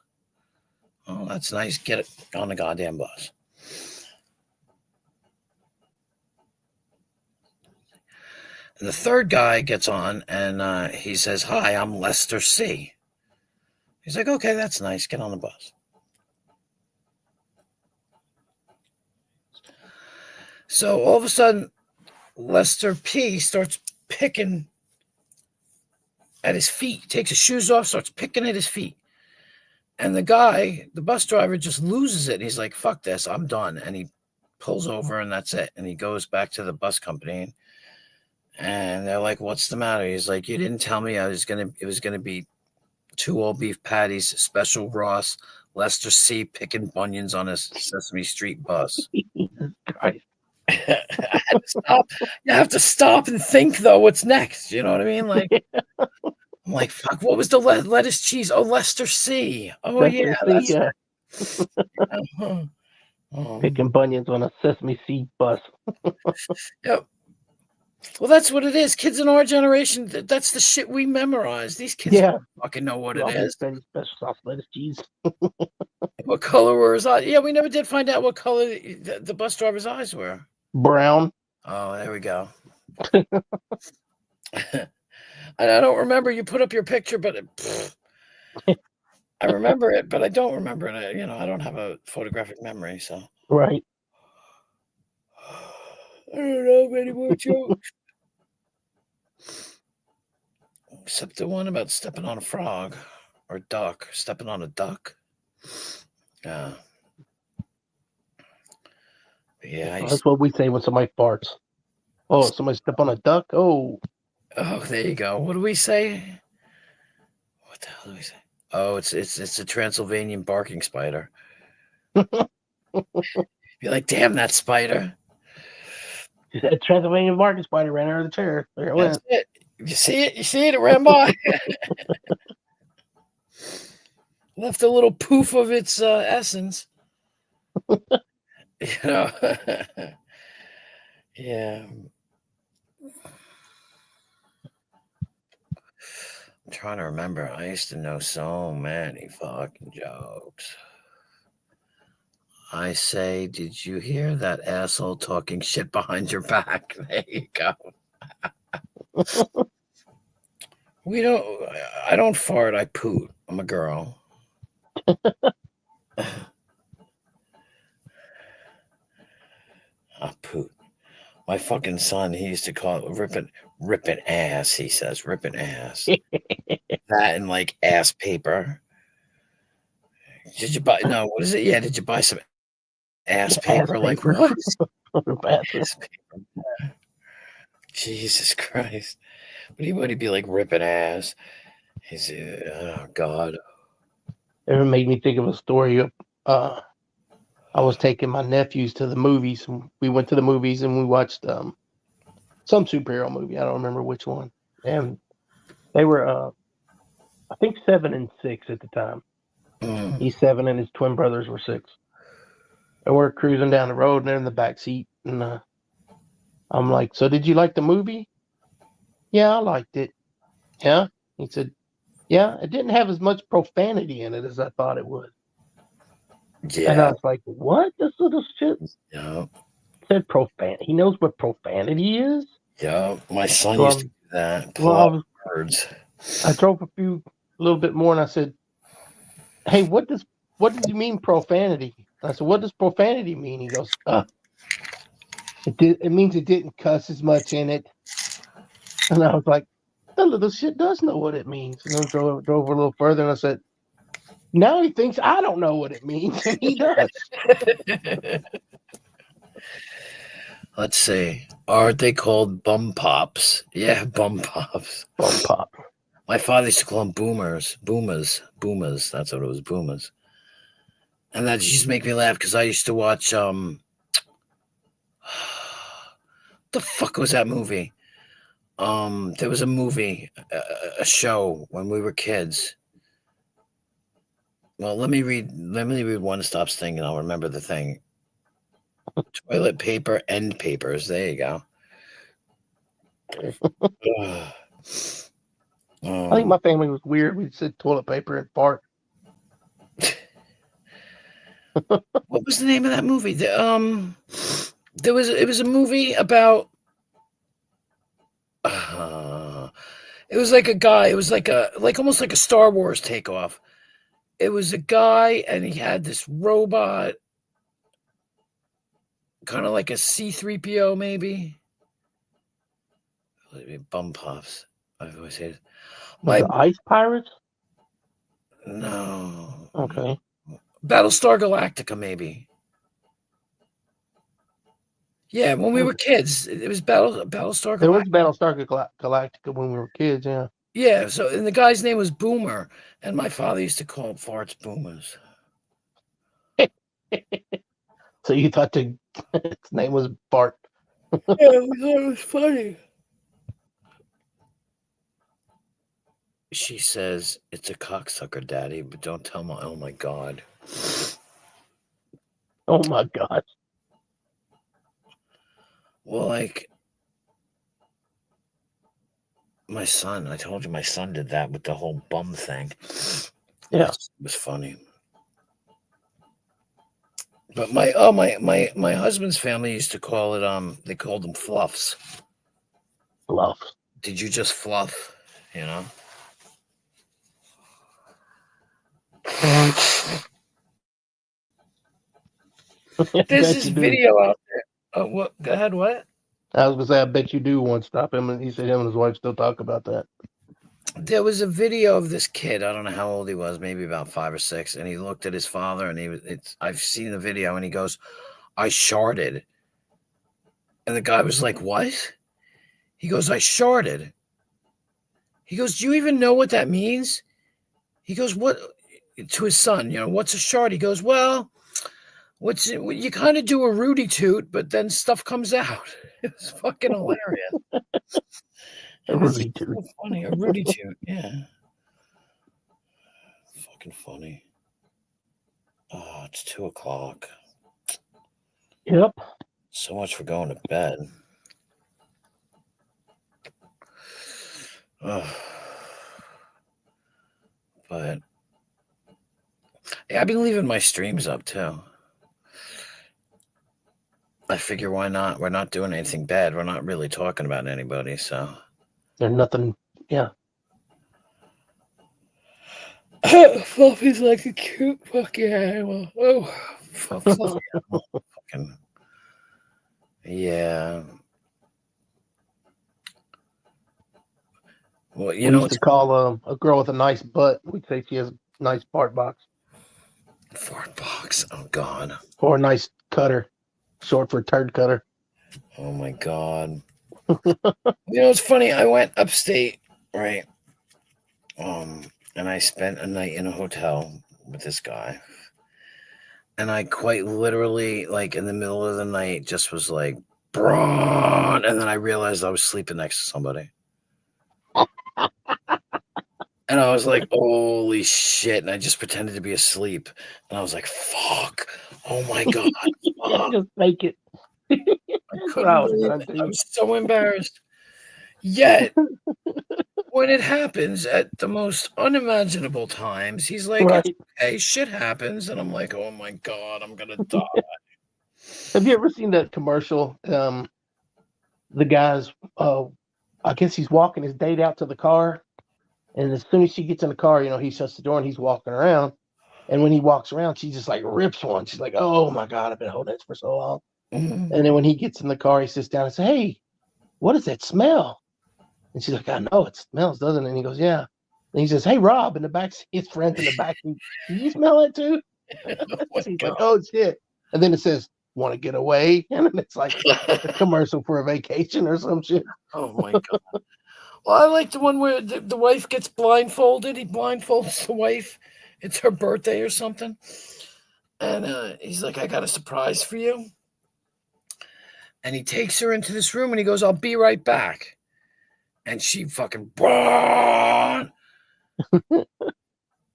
Oh, that's nice. Get it on the goddamn bus. And the third guy gets on and he says, hi, I'm Lester C. He's like, okay, that's nice. Get on the bus. So all of a sudden, Lester P starts picking at his feet, takes his shoes off, starts picking at his feet. And the guy, the bus driver, just loses it. And he's like, fuck this, I'm done. And he pulls over and that's it. And he goes back to the bus company. And they're like, what's the matter? He's like, you didn't tell me it was gonna be 2 all beef patties, special Ross, Lester C picking bunions on a Sesame Street bus. Right. I had to stop. You have to stop and think though. What's next? You know what I mean? Like, I'm like, fuck. What was the lettuce cheese? Oh, Lester C. Oh, Lester yeah. C, yeah. Picking bunions on a sesame seed bus. Yep. Well, that's what it is. Kids in our generation, that's the shit we memorize. These kids don't fucking know what it is. Special sauce, lettuce, cheese. What color were his eyes? Yeah, we never did find out what color the bus driver's eyes were. Brown. Oh, there we go. I don't remember. You put up your picture, but I remember it, but I don't remember it. You know, I don't have a photographic memory, so. Right. I don't know any more jokes. Except the one about stepping on a frog or duck. Stepping on a duck. Yeah. Yeah. That's what we say when somebody farts. Oh, somebody step on a duck? Oh. Oh, there you go. What do we say? What the hell do we say? Oh, it's a Transylvanian barking spider. You're like, damn, that spider. A Transylvanian barking spider ran out of the chair. There it went. It. You see it? You see it? It ran by. Left a little poof of its essence. You know. Yeah. I'm trying to remember. I used to know so many fucking jokes. I say, did you hear that asshole talking shit behind your back? There you go. I don't fart, I poot. I'm a girl. I poot. My fucking son, he used to call it ripping ass, he says, ripping ass. That and like ass paper. Did you buy, no, what is it? Yeah, did you buy some ass paper? Like, what? Ass paper. Jesus Christ. But he would be like ripping ass. He's, oh, God. It made me think of a story. I was taking my nephews to the movies. We went to the movies and we watched some superhero movie. I don't remember which one. And they were, I think 7 and 6 at the time. He's 7 and his twin brothers were 6. And we're cruising down the road and they're in the back seat. And I'm like, so did you like the movie? Yeah, I liked it. Yeah. He said, yeah, it didn't have as much profanity in it as I thought it would. Yeah. And I was like, what? This little shit Yeah. said profanity. He knows what profanity is? Yeah. My son used to do that. Words. I drove a little bit more and I said, hey, what did you mean profanity? I said, what does profanity mean? He goes, it means it didn't cuss as much in it. And I was like, that little shit does know what it means. And then drove a little further and I said, now he thinks I don't know what it means, and he does. Let's see. Aren't they called bum pops? Yeah, bum pops. Bum pop. My father used to call them boomers. Boomers. That's what it was, boomers. And that used to make me laugh because I used to watch the fuck was that movie? There was a movie, a show when we were kids. Well, let me read One Stop's thing and I'll remember the thing. Toilet paper end papers. There you go. I think my family was weird. We said toilet paper and fart. What was the name of that movie? It was a movie about it was like a guy, it was like almost like a Star Wars takeoff. It was a guy and he had this robot, kind of like a C-3PO maybe. Bum pops. I've always hated. The Ice Pirates? No. Okay. Battlestar Galactica, maybe. Yeah, when we were kids, it was Battlestar Galactica. There was Battlestar Galactica when we were kids, yeah. Yeah, and the guy's name was Boomer, and my father used to call farts boomers. So you thought his name was Bart? Yeah, we thought it was funny. She says, it's a cocksucker, Daddy, but don't tell oh my God. Oh my God. Well, like my son, I told you my son did that with the whole bum thing. Yeah. It was funny. But my husband's family used to call it they called them fluffs. Fluff. Did you just fluff? You know? There's this video out there. Oh, what? Go ahead. What? I was gonna say, I bet you do one stop him, and he said him and his wife still talk about that. There was a video of this kid. I don't know how old he was, maybe about 5 or 6, and he looked at his father, and I've seen the video, and he goes, "I sharted," and the guy was like, "What?" He goes, "I sharted." He goes, "Do you even know what that means?" He goes, "What?" To his son, what's a shart? He goes, "Well, you kind of do a Rudy toot, but then stuff comes out." It was fucking hilarious. A Rudy toot. So funny, a Rudy toot, yeah. Fucking funny. Oh, it's 2:00. Yep. So much for going to bed. But yeah, I've been leaving my streams up too. I figure why not? We're not doing anything bad. We're not really talking about anybody, so there's nothing. Yeah. Fluffy's like a cute fucking animal. Oh, fluffy animal. Fucking yeah. Well, we used to call a girl with a nice butt. We'd say she has a nice fart box. Fart box. Oh God. Or a nice cutter, short for turd cutter. Oh my God. It's funny. I went upstate, right? And I spent a night in a hotel with this guy. And I quite literally, like in the middle of the night, just was like, Braun! And then I realized I was sleeping next to somebody. And I was like, holy shit. And I just pretended to be asleep. And I was like, fuck. Oh my God. Fuck. Just make it. I couldn't believe it. I was so embarrassed. Yet, when it happens at the most unimaginable times, he's like, right. Hey, shit happens. And I'm like, oh my God, I'm going to die. Have you ever seen that commercial? The guy's, I guess he's walking his date out to the car. And as soon as she gets in the car, he shuts the door and he's walking around. And when he walks around, she just like rips one. She's like, oh my God, I've been holding this for so long. Mm-hmm. And then when he gets in the car, he sits down and says, hey, what is that smell? And she's like, I know it smells, doesn't it? And he goes, yeah. And he says, hey, Rob, in the back, his friends in the back, do you smell it too? He's like, oh shit. And then it says, want to get away? And then it's like a commercial for a vacation or some shit. Oh my God. Well, I like the one where the wife gets blindfolded. He blindfolds the wife. It's her birthday or something. And he's like, I got a surprise for you. And he takes her into this room and he goes, I'll be right back. And she fucking, and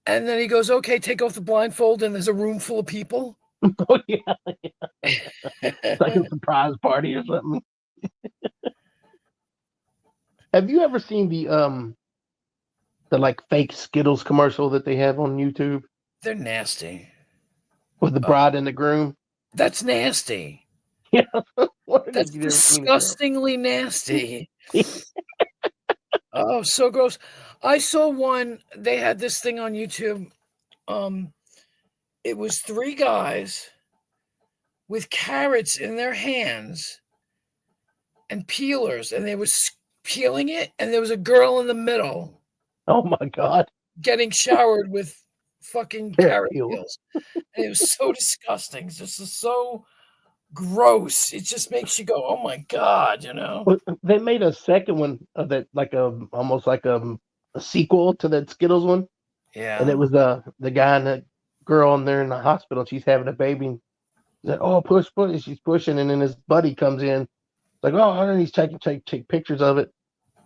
then he goes, okay, take off the blindfold. And there's a room full of people. Oh, yeah. It's like a surprise party or something. Have you ever seen the like fake Skittles commercial that they have on YouTube? They're nasty. With the bride and the groom? That's nasty. Yeah. That's disgustingly nasty. Oh, so gross. I saw one, they had this thing on YouTube. It was 3 guys with carrots in their hands and peelers, and they was peeling it, and there was a girl in the middle. Oh my God. Getting showered with fucking carrot peels. And it was so disgusting. It's just so gross. It just makes you go, oh my God, Well, they made a second one of that, like almost like a sequel to that Skittles one. Yeah. And it was the guy and the girl, and they're in the hospital. She's having a baby. And like, oh, push. She's pushing, and then his buddy comes in. Like, oh, I don't need to take pictures of it.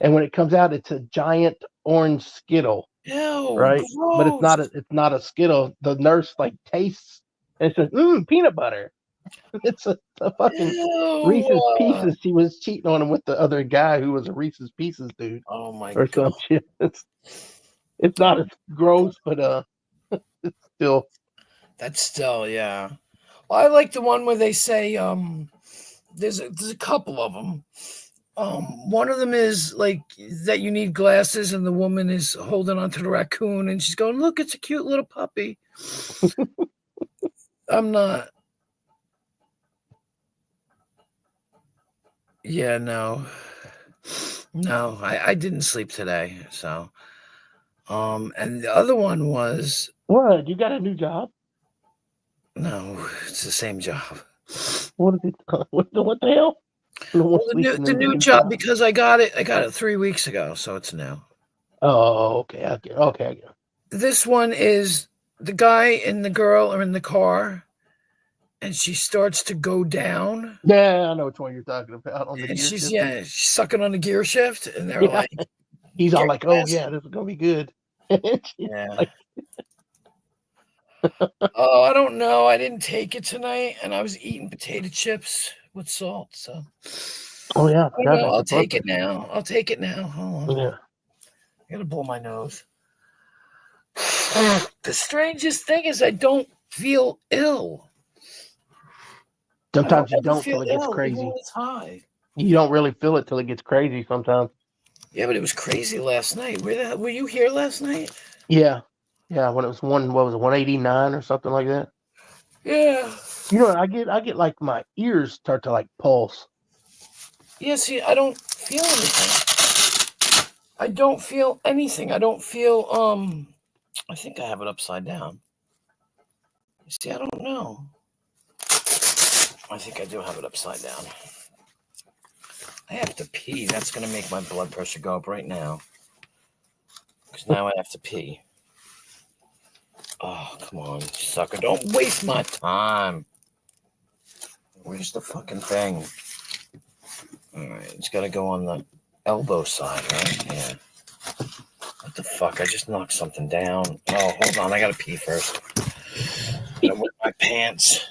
And when it comes out, it's a giant orange Skittle. Ew, right? gross. But it's not a Skittle. The nurse like tastes and it says, peanut butter. It's a fucking Ew, Reese's Pieces. She was cheating on him with the other guy who was a Reese's Pieces dude. Oh my or god. some shit. It's not as gross, but it's still. That's still, yeah. Well, I like the one where they say there's a couple of them. One of them is like that you need glasses, and the woman is holding onto the raccoon, and she's going, "Look, it's a cute little puppy." I'm not. Yeah, no, I didn't sleep today. So, and the other one was What? You got a new job? no, it's the same job. What is it? What the hell? Well, the new job because I got it 3 weeks ago, so it's new. Oh, okay. I get it. This one is the guy and the girl are in the car, and she starts to go down. Yeah, I know which one you're talking about. On the And gear she's shift. she's sucking on the gear shift, and they're Yeah. like, He's all "Get like, "Oh glasses." yeah, this is gonna be good." Yeah. Like, Oh, I don't know. I didn't take it tonight, and I was eating potato chips with salt. So, oh yeah, I I don't forgot know. about I'll the blood take it now. I'll take it now. Hold on. pressure. Yeah. I gotta blow my nose. The strangest thing is, I don't feel ill. Sometimes you ever don't feel till it gets ill, even crazy. when it's high. You don't really feel it till it gets crazy sometimes. Yeah, but it was crazy last night. Were you here last night? Yeah. Yeah, when it was 189 or something like that. Yeah. You know, I get like my ears start to like pulse. Yeah, see, I don't feel anything. I don't feel anything. I don't feel I think I have it upside down. See, I don't know. I think I do have it upside down. I have to pee. That's gonna make my blood pressure go up right now. Because now I have to pee. Oh, come on, sucker. Don't waste my time. Where's the fucking thing? Alright, it's gotta go on the elbow side, right? Yeah. What the fuck? I just knocked something down. Oh, hold on. I gotta pee first. I'm with my pants.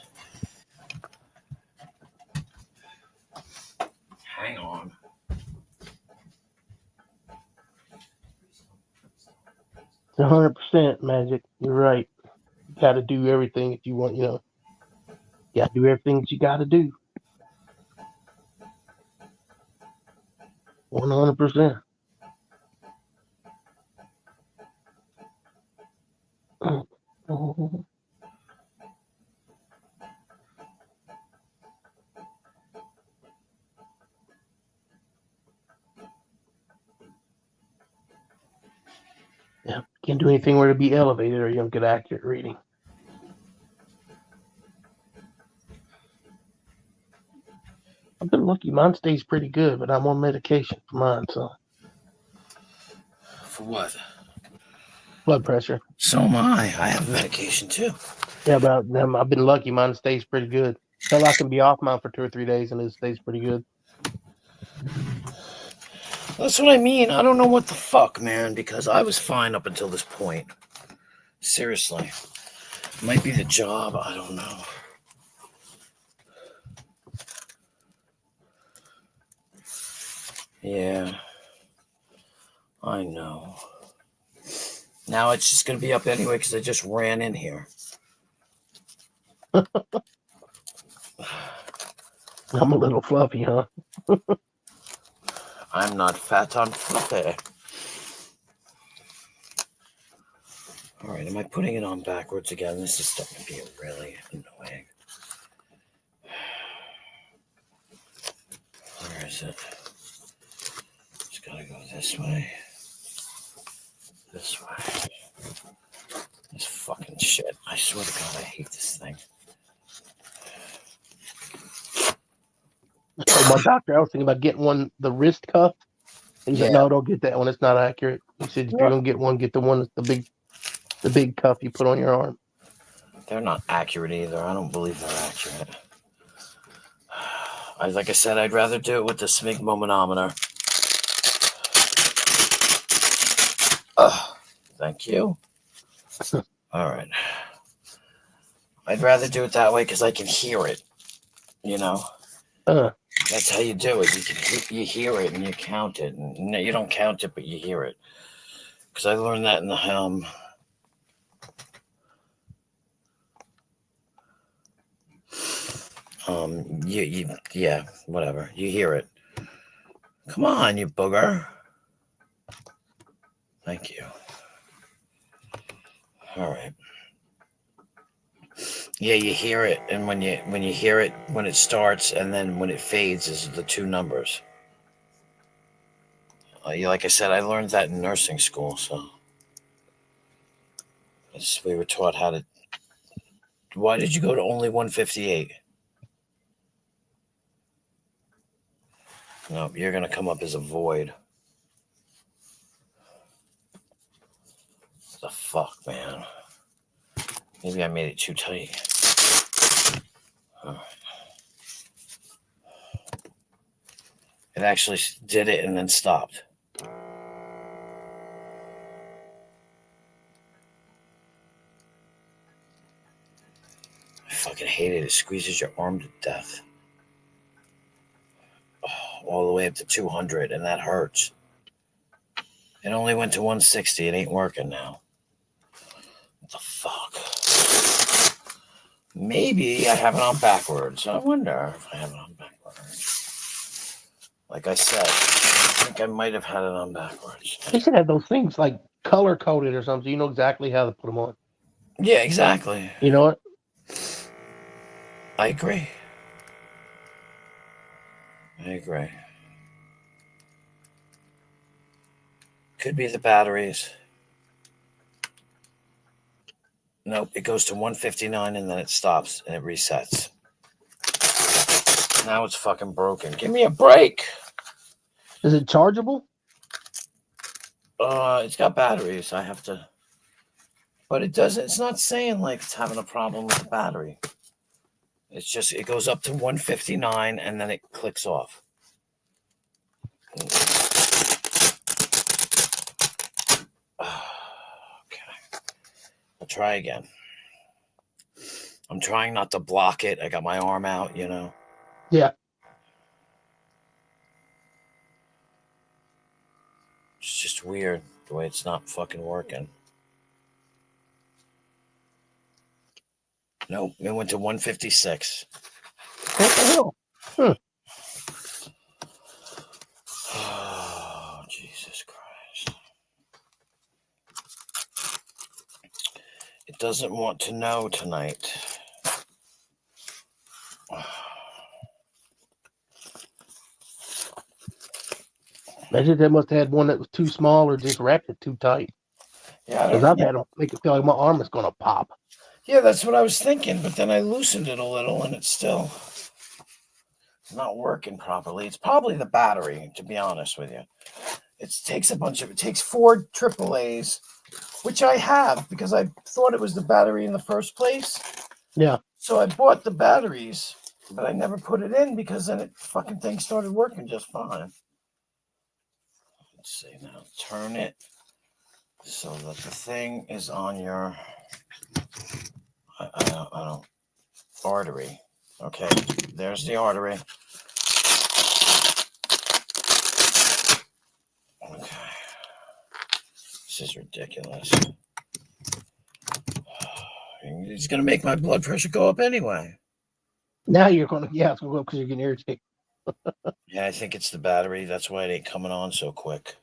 Hang on. It's 100% magic. You're right. You got to do everything if you want. You know, you got to do everything that you got to do. 100%. Yeah, can't do anything where to be elevated or you don't get accurate reading. I've been lucky. Mine stays pretty good, but I'm on medication for mine, so. For what? Blood pressure. So am I. I have medication too. Yeah, but I've been lucky. Mine stays pretty good. Hell, I can be off mine for 2 or 3 days and it stays pretty good. That's what I mean. I don't know what the fuck, man, because I was fine up until this point. Seriously. Might be the job. I don't know. Yeah. I know. Now it's just going to be up anyway because I just ran in here. I'm a little fluffy, huh? I'm not fat on fluffy. All right, am I putting it on backwards again? This is starting to be really annoying. Where is it? It's got to go this way. This way. This fucking shit. I swear to God, I hate this thing. I told my doctor I was thinking about getting the wrist cuff. He said, "No, don't get that one. It's not accurate." He said, "If you're gonna get one, get the one that's the big cuff you put on your arm." They're not accurate either. I don't believe they're accurate. Like I said, I'd rather do it with the sphygmomanometer. Thank you. All right. I'd rather do it that way because I can hear it. You know, that's how you do it. You hear it and you count it. And no, you don't count it, but you hear it. Because I learned that in the yeah, whatever. You hear it. Come on, you booger. Thank you. All right. Yeah, you hear it, and when you hear it when it starts, and then when it fades, is the two numbers. Like I said, I learned that in nursing school, so we were taught how to. Why did you go to only 158? No, you're gonna come up as a void. The fuck, man. Maybe I made it too tight. All right. It actually did it and then stopped. I fucking hate it. It squeezes your arm to death. Oh, all the way up to 200, and that hurts. It only went to 160. It ain't working now. What the fuck? Maybe I have it on backwards. I wonder if I have it on backwards. Like I said, I think I might have had it on backwards. They should have those things like color coded or something. So you know exactly how to put them on. Yeah, exactly. You know what? I agree. I agree. Could be the batteries. Nope, it goes to 159 and then it stops and it resets. Now it's fucking broken. Give me a break. Is it chargeable? It's got batteries. I have to, but it doesn't. It's not saying like it's having a problem with the battery. It's just it goes up to 159 and then it clicks off. Okay, I'll try again. I'm trying not to block it. I got my arm out, you know. Yeah. It's just weird the way it's not fucking working. Nope, it went to 156. What the hell? Huh. Oh, Jesus Christ. It doesn't want to know tonight. Maybe they must have had one that was too small or just wrapped it too tight. Yeah, because I've had them make it feel like my arm is going to pop. Yeah, that's what I was thinking, but then I loosened it a little and it's still not working properly. It's probably the battery, to be honest with you. It takes it takes 4 AAAs, which I have because I thought it was the battery in the first place. Yeah. So I bought the batteries, but I never put it in because then it fucking thing started working just fine. Let's see now. Turn it so that the thing is on your I don't artery. Okay, there's the artery. Okay. This is ridiculous. It's going to make my blood pressure go up anyway. Now you're going to, yeah, it's going to go up because you're getting irritated. Yeah, I think it's the battery. That's why it ain't coming on so quick.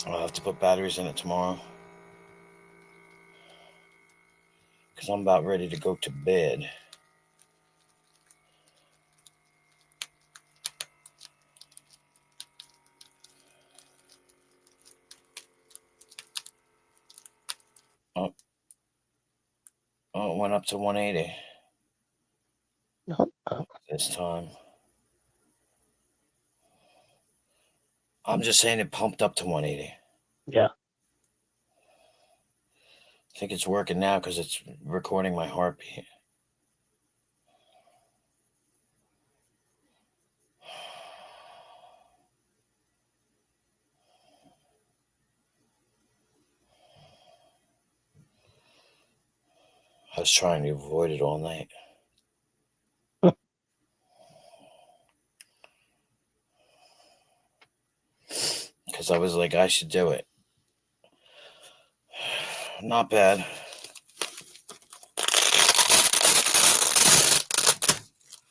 I'll have to put batteries in it tomorrow. Because I'm about ready to go to bed. Oh, it went up to 180. This time. I'm just saying it pumped up to 180. Yeah. I think it's working now because it's recording my heartbeat. I was trying to avoid it all night. because I was like, I should do it. Not bad.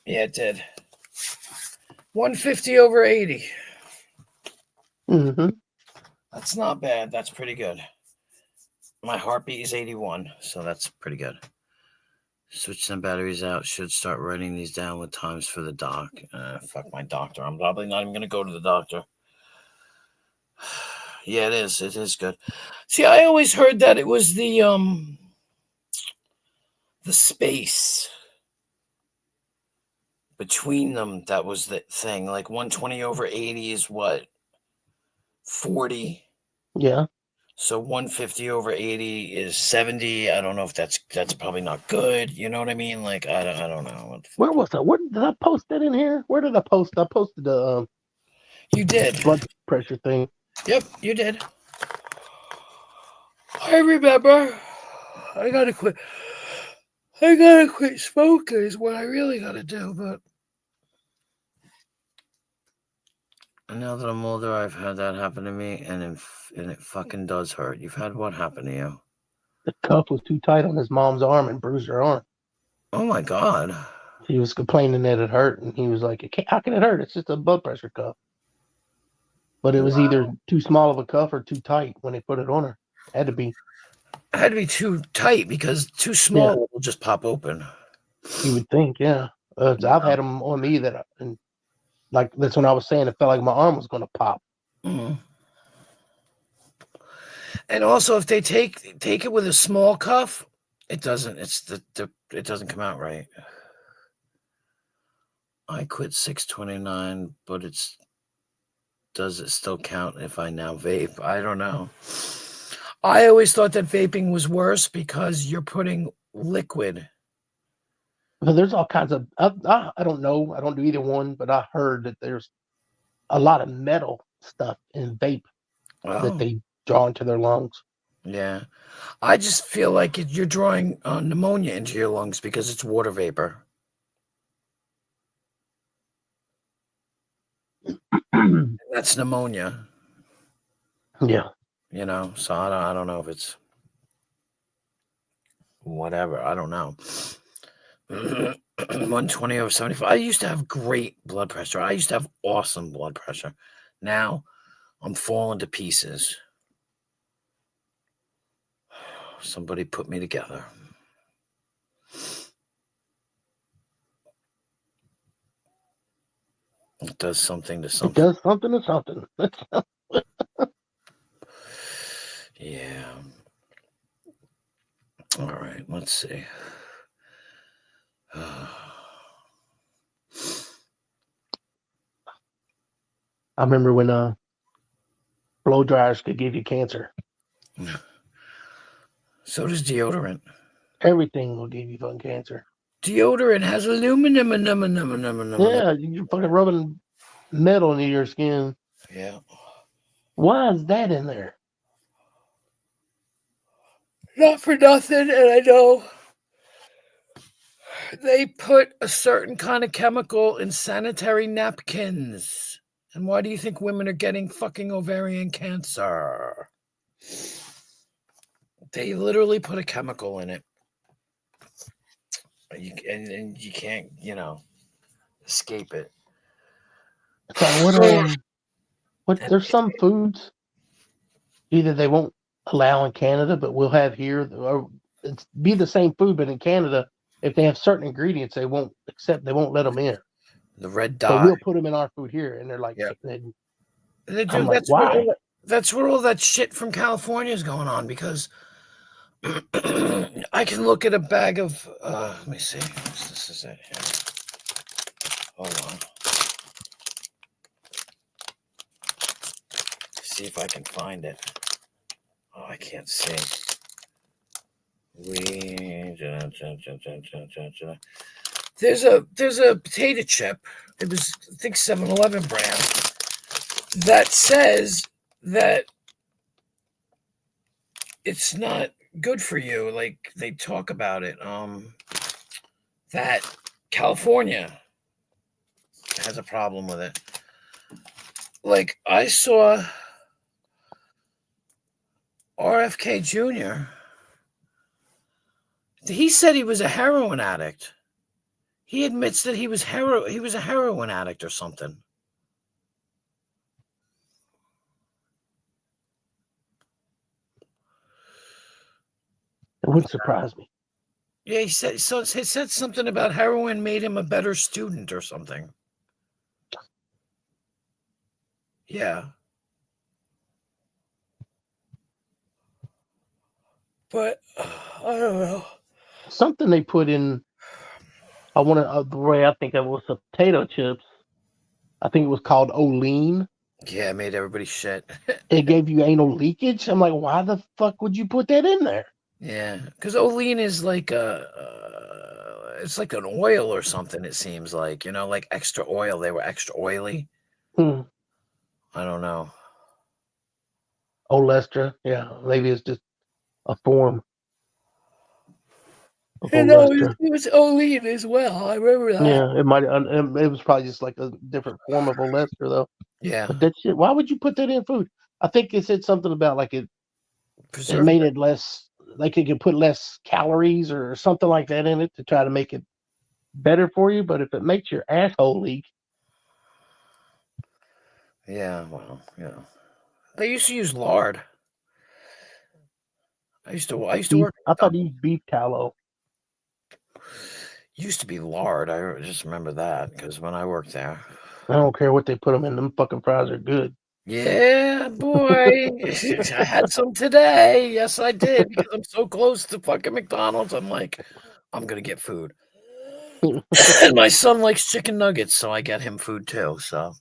Yeah, it did. 150 over 80. Mm-hmm. That's not bad. That's pretty good. My heartbeat is 81, so that's pretty good. Switch some batteries out. Should start writing these down with times for the doc. Fuck my doctor. I'm probably not even going to go to the doctor. Yeah, it is. It is good. See, I always heard that it was the space between them that was the thing. Like 120 over 80 is what? 40. Yeah. So 150 over 80 is 70. I don't know if that's probably not good. You know what I mean? Like I don't know. Where was that? Where did I post that in here? Where did I post? I posted the You did. blood pressure thing. Yep, you did. I remember. I gotta quit smoking is what I really gotta do, but now that I'm older, I've had that happen to me, and it fucking does hurt. You've had what happen to you? The cuff was too tight on his mom's arm and bruised her arm. Oh my God. He was complaining that it hurt, and he was like, how can it hurt? It's just a blood pressure cuff. But it was either too small of a cuff or too tight when they put it on her. It had to be. It had to be too tight because too small will just pop open. You would think, yeah. I've had them on me and like that's when I was saying it felt like my arm was going to pop. Mm-hmm. And also, if they take it with a small cuff, it doesn't. It doesn't come out right. I quit 629, but does it still count if I now vape? I don't know. I always thought that vaping was worse because you're putting liquid. But there's all kinds of. I don't know. I don't do either one, but I heard that there's a lot of metal stuff in vape that they draw into their lungs. Yeah, I just feel like you're drawing pneumonia into your lungs because it's water vapor. That's pneumonia. Yeah. You know, so I don't know if it's whatever. I don't know. 120 over 75. I used to have great blood pressure. I used to have awesome blood pressure. Now I'm falling to pieces. Somebody put me together. It does something to something. It does something to something. Yeah. All right, let's see. I remember when blow dryers could give you cancer. So does deodorant. Everything will give you fucking cancer. Deodorant has aluminum. Yeah, you're fucking rubbing metal into your skin. Yeah. Why is that in there? Not for nothing, and I know they put a certain kind of chemical in sanitary napkins. And why do you think women are getting fucking ovarian cancer? They literally put a chemical in it. And you can't, escape it. So there's some foods either they won't allow in Canada, but we'll have here, or it's be the same food, but in Canada, if they have certain ingredients, they won't let them in. The red dye. So we'll put them in our food here, and they're like, I'm like, why? That's where all that shit from California is going on, because I can look at a bag of, let me see. This is it here. Hold on. See if I can find it. Oh, I can't see. There's a potato chip. It was, I think, 7-Eleven brand that says that it's not good for you. Like, they talk about it. That California has a problem with it. Like, I saw RFK Jr. He said he was a heroin addict. He admits that he was a heroin addict or something. It wouldn't surprise me. Yeah, he said something about heroin made him a better student or something. Yeah. But I don't know. Something they put in. I want to the way I think of it was the potato chips. I think it was called Olean. Yeah, it made everybody shit. It gave you anal leakage. I'm like, why the fuck would you put that in there? Yeah, because Olean is like it's like an oil or something. It seems like, like extra oil. They were extra oily. Hmm. I don't know. Olestra, yeah, maybe it's just a form of You know, Olestra. it was Olean as well. I remember that. Yeah, it might. It was probably just like a different form of Olestra, though. Yeah. But that shit. Why would you put that in food? I think it said something about like it Preservative. made it less, like it could put less calories or something like that in it to try to make it better for you. But if it makes your asshole leak, Yeah, well, they used to use lard. I used to work. I thought he used beef tallow. Used to be lard. I just remember that because when I worked there. I don't care what they put them in. Them fucking fries are good. Yeah, boy. I had some today. Yes, I did because I'm so close to fucking McDonald's. I'm like, I'm gonna get food. And my son likes chicken nuggets, so I get him food too. So,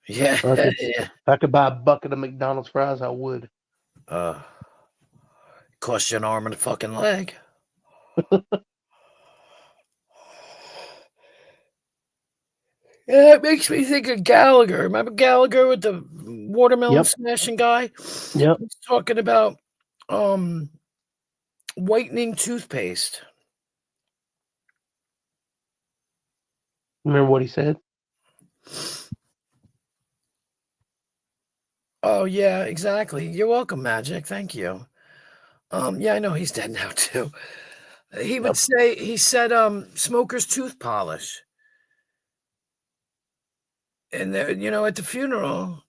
yeah, If yeah. I could buy a bucket of McDonald's fries, I would. Cost you an arm and a fucking leg. Yeah, it makes me think of Gallagher. Remember Gallagher with the watermelon smashing guy? Yep. He's talking about whitening toothpaste. Remember what he said? Oh yeah, exactly. You're welcome, Magic. Thank you. Yeah, I know he's dead now too. He said smoker's tooth polish. And there, at the funeral,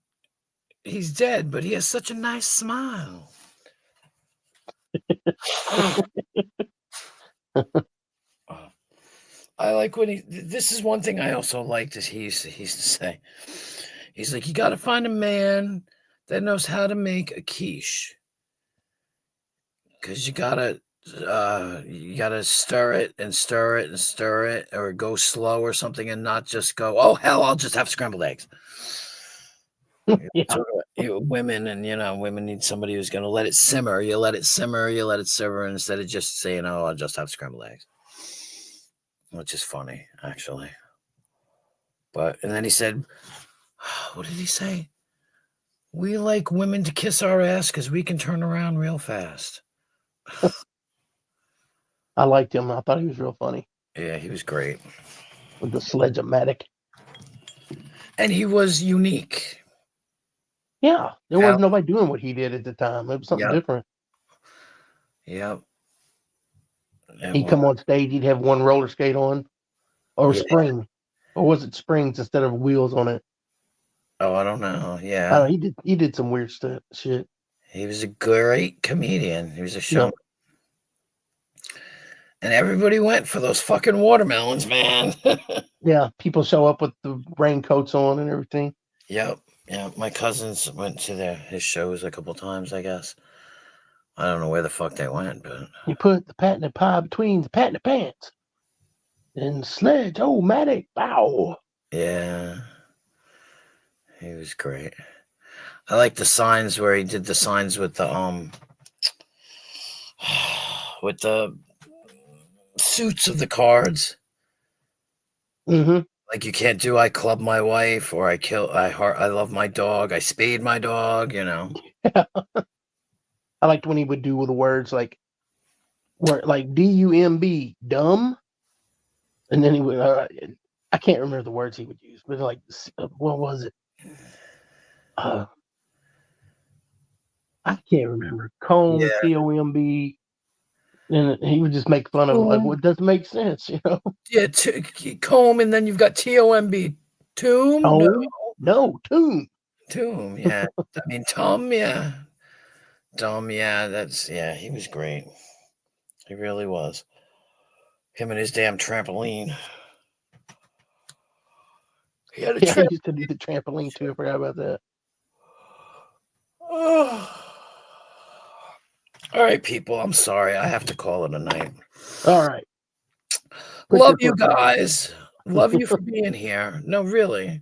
he's dead, but he has such a nice smile. I like when this is one thing I also liked is he used to say, he's like, you got to find a man that knows how to make a quiche. Because you gotta stir it and stir it and stir it, or go slow or something, and not just go, oh hell, I'll just have scrambled eggs. Women, and women need somebody who's gonna let it simmer. You let it simmer, instead of just saying, oh, I'll just have scrambled eggs. Which is funny, actually. And then he said, what did he say? We like women to kiss our ass because we can turn around real fast. I liked him. I thought he was real funny. Yeah, he was great. With the sledge-o-matic. And he was unique. Yeah, there wasn't nobody doing what he did at the time. It was something different. Yep. He'd come on stage, he'd have one roller skate on, or spring. Or was it springs instead of wheels on it? Oh, I don't know. Yeah. I don't know, he did some weird shit. He was a great comedian. He was a showman. And everybody went for those fucking watermelons, man. Yeah, people show up with the raincoats on and everything. Yep. Yeah, my cousins went to his shows a couple times, I guess. I don't know where the fuck they went, but you put the patented pie between the patented pants and sledge. Oh, Matic, wow. Yeah, he was great. I like the signs where he did the signs with the with the suits of the cards. Mm-hmm. Like, you can't do I club my wife, or I love my dog, I spayed my dog, I liked when he would do the words like D-U-M-B, dumb. And then he would, I can't remember the words he would use, but like, what was it? I can't remember. Comb, Yeah. COMB. And he would just make fun of it. Like, well, it doesn't make sense, you know? Yeah, comb, and then you've got TOMB. Tomb? Comb? No, tomb. Tomb, yeah. I mean, Tom, yeah. Tom, yeah, he was great. He really was. Him and his damn trampoline. He had a Yeah, I used to do the trampoline too. I forgot about that. Oh. All right, people. I'm sorry. I have to call it a night. All right. Love you guys. Love you for being here. No, really.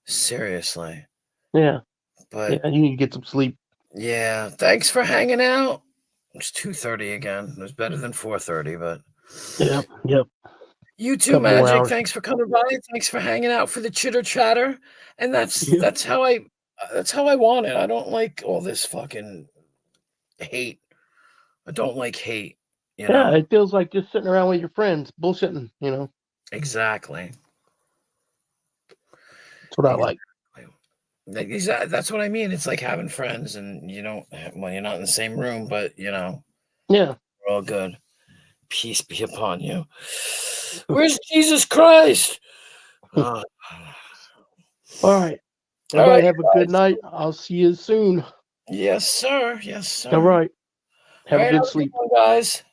Seriously. Yeah. But yeah, you need to get some sleep. Yeah. Thanks for hanging out. It's 2:30 again. It was better than 4:30, but Yep. You too, Couple more Magic. hours. Thanks for coming by. Thanks for hanging out for the chitter chatter. And that's how I want it. I don't like all this fucking hate. I don't like hate. You know? Yeah, it feels like just sitting around with your friends, bullshitting, you know. Exactly. That's what I like. Exactly. That's what I mean. It's like having friends, and you're not in the same room, but Yeah. we're all good. Peace be upon you. Where's Jesus Christ? All right. Everybody have a good night. I'll see you soon. Yes, sir. Yes, sir. All right. Have All a right, good sleep. Guys.